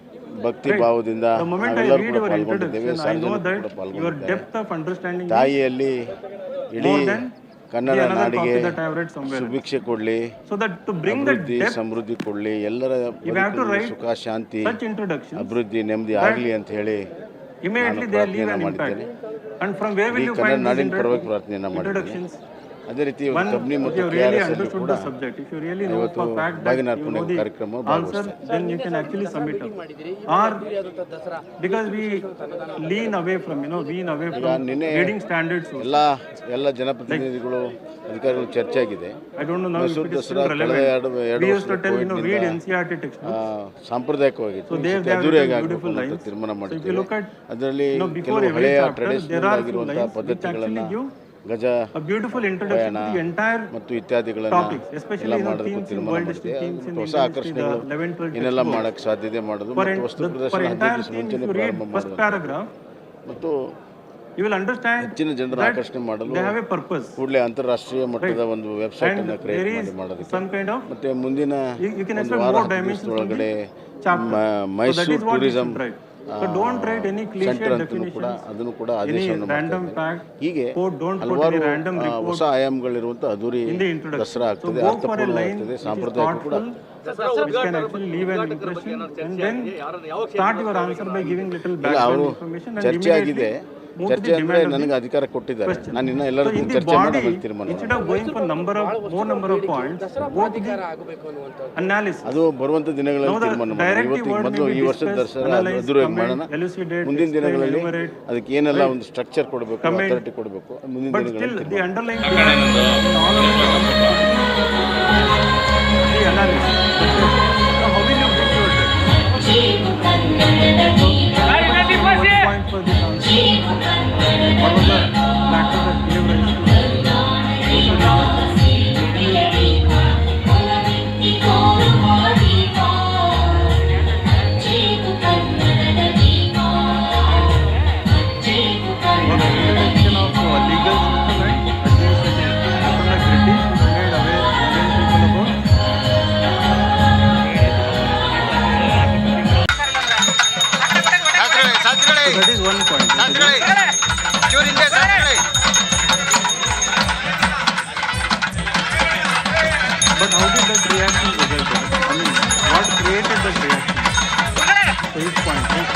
ಭಕ್ತಿ ಭಾವದಿಂದ
The moment I read your introduction, I know that your depth of understanding
ತಾಯಿಯಲ್ಲಿ ಇಡೀ
more than
Kannada
another
ನಾಡಿಗೆ
copy that I have read somewhere.
ಸುಭಿಕ್ಷೆ ಕೊಡಲಿ,
So that to bring that
ಅಭಿವೃದ್ಧಿ
depth,
ಸಮೃದ್ಧಿ ಕೊಡಲಿ, ಎಲ್ಲರ
you have to
ಬದುಕಲ್ಲಿ
write
ಸುಖ ಶಾಂತಿ
such introductions.
ಅಭಿವೃದ್ಧಿ ನೆಮ್ಮದಿ ಆಗಲಿ ಅಂತ ಹೇಳಿ
Immediately they leave an impact. And from where will
ಈ
you
ಕನ್ನಡ
find
ನಾಡಿನ
these
ಪರವಾಗಿ ಪ್ರಾರ್ಥನೆಯನ್ನು ಮಾಡಿದ್ದೀನಿ.
introductions?
ಅದೇ ರೀತಿ
One,
ಕಬ್ನಿ
if
ಮತ್ತು
you really
KRS
understood
ಕೂಡ
the subject, if you really know
ಇವತ್ತು
for fact that
ಬಾಗಿನ
you
ಅರ್ಪಣೆ
know the
ಕಾರ್ಯಕ್ರಮ
answer,
ಭಾಗವಹಿಸ್ತಾರೆ.
then you can actually sum it up. Or because we lean away from reading standards.
ಎಲ್ಲ ಜನಪ್ರತಿನಿಧಿಗಳು ಅಧಿಕಾರಿಗಳು ಚರ್ಚೆ ಆಗಿದೆ.
I don't know now if
Mysuru
it is
Dasara
still
ಕಳೆದ
relevant. We used to tell
ವರ್ಷದಿಂದ
read NCERT textbooks.
ಸಾಂಪ್ರದಾಯಿಕವಾಗಿತ್ತು.
So there
ಅದ್ದೂರಿಯಾಗಿ
are
ಆಗಬೇಕು
beautiful
ಅಂತ
lines.
ತೀರ್ಮಾನ
So if you
ಮಾಡಿದ್ದೇವೆ.
look at
ಅದರಲ್ಲಿ
before
ಕೆಲವು
every
ಹಳೆಯ
chapter, there
traditional
are few
ಆಗಿರುವಂತಹ
lines which
ಪದ್ಧತಿಗಳನ್ನು
actually give
ಗಜ
a beautiful introduction to the entire
ಮತ್ತು ಇತ್ಯಾದಿಗಳನ್ನು
topics, especially
ಎಲ್ಲ ಮಾಡೋದಕ್ಕೂ
themes in
ತೀರ್ಮಾನ
world
ಮಾಡಿದೆ.
themes in
ಹೊಸ
Indian
ಆಕರ್ಷಣೆಗಳು
history, the 11th, 12th
ಏನೆಲ್ಲ
textbooks.
ಮಾಡಕ್ಕೆ ಸಾಧ್ಯತೆ ಮಾಡೋದು
For
ಮತ್ತು ವಸ್ತು ಪ್ರದರ್ಶನ
entire
15 ದಿವಸ
theme, if
ಮುಂಚೆನೇ
you read
ಪ್ರಾರಂಭ
first
ಮಾಡೋದು
paragraph,
ಮತ್ತು
you will understand
ಹೆಚ್ಚಿನ ಜನರ
that
ಆಕರ್ಷಣೆ ಮಾಡಲು
they have a purpose.
ಕೂಡಲೇ ಅಂತಾರಾಷ್ಟ್ರೀಯ ಮಟ್ಟದ ಒಂದು ವೆಬ್ಸೈಟ್
And
ಅನ್ನು
there
ಕ್ರಿಯೇಟ್
is
ಮಾಡೋದಕ್ಕೆ
some kind of
ಮತ್ತೆ ಮುಂದಿನ
you can
ಒಂದು
expect
ವಾರ
more
10
dimensions from
ದಿವಸದೊಳಗಡೆ
the chapter. So that
Mysuru
is what you
tourism
should write. So don't write any cliche
centre ಅಂತಲೂ ಕೂಡ
definitions,
ಅದನ್ನು ಕೂಡ
any
ಆದೇಶವನ್ನು
random
ಮಾಡ್ತಾರೆ.
fact.
ಹೀಗೆ
Don't put
ಹಲವಾರು
any random report
ಹೊಸ ಆಯಾಮಗಳಿರುವಂಥ ಅದ್ದೂರಿ
in the introduction.
Dasara
So
ಆಗ್ತದೆ,
go for a
ಅರ್ಥಪೂರ್ಣ
line
ಆಗ್ತದೆ,
which is
ಸಾಂಪ್ರದಾಯಿಕ ಕೂಡ
thoughtful, which can actually leave an impression, and then start your answer by giving little background information and
ಚರ್ಚೆ ಆಗಿದೆ.
immediately move to
ಚರ್ಚೆ
the
ಅಂದರೆ
demand of
ನನಗೆ
the
ಅಧಿಕಾರ ಕೊಟ್ಟಿದ್ದಾರೆ.
question.
ನಾನು ಇನ್ನ
So
ಎಲ್ಲರೂ
in the
ಚರ್ಚೆ ಮಾಡಿ
body,
ಆಮೇಲೆ ತೀರ್ಮಾನ
instead of going for more number of points, go to the analysis.
ಅದು ಬರುವಂಥ ದಿನಗಳಲ್ಲಿ
Now the
ತೀರ್ಮಾನ ಮಾಡೋಣ.
directive
ಇವತ್ತಿಗೆ
word
ಮೊದಲು
may
ಈ
be
ವರ್ಷದ
discussed,
ದಸರಾ
analyze,
ಅದ್ದೂರಿಯಾಗಿ
comment,
ಮಾಡೋಣ.
elucidate,
ಮುಂದಿನ
explain,
ದಿನಗಳಲ್ಲಿ
enumerate,
ಅದಕ್ಕೆ ಏನೆಲ್ಲ
right?
ಒಂದು ಸ್ಟ್ರಕ್ಚರ್ ಕೊಡಬೇಕು,
Comment.
ಅಥಾರಿಟಿ ಕೊಡಬೇಕು, ಮುಂದಿನ
But still,
ದಿನಗಳಲ್ಲಿ
the underlying difference in all of the analysis. Now, how will you bring your text? One point for this answer. What was the factor that gave rise introduction of legal system, right? From the British, which made aware Indian people about
ಶಾಸ್ತ್ರಿಗಳೇ
so that is one point.
ಶಾಸ್ತ್ರಿಗಳೇ ಚೂರು ಹಿಂದೆ ಶಾಸ್ತ್ರಿಗಳೇ.
But how did that reaction result? I mean, what created that reaction? So each point, right?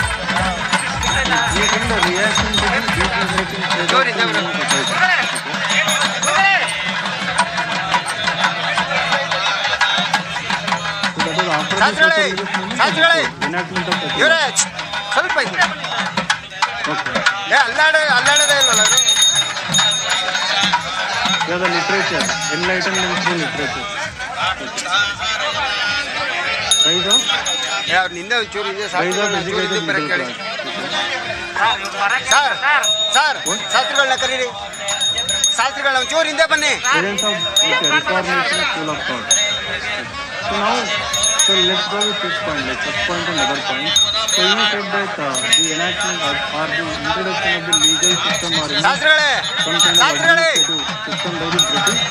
You think the reaction to this degenerating state
Sorry,
of
sir.
Indian society. So that was after the
ಶಾಸ್ತ್ರಿಗಳೇ
social movement,
ಶಾಸ್ತ್ರಿಗಳೇ
enactment of the
ಇವರೇ ಸ್ವಲ್ಪ ಇದು
Okay.
ಅಲ್ಲಾಡದೇ ಇಲ್ವಲ್ಲ ಅದು?
Yeah, the literature, enlightenment through literature. Rise of
ಅವ್ರು ನಿಂದೆ ಒಂಚೂರು ಇದೆ
rise of educated middle
ಕೇಳಿ.
class.
ಸರ್ ಶಾಸ್ತ್ರಿಗಳನ್ನ ಕರೀರಿ. ಶಾಸ್ತ್ರಿಗಳನ್ನ ಒಂಚೂರು ಹಿಂದೆ ಬನ್ನಿ.
Parents of Reformation School of Thought. So now, let's go with this point, like first point and other point. So you said that the enactment or the introduction of the legal system or
ಶಾಸ್ತ್ರಿಗಳೇ
some kind of administrative system by the British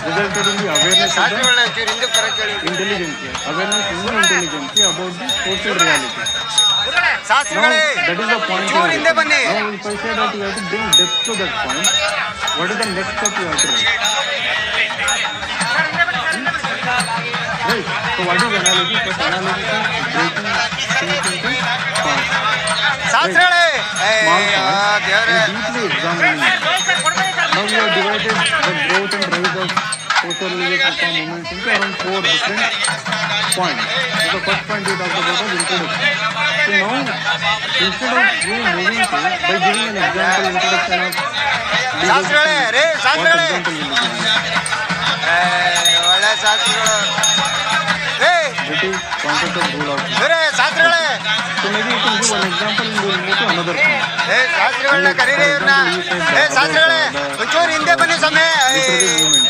resulted in the awareness of the
ಶಾಸ್ತ್ರಿಗಳನ್ನ ಒಂಚೂರು ಹಿಂದೆ ಬರಕ್ಕೆ ಹೇಳಿ.
intelligentsia about the social reality. Now,
ಶಾಸ್ತ್ರಿಗಳೇ
that is the point.
ಒಂಚೂರು ಹಿಂದೆ ಬನ್ನಿ.
Now, if I say that you have to bring depth to that point, what is the next step you have to write? Right. So, what is analysis? First, analysis is breaking things into parts.
ಶಾಸ್ತ್ರಿಗಳೇ
Small parts
ದೇವರೇ
and deeply examining them. Now, we have divided the growth and rise of social religious reform movements into around 4 different points. So, the first point we talked about was introduction. So, now, instead of you moving to, by giving an example introduction of legal
ಶಾಸ್ತ್ರಿಗಳೇ
system,
ರೇ
what
ಶಾಸ್ತ್ರಿಗಳೇ
example will you give?
ಒಳ್ಳೆ ಶಾಸ್ತ್ರಿಗಳು
British concept of rule of law.
ಬೇರೆ ಶಾಸ್ತ್ರಿಗಳೇ
So maybe you can give one example and we'll move to another point.
ಶಾಸ್ತ್ರಿಗಳನ್ನ ಕರೀರಿ ಇವ್ರನ್ನ. ಶಾಸ್ತ್ರಿಗಳೇ ಒಂಚೂರು ಹಿಂದೆ ಬನ್ನಿ ಸ್ವಾಮಿ.
Literary movement.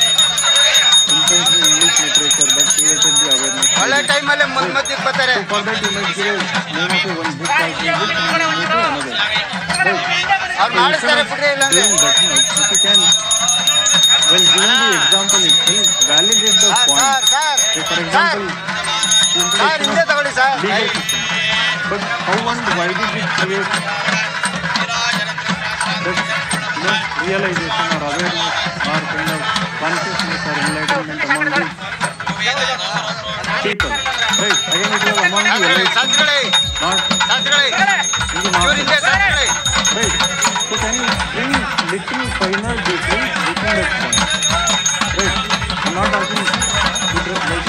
Influence in English literature that created the awareness.
ಒಳ್ಳೆ ಟೈಮಲ್ಲಿ ಮಧ್ಯಕ್ಕೆ ಬರ್ತಾರೆ.
So for that you might give a name of one book or two books and we'll move to another. Right.
ಅವ್ರು ಮಾಡಿಸ್ತಾರೆ ಬಿಡ್ರಿ ಇಲ್ಲ ಅಂದ್ರೆ.
Doing that much, if you can, well giving the example itself, validate the point.
Sir
So for example, the
sir ಹಿಂದೆ
introduction
ತಗೊಳ್ಳಿ sir.
of legal system. But how and why did it create that realization or awareness or kind of consciousness or enlightenment among the people? Right. Again, it was among the elite,
ಶಾಸ್ತ್ರಿಗಳೇ
not
ಶಾಸ್ತ್ರಿಗಳೇ
in the
ಒಂಚೂರು ಹಿಂದೆ
masses.
ಶಾಸ್ತ್ರಿಗಳೇ.
Right. So can you bring little finer details within that point? Right. I'm not asking like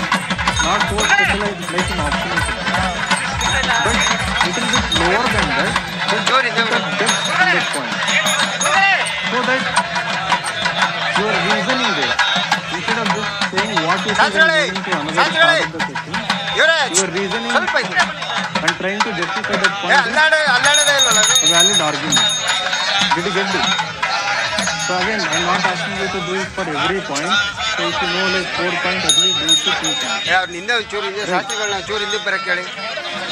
not so specialized like in optimism, but little bit lower than that, but
Sure,
with a depth in that point, so that your reasoning there, instead of just saying what you said and moving to another part of the question,
ಇವರೇ
your reasoning
ಸ್ವಲ್ಪ ಹಿಂದೆ.
and trying to justify that point with
ಅಲ್ಲಾಡದೇ ಇಲ್ವಲ್ಲ ಅದು?
a valid argument. Did you get this? So again, I'm not asking you to do it for every point. So if you know like 4 points, at least do it to 2 points.
ಅವ್ರು ನಿಂದೆ ಒಂಚೂರು ಹಿಂದೆ ಶಾಸ್ತ್ರಿಗಳನ್ನ ಒಂಚೂರು ಹಿಂದೆ ಬರಕ್ಕೆ ಹೇಳಿ.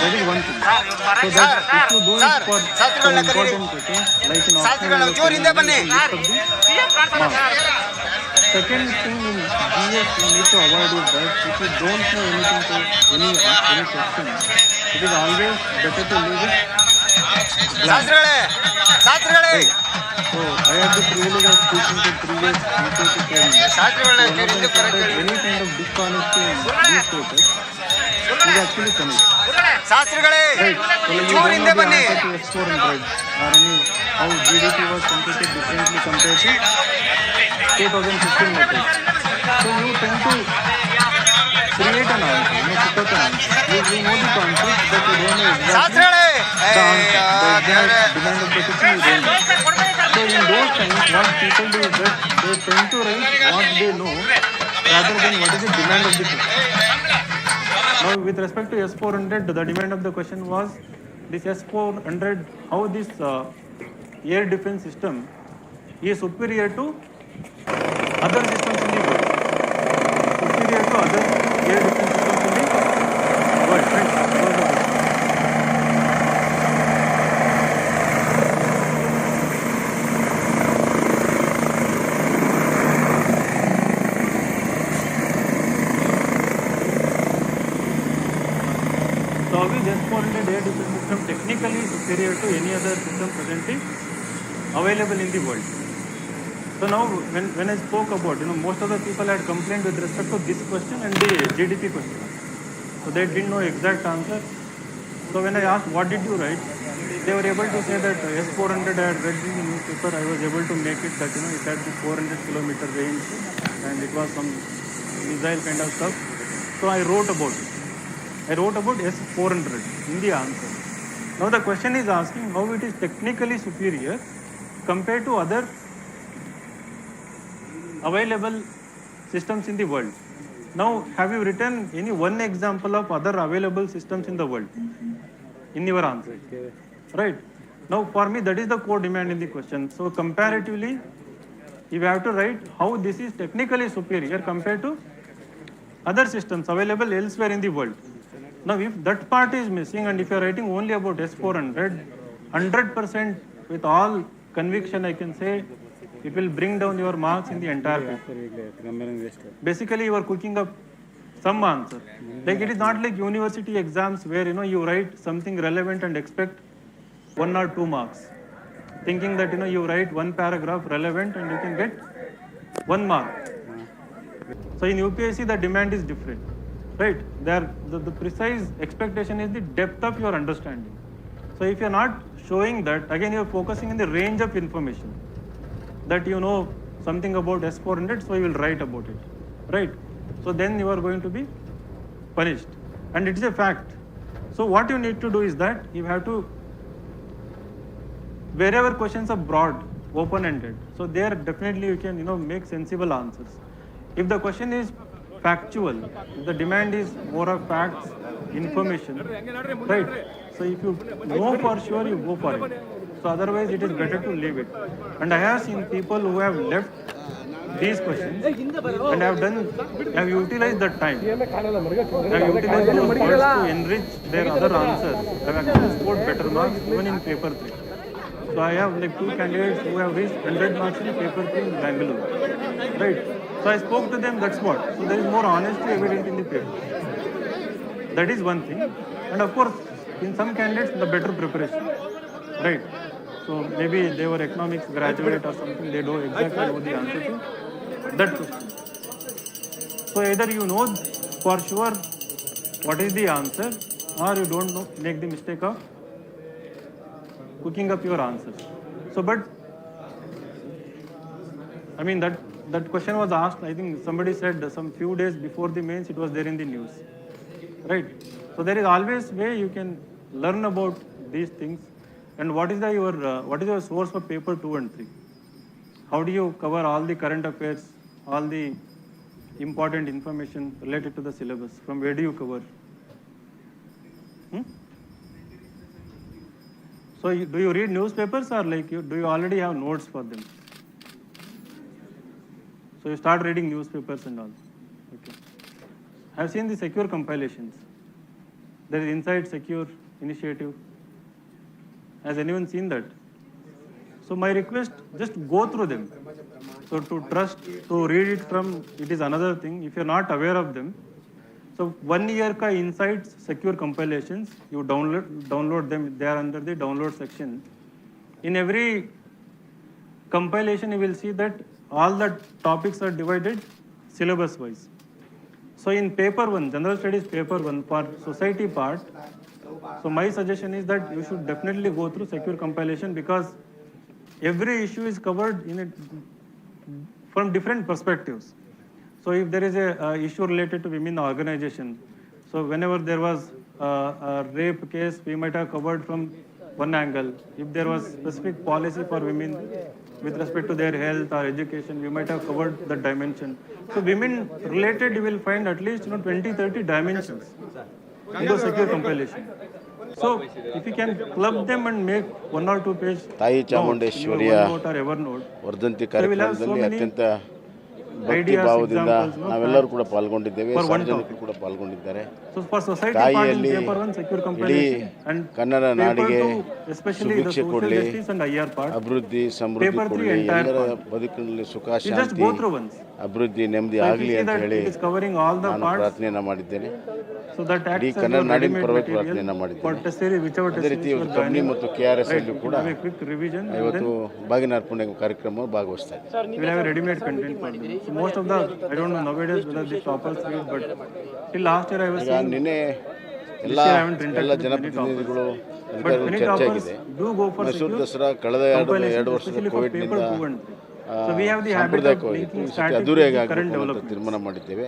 That is one thing. So that if you do it for some important questions, like in
ಶಾಸ್ತ್ರಿಗಳನ್ನ ಒಂಚೂರು ಹಿಂದೆ ಬನ್ನಿ.
marks. Second thing in GS you need to avoid is that if you don't know anything to any question, it is always better to leave it blank.
ಶಾಸ್ತ್ರಿಗಳೇ ಶಾಸ್ತ್ರಿಗಳೇ
So I had the privilege of speaking to previous UPSC chairman.
ಶಾಸ್ತ್ರಿಗಳನ್ನ
One of
ಒಂಚೂರು
them
ಹಿಂದೆ
said
ಬರಕ್ಕೆ
that
ಹೇಳಿ.
any kind of dishonesty in these papers is actually punished.
ಶಾಸ್ತ್ರಿಗಳೇ
Right. So like you
ಒಂಚೂರು
don't
ಹಿಂದೆ
know the
ಬನ್ನಿ.
answer to S400 or any how GDP was computed differently compared to 2015 method. So you tend to create an answer, put up an answer. You know the concept, but you don't know exactly
ಶಾಸ್ತ್ರಿಗಳೇ
the answer. The
ದೇವರೇ
exact demand of the question you don't know. So in those times, what people do is that they tend to write what they know rather than what is the demand of the question. Now, with respect to S400, the demand of the question was this S400, how this air defense system is superior to other systems in the world. Superior to other air defense systems in the world. Right? That was the question. So how is S400 air defense system technically superior to any other system presently available in the world? So now when I spoke about, most of the people had complained with respect to this question and the GDP question. So they didn't know exact answer. So when I asked what did you write, they were able to say that S400 I had read in the newspaper, I was able to make it that it had the 400 kilometer range and it was some missile kind of stuff. So I wrote about it. I wrote about S400 in the answer. Now the question is asking how it is technically superior compared to other available systems in the world. Now, have you written any one example of other available systems in the world in your answer? Right. Now, for me, that is the core demand in the question. So, comparatively, you have to write how this is technically superior compared to other systems available elsewhere in the world. Now, if that part is missing and if you are writing only about S400, 100% with all conviction, I can say it will bring down your marks in the entire paper. Basically, you are cooking up some answer. Like it is not like university exams where you write something relevant and expect 1 or 2 marks. Thinking that you write one paragraph relevant and you can get 1 mark. So in UPSC the demand is different, right? The precise expectation is the depth of your understanding. So if you are not showing that, again you are focusing in the range of information. That you know something about S400, so you will write about it, right? So then you are going to be punished, and it is a fact. So what you need to do is that you have to, wherever questions are broad, open-ended, so there definitely you can make sensible answers. If the question is factual, if the demand is more of facts, information, right? So if you know for sure, you go for it. So otherwise it is better to leave it. And I have seen people who have left these questions and have utilized that time. Have utilized those words to enrich their other answers. Have actually scored better marks even in paper 3. So I have like 2 candidates who have reached 100 marks in paper 3 in Bangalore. Right. So I spoke to them, that's what. So there is more honesty evident in the paper. That is one thing. And of course, in some candidates, the better preparation. Right. So maybe they were economics graduate or something, they don't exactly know the answer to that question. So either you know for sure what is the answer, or you don't know, make the mistake of cooking up your answers. So but, I mean that question was asked, I think somebody said some few days before the mains, it was there in the news. Right. So there is always way you can learn about these things. And what is your source for paper 2 and 3? How do you cover all the current affairs, all the important information related to the syllabus? From where do you cover? So do you read newspapers, or like do you already have notes for them? So you start reading newspapers and all. Okay. I have seen the secure compilations. There is Inside Secure initiative. Has anyone seen that? So my request, just go through them. So to trust, to read it from, it is another thing. If you're not aware of them, so 1 year ka Insights Secure compilations, you download them. They are under the download section. In every compilation, you will see that all the topics are divided syllabus wise. So in paper 1, general studies paper 1 for society part, so my suggestion is that you should definitely go through secure compilation, because every issue is covered in from different perspectives. So if there is a issue related to women organization, so whenever there was a rape case, we might have covered from one angle. If there was specific policy for women with respect to their health or education, we might have covered that dimension. So women related, you will find at least 20-30 dimensions in the secure compilation. So if you can club them and make 1 or 2 page
ತಾಯಿ ಚಾಮುಂಡೇಶ್ವರಿಯ
note or Evernote,
ವರ್ಧಂತಿ ಕಾರ್ಯಕ್ರಮದಲ್ಲಿ ಅತ್ಯಂತ ಭಕ್ತಿ ಭಾವದಿಂದ ನಾವೆಲ್ಲರೂ ಕೂಡ ಪಾಲ್ಗೊಂಡಿದ್ದೇವೆ, ಸಾರ್ವಜನಿಕರು ಕೂಡ ಪಾಲ್ಗೊಂಡಿದ್ದಾರೆ. ತಾಯಿಯಲ್ಲಿ ಇಡೀ ಕನ್ನಡ ನಾಡಿಗೆ ಸುಭಿಕ್ಷೆ ಕೊಡಲಿ, ಅಭಿವೃದ್ಧಿ ಸಮೃದ್ಧಿ ಕೊಡಲಿ, ಎಲ್ಲರ ಬದುಕಿನಲ್ಲಿ ಸುಖ ಶಾಂತಿ ಅಭಿವೃದ್ಧಿ ನೆಮ್ಮದಿ ಆಗಲಿ ಅಂತ ಹೇಳಿ ನಾನು ಪ್ರಾರ್ಥನೆಯನ್ನು ಮಾಡಿದ್ದೇನೆ. ಇಡೀ ಕನ್ನಡ ನಾಡಿನ ಪರವಾಗಿ ಪ್ರಾರ್ಥನೆಯನ್ನು ಮಾಡಿದ್ದೇನೆ. ಅದೇ ರೀತಿ ಕಂಪ್ನಿ ಮತ್ತು KRS ಅಲ್ಲೂ ಕೂಡ ಇವತ್ತು ಬಾಗಿನ ಅರ್ಪಣೆ ಕಾರ್ಯಕ್ರಮ ಭಾಗವಹಿಸ್ತಾ ಇದ್ದಾರೆ.
So most of the, I don't know nowadays whether the toppers read, but till last year I was seeing.
ನಿನ್ನೆ ಎಲ್ಲ ಜನಪ್ರತಿನಿಧಿಗಳು ಅಧಿಕಾರಿಗಳು ಚರ್ಚೆ ಆಗಿದೆ. ಮೈಸೂರು ದಸರಾ ಕಳೆದ 2 ವರ್ಷದ ಕೋವಿಡ್ನಿಂದ ಸಾಂಪ್ರದಾಯಿಕವಾಗಿ ಅದ್ದೂರಿಯಾಗಿ ಆಗಬೇಕು ತೀರ್ಮಾನ ಮಾಡಿದ್ದೇವೆ.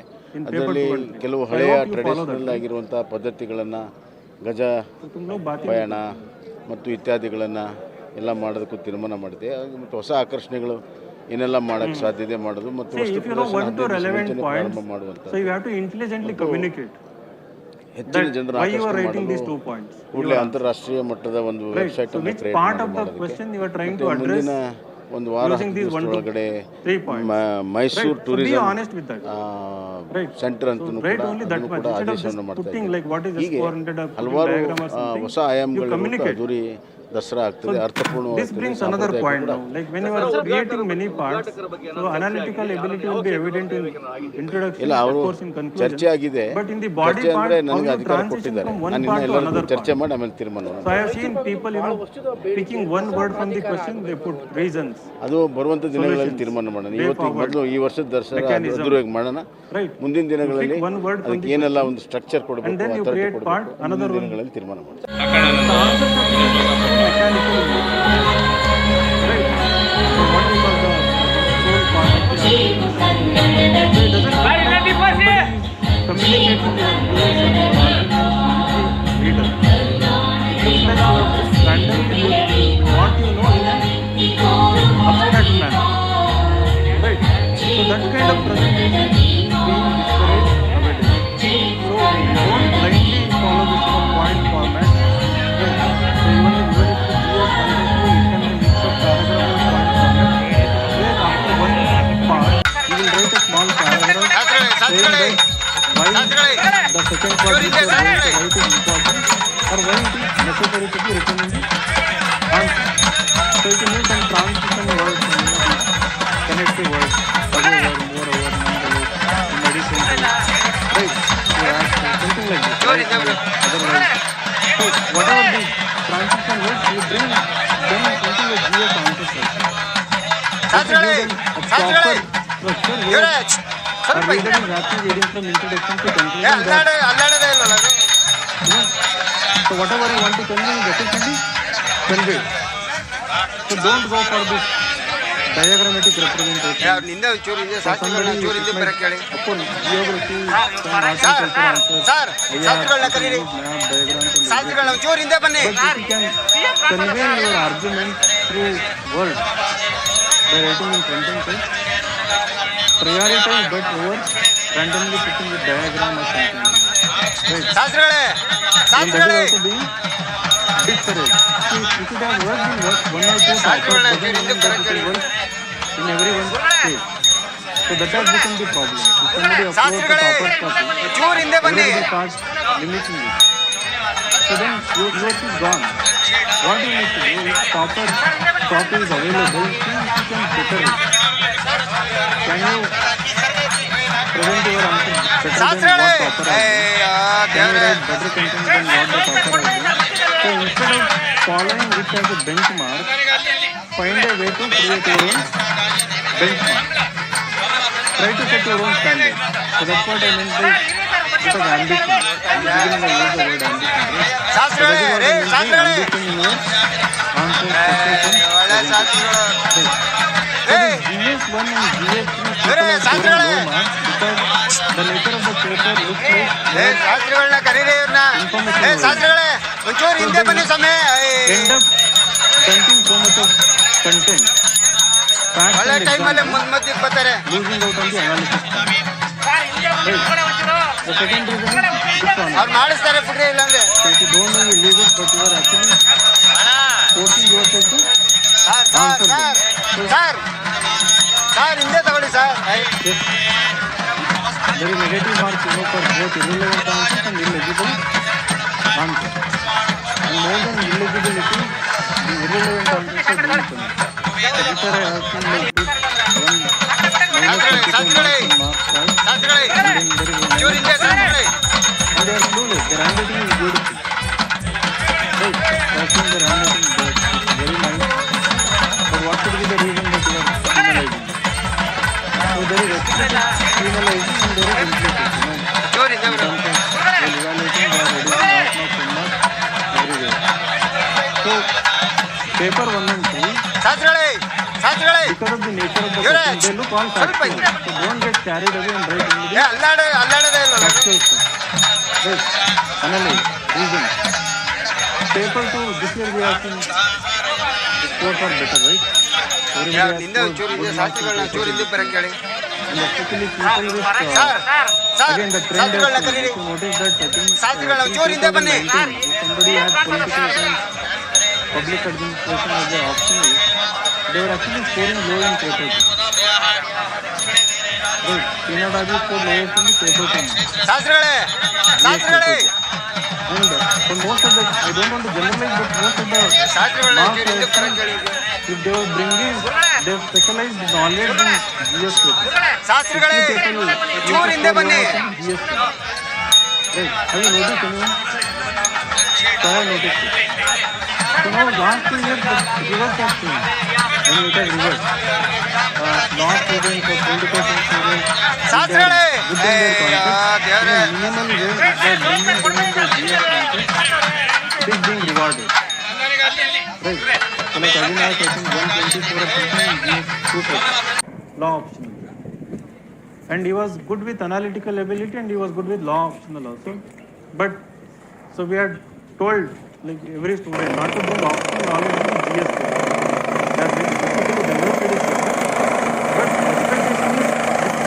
ಅದರಲ್ಲಿ ಕೆಲವು ಹಳೆಯ ಟ್ರೆಡಿಷನಲ್ ಆಗಿರುವಂಥ ಪದ್ಧತಿಗಳನ್ನು, ಗಜ ಪಯಣ, ಮತ್ತು ಇತ್ಯಾದಿಗಳನ್ನು ಎಲ್ಲ ಮಾಡೋದಕ್ಕೂ ತೀರ್ಮಾನ ಮಾಡಿದೆ. ಮತ್ತು ಹೊಸ ಆಕರ್ಷಣೆಗಳು ಏನೆಲ್ಲ ಮಾಡೋಕ್ಕೆ ಸಾಧ್ಯತೆ ಮಾಡೋದು ಮತ್ತು ವಸ್ತು ಪ್ರದರ್ಶನ ಪ್ರಾರಂಭ ಮಾಡುವಂಥ ಹೆಚ್ಚಿನ ಜನರ ಕೂಡಲೇ ಅಂತಾರಾಷ್ಟ್ರೀಯ ಮಟ್ಟದ ಒಂದು ವೆಬ್ಸೈಟನ್ನು ಕ್ರಿಯೇಟ್ ಮಾಡೋದಕ್ಕೆ ಮುಂದಿನ ಒಂದು ವಾರ ಒಳಗಡೆ ಮೈಸೂರು ಟೂರಿಸಂ ಸೆಂಟರ್ ಅಂತಲೂ ಕೂಡ ಆದೇಶವನ್ನು ಮಾಡ್ತಾ ಇದ್ದೀವಿ. ಹೀಗೆ ಹಲವಾರು ಹೊಸ ಆಯಾಮಗಳು ಅದ್ದೂರಿ ದಸರಾ ಆಗ್ತದೆ, ಅರ್ಥಪೂರ್ಣವಾಗ್ತದೆ. ಇಲ್ಲ, ಅವರು ಚರ್ಚೆ ಆಗಿದೆ. ಚರ್ಚೆ ಅಂದರೆ ನನಗೆ ಅಧಿಕಾರ ಕೊಟ್ಟಿದ್ದಾರೆ, ನಾನು ಇನ್ನೂ ಎಲ್ಲರಿಗೂ ಚರ್ಚೆ ಮಾಡಿ ಆಮೇಲೆ ತೀರ್ಮಾನ. ಅದು ಬರುವಂಥ ದಿನಗಳಲ್ಲಿ ತೀರ್ಮಾನ ಮಾಡೋಣ. ಇವತ್ತಿಗೆ ಮೊದಲು ಈ ವರ್ಷದ ದಸರಾ ಅದ್ದೂರಿಯಾಗಿ ಮಾಡೋಣ. ಮುಂದಿನ ದಿನಗಳಲ್ಲಿ ಅದಕ್ಕೆ ಏನೆಲ್ಲ ಒಂದು ಸ್ಟ್ರಕ್ಚರ್ ಕೊಡಬೇಕು, ಅಥಾರಿಟಿ ಕೊಡಬೇಕು, ಮುಂದಿನ ದಿನಗಳಲ್ಲಿ ತೀರ್ಮಾನ ಮಾಡೋಣ. So whatever you want to convey is effectively conveyed. So don't go for this diagrammatic representation. Upon geography, but you can convey your argument through words by writing in sentences. Prioritize that over randomly putting a diagram or something. Right. And that is also being discouraged. So if it has worked in one or two parts, doesn't mean that it will work in everyone's case. So that has become the problem. If somebody uploads a proper copy, everybody starts limiting it. So then your work is gone. What you need to do, if proper copy is available, see if you can better it. Can you present your answer better than what author has done? Can you write better content than what the author has done? So instead of following it as a benchmark, find a way to create your own benchmark. Try to set your own standard. So that's what I meant by it was ambition. In the beginning I used the word ambition. Right? So that is what I meant by ambition in your answer, question. GS1 and GS3 people are scoring low marks because the nature of the paper looks like information end up dumping so much of content, facts and examples, losing out on the analysis part. Right. The second reason is dishonest. So if you don't know, you leave it, but you are actually forcing yourself to answer them. Yes. There is negative marks for both irrelevant answers and illegible answers. And more than illegibility, the irrelevant answers are being punished. So this I have seen like this one minus 25 marks right? And then there is a minus and they are clueless. Their handwriting is beautiful. Right? I have seen their handwriting is very nice. But what could be the reason that you are penalizing? So there is explicit penalizing and there is implicit, in terms of while evaluating they are reducing marks everywhere. So paper 1 and 2, because of the nature of the question, they look all factual. So don't get carried away and write only the factual stuff. Right, analyze, reason.
paper to this year we have seen the scores are better, right? Everybody has
ಹಿಂದೆ
scored
ಒಂಚೂರು
good
ಇದೆ
marks in
ಶಾಸ್ತ್ರಿಗಳನ್ನ
paper.
ಚೂರು ಹಿಂದೆ ಬರಕ್ಕೆ ಹೇಳಿ
And especially people with again the trend has changed. If you notice that I think
ಶಾಸ್ತ್ರಿಗಳನ್ನ
till
ಚೂರು ಹಿಂದೆ ಬನ್ನಿ
2019, if somebody had political science, public administration as their optional, they were actually scoring low in paper. Right, Kannada scored lowest in the paper too.
ಶಾಸ್ತ್ರಿಗಳೇ ಶಾಸ್ತ್ರಿಗಳೇ
And for most of the, I don't want to generalize, but most of the
ಶಾಸ್ತ್ರಿಗಳನ್ನ
marks
ಚೂರು ಹಿಂದೆ
I
ಬರಕ್ಕೆ ಹೇಳಿ
think, if they were bringing their specialized knowledge in GS paper.
ಶಾಸ್ತ್ರಿಗಳೇ ಚೂರು ಹಿಂದೆ ಬನ್ನಿ
GS paper. Right, have you noticed anyone? So I have noticed it. So now last 2 years the reverse has changed. When it has reversed. Law students or political science students,
ಶಾಸ್ತ್ರಿಗಳೇ
with their concept,
ದೇವ್ರೆ
in a minimal way, they are bringing them in the GS concept, it is being rewarded. Right. So like Avinash, I think 124 or something in GS 2 paper. Law optional. And he was good with analytical ability and he was good with law optional also. But so we had told like every student not to bring optional knowledge in the GS paper. They are very specifically developed it is but expectation is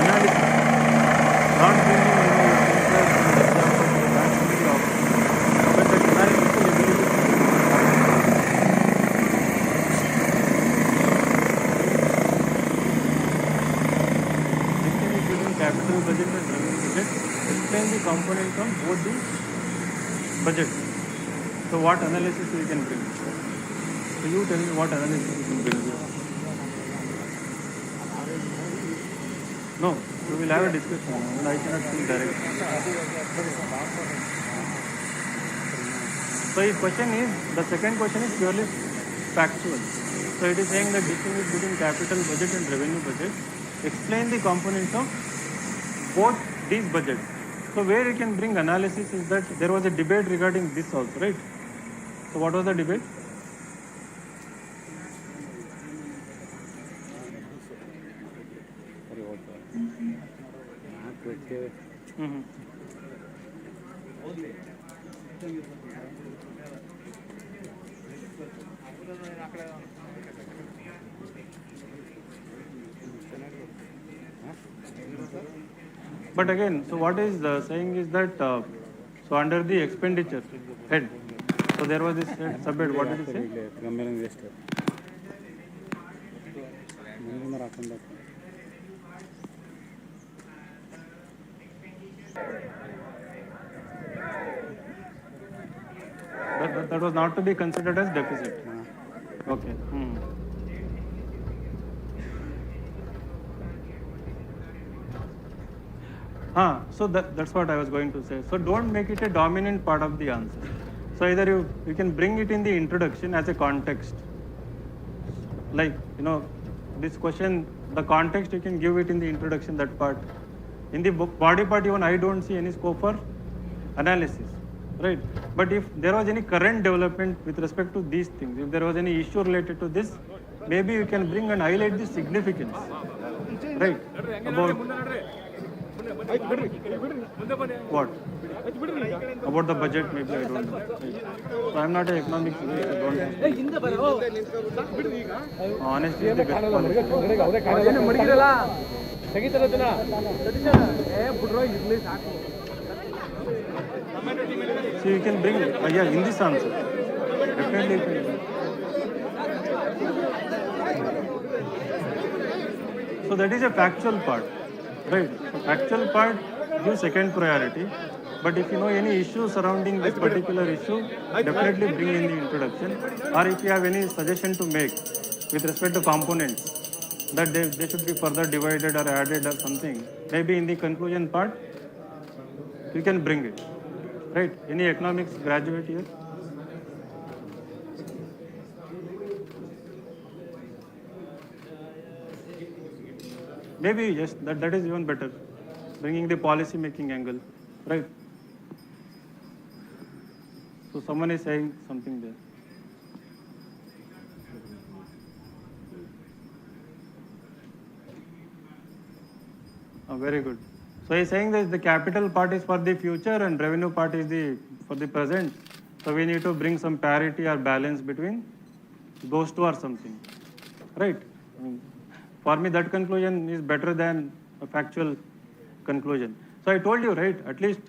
analysis. Not bringing interest in the example or that only optional. But that analytical ability capital budget and revenue budget, explain the components of both the budget. So what analysis we can bring? So you tell me what analysis you can bring here. No, we will have a discussion and I cannot speak directly. So his question is, the second question is purely factual. So it is saying that distinguish between capital budget and revenue budget. Explain the components of both these budgets. So where you can bring analysis is that there was a debate regarding this also, right? So what was the debate? Mm-hmm. But again, so what is saying is that so under the expenditure head, so there was this subhead. What did he say? That was not to be considered as deficit. Okay. So that's what I was going to say. So don't make it a dominant part of the answer. So either you can bring it in the introduction as a context. Like, this question, the context you can give it in the introduction, that part. In the body part, even I don't see any scope for analysis, right? But if there was any current development with respect to these things, if there was any issue related to this, maybe you can bring and highlight the significance, right? About what? About the budget, maybe, I don't know. Right? So I'm not an economics student, I don't know. Honestly, the best policy. So you can bring, in this answer, definitely you can. So that is a factual part, right? So factual part gives second priority, but if you know any issue surrounding this particular issue, definitely bring in the introduction, or if you have any suggestion to make with respect to components, that they should be further divided or added or something, maybe in the conclusion part, you can bring it, right? Any economics graduate here? Maybe yes, that is even better, bringing the policy making angle, right? So someone is saying something there. Oh, very good. So he's saying that the capital part is for the future and revenue part is for the present. So we need to bring some parity or balance between those two or something, right? For me, that conclusion is better than a factual conclusion. So I told you, right, at least,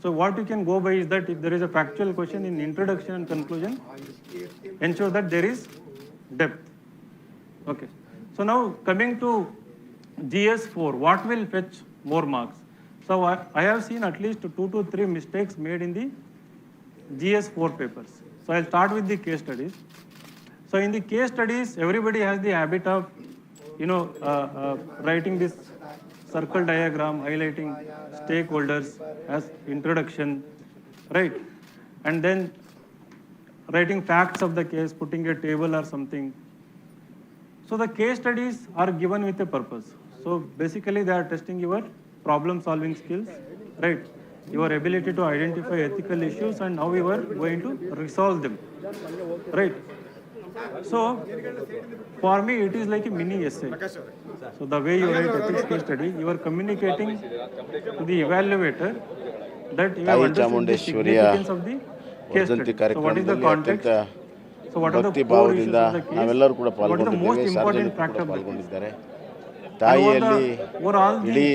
so what you can go by is that if there is a factual question in introduction and conclusion, ensure that there is depth. Okay. So now coming to GS4, what will fetch more marks? So I have seen at least 2 to 3 mistakes made in the GS4 papers. So I'll start with the case studies. So in the case studies, everybody has the habit of, writing this circle diagram, highlighting stakeholders as introduction, right? And then writing facts of the case, putting a table or something. So the case studies are given with a purpose. So basically they are testing your problem solving skills, right? Your ability to identify ethical issues and how you are going to resolve them, right? So for me, it is like a mini essay. So the way you write ethics case study, you are communicating to the evaluator that you have understood the significance of the case study. So what is the context? So what are the core issues of the case? What is the most important fact of the case?
ತಾಯಿಯಲ್ಲಿ
overall
ಇಡೀ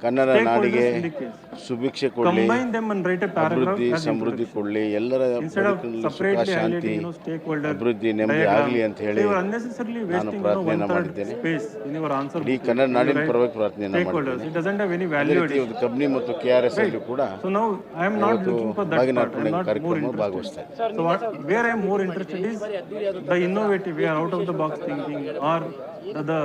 ಕನ್ನಡ ನಾಡಿಗೆ
stakeholders in the case.
ಸುಭಿಕ್ಷೆ ಕೊಡಲಿ,
Combine them and write a paragraph
ಅಭಿವೃದ್ಧಿ
as
ಸಮೃದ್ಧಿ
introduction.
ಕೊಡಲಿ, ಎಲ್ಲರ
Instead of
ಬದುಕಿನಲ್ಲಿ ಸುಖ
separately
ಶಾಂತಿ
highlighting, stakeholder
ಅಭಿವೃದ್ಧಿ ನೆಮ್ಮದಿ
diagram.
ಆಗಲಿ ಅಂತ ಹೇಳಿ
So you are unnecessarily
ನಾನು
wasting,
ಪ್ರಾರ್ಥನೆಯನ್ನು
1/3
ಮಾಡಿದ್ದೇನೆ.
space in your answer.
ಇಡೀ
book.
ಕನ್ನಡ ನಾಡಿನ
You write
ಪರವಾಗಿ ಪ್ರಾರ್ಥನೆಯನ್ನು
stakeholders.
ಮಾಡಿದ್ದೇನೆ.
It doesn't have any
ಅದೇ
value
ರೀತಿ
addition.
ಕಬ್ನಿ ಮತ್ತು KRS ಅಲ್ಲೂ ಕೂಡ
So now I am not
ಇವತ್ತು
looking for that
ಬಾಗಿನ
part. I am not more
ಕಾರ್ಯಕ್ರಮ
interested.
ಭಾಗವಹಿಸ್ತಾ ಇದ್ದೀನಿ.
So where I am more interested is the innovative, we are out of the box thinking, or the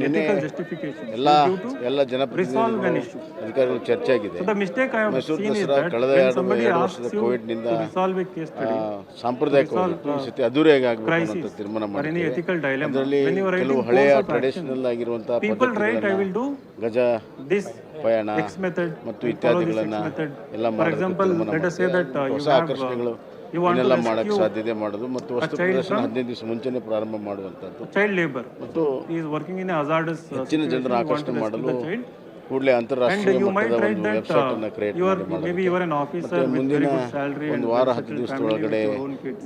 ethical justification.
ಎಲ್ಲ
Resolve an
ಜನಪ್ರತಿನಿಧಿಗಳು
issue.
ಅಧಿಕಾರಿಗಳು ಚರ್ಚೆ ಆಗಿದೆ.
So the mistake I have
Mysuru
seen is
Dasara
that
ಕಳೆದ
when somebody
2
asks
ವರ್ಷದ
you
ಕೋವಿಡ್ನಿಂದ
to resolve a case study,
ಸಾಂಪ್ರದಾಯಿಕವಾಗಿ ಈ ಸತಿ ಅದ್ದೂರಿಯಾಗಿ ಆಗಬೇಕು ಅಂತ
crisis
ತೀರ್ಮಾನ
or any
ಮಾಡಿದ್ದೇವೆ.
ethical dilemma,
ಅದರಲ್ಲಿ
when you are
ಕೆಲವು
writing
ಹಳೆಯ
course of
ಟ್ರೆಡಿಷನಲ್
action,
ಆಗಿರುವಂತಹ
people write I will do
ಗಜ
this
ಪಯಣ
X method,
ಮತ್ತು
I follow this X
ಇತ್ಯಾದಿಗಳನ್ನ
method.
ಎಲ್ಲ
For
ಮಾಡೋದಕ್ಕೆ
example,
ತೀರ್ಮಾನ
let us say that
ಮಾಡಿದ್ದೇವೆ.
you
ಹೊಸ
have
ಆಕರ್ಷಣೆಗಳು
you want to
ಏನೆಲ್ಲ ಮಾಡಕ್ಕೆ
rescue
ಸಾಧ್ಯತೆ ಮಾಡೋದು ಮತ್ತು ವಸ್ತು
child
ಪ್ರದರ್ಶನ
from
15 ದಿವಸ ಮುಂಚೆನೇ ಪ್ರಾರಂಭ ಮಾಡುವಂಥದ್ದು
child labor.
ಮತ್ತು
He is working in a hazardous
ಹೆಚ್ಚಿನ
situation,
ಜನರನ್ನು
you want to
ಆಕರ್ಷಣೆ
rescue
ಮಾಡಲು
the child.
ಕೂಡಲೇ
And
ಅಂತಾರಾಷ್ಟ್ರೀಯ
you might
ಮಟ್ಟದ
write
ಒಂದು
that
ವೆಬ್ಸೈಟ್ ಅನ್ನು ಕ್ರಿಯೇಟ್
you are
ಮಾಡಿ
maybe you are an officer with
ಮುಂದಿನ
very good salary and
ಒಂದು ವಾರ 10
settled family
ದಿವಸದೊಳಗಡೆ
with your own kids.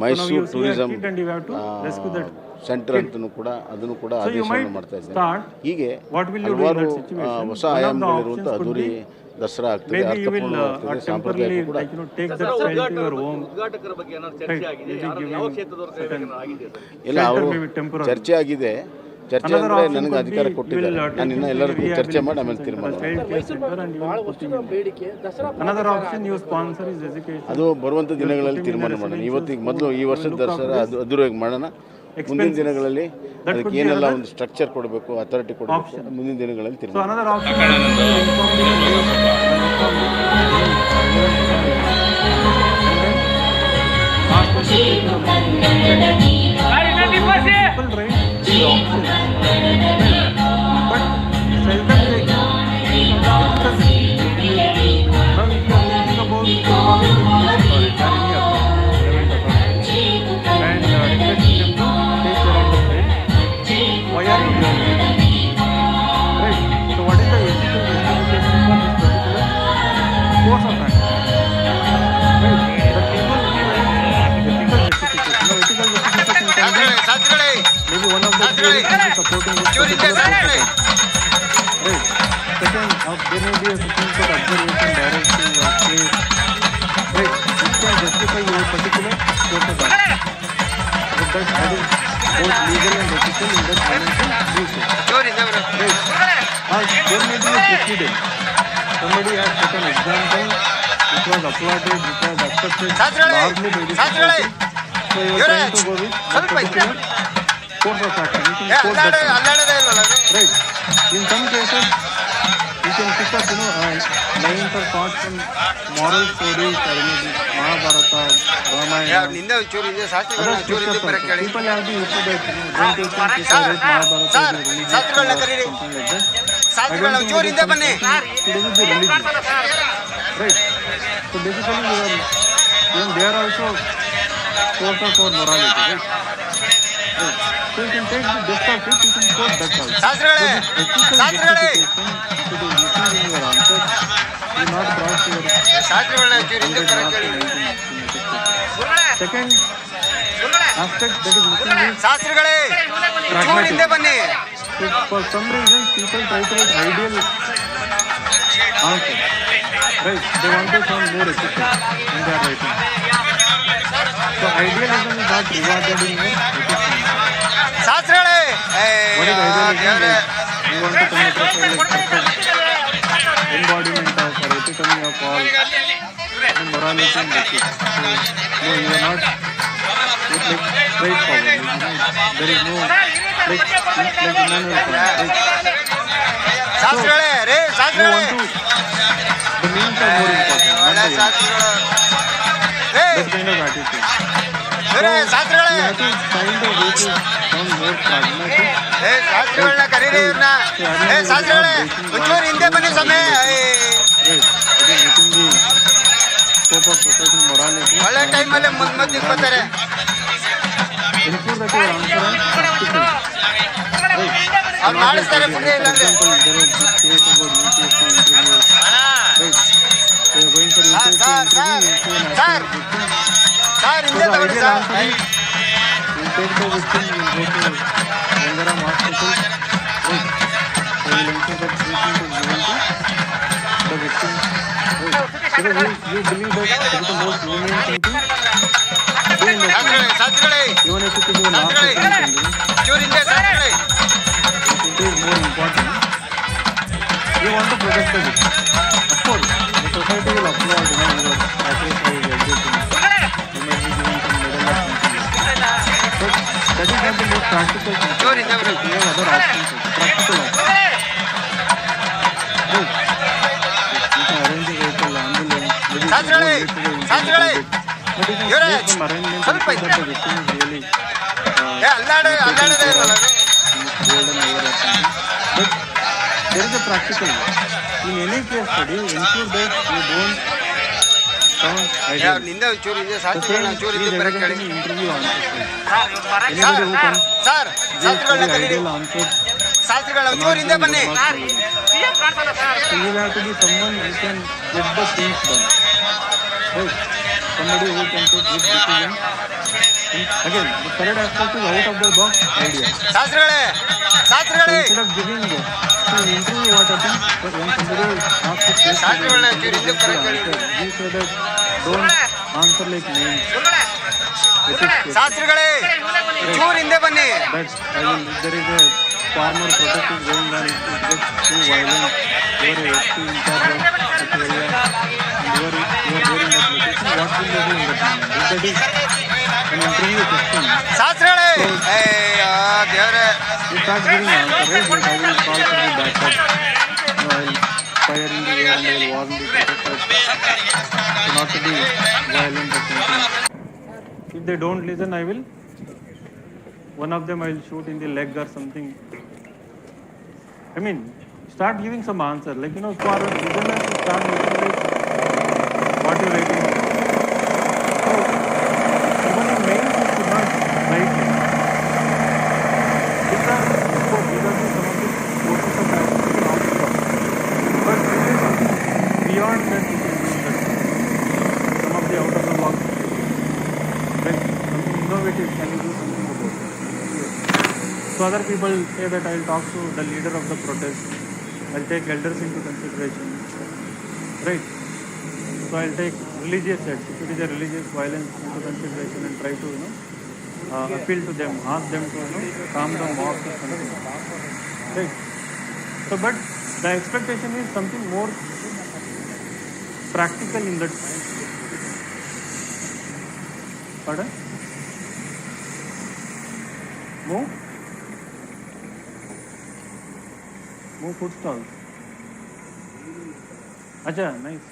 Mysuru
you see a
tourism
kid and you have to rescue that
centre ಅಂತಲೂ ಕೂಡ ಅದನ್ನು ಕೂಡ
So you
ಆದೇಶವನ್ನು
might
ಮಾಡ್ತಾ ಇದ್ದಾರೆ.
start,
ಹೀಗೆ
what will you do in
ಹಲವಾರು
that situation?
ಹೊಸ
One of the
ಆಯಾಮಗಳಿರುವಂಥ
options could
ಅದ್ದೂರಿ
be
ದಸರಾ ಆಗ್ತದೆ,
maybe you will
ಅರ್ಥಪೂರ್ಣವಾಗ್ತದೆ,
temporarily
ಸಾಂಪ್ರದಾಯಿಕ ಕೂಡ
take that child to your home.
ಉದ್ಘಾಟಕರ ಬಗ್ಗೆ ಏನಾದ್ರು ಚರ್ಚೆ ಆಗಿದೆ? ಯಾವ ಕ್ಷೇತ್ರದವರು ಸೇವೆಯನ್ನು ಆಗಿದೆ ಸರ್?
ಇಲ್ಲ ಅವರು
Shelter may be temporary.
ಚರ್ಚೆ ಆಗಿದೆ. ಚರ್ಚೆ
Another
ಅಂದರೆ
option
ನನಗೆ
could
ಅಧಿಕಾರ
be you
ಕೊಟ್ಟಿದ್ದಾರೆ.
will
ನಾನು ಇನ್ನು
take
ಎಲ್ಲರಿಗೂ
him to
ಚರ್ಚೆ ಮಾಡಿ ಆಮೇಲೆ
rehabilitation
ತೀರ್ಮಾನ
center,
ಮಾಡ್ತೀನಿ.
child care center, and you will put him in.
ಬೇಡಿಕೆ Dasara
Another option you sponsor is education.
ಅದು ಬರುವಂಥ ದಿನಗಳಲ್ಲಿ ತೀರ್ಮಾನ ಮಾಡೋಣ. ಇವತ್ತಿಗೆ ಮೊದಲು ಈ ವರ್ಷದ ದಸರಾ ಅದ್ದೂರಿಯಾಗಿ ಮಾಡೋಣ. ಮುಂದಿನ ದಿನಗಳಲ್ಲಿ ಅದಕ್ಕೆ ಏನೆಲ್ಲ ಒಂದು ಸ್ಟ್ರಕ್ಚರ್ ಕೊಡಬೇಕು, ಅಥಾರಿಟಿ ಕೊಡಬೇಕು, ಮುಂದಿನ ದಿನಗಳಲ್ಲಿ
So
ತೀರ್ಮಾನ
another option is to inform the people write the options, but seldom they give because now if you are thinking about authority or any relevant authority and requesting them to take care of the child, why are you doing it? Right. So what is the ethical justification for this particular course of action? Right. The people will be ethical justification. Now, ethical justification can be
ಶಾಸ್ತ್ರಿಗಳೇ
maybe one of the theories can be supporting this particular course of action. Right. Second, there may be a Supreme Court observation, directive, or case. Right. Which can justify your particular course of action. But that is both legal and ethical in that dimension. Do so.
ಜೋರಿಂದ ಬರು.
Right. There may be a precedent. Somebody has taken an example which was applauded, which was accepted largely by the
ಶಾಸ್ತ್ರಿಗಳೇ
society. So you are trying to go with that particular course of action. You can quote that.
ಅಲ್ಲಾಡದೇ ಇಲ್ವಲ್ಲ ಅದು?
Right. In some cases, you can pick up, lines or thoughts from moral stories, or maybe Mahabharata, Ramayana.
ನಿಂದೆ ಒಂಚೂರು ಇದೆ ಶಾಸ್ತ್ರಿಗಳನ್ನ
Others
ಒಂಚೂರು
pick
ಹಿಂದೆ
up
ಬರಕ್ಕೆ
also.
ಹೇಳಿ.
People have the issue that, don't you think people read Mahabharata
Sir,
is a religious
ಶಾಸ್ತ್ರಿಗಳನ್ನ
or
ಕರೀರಿ.
something like that? I
ಶಾಸ್ತ್ರಿಗಳನ್ನ
don't think
ಒಂಚೂರು
it is
ಹಿಂದೆ ಬನ್ನಿ.
something to do with the religion. Right. So basically, even they are also source of our morality, right? Right. So you can take the best of it, you can quote that also.
ಶಾಸ್ತ್ರಿಗಳೇ
Ethical
ಶಾಸ್ತ್ರಿಗಳೇ
justification, if it is missing in your answer, will not brought to your
ಶಾಸ್ತ್ರಿಗಳನ್ನ ಒಂಚೂರು ಹಿಂದೆ
100
ಬರಕ್ಕೆ
marks
ಹೇಳಿ.
in 1960. Second aspect that is missing is
ಶಾಸ್ತ್ರಿಗಳೇ ಚೂರು ಹಿಂದೆ ಬನ್ನಿ.
for some reason people try to get ideal answer. Right? They want to sound more efficient in their writing. So idealism is not rewarded in your efficiency.
ಶಾಸ್ತ್ರಿಗಳೇ
What is idealism? Like, you want to come across as like perfect embodiment of or epitome of all morality and ethics. So, no, you are not like straightforward. Like, there is no like manual form.
ಶಾಸ್ತ್ರಿಗಳೇ ರೇ
You
ಶಾಸ್ತ್ರಿಗಳೇ
want to the means are more important. Not
ಒಳ್ಳೆ
the ends.
ಶಾಸ್ತ್ರಿಗಳು ರೇ
That kind of attitude.
ರೇ ಶಾಸ್ತ್ರಿಗಳೇ
You have to find a way to sound more pragmatic.
ಏ ಶಾಸ್ತ್ರಿಗಳನ್ನ ಕರೀರಿ ಇವ್ರನ್ನ. ಏ ಶಾಸ್ತ್ರಿಗಳೇ ಒಂಚೂರು ಹಿಂದೆ ಬನ್ನಿ ಸ್ವಾಮಿ.
Right. It is within the scope of society morality.
ಒಳ್ಳೆ ಟೈಮಲ್ಲಿ ಮುಂದೆ ಬರ್ತಾರೆ.
Ensure that your answer is practical. Right.
ಅವ್ರು ಮಾಡಿಸ್ತಾರೆ ಮುಂದೆ
For
ಇಲ್ಲಾಂದ್ರೆ.
example, there was this case about UPSC interviews. Right. They are going for UPSC interview.
sir.
You say an
Sir.
actual victim.
Sir
So
ಹಿಂದೆ
the
ತಗೊಳ್ಳಿ
ideal
sir.
answer is you take the victim, you go to Gangaram hospital. Right. So you will ensure that treatment is given to the victim. Right. Because you believe that it is the most humane thing to do in the
ಶಾಸ್ತ್ರಿಗಳೇ ಶಾಸ್ತ್ರಿಗಳೇ
even if it is your last attempt,
ಚೂರು ಹಿಂದೆ ಶಾಸ್ತ್ರಿಗಳೇ.
it is more important. You want to protect the victim. Of course, the society will applaud, you know, your sacrifice, everything. You may be given some medal or something. But that is not the most practical thing.
ಚೂರು ಹಿಂದೆ ಬನ್ನಿ.
You have other options, practical options. Right. You can arrange a vehicle, ambulance, maybe you can go
ಶಾಸ್ತ್ರಿಗಳೇ
late to the
ಶಾಸ್ತ್ರಿಗಳೇ
interview. But you can
ಇವರೇ
make some arrangements
ಸ್ವಲ್ಪ
so that the victim is really
ಏ ಅಲ್ಲಾಡದೆ ಇರಲ್ಲ ಅದು.
golden hour or something. But there is a practical way. In any case study, ensure that you don't sound
ಏ
ideal.
ಅವ್ರು ನಿಂದೆ ಚೂರು ಹಿಂದೆ
The
ಶಾಸ್ತ್ರಿಗಳನ್ನ
same
ಚೂರು
is
ಹಿಂದೆ ಬರಕ್ಕೆ ಹೇಳಿ.
evident in interview answers.
Sir
Anybody who can
sir
give
ಶಾಸ್ತ್ರಿಗಳನ್ನ
the
ಕರೀರಿ.
ideal answer
ಶಾಸ್ತ್ರಿಗಳನ್ನ ಚೂರು ಹಿಂದೆ ಬನ್ನಿ.
so you have to be someone who can get the things done. Right? Somebody who can take good decisions. And again, the third aspect is out of the box idea.
ಶಾಸ್ತ್ರಿಗಳೇ
So
ಶಾಸ್ತ್ರಿಗಳೇ
instead of giving to an interview what happens, but when somebody asks a question,
ಶಾಸ್ತ್ರಿಗಳನ್ನ ಚೂರು
you
ಹಿಂದೆ ಬರಕ್ಕೆ ಹೇಳಿ.
you say that don't answer like names. Ethics.
ಶಾಸ್ತ್ರಿಗಳೇ ಚೂರು ಹಿಂದೆ ಬನ್ನಿ.
That's, I mean, if there is a farmer protest is going on, it gets too violent. You are a SC in charge of that area, and you are there in that location. What will you do in that moment? If that is an interview question,
ಶಾಸ್ತ್ರಿಗಳೇ ಏ ದೇವ್ರೆ
you start giving answer, right? Like, I will call for the backup. No, I will fire in the air and I will warn the protesters so not to be violent or something. If they don't listen, I will. One of them I will shoot in the leg or something. I mean, start giving some answer. Like, you know, for listeners to start looking like what you're writing. So, even in mails, you should not write it. These are, of course, these are some of the sources of writing also. But there is something beyond that you can do that. Some of the out of the box. Like, something innovative, can you do something about it? So other people say that I will talk to the leader of the protest. I will take elders into consideration. Right? So I will take religious acts, if it is a religious violence, into consideration and try to, you know, appeal to them, ask them to, you know, calm the mobs or something. Right? So, but the expectation is something more practical in that. Pardon? Move? Move food stalls. Acha, nice.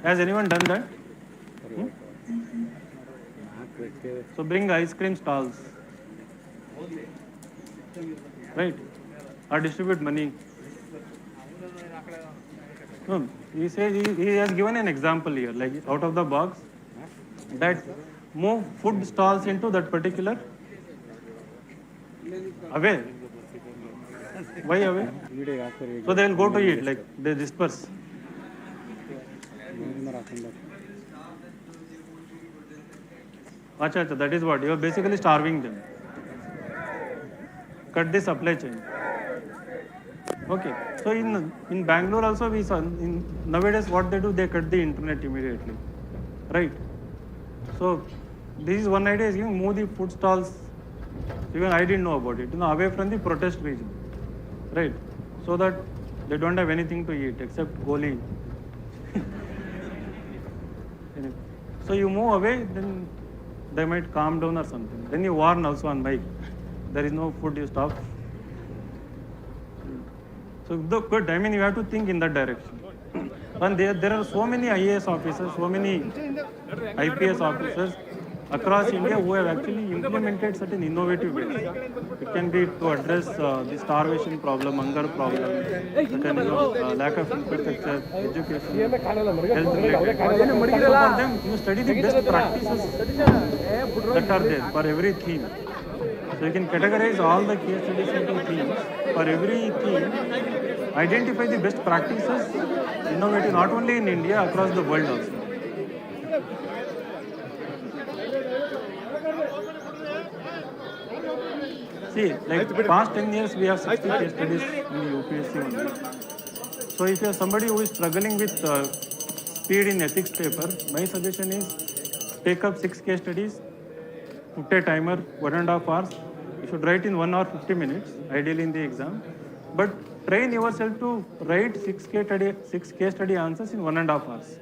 Has anyone done that? So bring ice cream stalls. Right? Or distribute money. No, he says he has given an example here, like out of the box, that move food stalls into that particular away. Why away? So they will go to eat, like they disperse. Acha, that is what you are basically starving them. Cut the supply chain. Okay. So in Bangalore also we saw nowadays what they do, they cut the internet immediately, right? So this is one idea, is giving move the food stalls. Even I didn't know about it. Away from the protest region, right? So that they don't have anything to eat except goli. So you move away, then they might calm down or something. Then you warn also on mic. There is no food, you stop. So good. I mean, you have to think in that direction. And there are so many IAS officers, so many IPS officers across India who have actually implemented certain innovative ways. It can be to address the starvation problem, hunger problem, certain lack of infrastructure, education, health related. So for them, you study the best practices that are there for every theme. So you can categorize all the case studies into themes. For every theme, identify the best practices, innovative not only in India, across the world also. See, like past 10 years, we have 60 case studies in the UPSC only. So if you are somebody who is struggling with speed in ethics paper, my suggestion is take up 6 case studies, put a timer 1.5 hours. You should write in 1 hour 50 minutes, ideally in the exam. But train yourself to write 6 case study answers in 1.5 hours.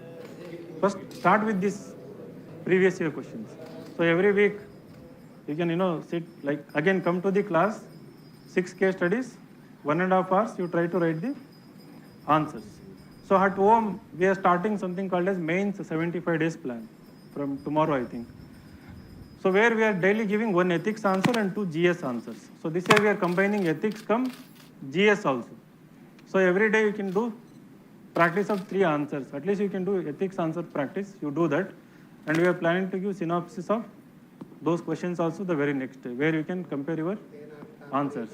First, start with this previous year questions. So every week, you can, sit, like, again, come to the class, 6 case studies, 1.5 hours, you try to write the answers. So at home, we are starting something called as mains 75 days plan from tomorrow, I think. So where we are daily giving 1 ethics answer and 2 GS answers. So this year we are combining ethics come GS also. So every day you can do practice of 3 answers. At least you can do ethics answer practice, you do that. And we are planning to give synopsis of those questions also the very next day, where you can compare your answers.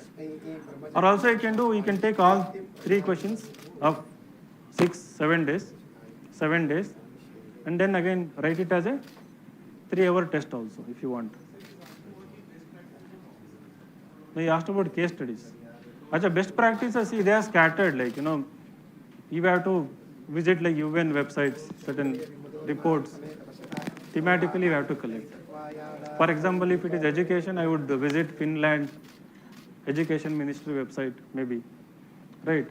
Or also you can take all 3 questions of 7 days, and then again write it as a 3-hour test also, if you want. Now you asked about case studies. Acha, best practices, see, they are scattered, like, you have to visit like UN websites, certain reports, thematically you have to collect. For example, if it is education, I would visit Finland education ministry website, maybe, right?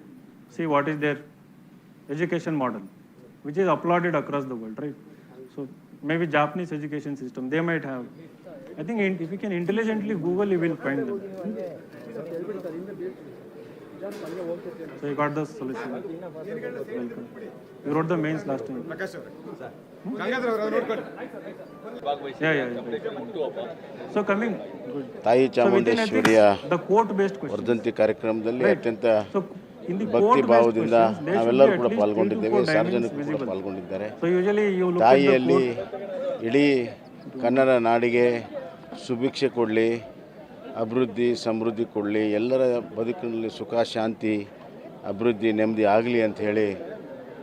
See what is their education model, which is uploaded across the world, right? So maybe Japanese education system, they might have. I think if you can intelligently Google, you will find them. So you got the solution. Welcome. You wrote the mains last time. Yeah. So coming. Good.
ತಾಯಿ ಚಾಮುಂಡೇಶ್ವರಿಯ
the court-based questions.
ವರ್ಧಂತಿ ಕಾರ್ಯಕ್ರಮದಲ್ಲಿ ಅತ್ಯಂತ
So in the
ಭಕ್ತಿ
court-based
ಭಾವದಿಂದ
questions, there should
ನಾವೆಲ್ಲರೂ
be
ಕೂಡ
at least 3 to 4
ಪಾಲ್ಗೊಂಡಿದ್ದೇವೆ, ಸಾರ್ವಜನಿಕರು ಕೂಡ
visible.
ಪಾಲ್ಗೊಂಡಿದ್ದಾರೆ.
So usually you look at the
ತಾಯಿಯಲ್ಲಿ
court.
ಇಡೀ ಕನ್ನಡ ನಾಡಿಗೆ ಸುಭಿಕ್ಷೆ ಕೊಡಲಿ, ಅಭಿವೃದ್ಧಿ ಸಮೃದ್ಧಿ ಕೊಡಲಿ, ಎಲ್ಲರ ಬದುಕಿನಲ್ಲಿ ಸುಖ ಶಾಂತಿ ಅಭಿವೃದ್ಧಿ ನೆಮ್ಮದಿ ಆಗಲಿ ಅಂತ ಹೇಳಿ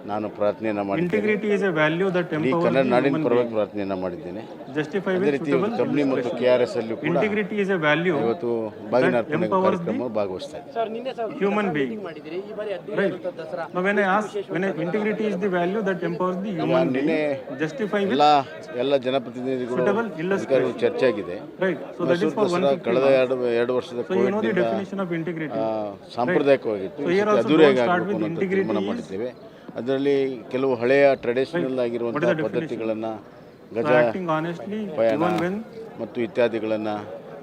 ನಾನು ಪ್ರಾರ್ಥನೆಯನ್ನು ಮಾಡಿದ್ದೇನೆ.
Integrity is a value that
ಇಡೀ
empowers
ಕನ್ನಡ
the
ನಾಡಿನ
human
ಪರವಾಗಿ
being.
ಪ್ರಾರ್ಥನೆಯನ್ನು ಮಾಡಿದ್ದೇನೆ.
Justify
ಅದೇ
with
ರೀತಿ
suitable
ಕಂಪ್ನಿ ಮತ್ತು
illustration.
KRS ಅಲ್ಲೂ ಕೂಡ
Integrity is a value
ಇವತ್ತು ಬಾಗಿನ
that
ಅರ್ಪಣೆ
empowers the
ಕಾರ್ಯಕ್ರಮ ಭಾಗವಹಿಸ್ತಾ ಇದ್ದಾರೆ.
ಸರ್ ನಿನ್ನೆ ಸರ್
human being.
ಮಾಡಿದಿರಿ ಈ ಬಾರಿ ಅದ್ದೂರಿ
Right.
ಆದಂತ Dasara
Now when integrity is the value that empowers the
ಈಗ
human
ನಿನ್ನೆ
being, justify with
ಎಲ್ಲ ಜನಪ್ರತಿನಿಧಿಗಳು
suitable illustration.
ಅಧಿಕಾರಿಗಳು ಚರ್ಚೆ ಆಗಿದೆ.
right. So that is for
Dasara
150
ಕಳೆದ
marks.
ಎರಡು ವರ್ಷದ
So you know the
ಕೋವಿಡ್ನಿಂದ
definition of integrity.
ಸಾಂಪ್ರದಾಯಿಕವಾಗಿತ್ತು,
So here also
ಅದ್ದೂರಿಯಾಗಿ
don't start
ಆಗಬೇಕು
with
ಅನ್ನೋ
integrity
ತೀರ್ಮಾನ
is-
ಮಾಡಿದ್ದೇವೆ. ಅದರಲ್ಲಿ ಕೆಲವು ಹಳೆಯ ಟ್ರೆಡಿಷನಲ್ ಆಗಿರುವಂಥ
What is the definition?
ಪದ್ಧತಿಗಳನ್ನು
So
ಗಜ
acting honestly,
ಪಯಣ
even when
ಮತ್ತು ಇತ್ಯಾದಿಗಳನ್ನು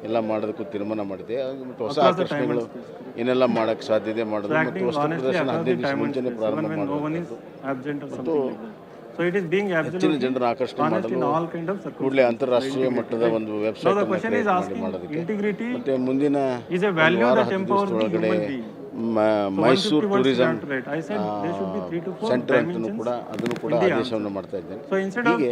ಎಲ್ಲ ಮಾಡೋದಕ್ಕೂ ತೀರ್ಮಾನ ಮಾಡಿದೆ. ಮತ್ತು ಹೊಸ
across the time
ಆಕರ್ಷಣೆಗಳು
and space.
ಏನೆಲ್ಲ ಮಾಡೋಕ್ಕೆ ಸಾಧ್ಯತೆ
So
ಮಾಡೋದು ಮತ್ತು
acting
ವಸ್ತು
honestly
ಪ್ರದರ್ಶನ
across the
15 ದಿವಸ
time and
ಮುಂಚೆನೇ
space,
ಪ್ರಾರಂಭ
even when no one is
ಮಾಡೋದು,
absent or something like that. So it is being
ಹೆಚ್ಚಿನ
absolutely
ಜನರ ಆಕರ್ಷಣೆ
honest in
ಮಾಡಲು
all kind of
ಕೂಡಲೇ
circumstances.
ಅಂತಾರಾಷ್ಟ್ರೀಯ ಮಟ್ಟದ
Right.
ಒಂದು
Now the
website
question is asking,
ಮಾಡೋದಕ್ಕೆ
integrity
ಮತ್ತೆ ಮುಂದಿನ
is a value
ಒಂದು ವಾರ
that
10
empowers the
ದಿವಸದೊಳಗಡೆ
human being. So
Mysuru
150 words
tourism
you have to write. I said there should be 3 to 4
centre ಅಂತಲೂ
dimensions
ಕೂಡ ಅದನ್ನು ಕೂಡ
in the
ಆದೇಶವನ್ನು ಮಾಡ್ತಾ ಇದ್ದೇನೆ.
So instead of
ಹೀಗೆ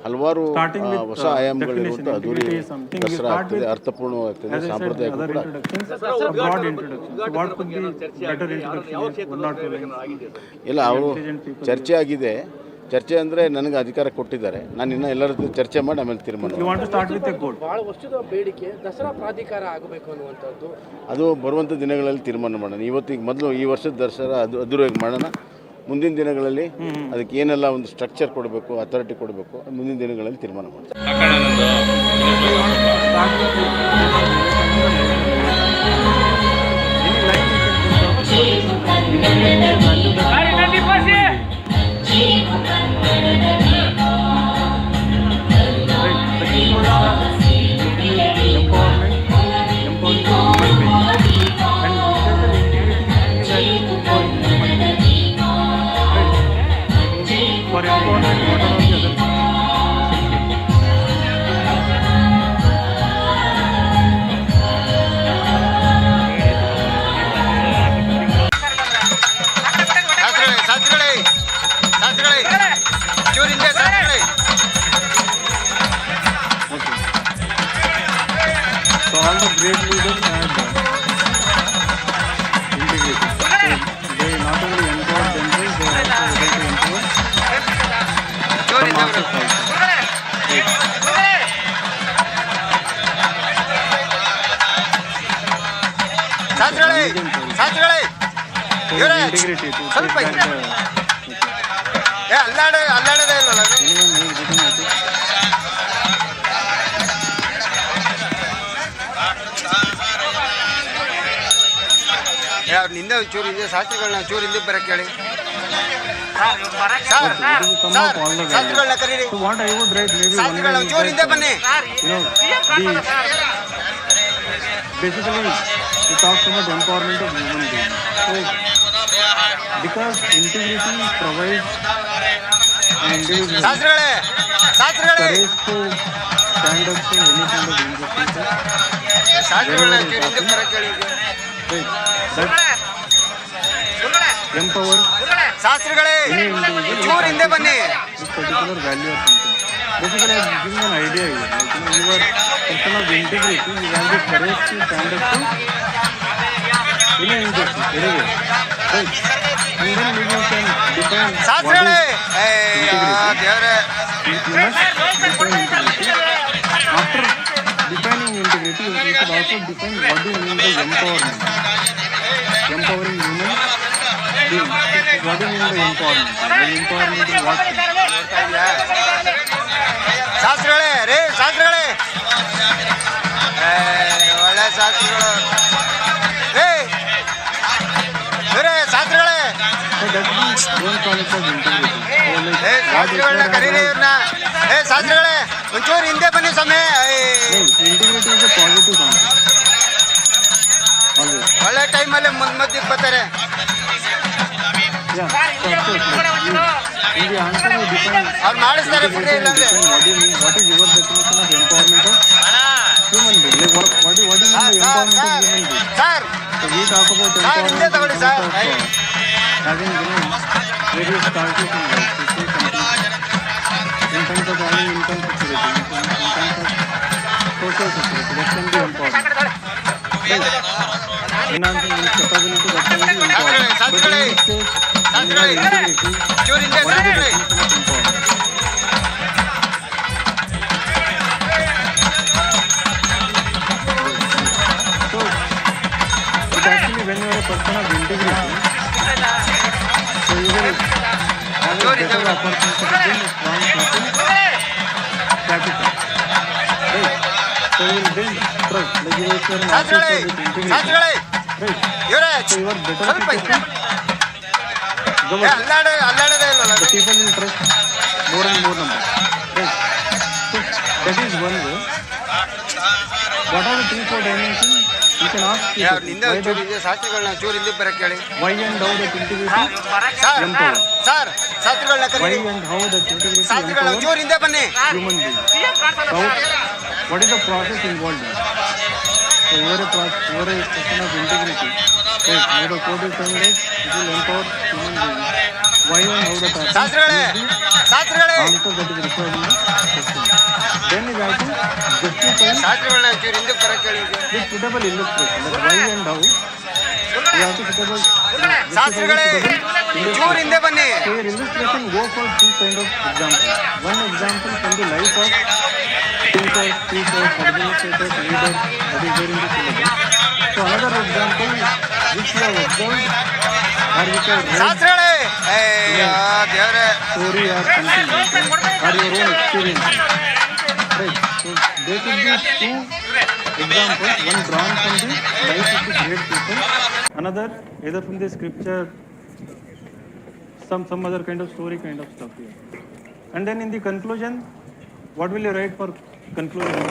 ಹಲವಾರು
starting with
ಹೊಸ ಆಯಾಮಗಳಿರುವಂಥ
definition,
ಅದ್ದೂರಿ
integrity is something we
Dasara
start
ಆಗ್ತದೆ,
with,
ಅರ್ಥಪೂರ್ಣವಾಗ್ತದೆ,
as I said,
ಸಾಂಪ್ರದಾಯಿಕ
other
ಕೂಡ.
introductions, a broad introduction. So what could be better introduction is 1 or 2 lines.
ಇಲ್ಲ, ಅವರು
Intelligent people
ಚರ್ಚೆ ಆಗಿದೆ. ಚರ್ಚೆ ಅಂದರೆ ನನಗೆ ಅಧಿಕಾರ ಕೊಟ್ಟಿದ್ದಾರೆ, ನಾನು ಇನ್ನೂ ಎಲ್ಲರ ಜೊತೆ ಚರ್ಚೆ ಮಾಡಿ ಆಮೇಲೆ ತೀರ್ಮಾನ.
ಭಾಳ ವರ್ಷದ ಬೇಡಿಕೆ ದಸರಾ ಪ್ರಾಧಿಕಾರ ಆಗಬೇಕು ಅನ್ನುವಂಥದ್ದು.
ಅದು ಬರುವಂಥ ದಿನಗಳಲ್ಲಿ ತೀರ್ಮಾನ ಮಾಡೋಣ. ಇವತ್ತಿಗೆ ಮೊದಲು ಈ ವರ್ಷದ ದಸರಾ ಅದ್ದೂರಿಯಾಗಿ ಮಾಡೋಣ. ಮುಂದಿನ ದಿನಗಳಲ್ಲಿ ಅದಕ್ಕೆ ಏನೆಲ್ಲ ಒಂದು ಸ್ಟ್ರಕ್ಚರ್ ಕೊಡಬೇಕು, ಅಥಾರಿಟಿ ಕೊಡಬೇಕು, ಮುಂದಿನ ದಿನಗಳಲ್ಲಿ ತೀರ್ಮಾನ ಮಾಡೋಣ.
All the great leaders had integrity. So they not only empowered themselves, they are also able to empower the masses also. Integrity to take back the...
ಅಲ್ಲಾಡದೇ ಇಲ್ವಲ್ಲ ನಿಂದೆ ಒಂಚೂರು ಹಿಂದೆ ಶಾಸ್ತ್ರಿಗಳನ್ನ ಒಂಚೂರು ಹಿಂದೆ ಬರಕ್ಕೆ ಹೇಳಿ. ಶಾಸ್ತ್ರಿಗಳನ್ನ ಕರೀರಿ, ಶಾಸ್ತ್ರಿಗಳನ್ನ ಒಂಚೂರು ಹಿಂದೆ ಬನ್ನಿ.
Basically, it talks about empowerment of human beings. So, because integrity provides an individual courage to stand up to any kind of injustice. That empowers any individual
ಹಿಂದೆ ಬನ್ನಿ.
this particular value or something. Basically, I'm giving an idea here. Like, you are person of integrity, you have the courage to stand up to any injustice, anyway. Right? And then maybe you can define what is integrity. You must define integrity. After defining integrity, you should also define what do you mean by empowerment. Empowering human beings. What do you mean by empowerment? The empowerment is what?
ಶಾಸ್ತ್ರಿಗಳೇ ರೇ ಶಾಸ್ತ್ರಿಗಳೇ ಒಳ್ಳೆ ಶಾಸ್ತ್ರಿಗಳು ರೇ ಶಾಸ್ತ್ರಿಗಳೇ ಶಾಸ್ತ್ರಿಗಳನ್ನ ಕರೀರಿ ಇವ್ರನ್ನ. ಶಾಸ್ತ್ರಿಗಳೇ ಒಂಚೂರು ಹಿಂದೆ ಬನ್ನಿ ಸಮಯ. ಒಳ್ಳೆ ಟೈಮಲ್ಲಿ ಮಧ್ಯಕ್ಕೆ ಬರ್ತಾರೆ. ಅವ್ರು ಮಾಡಿಸ್ತಾರೆ ಬಿಡ್ರಿ. ಇಲ್ಲಾಂದ್ರೆ
what is your definition of empowerment of human being? Like what do you mean by empowerment of human being?
Sir
So we talk about
ಹಿಂದೆ ತಗೊಳ್ಳಿ sir.
having various qualities in life, in terms of earning income security, in terms of social security, that can be empowerment. Right? Enhancing one's capability, that can be empowerment. But in this case, when you have integrity, what is the definition of empowerment? Actually, when you are a person of integrity, so you will have a better opportunity to build a strong social capital. Right? So you will build trust. Like you will share an officer with integrity. Right? So you are better to govern. The people will trust more and more number. Right? So that is one way. What are the 3-4 dimensions? You can ask
ನಿಂದೆ ಒಂಚೂರು ಹಿಂದೆ ಶಾಸ್ತ್ರಿಗಳನ್ನ ಒಂಚೂರು ಹಿಂದೆ ಬರಕ್ಕೆ ಹೇಳಿ.
why and how that integrity empowers.
Sir ಶಾಸ್ತ್ರಿಗಳನ್ನ
Why
ಕರೀರಿ.
and how that integrity
ಶಾಸ್ತ್ರಿಗಳನ್ನ
empowers
ಒಂಚೂರು ಹಿಂದೆ ಬನ್ನಿ.
human beings. How, what is the process involved in? So you are a person of integrity. Yes, you have a code of conduct, it will empower human beings. Why and how that happens?
ಶಾಸ್ತ್ರಿಗಳೇ ಶಾಸ್ತ್ರಿಗಳೇ
Answer that is required in the question. Then you have to justify
ಶಾಸ್ತ್ರಿಗಳನ್ನ ಒಂಚೂರು ಹಿಂದೆ ಬರಕ್ಕೆ ಹೇಳಿ.
with suitable illustration. That why and how you have to suitable,
ಶಾಸ್ತ್ರಿಗಳೇ ಚೂರು ಹಿಂದೆ ಬನ್ನಿ.
so your illustration go for two kind of examples. One example from the life of thinkers, speakers, administrators, leaders that is there in the syllabus. So another example which you have observed or which you have read
ಶಾಸ್ತ್ರಿಗಳೇ ದೇವ್ರೆ
story or something like that, or your own experience. Right. So there could be two examples, one drawn from the life of the great people, another either from the scripture, some other kind of story kind of stuff here. And then in the conclusion, what will you write for conclusion?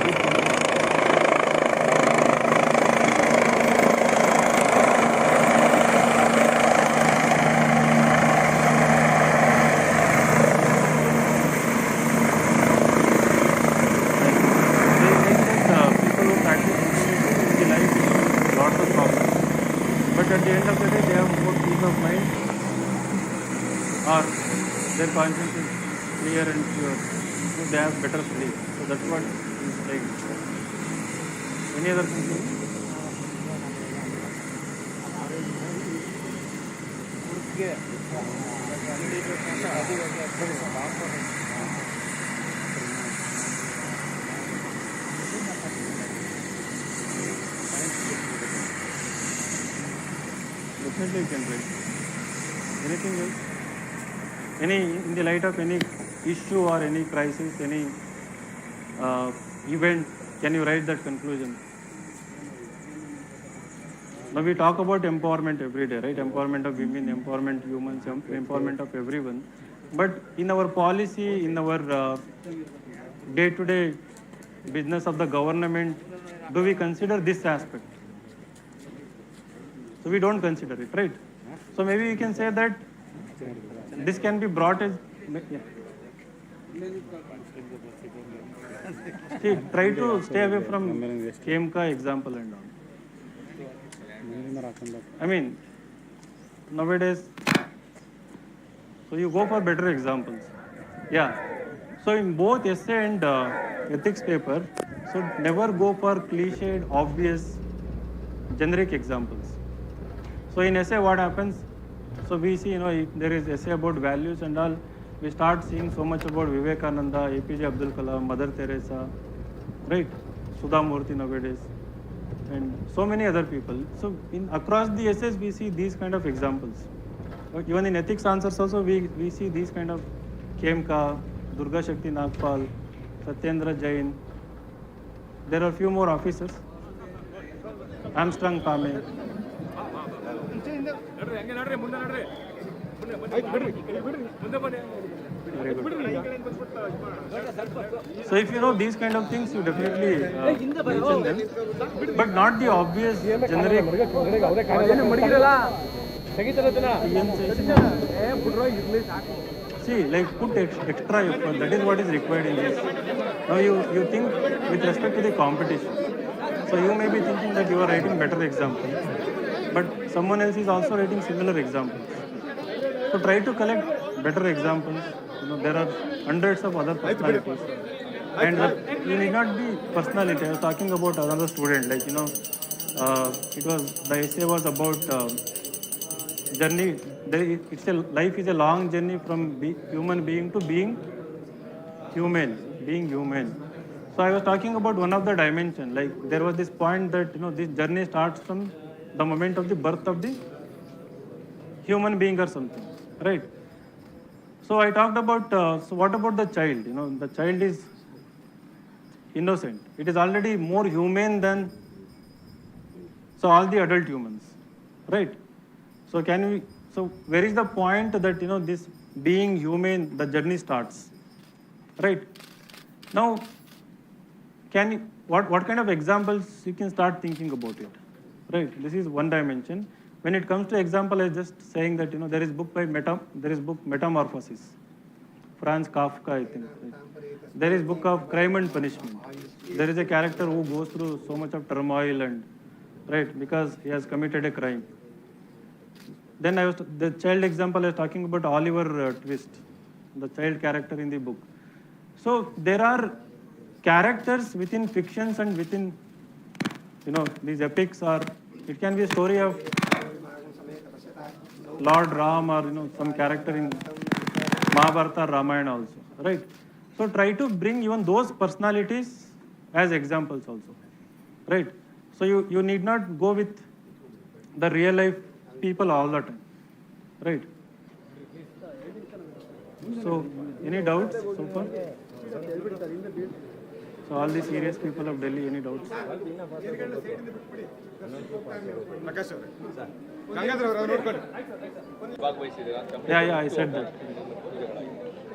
People who practice in the life lots of problems, but at the end of the day they have more peace of mind, or their conscience is clear and pure, so they have better sleep. So that's what is like. Any other thing? Definitely you can write. Anything else? Any, in the light of any issue or any crisis, any event, can you write that conclusion? Now we talk about empowerment every day, right? Empowerment of women, empowerment of humans, empowerment of everyone. But in our policy, in our day-to-day business of the government, do we consider this aspect? So we don't consider it, right? So maybe we can say that this can be brought as, yeah. See, try to stay away from KMK example and all. I mean, nowadays, so you go for better examples. Yeah. So in both essay and ethics paper, so never go for cliched, obvious, generic examples. So in essay, what happens? So we see, if there is essay about values and all, we start seeing so much about Vivekananda, APJ Abdul Kalam, Mother Teresa, right? Sudha Murthy nowadays, and so many other people. So across the essays, we see these kind of examples. Even in ethics answers also, we see these kind of Kemka, Durga Shakti Nagpal, Satyendra Jain. There are few more officers. Armstrong Pame. Very good. So if you know these kind of things, you definitely mention them, but not the obvious generic. See, like put extra effort. That is what is required in this. Now you think with respect to the competition. So you may be thinking that you are writing better examples, but someone else is also writing similar examples. So try to collect better examples. There are hundreds of other personalities, and you need not be personality. I was talking about another student, like the essay was about journey. Life is a long journey from human being to being human. So I was talking about one of the dimension. Like there was this point that this journey starts from the moment of the birth of the human being or something, right? So I talked about, so what about the child? The child is innocent. It is already more humane than all the adult humans, right? So where is the point that, this being humane, the journey starts, right? Now, what kind of examples you can start thinking about it, right? This is one dimension. When it comes to example, I was just saying that there is book Metamorphosis, Franz Kafka, I think. There is book of Crime and Punishment. There is a character who goes through so much of turmoil and right because he has committed a crime. Then the child example I was talking about Oliver Twist, the child character in the book. So there are characters within fictions and within these epics, or it can be a story of Lord Ram or some character in Mahabharata or Ramayana also, right? So try to bring even those personalities as examples also, right? So you need not go with the real life people all the time, right? So any doubts so far? So all the serious people of Delhi, any doubts? Yeah, I said that.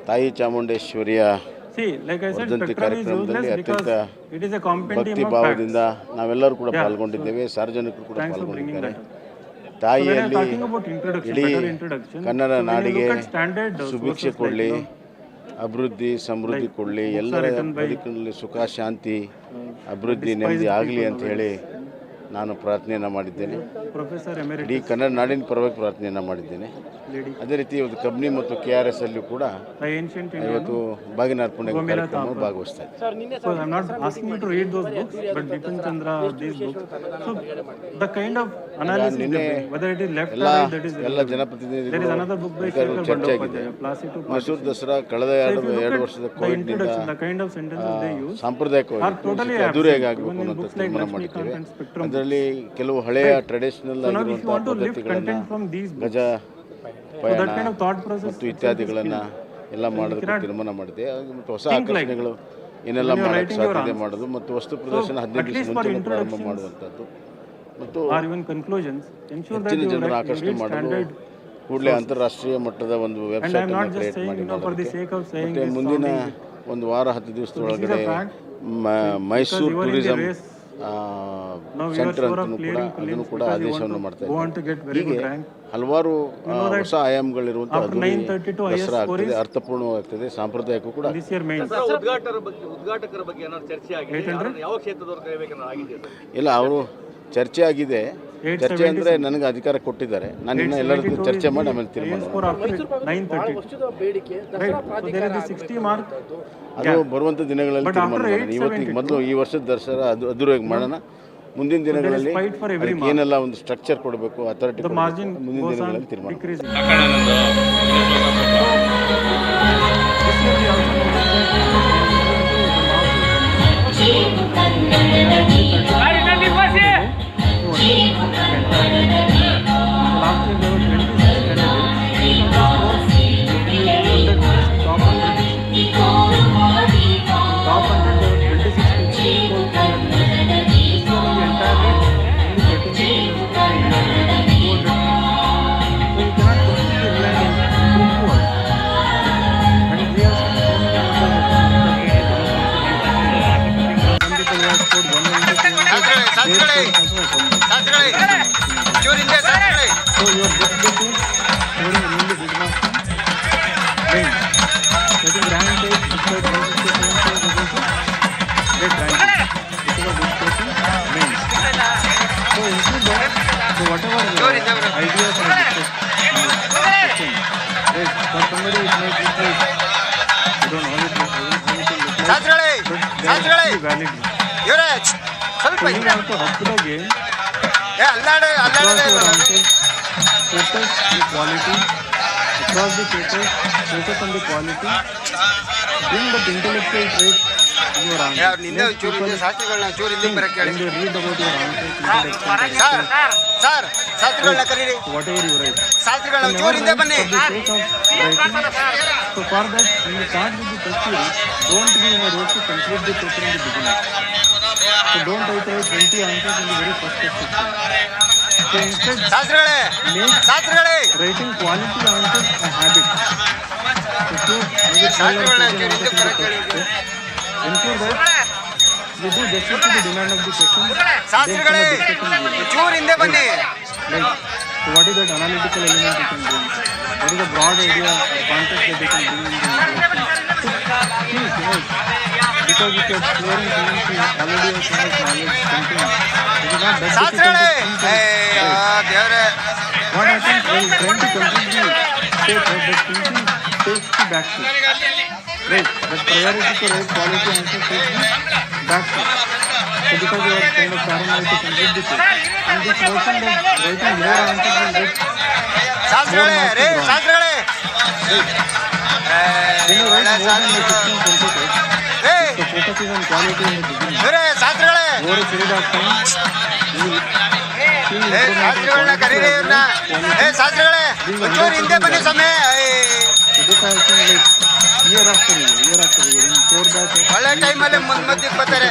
ತಾಯಿ ಚಾಮುಂಡೇಶ್ವರಿಯ
See, like I said,
ವರ್ಧಂತಿ
spectrum is useless
ಕಾರ್ಯಕ್ರಮದಲ್ಲಿ
because
ಅತ್ಯಂತ
it is a compendium
ಭಕ್ತಿ
of
ಭಾವದಿಂದ
facts.
ನಾವೆಲ್ಲರೂ ಕೂಡ
Yeah.
ಪಾಲ್ಗೊಂಡಿದ್ದೇವೆ, ಸಾರ್ವಜನಿಕರು ಕೂಡ
Thanks for bringing
ಪಾಲ್ಗೊಂಡಿದ್ದಾರೆ.
that up. So when I am
ತಾಯಿಯಲ್ಲಿ
talking about introduction,
ಇಡೀ
better introduction,
Kannada
so when you
ನಾಡಿಗೆ
look at standard
ಸುಭಿಕ್ಷೆ
sources
ಕೊಡಲಿ,
like,
ಅಭಿವೃದ್ಧಿ ಸಮೃದ್ಧಿ
like
ಕೊಡಲಿ,
books are
ಎಲ್ಲರ
written by,
ಬದುಕಿನಲ್ಲಿ ಸುಖ ಶಾಂತಿ ಅಭಿವೃದ್ಧಿ
despised
ನೆಮ್ಮದಿ ಆಗಲಿ
people
ಅಂತ ಹೇಳಿ ನಾನು ಪ್ರಾರ್ಥನೆಯನ್ನು ಮಾಡಿದ್ದೇನೆ.
Professor
ಇಡೀ
Emeritus,
ಕನ್ನಡ ನಾಡಿನ ಪರವಾಗಿ ಪ್ರಾರ್ಥನೆಯನ್ನು ಮಾಡಿದ್ದೇನೆ.
lady,
ಅದೇ ರೀತಿ ಇವತ್ತು ಕಬ್ನಿ ಮತ್ತು KRS ಅಲ್ಲೂ ಕೂಡ
the ancient
ಇವತ್ತು
Indian.
ಬಾಗಿನಾರ್ಪಣೆ
ಗೋಮೇಲ
ಕಾರ್ಯಕ್ರಮ
ತಾಪ.
ಭಾಗವಹಿಸ್ತಾ ಇದ್ದಾರೆ.
ಸರ್ ನಿನ್ನೆ
So I'm not asking you to read those books, but Bipin Chandra, these books. So the kind of analysis,
ನಿನ್ನೆ
whether it is left or
ಎಲ್ಲ
right, that is
ಎಲ್ಲ
irrelevant. There is
ಜನಪ್ರತಿನಿಧಿಗಳು
another book by
ಅಧಿಕಾರಿಗಳು
Shekhar
ಚರ್ಚೆ ಆಗಿದೆ.
Bandoppadhyaya, Placid to
Mysuru
Participate.
Dasara ಕಳೆದ
So if you look
ಎರಡು
at
ವರ್ಷದ
the
ಕೋವಿಡ್ನಿಂದ
introduction, the kind of sentences they use are
ಸಾಂಪ್ರದಾಯಿಕವಾಗಿ
totally
ಅದ್ದೂರಿಯಾಗಿ
absent.
ಆಗಬೇಕು
Even in
ಅನ್ನೋಂಥ
books like
ತೀರ್ಮಾನ
Lakshmikant
ಮಾಡಿದ್ದೇವೆ.
and Spectrum.
ಅದರಲ್ಲಿ ಕೆಲವು ಹಳೆಯ
Right.
Traditional
So now if you
ಆಗಿರುವಂತಹ
want to lift
ಪದ್ಧತಿಗಳನ್ನು
content from these books,
ಗಜ
so
ಪಯಣ
that kind of thought process
ಮತ್ತು ಇತ್ಯಾದಿಗಳನ್ನು ಎಲ್ಲ ಮಾಡೋದಕ್ಕೆ
cannot
ತೀರ್ಮಾನ ಮಾಡಿದೆ. ಮತ್ತು ಹೊಸ
think like
ಆಕರ್ಷಣೆಗಳು ಏನೆಲ್ಲ
when you are
ಮಾಡೋಕ್ಕೆ
writing your
ಸಾಧ್ಯತೆ
answers.
ಮಾಡೋದು ಮತ್ತು ವಸ್ತು ಪ್ರದರ್ಶನ
So
15
at
ದಿವಸ
least for
ಮುಂಚೆ ಪ್ರಾರಂಭ
introductions
ಮಾಡುವಂಥದ್ದು ಮತ್ತು
or even conclusions, ensure that
ಹೆಚ್ಚಿನ
you
ಜನರ
read
ಆಕರ್ಷಣೆ ಮಾಡಲು
standard.
ಕೂಡಲೇ ಅಂತಾರಾಷ್ಟ್ರೀಯ ಮಟ್ಟದ ಒಂದು
And
ವೆಬ್ಸೈಟ್
I'm
ಅನ್ನು
not just
ಕ್ರಿಯೇಟ್
saying,
ಮಾಡಿ
for the sake of saying
ಮತ್ತೆ
this,
ಮುಂದಿನ
sounding
ಒಂದು ವಾರ 10 ದಿವಸದೊಳಗಡೆ
a fact.
Mysuru
you are in the
tourism
race. Now you are
centre
sure of
ಅಂತಲೂ ಕೂಡ
clearing
ಅದನ್ನು
prelims
ಕೂಡ
because you
ಆದೇಶವನ್ನು
want
ಮಾಡ್ತಾ
to go on to get
ಇದ್ದಾರೆ.
very
ಹೀಗೆ
good rank.
ಹಲವಾರು
know that
ಹೊಸ ಆಯಾಮಗಳಿರುವಂಥ
after
ಅದ್ದೂರಿ
9:32 IS
ದಸರಾ
score
ಆಗ್ತದೆ,
is
ಅರ್ಥಪೂರ್ಣವಾಗ್ತದೆ, ಸಾಂಪ್ರದಾಯಿಕ ಕೂಡ
This year mains.
ಉದ್ಘಾಟಕರ ಬಗ್ಗೆ ಏನಾದ್ರು ಚರ್ಚೆ ಆಗಿದೆ?
800?
ಯಾವ ಕ್ಷೇತ್ರದವ್ರು ಕರಿಬೇಕನ್ನೋ ಆಗಿದೆ ಸರ್?
ಇಲ್ಲ, ಅವರು ಚರ್ಚೆ ಆಗಿದೆ. ಚರ್ಚೆ ಅಂದರೆ ನನಗೆ ಅಧಿಕಾರ ಕೊಟ್ಟಿದ್ದಾರೆ, ನಾನು ಇನ್ನೂ ಎಲ್ಲರ ಜೊತೆ ಚರ್ಚೆ ಮಾಡಿ ಆಮೇಲೆ ತೀರ್ಮಾನ
IS score after 9:30.
ವರ್ಷದ ಬೇಡಿಕೆ
Right. So there is the 60 mark.
ಅದು ಬರುವಂಥ ದಿನಗಳಲ್ಲಿ
But
ತೀರ್ಮಾನ
after
ಮಾಡೋಣ. ಇವತ್ತಿಗೆ
872
ಮೊದಲು ಈ ವರ್ಷದ ದಸರಾ ಅದ್ದೂರಿಯಾಗಿ ಮಾಡೋಣ. ಮುಂದಿನ ದಿನಗಳಲ್ಲಿ
fight for every
ಅದಕ್ಕೆ ಏನೆಲ್ಲ ಒಂದು ಸ್ಟ್ರಕ್ಚರ್ ಕೊಡಬೇಕು, ಅಥಾರಿಟಿ
The margin
ಮುಂದಿನ
goes on
ದಿನಗಳಲ್ಲಿ ತೀರ್ಮಾನ
decreasing. This year we also last year there were 26 candidates. Top 100 there were 26 people. This year in the entire race, only 13 people. So you cannot completely rely on two poor. And we have seen so many some people who have scored 190.
ಶಾಸ್ತ್ರಿಗಳೇ ಚೂರು ಹಿಂದೆ ಶಾಸ್ತ್ರಿಗಳೇ.
So your book is scoring really good marks. Main. I think rank is 6.167 great ranking. Because of this person, main. So include that. So whatever ideas are discussed, right? For somebody it might look like, I don't know how it looks like,
ಶಾಸ್ತ್ರಿಗಳೇ
but they are
ಶಾಸ್ತ್ರಿಗಳೇ
actually valid.
ಇವರೇ ಸ್ವಲ್ಪ
So you
ಹಿಂದೆ
have to up to the game.
ಅಲ್ಲಾಡೆ
Across
ಅಲ್ಲಾಡದೆ
your answers, focus the quality. Across the papers, focus on the quality. Bring that intellectual trait in your answers.
ನಿಂದೆ
Let
ಚೂರು
people
ಹಿಂದೆ ಶಾಸ್ತ್ರಿಗಳನ್ನ ಚೂರು ಹಿಂದೆ
think
ಬರಕ್ಕೆ ಹೇಳಿ.
when they read about your answers, intellectual
sir
trait.
Sir ಶಾಸ್ತ್ರಿಗಳನ್ನ ಕರೀರಿ.
Whatever you write.
ಶಾಸ್ತ್ರಿಗಳನ್ನ
So
ಚೂರು
never
ಹಿಂದೆ
write
ಬನ್ನಿ.
for the sake of writing. So for that, when you start with the test series, don't be in a rush to complete the paper in the beginning. So don't write 20 answers in the very first section. So instead,
ಶಾಸ್ತ್ರಿಗಳೇ
make
ಶಾಸ್ತ್ರಿಗಳೇ
writing quality answers a habit. So maybe 12 or
ಶಾಸ್ತ್ರಿಗಳನ್ನ
13
ಚೂರು ಹಿಂದೆ
answers in the
ಬರಕ್ಕೆ ಹೇಳಿ.
test. Ensure that you do justice to the demand of the question.
ಶಾಸ್ತ್ರಿಗಳೇ ಚೂರು ಹಿಂದೆ ಬನ್ನಿ.
Right. So what is that analytical element you can bring? What is the broad idea or context that you can bring in the introduction? Please, right. Because if you are exploring things, you already have so much knowledge, something. It is not that
ಶಾಸ್ತ್ರಿಗಳೇ
difficult to think
ಏ
and
ದೇವರೇ
what happens when trying to complete the paper, that thinking takes the back seat. Right. That priority to write quality answer takes the back seat. So because you are kind of paranoid to complete the paper. And this notion that writing more answers will get
ಶಾಸ್ತ್ರಿಗಳೇ ರೇ ಶಾಸ್ತ್ರಿಗಳೇ ಒಳ್ಳೆ ಶಾಸ್ತ್ರಿ ಏ ಇವರೇ ಶಾಸ್ತ್ರಿಗಳೇ ಶಾಸ್ತ್ರಿಗಳನ್ನ ಕರೀರಿ ಇವ್ರನ್ನ ಶಾಸ್ತ್ರಿಗಳೇ ಒಂಚೂರು ಹಿಂದೆ ಬನ್ನಿ ಸಮಯ ಒಳ್ಳೆ ಟೈಮಲ್ಲಿ ಮಧ್ಯಕ್ಕೆ ಬರ್ತಾರೆ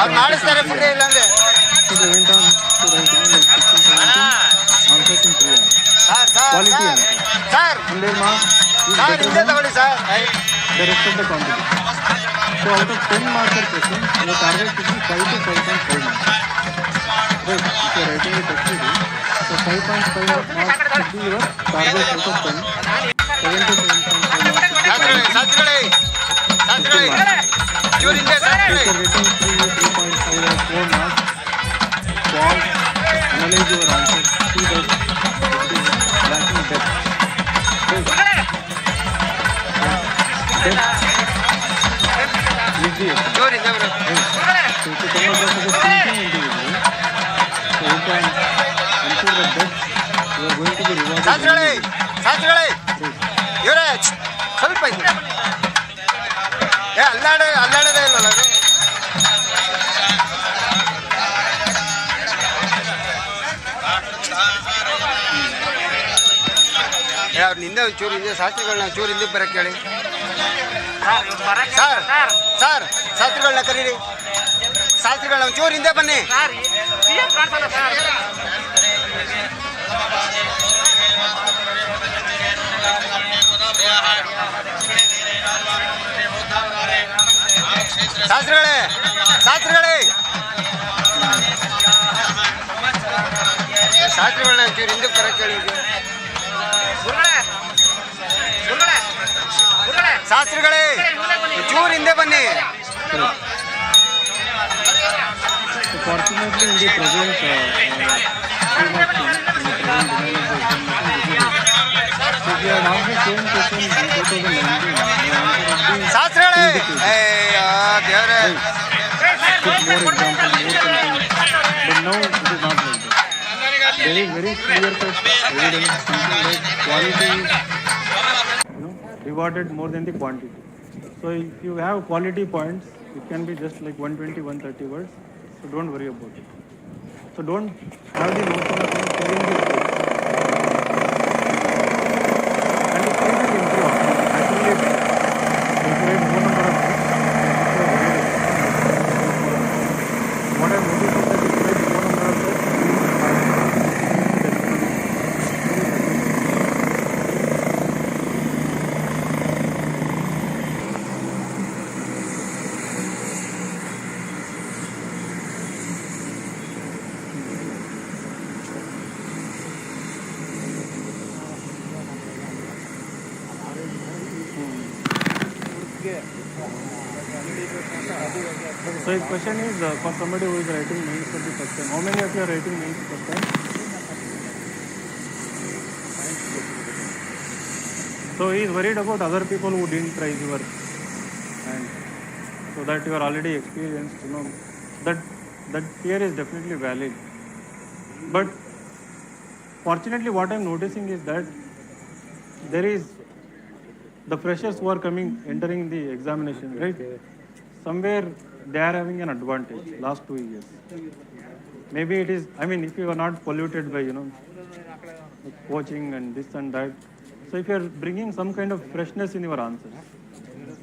ಅವ್ರು ಮಾಡಿಸ್ತಾರೆ ಬಿಟ್ಟೆ ಇಲ್ಲಾಂದ್ರೆ ಸರ್ ಹಿಂದೆ ತಗೊಳ್ಳಿ sir
So out of 10 marks per question, your target should be 5 to 5.5 marks. Right, if you are writing a text review, so 5.5 marks should be your target out of 10. 7 to 7.5 marks should be target. If you are getting 3.5 or 4 marks, pause, analyze your answer, see that it is lacking depth. Right. Depth. So to come across as a thinking individual, so you can ensure that you are going to be rewarded.
ಶಾಸ್ತ್ರಿಗಳೇ ಇವರೇ ಸ್ವಲ್ಪ ಅಲ್ಲಾಡೋದೇ ಇಲ್ವಲ್ಲ ಅದು ಅವ್ರು ನಿಂದೆ ಒಂಚೂರು ಹಿಂದೆ ಶಾಸ್ತ್ರಿಗಳನ್ನ ಚೂರು ಹಿಂದೆ ಬರಕ್ಕೆ ಹೇಳಿ ಸರ್ ಸರ್ ಶಾಸ್ತ್ರಿಗಳನ್ನ ಕರೀರಿ ಶಾಸ್ತ್ರಿಗಳನ್ನ ಒಂಚೂರು ಹಿಂದೆ ಬನ್ನಿ ಶಾಸ್ತ್ರಿಗಳೇ ಶಾಸ್ತ್ರಿಗಳೇ ಶಾಸ್ತ್ರಿಗಳನ್ನ ಒಂಚೂರು ಹಿಂದೆ ಬರಕ್ಕೆ ಹೇಳಿ ಶಾಸ್ತ್ರಿಗಳೇ ಚೂರು ಹಿಂದೆ ಬನ್ನಿ
Fortunately, in the present so we are now the same question in 2019.
ಶಾಸ್ತ್ರಿಗಳೇ ದೇವರೇ
more example, more content, but now it is not like that. There is very clear cut evidence like quality is rewarded more than the quantity. So if you have quality points, it can be just like 120, 130 words. So don't worry about it. So don't have the notion of filling the space. And the space will improve. Actually, if you write more number of words, what I noticed is that if you write more number of words, so his question is for somebody who is writing mails for the first time. How many of you are writing mails first time? So he is worried about other people who didn't try the work, and so that you are already experienced. You know that fear is definitely valid. But fortunately, what I am noticing is that there is the freshers who are entering the examination, right? Somewhere they are having an advantage last 2 years. Maybe it is, I mean, if you are not polluted by, coaching and this and that. So if you are bringing some kind of freshness in your answers,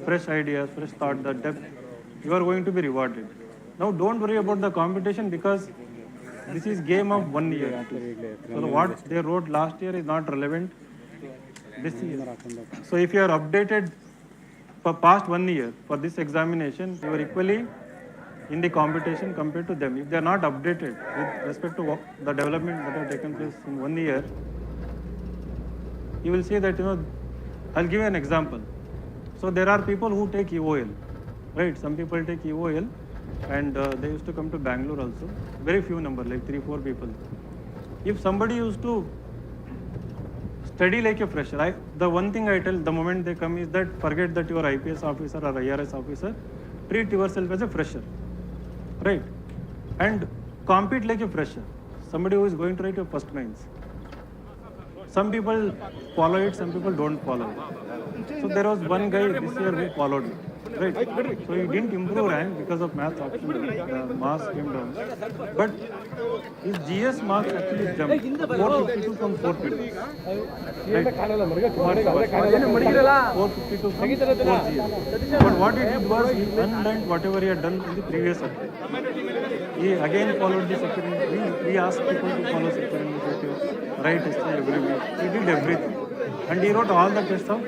fresh ideas, fresh thought, the depth, you are going to be rewarded. Now don't worry about the competition because this is game of 1 year. So what they wrote last year is not relevant this year. So if you are updated for past 1 year for this examination, you are equally in the competition compared to them. If they are not updated with respect to the development that have taken place in 1 year, you will see that, I'll give you an example. So there are people who take EOL, right? Some people take EOL and they used to come to Bangalore also. Very few number, like 3-4 people. If somebody used to study like a fresher, the one thing I tell the moment they come is that forget that you are IPS officer or IRS officer, treat yourself as a fresher, right? And compete like a fresher, somebody who is going to write your first mains. Some people follow it, some people don't follow it. So there was one guy this year who followed it, right? So he didn't improve rank because of maths option, the marks came down. But his GS marks actually jumped 452 from 450. Right? 452 from 4GS. But what he did was he unlearned whatever he had done in the previous subject. He again followed the second. We asked people to follow second initiative, write history every week. He did everything. And he wrote all the tests of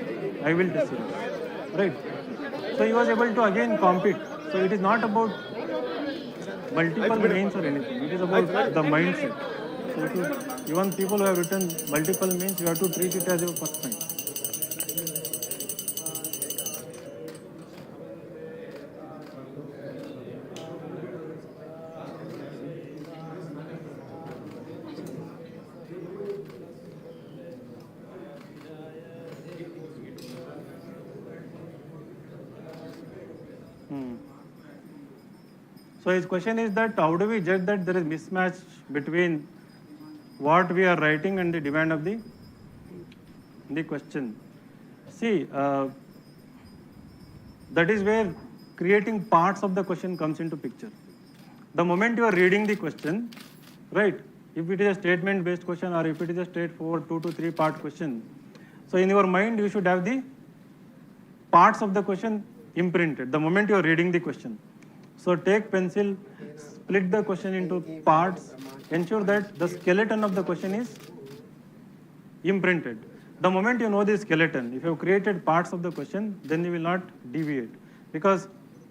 I will test series. Right? So he was able to again compete. So it is not about multiple mains or anything. It is about the mindset. So it is, even people who have written multiple mains, you have to treat it as your first main. So his question is that how do we judge that there is mismatch between what we are writing and the demand of the question? See, that is where creating parts of the question comes into picture. The moment you are reading the question, right? If it is a statement-based question or if it is a straightforward 2 to 3 part question, so in your mind you should have the parts of the question imprinted the moment you are reading the question. So take pencil, split the question into parts, ensure that the skeleton of the question is imprinted. The moment you know the skeleton, if you have created parts of the question, then you will not deviate. Because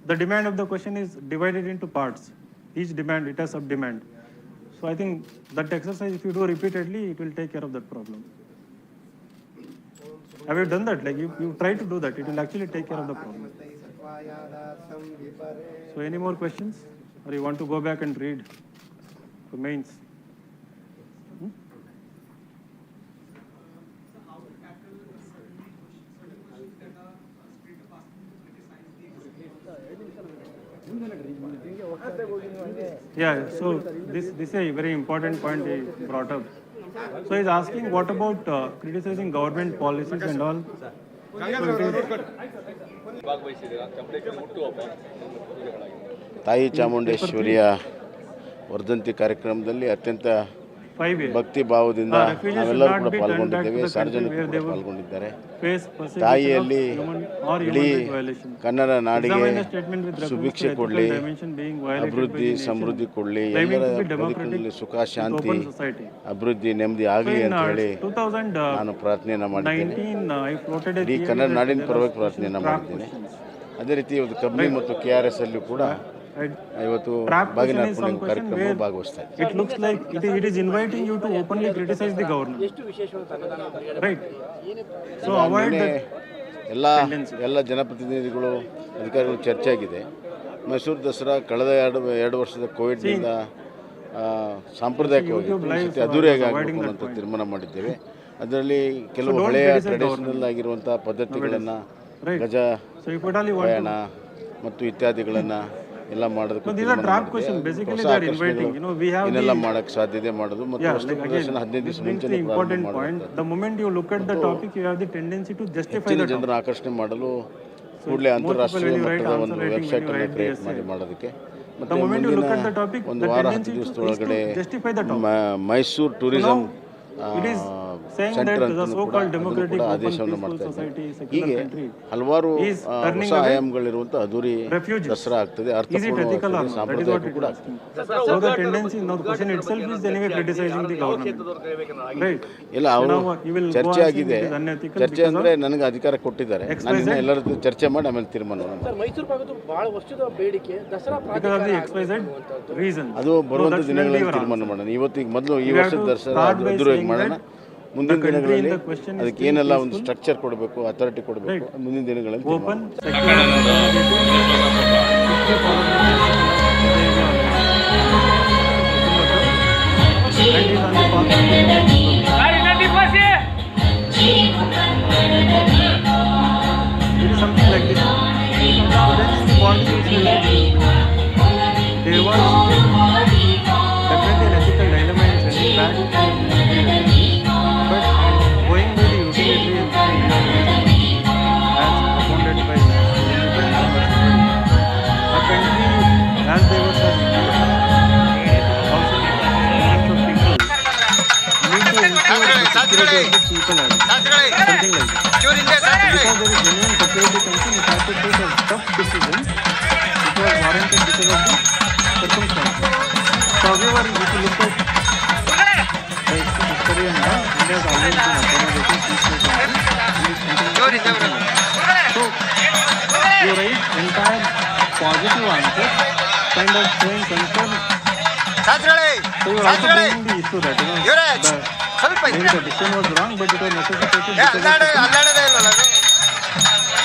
the demand of the question is divided into parts. Each demand, it has sub-demand. So I think that exercise, if you do repeatedly, it will take care of that problem. Have you done that? Like you try to do that, it will actually take care of the problem. So any more questions? Or you want to go back and read for mains? Yeah, so this is a very important point he brought up. So he's asking what about criticizing government policies and all?
ತಾಯಿ ಚಾಮುಂಡೇಶ್ವರಿಯ ವರ್ಧಂತಿ ಕಾರ್ಯಕ್ರಮದಲ್ಲಿ ಅತ್ಯಂತ ಭಕ್ತಿ ಭಾವದಿಂದ ನಾವೆಲ್ಲರೂ ಕೂಡ ಪಾಲ್ಗೊಂಡಿದ್ದೇವೆ, ಸಾರ್ವಜನಿಕರು ಕೂಡ ಪಾಲ್ಗೊಂಡಿದ್ದಾರೆ. ತಾಯಿಯಲ್ಲಿ ಇಡೀ ಕನ್ನಡ ನಾಡಿಗೆ ಸುಭಿಕ್ಷೆ ಕೊಡಲಿ, ಅಭಿವೃದ್ಧಿ ಸಮೃದ್ಧಿ ಕೊಡಲಿ, ಎಲ್ಲರ ಬದುಕಿನಲ್ಲಿ ಸುಖ ಶಾಂತಿ ಅಭಿವೃದ್ಧಿ ನೆಮ್ಮದಿ ಆಗಲಿ ಅಂತ ಹೇಳಿ ನಾನು ಪ್ರಾರ್ಥನೆಯನ್ನು ಮಾಡಿದ್ದೇನೆ. ಇಡೀ ಕನ್ನಡ ನಾಡಿನ ಪರವಾಗಿ ಪ್ರಾರ್ಥನೆಯನ್ನು ಮಾಡಿದ್ದೇನೆ. ಅದೇ ರೀತಿ ಇವತ್ತು ಕಬ್ನಿ ಮತ್ತು KRS ಅಲ್ಲೂ ಕೂಡ ಇವತ್ತು ಬಾಗಿನ ಕಾರ್ಯಕ್ರಮ ಭಾಗವಹಿಸ್ತಾ ಇದೆ.
It looks like it is inviting you to openly criticize the government. Right. So avoid that.
ಎಲ್ಲ ಜನಪ್ರತಿನಿಧಿಗಳು ಅಧಿಕಾರಿಗಳು ಚರ್ಚೆ ಆಗಿದೆ. ಮೈಸೂರು ದಸರಾ ಕಳೆದ ಎರಡು ವರ್ಷದ ಕೋವಿಡ್ನಿಂದ ಸಾಂಪ್ರದಾಯಿಕವಾಗಿ ಅದ್ದೂರಿಯಾಗಿ ಆಗಬೇಕು ಅಂತ ತೀರ್ಮಾನ ಮಾಡಿದ್ದೇವೆ. ಅದರಲ್ಲಿ ಕೆಲವು ಹಳೆಯ ಟ್ರೆಡಿಷನಲ್ ಆಗಿರುವಂಥ ಪದ್ಧತಿಗಳನ್ನು ಗಜ ಪಯಣ ಮತ್ತು ಇತ್ಯಾದಿಗಳನ್ನು ಎಲ್ಲ ಮಾಡೋದಕ್ಕೆ ಏನೆಲ್ಲ ಮಾಡೋಕ್ಕೆ ಸಾಧ್ಯತೆ ಮಾಡೋದು ಮತ್ತು ವಸ್ತು ಪ್ರದರ್ಶನ 15 ದಿವಸ ಮುಂಚೆ ಹೆಚ್ಚಿನ ಜನರನ್ನು ಆಕರ್ಷಣೆ ಮಾಡಲು ಕೂಡಲೇ ಅಂತಾರಾಷ್ಟ್ರೀಯ ಮಟ್ಟದ ಒಂದು ವೆಬ್ಸೈಟ್ ಅನ್ನು ಕ್ರಿಯೇಟ್ ಮಾಡೋದಕ್ಕೆ ಮತ್ತು ಮುಂದಿನ ಒಂದು ವಾರ 10 ದಿವಸದೊಳಗಡೆ ಮೈಸೂರು ಟೂರಿಸಂ ಸೆಂಟರ್ ಅಂತ ಕೂಡ ಆದೇಶವನ್ನು ಮಾಡ್ತಾ ಇದ್ದಾರೆ. ಹೀಗೆ ಹಲವಾರು ಹೊಸ ಆಯಾಮಗಳಿರುವಂಥ ಅದ್ದೂರಿ ದಸರಾ ಆಗ್ತದೆ, ಅರ್ಥಪೂರ್ಣವಾಗ್ತದೆ, ಸಾಂಪ್ರದಾಯಿಕ ಕೂಡ ಆಗ್ತದೆ. ಇಲ್ಲ, ಅವರು ಚರ್ಚೆ ಆಗಿದೆ. ಚರ್ಚೆ ಅಂದರೆ ನನಗೆ ಅಧಿಕಾರ ಕೊಟ್ಟಿದ್ದಾರೆ, ನಾನು ಇನ್ನೂ ಎಲ್ಲರ ಚರ್ಚೆ ಮಾಡಿ ಆಮೇಲೆ ತೀರ್ಮಾನವನ್ನು ಅದು ಬರುವಂಥ ದಿನಗಳಲ್ಲಿ ತೀರ್ಮಾನ ಮಾಡೋಣ. ಇವತ್ತಿಗೆ ಮೊದಲು ಈ ವರ್ಷದ ದಸರಾ ಅದ್ದೂರಿಯಾಗಿ ಮಾಡೋಣ. ಮುಂದಿನ ದಿನಗಳಲ್ಲಿ ಅದಕ್ಕೆ ಏನೆಲ್ಲ ಒಂದು ಸ್ಟ್ರಕ್ಚರ್ ಕೊಡಬೇಕು, ಅಥಾರಿಟಿ ಕೊಡಬೇಕು, ಮುಂದಿನ ದಿನಗಳಲ್ಲಿ
ಚೂರು ಹಿಂದೆ ಶಾಸ್ತ್ರಿಗಳೇ
Because there is genuine security concern, it has to take a tough decision. It was warranted because of the circumstances. So, however, if you look at the history and all, India has always been accommodating peaceful country.
ಚೂರು ಹಿಂದೆ ಬರೋದು
So, you raise entire positive answer, kind of showing concern.
ಶಾಸ್ತ್ರಿಗಳೇ
So, you are also
ಶಾಸ್ತ್ರಿಗಳೇ
bringing the issue that,
Yuvraj ಸ್ವಲ್ಪ
maybe
ಹಿಂದೆ
the decision was wrong, but it was necessitated
ಏ
because of
ಅಲ್ಲಾಡೋದೇ ಇಲ್ವಲ್ಲ ಅದು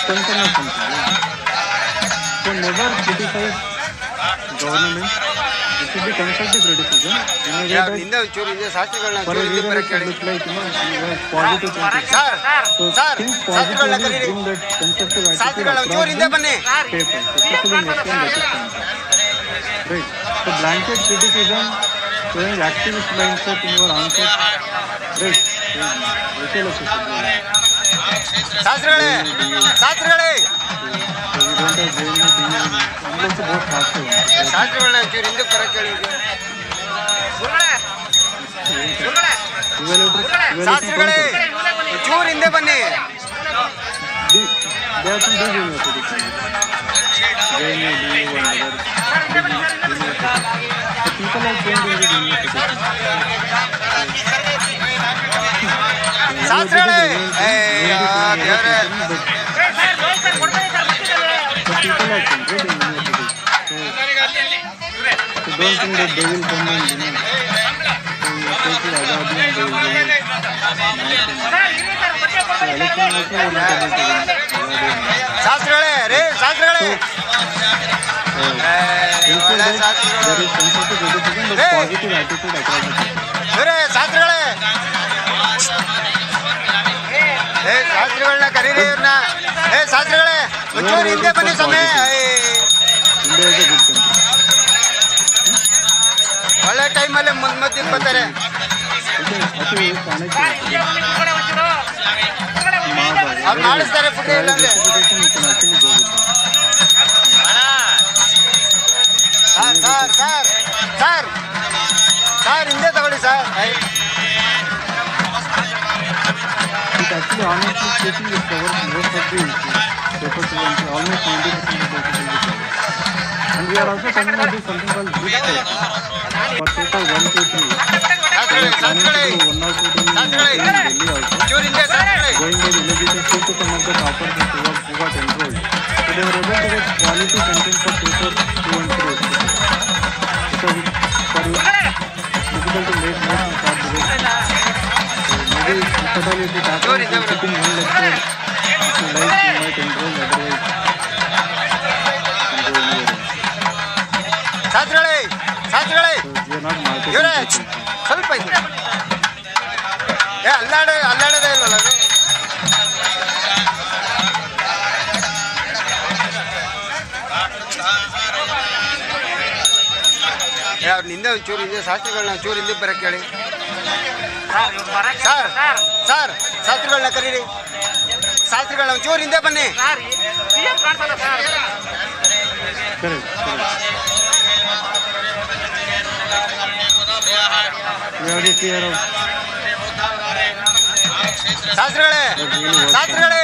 concern of something. So, never criticize government. It should be constructive criticism. In a way
ಯಾವ
that
ನಿಂದೆ ಚೂರು ಹಿಂದೆ ಶಾಸ್ತ್ರಿಗಳನ್ನ
for a
ಚೂರು ಹಿಂದೆ
leader, it
ಬರಕ್ಕೆ
should
ಹೇಳಿ
look like, you have positive thinking.
Sir
So,
sir
think
ಶಾಸ್ತ್ರಿಗಳನ್ನ
positively,
ಕರೀರಿ
bring that constructive attitude
ಶಾಸ್ತ್ರಿಗಳನ್ನ
across
ಚೂರು ಹಿಂದೆ
the
ಬನ್ನಿ
paper, especially in Western legislation. Right. So, blanket criticism, showing activist mindset in your answer. Right. Rachel also should do that.
ಶಾಸ್ತ್ರಿಗಳೇ ಶಾಸ್ತ್ರಿಗಳೇ
So, we don't have JNU, DU, and also both passive.
ಶಾಸ್ತ್ರಿಗಳನ್ನ ಚೂರು ಹಿಂದೆ ಬರಕ್ಕೆ ಹೇಳಿ ಶಾಸ್ತ್ರಿಗಳೇ ಚೂರು ಹಿಂದೆ ಬನ್ನಿ
There are some big universities. JNU, DU, and other big universities. The people are trained in these universities.
ಶಾಸ್ತ್ರಿಗಳೇ ದೇವರೇ
The people are trained in universities. So don't think that they will come and, so you take it azadi and they will give you so election also will not able to win azadi.
ಶಾಸ್ತ್ರಿಗಳೇ ರೇ ಶಾಸ್ತ್ರಿಗಳೇ
Instead
ಒಳ್ಳೆ
that
ಶಾಸ್ತ್ರಿಗಳು
there is constructive criticism but positive attitude across the people.
ಇವರೇ ಶಾಸ್ತ್ರಿಗಳೇ ಏ ಶಾಸ್ತ್ರಿಗಳನ್ನ ಕರೀರಿ ಇವ್ರನ್ನ ಏ ಶಾಸ್ತ್ರಿಗಳೇ ಒಂಚೂರು ಹಿಂದೆ ಬನ್ನಿ ಸ್ವಾಮಿ
India is a good country.
ಒಳ್ಳೆ ಟೈಮಲ್ಲಿ ಮಧ್ಯಕ್ಕೆ ಬರ್ತಾರೆ
Okay,
ಅವ್ರು ಮಾಡಿಸ್ತಾರೆ ಫುಡ್ ಇಲ್ಲ ಅಂದ್ರೆ ಸರ್ ಸರ್ ಸರ್ ಸರ್ ಹಿಂದೆ ತಗೊಳ್ಳಿ sir
It actually, honestly speaking, it covers most of the issues. Paper to almost 90% of the issues will be covered. And we are also coming up with something called big paper. For paper 1, 2, 3. So we are planning to do 1 or 2 in Delhi also.
ಚೂರು ಹಿಂದೆ ಶಾಸ್ತ್ರಿಗಳೇ
Going by the villages, speak to some of the toppers who got enrolled. So they were able to get quality content for paper 2 and 3 especially. Because it's difficult to make notes and start the rest. So maybe if at all if it happens, you're keeping one lecture, if you like, you might enroll, otherwise you can go anywhere else.
ಶಾಸ್ತ್ರಿಗಳೇ ಶಾಸ್ತ್ರಿಗಳೇ
So we are not marketing
Yuvraj
people.
ಸ್ವಲ್ಪ ಹಿಂದೆ ಏ ಅಲ್ಲಾಡೋದೇ ಇಲ್ವಲ್ಲ ಅದು ಏ ಅವ್ರು ನಿಂದೆ ಒಂಚೂರು ಹಿಂದೆ ಶಾಸ್ತ್ರಿಗಳನ್ನ ಚೂರು ಹಿಂದೆ ಬರಕ್ಕೆ ಹೇಳಿ ಸರ್ ಸರ್ ಶಾಸ್ತ್ರಿಗಳನ್ನ ಕರೀರಿ ಶಾಸ್ತ್ರಿಗಳನ್ನ ಒಂಚೂರು ಹಿಂದೆ ಬನ್ನಿ
Correct, correct. We already clear out.
ಶಾಸ್ತ್ರಿಗಳೇ ಶಾಸ್ತ್ರಿಗಳೇ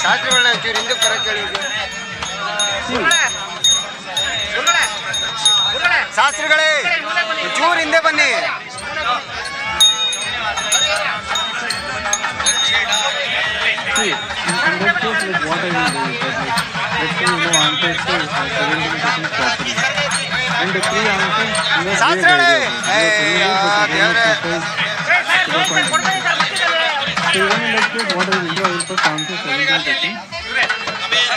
ಶಾಸ್ತ್ರಿಗಳನ್ನ ಒಂಚೂರು ಹಿಂದೆ ಬರಕ್ಕೆ ಹೇಳಿ ಶಾಸ್ತ್ರಿಗಳೇ ಚೂರು ಹಿಂದೆ ಬನ್ನಿ
See, in that case, like what I will do is that, let's say you know answers to 17 questions properly. And the 3 answers, you have
ಶಾಸ್ತ್ರಿಗಳೇ ದೇವರೇ
So even in that case, what I will do, I will first answer 17 questions.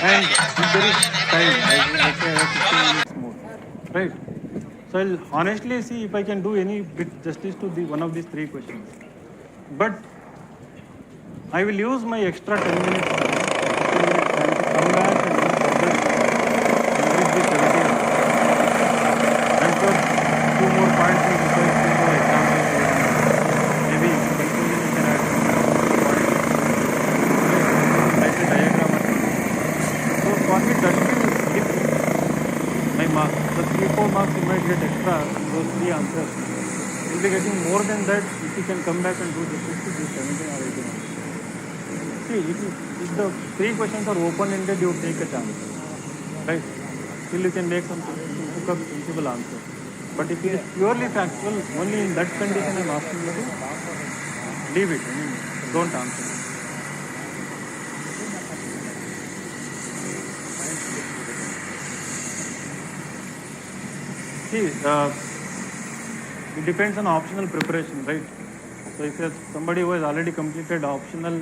And if there is time, let's say I have 15 minutes more. Right? So I'll honestly see if I can do any bit justice to one of these 3 questions. But I will use my extra 10 minutes time, 15 minutes time to come back and complete the 17. And for 2 more points, we will 2 more examples. Maybe conclusion you can add some more points. Like the diagram. So for me, that will skip my marks. The 3-4 marks you might get extra in those 3 answers will be getting more than that if you can come back and do justice to these 17 or 18 answers. See, if the 3 questions are open-ended, you take a chance, right? Still you can make some hook up sensible answer. But if it is purely factual, only in that condition I'm asking you to leave it. I mean, don't answer. See, it depends on optional preparation, right? So if you're somebody who has already completed optional,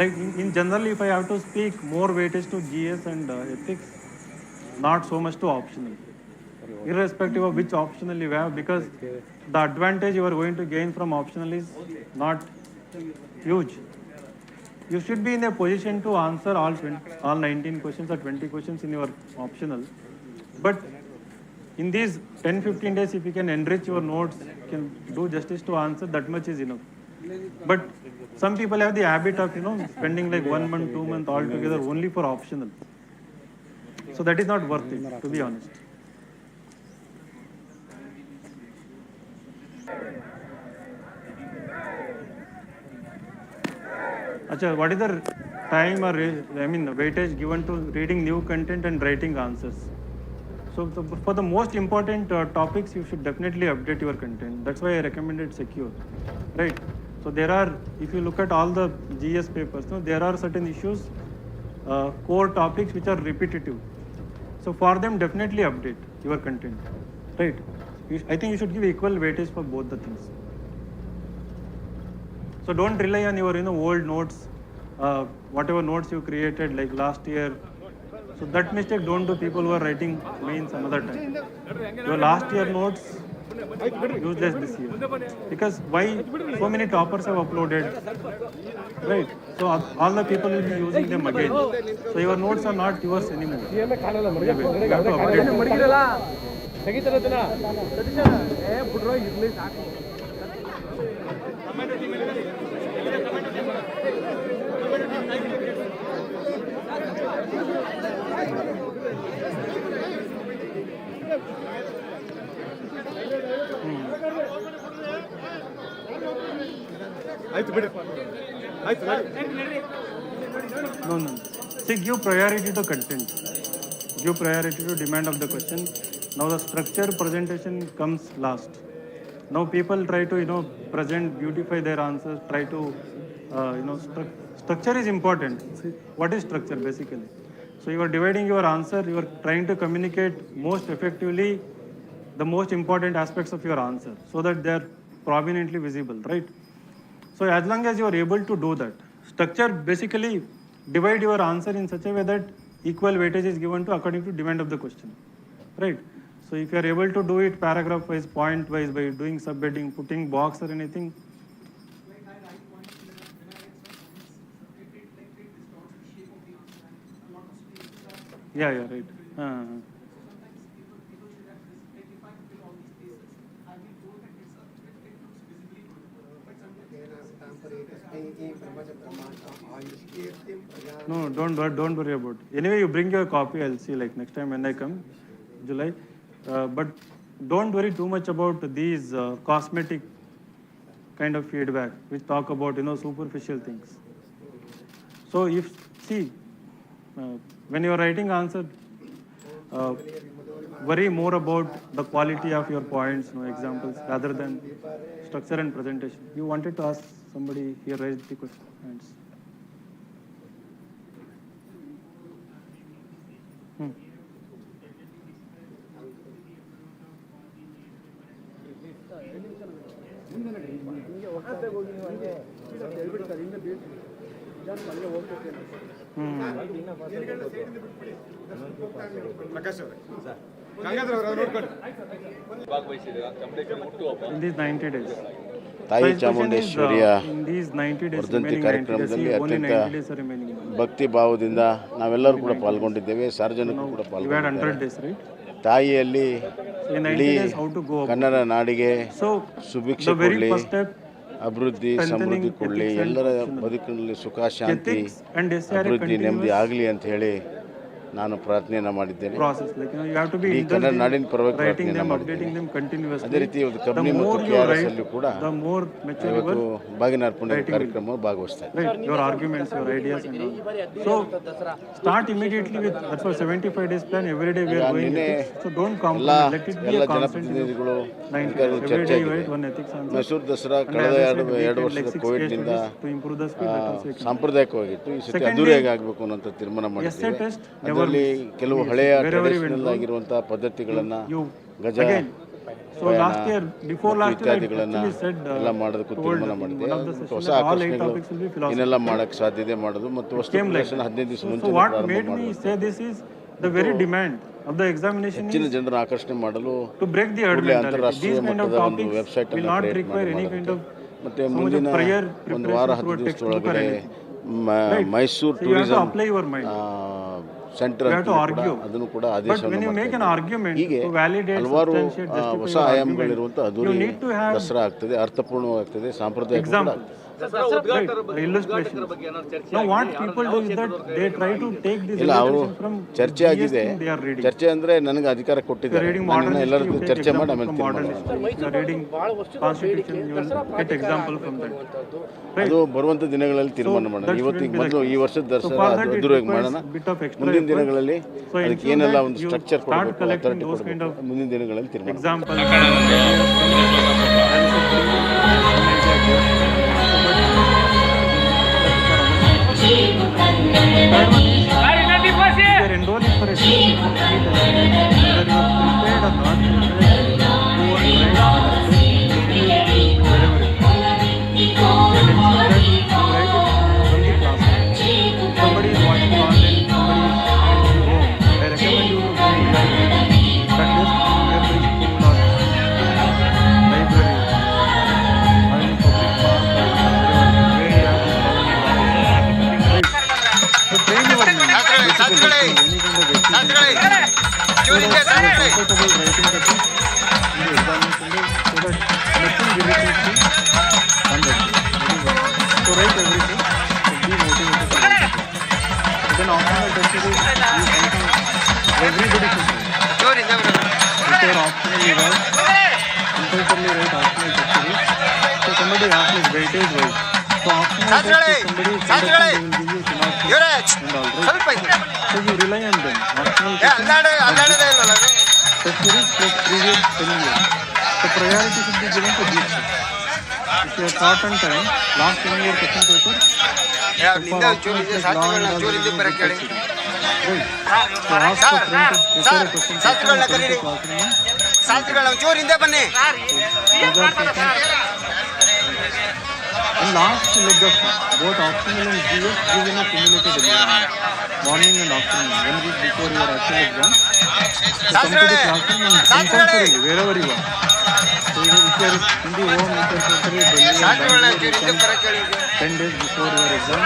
like in general, if I have to speak, more weightage to GS and ethics, not so much to optional, irrespective of which optional you have, because the advantage you are going to gain from optional is not huge. You should be in a position to answer all 19 questions or 20 questions in your optional. But in these 10-15 days, if you can enrich your notes, can do justice to answer, that much is enough. But some people have the habit of, spending like 1 month, 2 months altogether only for optional. So that is not worth it, to be honest. Achha, what is the time or weightage given to reading new content and writing answers? So for the most important topics, you should definitely update your content. That's why I recommended Secure, right? So there are, if you look at all the GS papers, there are certain issues, core topics which are repetitive. So for them, definitely update your content, right? I think you should give equal weightage for both the things. So don't rely on your old notes, whatever notes you created like last year. So that mistake don't do people who are writing mains another time. Your last year notes, useless this year. Because why so many toppers have uploaded, right? So all the people will be using them again. So your notes are not yours anymore. You have to update. No. See, give priority to content. Give priority to demand of the question. Now the structure presentation comes last. Now people try to, present, beautify their answers, try to, structure is important. See, what is structure basically? So you are dividing your answer, you are trying to communicate most effectively the most important aspects of your answer so that they are prominently visible, right? So as long as you are able to do that, structure basically divide your answer in such a way that equal weightage is given to according to demand of the question, right? So if you are able to do it paragraph wise, point wise, by doing subheading, putting box or anything. Yeah, right. No, don't worry about it. Anyway, you bring your copy, I'll see like next time when I come, July. But don't worry too much about these cosmetic kind of feedback, which talk about, superficial things. So when you are writing answer, worry more about the quality of your points, examples, rather than structure and presentation. You wanted to ask somebody here, raise the question. Hands. In these 90 days.
ತಾಯಿ ಚಾಮುಂಡೇಶ್ವರಿಯ ವರ್ಧಂತಿ ಕಾರ್ಯಕ್ರಮದಲ್ಲಿ ಅತ್ಯಂತ ಭಕ್ತಿ ಭಾವದಿಂದ ನಾವೆಲ್ಲರೂ ಕೂಡ ಪಾಲ್ಗೊಂಡಿದ್ದೇವೆ, ಸಾರ್ವಜನಿಕರು ಕೂಡ ಪಾಲ್ಗೊಂಡಿದ್ದಾರೆ. ತಾಯಿಯಲ್ಲಿ ಇಡೀ ಕನ್ನಡ ನಾಡಿಗೆ ಸುಭಿಕ್ಷೆ ಕೊಡಲಿ, ಅಭಿವೃದ್ಧಿ ಸಮೃದ್ಧಿ ಕೊಡಲಿ, ಎಲ್ಲರ ಬದುಕಿನಲ್ಲಿ ಸುಖ ಶಾಂತಿ ಅಭಿವೃದ್ಧಿ ನೆಮ್ಮದಿ ಆಗಲಿ ಅಂತ ಹೇಳಿ ನಾನು ಪ್ರಾರ್ಥನೆಯನ್ನು ಮಾಡಿದ್ದೇನೆ.
process. Like, you know, you have to be
ಈ ಕನ್ನಡ ನಾಡಿನ ಪರವಾಗಿ
writing
ಪ್ರಾರ್ಥನೆಯನ್ನು
them,
ಮಾಡಿದ್ದೇನೆ.
updating them continuously.
ಅದೇ ರೀತಿ ಒಂದು
The
ಕಂಪ್ನಿ
more
ಮತ್ತು
you
KRS
write,
ಅಲ್ಲೂ ಕೂಡ
the more mature you
ಇವತ್ತು
are.
ಬಾಗಿನ ಅರ್ಪಣೆ ಕಾರ್ಯಕ್ರಮ ಭಾಗವಹಿಸ್ತಾ ಇದ್ದಾರೆ.
Right, your arguments, your ideas and all. So start immediately with that's for 75 days plan. Every day we are going with it. So don't compromise. Let it be
ಎಲ್ಲ
a constant.
ಜನಪ್ರತಿನಿಧಿಗಳು
Every
ಚರ್ಚೆ
day you
ಆಗಿದೆ.
write one ethics answer.
Mysuru Dasara
And
ಕಳೆದ
as I said, we
ಎರಡು
can
ವರ್ಷದ
like 6 case
ಕೋವಿಡ್ನಿಂದ
studies to improve the speed. That also we can.
ಸಾಂಪ್ರದಾಯಿಕವಾಗಿತ್ತು. ಈ ಸತಿ
Second
ಅದ್ದೂರಿಯಾಗಿ ಆಗಬೇಕು ಅನ್ನೋಂಥ ತೀರ್ಮಾನ
Essay
ಮಾಡಿದ್ದೇವೆ.
test never
ಅದರಲ್ಲಿ
miss.
ಕೆಲವು
Please,
ಹಳೆಯ
wherever you
ಟ್ರೆಡಿಷನಲ್
went
ಆಗಿರುವಂಥ ಪದ್ಧತಿಗಳನ್ನು
You
ಗಜ
again. So last year, before
ಮತ್ತು
last year, I
ಇತ್ಯಾದಿಗಳನ್ನು
actually said
ಎಲ್ಲ ಮಾಡೋದಕ್ಕೂ
told
ತೀರ್ಮಾನ
in
ಮಾಡಿದೆ.
one of the
ಮತ್ತು
sessions
ಹೊಸ
that all 8
ಆಕರ್ಷಣೆಗಳು
topics will be philosophy.
ಇನ್ನೆಲ್ಲ ಮಾಡೋಕ್ಕೆ ಸಾಧ್ಯತೆ ಮಾಡೋದು ಮತ್ತು ವಸ್ತು
Came like
ಪ್ರದರ್ಶನ 15 ದಿವಸ ಮುಂಚೆ
So what
ಪ್ರಾರಂಭ
made me
ಮಾಡೋದು.
say this is the very demand of the examination
ಹೆಚ್ಚಿನ
is
ಜನರ ಆಕರ್ಷಣೆ ಮಾಡಲು
to break the herd
ಕೂಡಲೇ
mentality.
ಅಂತಾರಾಷ್ಟ್ರೀಯ
These kind of
ಮಟ್ಟದ ಒಂದು
topics
ವೆಬ್ಸೈಟ್
will
ಅನ್ನು
not
create
require any kind of
ಮತ್ತೆ
so much of
ಮುಂದಿನ
prior
ಒಂದು ವಾರ
preparation through
10
a textbook or
ದಿವಸದೊಳಗಡೆ
anything.
Mysuru
So you have to
tourism
apply your mind.
Centre
You have to argue.
ಅದನ್ನು ಕೂಡ
But when
ಆದೇಶವನ್ನು
you make an
ಮಾಡ್ತಾರೆ.
argument
ಹೀಗೆ
to validate,
ಹಲವಾರು
substantiate, justify
ಹೊಸ
your
ಆಯಾಮಗಳಿರುವಂಥ
argument, you
ಅದ್ದೂರಿ
need to have
Dasara ಆಗ್ತದೆ, ಅರ್ಥಪೂರ್ಣವಾಗ್ತದೆ, ಸಾಂಪ್ರದಾಯಿಕ ಕೂಡ
example.
ಆಗ್ತದೆ.
Right, illustration. Now what people do is that they try to take this
ಇಲ್ಲ ಅವರು
illustration from
ಚರ್ಚೆ
GS
ಆಗಿದೆ.
thing they are reading.
ಚರ್ಚೆ ಅಂದ್ರೆ ನನಗೆ ಅಧಿಕಾರ
If you are
ಕೊಟ್ಟಿದ್ದಾರೆ.
reading
ನಾನು
modern
ಎಲ್ಲರ
history, you take
ಚರ್ಚೆ ಮಾಡಿ
example
ಆಮೇಲೆ
from
ತೀರ್ಮಾನ
modern
ಮಾಡೋಣ.
history. If you are reading constitution, you will get example from that. Right.
ಅದು ಬರುವಂತ ದಿನಗಳಲ್ಲಿ ತೀರ್ಮಾನ ಮಾಡೋಣ.
that
ಇವತ್ತಿಗೆ
shouldn't be
ಮೊದಲು
like
ಈ ವರ್ಷದ
So
Dasara
for that it
ಅದ್ದೂರಿಯಾಗಿ
requires
ಮಾಡೋಣ.
bit of extra
ಮುಂದಿನ
effort.
ದಿನಗಳಲ್ಲಿ
So
ಅದಕ್ಕೆ
ensure
ಏನೆಲ್ಲ
that
ಒಂದು
you
ಸ್ಟ್ರಕ್ಚರ್
start
ಕೊಡಬೇಕು,
collecting
ಅಥಾರಿಟಿ
those kind
ಕೊಡಬೇಕು.
of
ಮುಂದಿನ ದಿನಗಳಲ್ಲಿ ತೀರ್ಮಾನ
example. Third one is, if you are enrolling for a teaching company, whether you are prepared or not prepared, go and write wherever it is. And ensure that you write it from the classroom. If somebody is watching online, somebody is at home, I recommend you to go and write at least nearby school or library or in public park or where you have this problem. Right. So train your mind.
ಶಾಸ್ತ್ರಗಳೇ,
Any kind of exercise.
ಶಾಸ್ತ್ರಗಳೇ, ಚೂರಿಂದೆ ಶಾಸ್ತ್ರಗಳೇ.
Comfortable writing the thing in the examination day so that nothing irritates you on that day. So write everything. So be motivated to write it. So then optional test is everybody should write.
ಚೂರಿಂದ ಬರೋದು.
If you are optionally write, compulsorily write optional test series. So somebody asks like weightage wise. So optional test
ಶಾಸ್ತ್ರಗಳೇ,
is somebody
ಶಾಸ್ತ್ರಗಳೇ.
will give you synopsis
Yuvraj,
and all right.
ಸ್ವಲ್ಪ ಇದೆ.
So you rely on them. Optional
ಏ, ಅಲ್ಲಾಡೋದೇ ಇಲ್ವಲ್ಲ ಅದು?
test series plus previous 10 years. The priority should be given to these two. If you are short on time, last 10 year question paper,
ಏ, ನಿಂದ ಚೂರಿಂದ ಶಾಸ್ತ್ರಗಳನ್ನ ಚೂರಿಂದ ಬರಕ್ಕೆ ಹೇಳಿ.
right. So ask
sir,
the friend to
sir,
prepare a question paper
ಶಾಸ್ತ್ರಗಳನ್ನ
and send
ಕರೀರಿ.
to classroom.
ಶಾಸ್ತ್ರಗಳನ್ನ ಚೂರಿಂದ ಬನ್ನಿ.
Those are questions. And last leg of both optional and GS give in a simulated environment. Morning and afternoon, 1 week before your actual exam. So come to the classroom and compulsorily, wherever you are. So if you are in the home, intercessory, Delhi and
ಶಾಸ್ತ್ರಗಳನ್ನ
Bangalore, you
ಚೂರಿಂದ
can
ಬರಕ್ಕೆ ಹೇಳಿ.
10 days before your exam.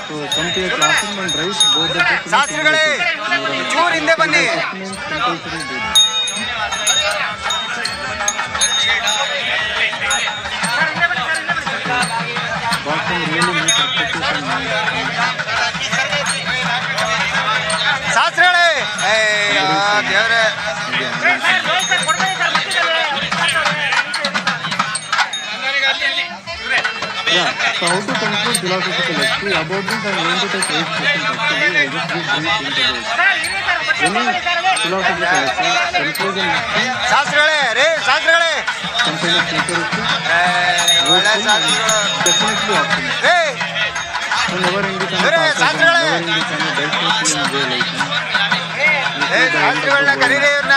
So come to your classroom and write both the tests in a
ಶಾಸ್ತ್ರಗಳೇ,
simulated.
ಚೂರಿಂದ ಬನ್ನಿ.
Assessments compulsory do that. Boston really needs expectation.
ಶಾಸ್ತ್ರಗಳೇ, ಏ, ದೇವ್ರೆ.
Yeah, so how to conclude philosophical history? About this, I am going to take 8 questions actually. I just give brief introduction. Any philosophical history, conclusion history,
ಶಾಸ್ತ್ರಗಳೇ, ರೇ ಶಾಸ್ತ್ರಗಳೇ.
some kind of future history,
ಏ, ಒಳ್ಳೆ ಶಾಸ್ತ್ರಗಳು.
definitely optimism.
ಏ,
So never in the kind of
Sir,
sarcasm,
sir.
never in the kind of delicacy and realization.
ಏ, ಶಾಸ್ತ್ರಗಳನ್ನ ಕರೀರಿ ಇವ್ರನ್ನ.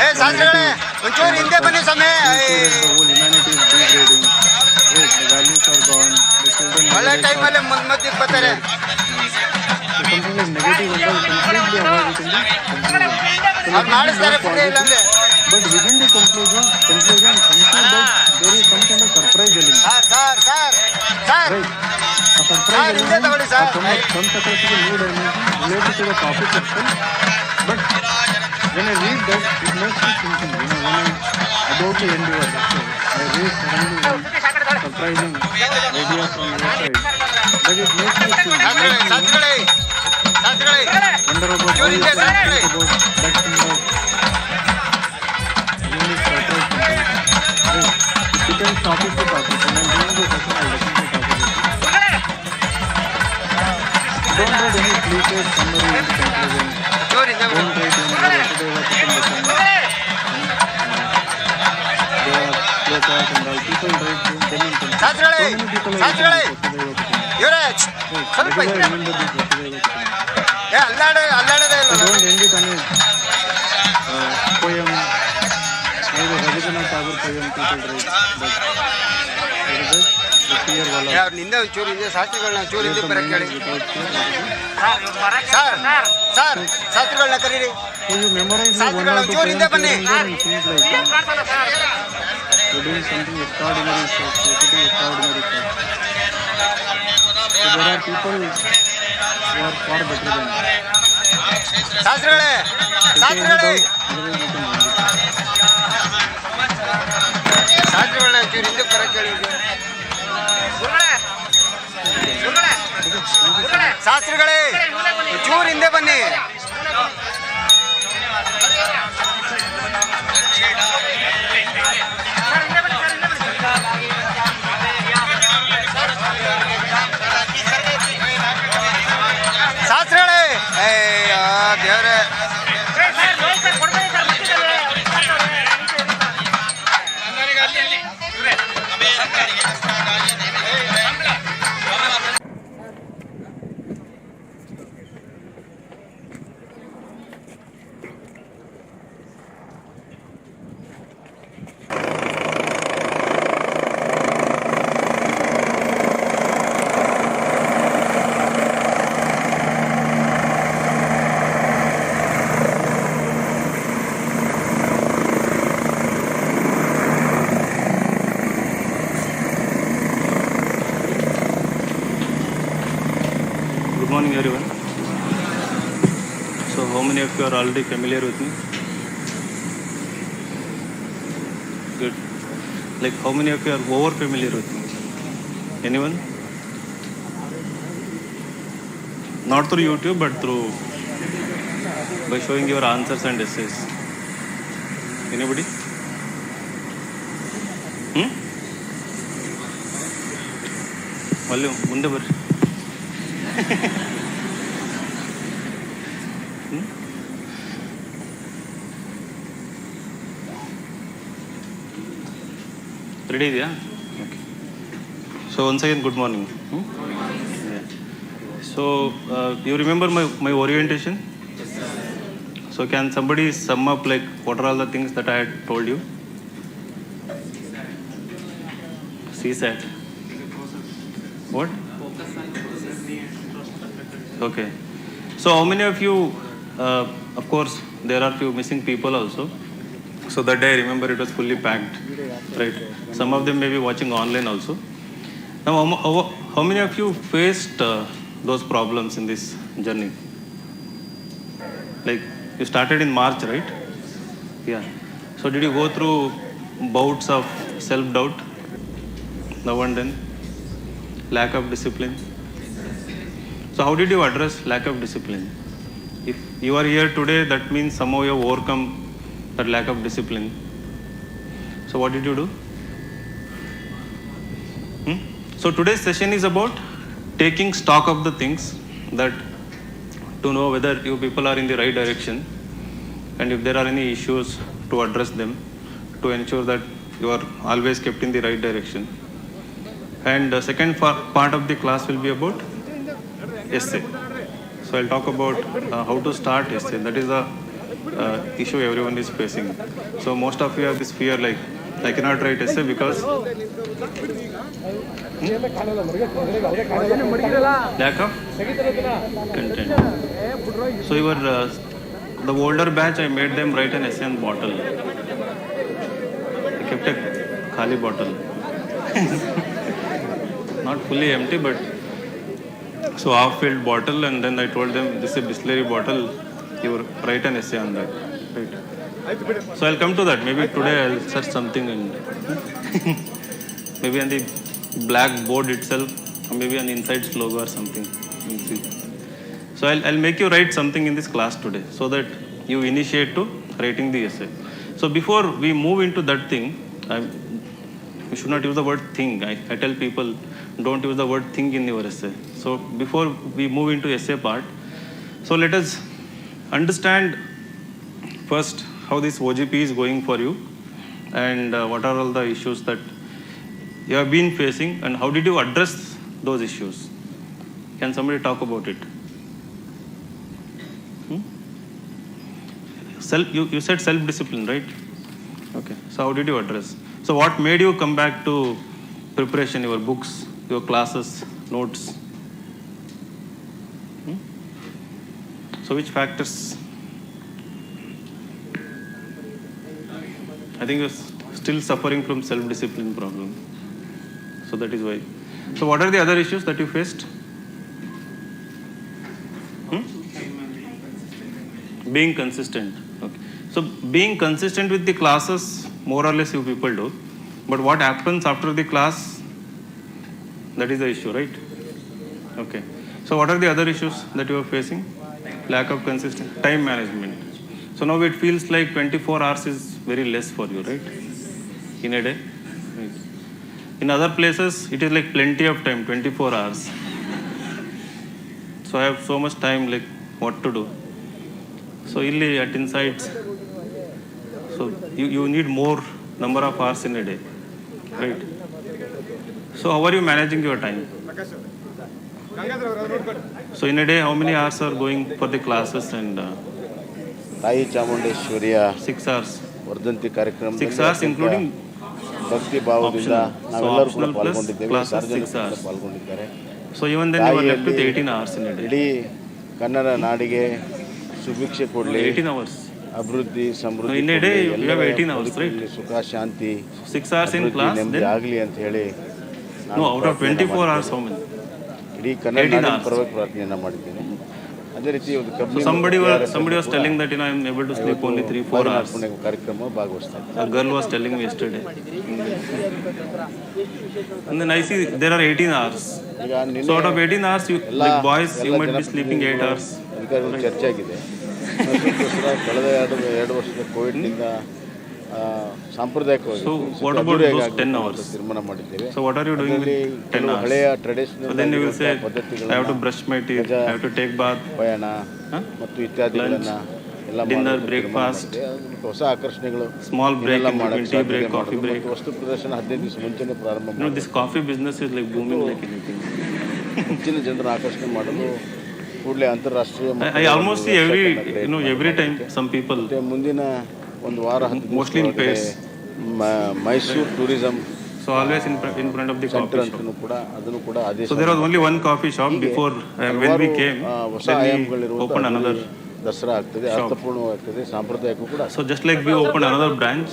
ಏ, ಶಾಸ್ತ್ರಗಳೇ, ಒಂಚೂರು ಹಿಂದೆ ಬನ್ನಿ ಸ್ವಾಮಿ.
The whole humanity is degrading. Right, the values are gone. The children
ಒಳ್ಳೆ
nowadays
ಟೈಮಲ್ಲಿ ಮಧ್ಯಕ್ಕೆ ಬರ್ತಾರೆ.
So something like negative and all completely avoid it in the conclusion. So
ಅವ್ರು ಮಾಡಿಸ್ತಾರೆ
let it be
ಪುಣ್ಯ
more
ಇಲ್ಲಾಂದ್ರೆ.
positive. But within the conclusion, ensure that there is some kind of surprise element.
Sir, sir, sir.
Right. A surprise
ಹಿಂದೆ
element
ತಗೊಳ್ಳಿ
or
sir.
some capacity new dimension related to the topic itself. But when I read that, it makes me thinking, you know, when I'm about to end your lecture, I read suddenly one surprising idea from your side. But it makes me think,
ಶಾಸ್ತ್ರಗಳೇ, ಶಾಸ್ತ್ರಗಳೇ. ಶಾಸ್ತ್ರಿಗಳೇ
wonder about how you can think about that kind of unique corporate company. Right. It depends topic to topic. When I'm doing the session, I'll definitely talk about it. Don't write any clickbait summary in the conclusion.
ಜೋರಿಂದ
Don't write any yesterday what happened with them. They are close and all. People write them in conclusion.
ಶಾಸ್ತ್ರಿಗಳೇ
So many people are
ಶಾಸ್ತ್ರಿಗಳೇ
writing yesterday what happened.
ಇವರೇ
Right.
ಸ್ವಲ್ಪ
Regular remember this yesterday what happened.
ಅಲ್ಲಾಡೋದೇ
So
ಇಲ್ಲ
don't end it on a poem. Maybe Rabindranath Tagore poem people write, but it is just the fear wala.
ಅವ್ರು ನಿಂದೆ ಒಂಚೂರು ಹಿಂದೆ ಶಾಸ್ತ್ರಿಗಳನ್ನ ಚೂರು ಹಿಂದೆ
The
ಬರಕ್ಕೆ
mind
ಹೇಳಿ
without fear, what is it?
Sir ಶಾಸ್ತ್ರಿಗಳನ್ನ ಕರೀರಿ
So you memorize
Sir,
one or two
ಚೂರು ಹಿಂದೆ
poems
ಬನ್ನಿ
here and there and things like that. You're doing something extraordinary stuff, you're putting extraordinary stuff. So there are people who are far better than you.
ಶಾಸ್ತ್ರಿಗಳೇ
Take it
ಶಾಸ್ತ್ರಿಗಳೇ
out, otherwise you can mind it.
ಶಾಸ್ತ್ರಿಗಳನ್ನ ಚೂರು ಹಿಂದೆ ಬರಕ್ಕೆ ಹೇಳಿ ಶಾಸ್ತ್ರಿಗಳೇ ಚೂರು ಹಿಂದೆ ಬನ್ನಿ ಶಾಸ್ತ್ರಿಗಳೇ ಅಯ್ಯೋ ದೇವ್ರೆ
Good morning, everyone. So, how many of you are already familiar with me? Good. Like, how many of you are over familiar with me? Anyone? Not through YouTube, but through by showing your answers and essays. Anybody? Volume, ಮುಂದೆ ಬರ್ರಿ. Ready? Yeah? Okay. So once again, good morning. Yeah. So you remember my orientation? So can somebody sum up like what are all the things that I had told you? CSAT. What? Okay. So how many of you, of course, there are few missing people also. So that day I remember it was fully packed, right? Some of them may be watching online also. Now, how many of you faced those problems in this journey? Like you started in March, right? Yeah. So did you go through bouts of self-doubt? Now and then? Lack of discipline? So how did you address lack of discipline? If you are here today, that means somehow you have overcome that lack of discipline. So what did you do? So today's session is about taking stock of the things that to know whether you people are in the right direction and if there are any issues to address them to ensure that you are always kept in the right direction. And the second part of the class will be about essay. So I'll talk about how to start essay. That is the issue everyone is facing. So most of you have this fear like I cannot write essay because lack of content. So your the older batch, I made them write an essay on bottle. I kept a khali bottle. Not fully empty, but so half-filled bottle, and then I told them this is a Bisleri bottle. You write an essay on that, right? So I'll come to that. Maybe today I'll search something and maybe on the black board itself, or maybe an inside logo or something. We'll see. So I'll make you write something in this class today so that you initiate to writing the essay. So before we move into that thing, you should not use the word thing. I tell people, don't use the word thing in your essay. So before we move into essay part, so let us understand first how this OGP is going for you and what are all the issues that you have been facing and how did you address those issues. Can somebody talk about it? You said self-discipline, right? Okay. So how did you address? So what made you come back to preparation, your books, your classes, notes? So which factors? I think you're still suffering from self-discipline problem. So that is why. So what are the other issues that you faced? Being consistent. Okay. So being consistent with the classes, more or less you people do. But what happens after the class, that is the issue, right? Okay. So what are the other issues that you are facing? Lack of consistency, time management. So now it feels like 24 hours is very less for you, right? In a day. Right. In other places, it is like plenty of time, 24 hours. So I have so much time, like what to do. So illi at Insights, so you need more number of hours in a day, right? So how are you managing your time? So in a day, how many hours are going for the classes and
ತಾಯಿ ಚಾಮುಂಡೇಶ್ವರಿಯ
6 hours?
ವರ್ಧಂತಿ ಕಾರ್ಯಕ್ರಮ
6 hours including
ಭಕ್ತಿ ಭಾವದಿಂದ ನಾವೆಲ್ಲರೂ ಕೂಡ
optional plus
ಪಾಲ್ಗೊಂಡಿದ್ದೇವೆ,
classes 6
ಸಾರ್ವಜನಿಕರು
hours.
ಪಾಲ್ಗೊಂಡಿದ್ದಾರೆ.
So even then you are left with 18 hours in a day.
ಇಡೀ ಕನ್ನಡ ನಾಡಿಗೆ ಸುಭಿಕ್ಷೆ ಕೊಡಲಿ,
18 hours.
ಅಭಿವೃದ್ಧಿ ಸಮೃದ್ಧಿ
In a day you
ಕೊಡ್ಲಿ,
have
ಎಲ್ಲರ
18 hours, right?
ಬದುಕಿನಲ್ಲಿ ಸುಖ ಶಾಂತಿ
6 hours in
ಅಭಿವೃದ್ಧಿ
class,
ನೆಮ್ಮದಿ
then
ಆಗಲಿ ಅಂತ ಹೇಳಿ
no, out of 24 hours how many?
ಇಡೀ ಕನ್ನಡ
18
ನಾಡಿನ
hours.
ಪರವಾಗಿ ಪ್ರಾರ್ಥನೆಯನ್ನು ಮಾಡಿದ್ದೇನೆ. ಅದೇ ರೀತಿ ಒಂದು
So
company
somebody was telling that I am able to sleep only 3-4 hours.
ಕಾರ್ಯಕ್ರಮ ಭಾಗವಹಿಸ್ತಾ ಇದ್ದಾರೆ.
A girl was telling me yesterday. And then I see there are 18 hours.
ಈಗ ನಿನ್ನೆ
So out of 18 hours, you, like boys, you might be sleeping 8 hours.
ಅಧಿಕಾರಿಗಳು ಚರ್ಚೆ ಆಗಿದೆ. ಅದಕ್ಕೋಸ್ಕರ ಕಳೆದ ಎರಡು ವರ್ಷದ ಕೋವಿಡ್ನಿಂದ ಸಾಂಪ್ರದಾಯಿಕವಾಗಿ
So what about those 10 hours?
ತೀರ್ಮಾನ ಮಾಡಿದ್ದೇವೆ.
So what are you doing with 10 hours?
ಹಳೆಯ traditional
So then you will say, I have to brush my teeth, I have to take bath,
ಪಯಣ ಮತ್ತು ಇತ್ಯಾದಿಗಳನ್ನು ಎಲ್ಲ
dinner, breakfast,
ಹೊಸ ಆಕರ್ಷಣೆಗಳು
small break
ಎಲ್ಲ
in between
ಮಾಡಕ್ಕೆ
tea break,
ಸಾಧ್ಯತೆ
coffee
ಮಾಡೋದು
break.
ಮತ್ತು ವಸ್ತು ಪ್ರದರ್ಶನ 15 ದಿವಸ ಮುಂಚೆನೇ ಪ್ರಾರಂಭ
You know, this coffee business is like booming like anything.
ಹೆಚ್ಚಿನ ಜನರ ಆಕರ್ಷಣೆ ಮಾಡಲು ಕೂಡಲೇ ಅಂತಾರಾಷ್ಟ್ರೀಯ
I almost see every time some people,
ಮತ್ತೆ ಮುಂದಿನ ಒಂದು ವಾರ 10
mostly in pairs.
Mysuru tourism
So always in front of the
centre
coffee shop.
ಅಂತಲೂ ಕೂಡ ಅದನ್ನು ಕೂಡ ಆದೇಶ
So there was only one coffee shop before when we came.
ಹೊಸ
Then we
ಆಯಾಮಗಳಿರುವಂಥ
opened another.
Dasara ಆಗ್ತದೆ, ಅರ್ಥಪೂರ್ಣವಾಗ್ತದೆ, ಸಾಂಪ್ರದಾಯಿಕ ಕೂಡ.
So just like we opened another branch,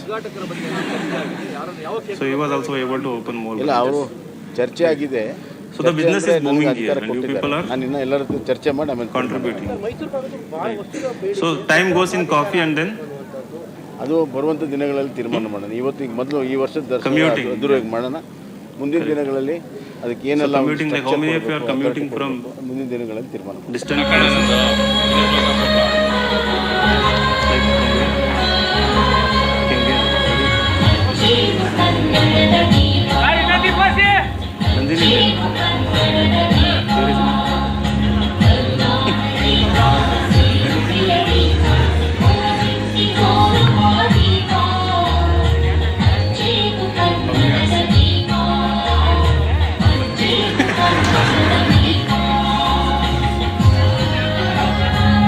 so he was also able to open more
ಇಲ್ಲ ಅವರು
branches.
ಚರ್ಚೆ ಆಗಿದೆ.
So the business is booming here and you people are
ನಾನು ಇನ್ನ ಎಲ್ಲರ ಜೊತೆ ಚರ್ಚೆ ಮಾಡಿ ಆಮೇಲೆ
contributing. So time goes in coffee and then
ಅದು ಬರುವಂಥ ದಿನಗಳಲ್ಲಿ ತೀರ್ಮಾನ ಮಾಡೋಣ. ಇವತ್ತು ಈಗ ಮೊದಲು ಈ ವರ್ಷದ ದಸರಾ
Commuting.
ಅದ್ದೂರಿಯಾಗಿ ಮಾಡೋಣ. ಮುಂದಿನ ದಿನಗಳಲ್ಲಿ ಅದಕ್ಕೆ ಏನೆಲ್ಲ
So commuting, like how many of you are commuting from
ಮುಂದಿನ ದಿನಗಳಲ್ಲಿ ತೀರ್ಮಾನ ಮಾಡೋಣ.
distant places? Like from where? Nanjini there. Where is it?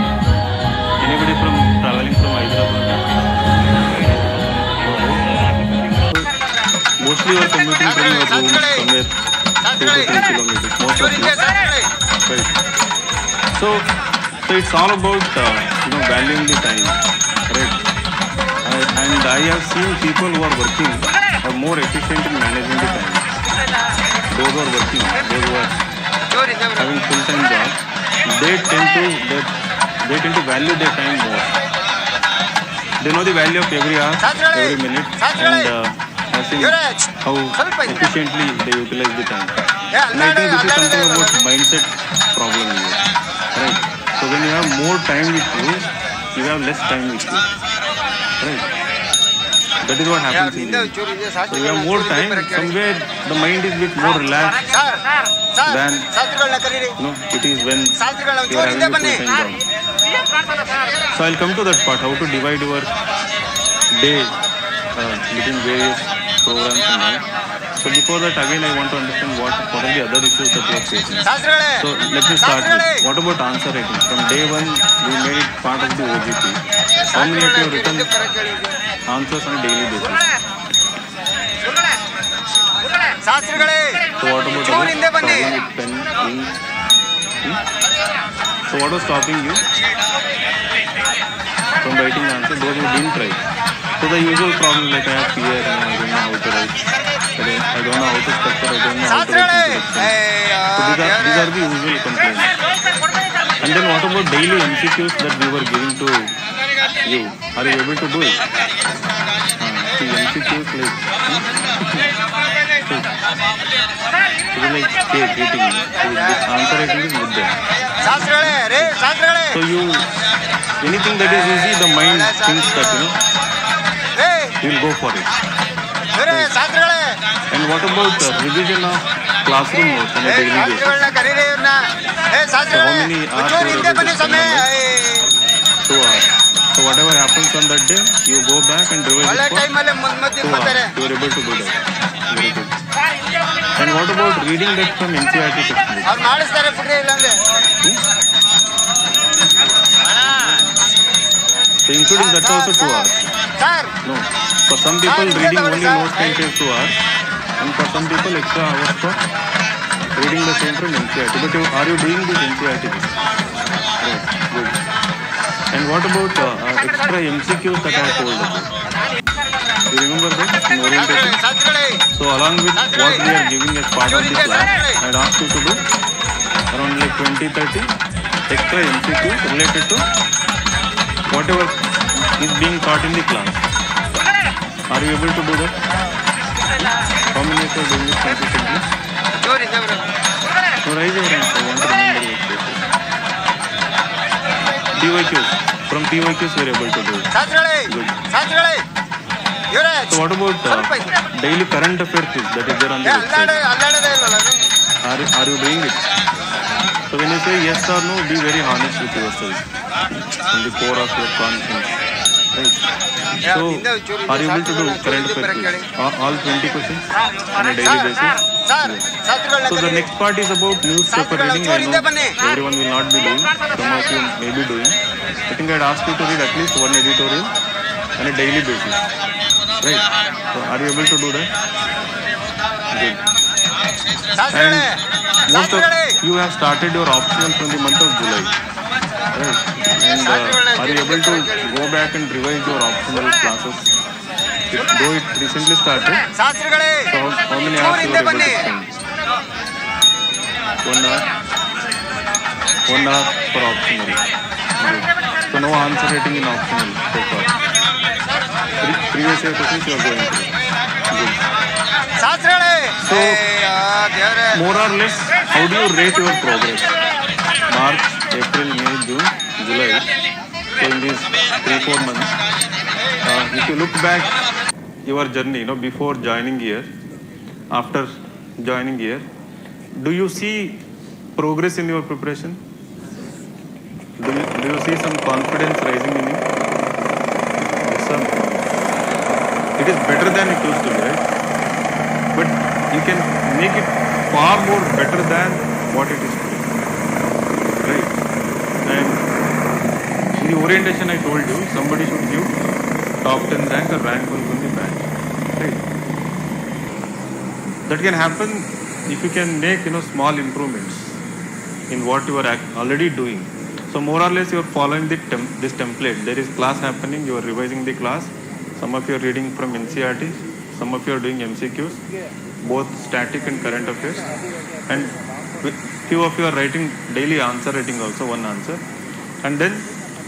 Anybody from traveling from Hyderabad? Mostly you are commuting from your home somewhere 2 to 3 kilometers. Most of you. Right. So it's all about valuing the time, right? And I have seen people who are working are more efficient in managing the time. Those who are working, those who are having full-time jobs, they tend to value their time more. They know the value of every hour, every minute, and have seen how efficiently they utilize the time. And I think this is something about mindset problem here, right? have more time with you, you have less time with you. Right? That is what happens in the end. So you have more time, somewhere the mind is bit more relaxed than it is when you are having a full-time job. So I'll come to that part, how to divide your day between various programs and all. So before that, again, I want to understand what are the other issues that you are facing. So let me start with, what about answer writing? From day one, we made it part of the OGP. How many of you have written answers on a daily basis? So what about problem with pen, ink? So what was stopping you from writing the answer? Those who didn't write. So the usual problem, like I have fear and I don't know how to write. I don't know how to structure, I don't know how to write introduction. So these are the usual complaints. And then what about daily MCQs that we were giving to you? Are you able to do it? See, MCQs like... it is like cake eating. So this answer writing is with them. So you... anything that is easy, the mind thinks that, you will go for it. And what about revision of classroom notes on a daily basis? So how many hours you are able to spend on that? 2 hours. So whatever happens on that day, you go back and revise it for 2 hours. You are able to do that. Very good. And what about reading that from NCERT textbook? So including that also 2 hours. No. For some people reading only notes can take 2 hours. And for some people extra hours for reading the same from NCERT. But are you doing this NCERT? Right. Good. And what about extra MCQs that I told about? You remember that in orientation? So along with what we are giving as part of the class, I had asked you to do around like 20-30 extra MCQs related to whatever is being taught in the class. Are you able to do that? How many of you are doing this consistently? So raise your hand. I want to remember your cases. TYQs. From TYQs we are able to do it. Good. So what about daily current affairs quiz that is there on the website? Are you doing it? So when you say yes or no, be very honest with yourself. From the core of your conscience. Right? So, are you able to do current affairs quiz? All 20 questions on a daily basis? Yes. So the next part is about newspaper reading. I know everyone will not be doing. Some of you may be doing. I think I had asked you to read at least one editorial on a daily basis. Right? So are you able to do that? Good. And most of you have started your optional from the month of July. Right? And are you able to go back and revise your optional classes? Though it recently started, so how many hours you are able to spend? 1 hour? 1 hour for optional. Good. So no answer writing in optional so far. Previous year questions you are going through. Good. So, more or less, how do you rate your progress? March, April, May, June, July. So in these 3-4 months, if you look back your journey, before joining here, after joining here, do you see progress in your preparation? Do you see some confidence rising in you? Yes, sir. It is better than it used to be, right? But you can make it far more better than what it is today. Right? And in the orientation I told you, somebody should give top 10 rank or rank 1 from the batch. Right? That can happen if you can make small improvements in what you are already doing. So more or less you are following this template. There is class happening, you are revising the class. Some of you are reading from NCERT, some of you are doing MCQs, both static and current affairs. And few of you are writing daily answer writing also, one answer. And then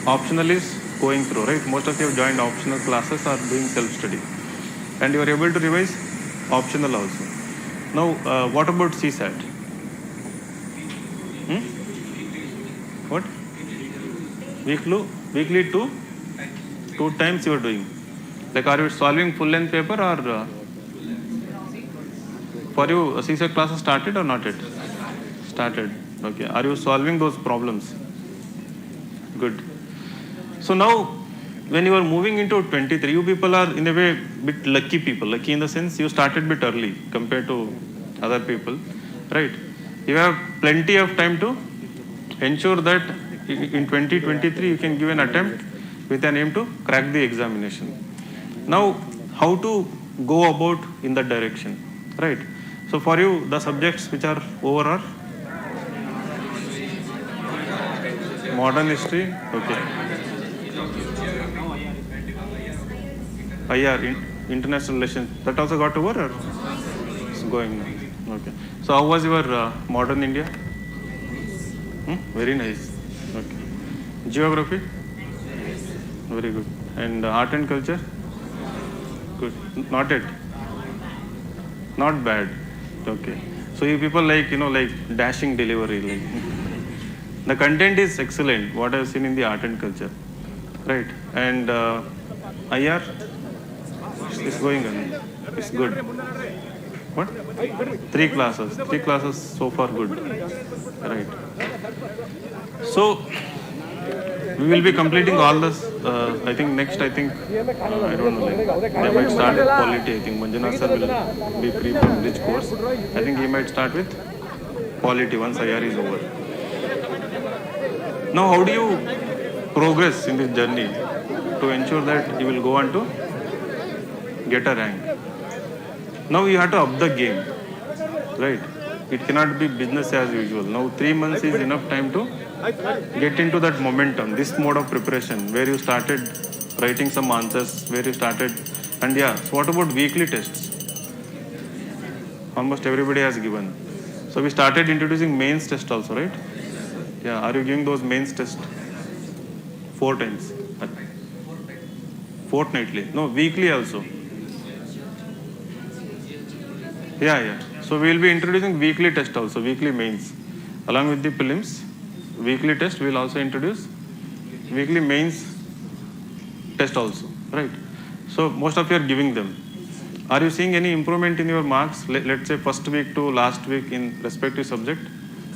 optional is going through, right? Most of you have joined optional classes or doing self-study. And you are able to revise optional also. Now, what about CSAT? What? Weekly two times you are doing. Like, are you solving full length paper or for you CSET classes started or not yet? Started. Okay. Are you solving those problems? Good. So now, when you are moving into 23, you people are in a way bit lucky people. Lucky in the sense you started bit early compared to other people, right? You have plenty of time to ensure that in 2023 you can give an attempt with an aim to crack the examination. Now, how to go about in that direction, right? So for you, the subjects which are over are modern history, okay. IR, international relations, that also got over or it's going now? Okay. So how was your modern India? Very nice. Okay. Geography? Very good. And art and culture? Good. Not yet? Not bad. Okay. So you people like, like dashing delivery. Like the content is excellent, what I've seen in the art and culture. Right. And IR? It's going on. It's good. What? 3 classes. 3 classes so far good. Right. So we will be completing all this. I think next. I don't know. Like, they might start with polity. I think Manjunath sir will be free from which course. I think he might start with polity once IR is over. Now, how do you progress in this journey to ensure that you will go on to get a rank? Now you have to up the game, right? It cannot be business as usual. Now 3 months is enough time to get into that momentum, this mode of preparation where you started writing some answers, where you started. And yeah, so what about weekly tests? Almost everybody has given. So we started introducing mains test also, right? Yeah, are you giving those mains test 4 times? Fortnightly? No, weekly also. Yeah. So we will be introducing weekly test also, weekly mains. Along with the prelims, weekly test, we will also introduce weekly mains test also, right? So most of you are giving them. Are you seeing any improvement in your marks? Let's say first week to last week in respective subject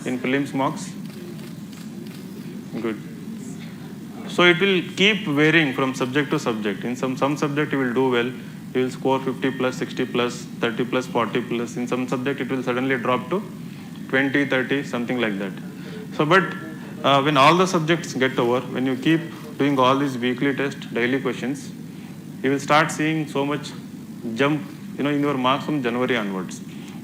in prelims marks? Good. So it will keep varying from subject to subject. In some subject you will do well. You will score 50 plus, 60 plus, 30 plus, 40 plus. In some subject, it will suddenly drop to 20, 30, something like that. So, but when all the subjects get over, when you keep doing all these weekly tests, daily questions, you will start seeing so much jump, in your marks from January onwards,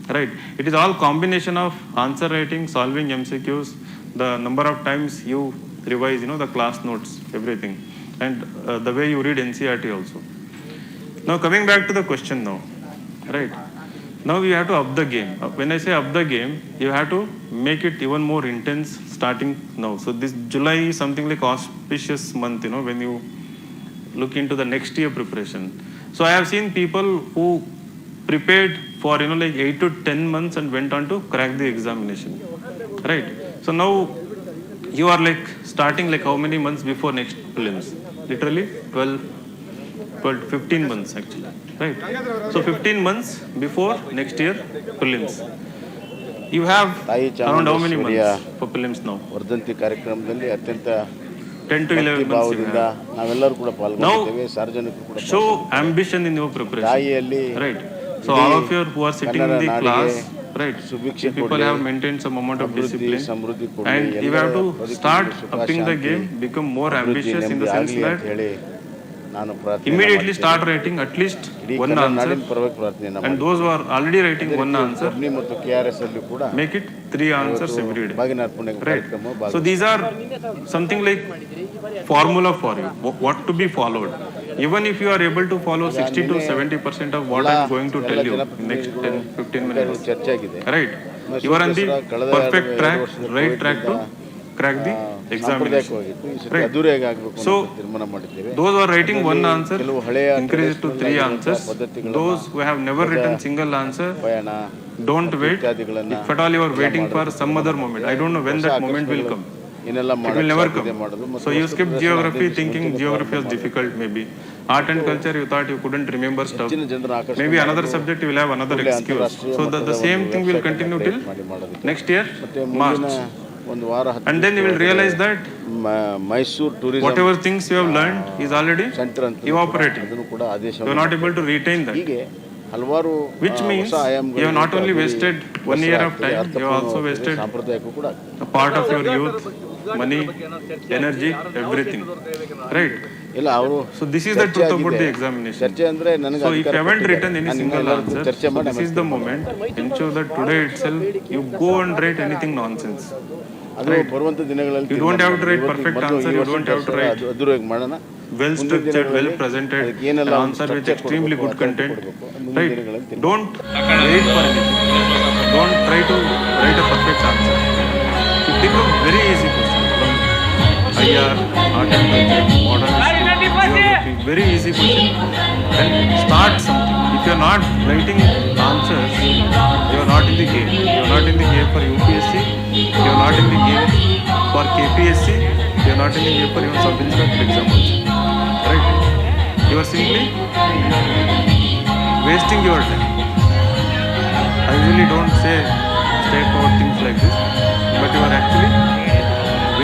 right? It is all combination of answer writing, solving MCQs, the number of times you revise, the class notes, everything, and the way you read NCERT also. Now coming back to the question now, right? Now you have to up the game. When I say up the game, you have to make it even more intense starting now. So this July is something like auspicious month, when you look into the next year preparation. So I have seen people who prepared for, like 8 to 10 months and went on to crack the examination, right? So now you are like starting like how many months before next prelims? Literally 15 months actually, right? So 15 months before next year prelims. You have around how many months for prelims now?
ವರ್ಧಂತಿ ಕಾರ್ಯಕ್ರಮದಲ್ಲಿ ಅತ್ಯಂತ
10 to 11 months you have.
ನಾವೆಲ್ಲರೂ ಕೂಡ ಪಾಲ್ಗೊಂಡಿದ್ದೇವೆ, ಸಾರ್ವಜನಿಕರು ಕೂಡ.
Show ambition in your preparation,
ತಾಯಿಯಲ್ಲಿ,
right? So all of you who are sitting in the class, right, people have maintained some amount of discipline, and you have to start upping the game, become more ambitious in the sense that immediately start writing at least one answer, and those who are already writing one answer, make it 3 answers every day, right? So these are something like formula for you, what to be followed. Even if you are able to follow 60 to 70% of what I am going to tell you in next 10-15 minutes, right, you are on the perfect track, right track to crack the examination, right? So those who are writing one answer, increase it to 3 answers. Those who have never written single answer, don't wait. If at all you are waiting for some other moment, I don't know when that moment will come.
ಏನೆಲ್ಲ
It will never
ಮಾಡೋದು
come.
ಮಾಡೋದು
So you skip geography thinking geography was difficult maybe. Art and culture you thought you couldn't remember stuff.
ಹೆಚ್ಚಿನ ಜನರ ಆಕರ್ಷಣೆ
Maybe another subject you will have another excuse.
ಅಂತಾರಾಷ್ಟ್ರೀಯ
So the
ಮಟ್ಟದ
same
ಒಂದು
thing will
website
continue
ಅನ್ನ
till
create ಮಾಡೋದಕ್ಕೆ.
next year,
ಮತ್ತೆ ಮುಂದಿನ
March.
ಒಂದು ವಾರ
And then you will realize that
Mysuru tourism
whatever things you have learned is already
centre ಅಂತ
evaporating.
ಅದನ್ನು ಕೂಡ ಆದೇಶ
You are not able to retain that.
ಹೀಗೆ ಹಲವಾರು
Which means
ಹೊಸ ಆಯಾಮಗಳು
you have not only wasted 1 year of time, you have also wasted
ಸಾಂಪ್ರದಾಯಿಕ ಕೂಡ
a part of your youth, money, energy, everything. Right?
ಇಲ್ಲ ಅವರು
So this is the truth about the examination.
ಚರ್ಚೆ ಅಂದ್ರೆ ನನಗೆ
So if you
ಅಧಿಕಾರ
haven't
ಕೊಟ್ಟಿದ್ದಾರೆ.
written any
ನಾನು
single
ನಿಮ್ಮೆಲ್ಲರದ್ದು
answer,
ಚರ್ಚೆ
so
ಮಾಡಿ
this is the moment. Ensure that today itself you go and write anything nonsense.
ಅದು ಬರುವಂತ ದಿನಗಳಲ್ಲಿ
You don't have to write perfect answer, you don't have to write
ಅದುರಾಗಿ ಮಾಡೋಣ.
well structured, well presented,
ಅದಕ್ಕೆ
an
ಏನೆಲ್ಲ
answer with
structure
extremely good
ಕೊಡ್ಬೇಕು,
content.
ಕೊಡ್ಬೇಕು. ಮುಂದಿನ
Right?
ದಿನಗಳಲ್ಲಿ ತಿಳಿಸಿ.
Don't wait for anything. Don't try to write a perfect answer. You pick a very easy question from IR, art and culture, modern history, geography, very easy question, and start something. If you are not writing answers, you are not in the game. You are not in the game for UPSC, you are not in the game for KPSC, you are not in the game for even sub-inspector exam also. Right? You are simply wasting your time. I usually don't say straightforward things like this, but you are actually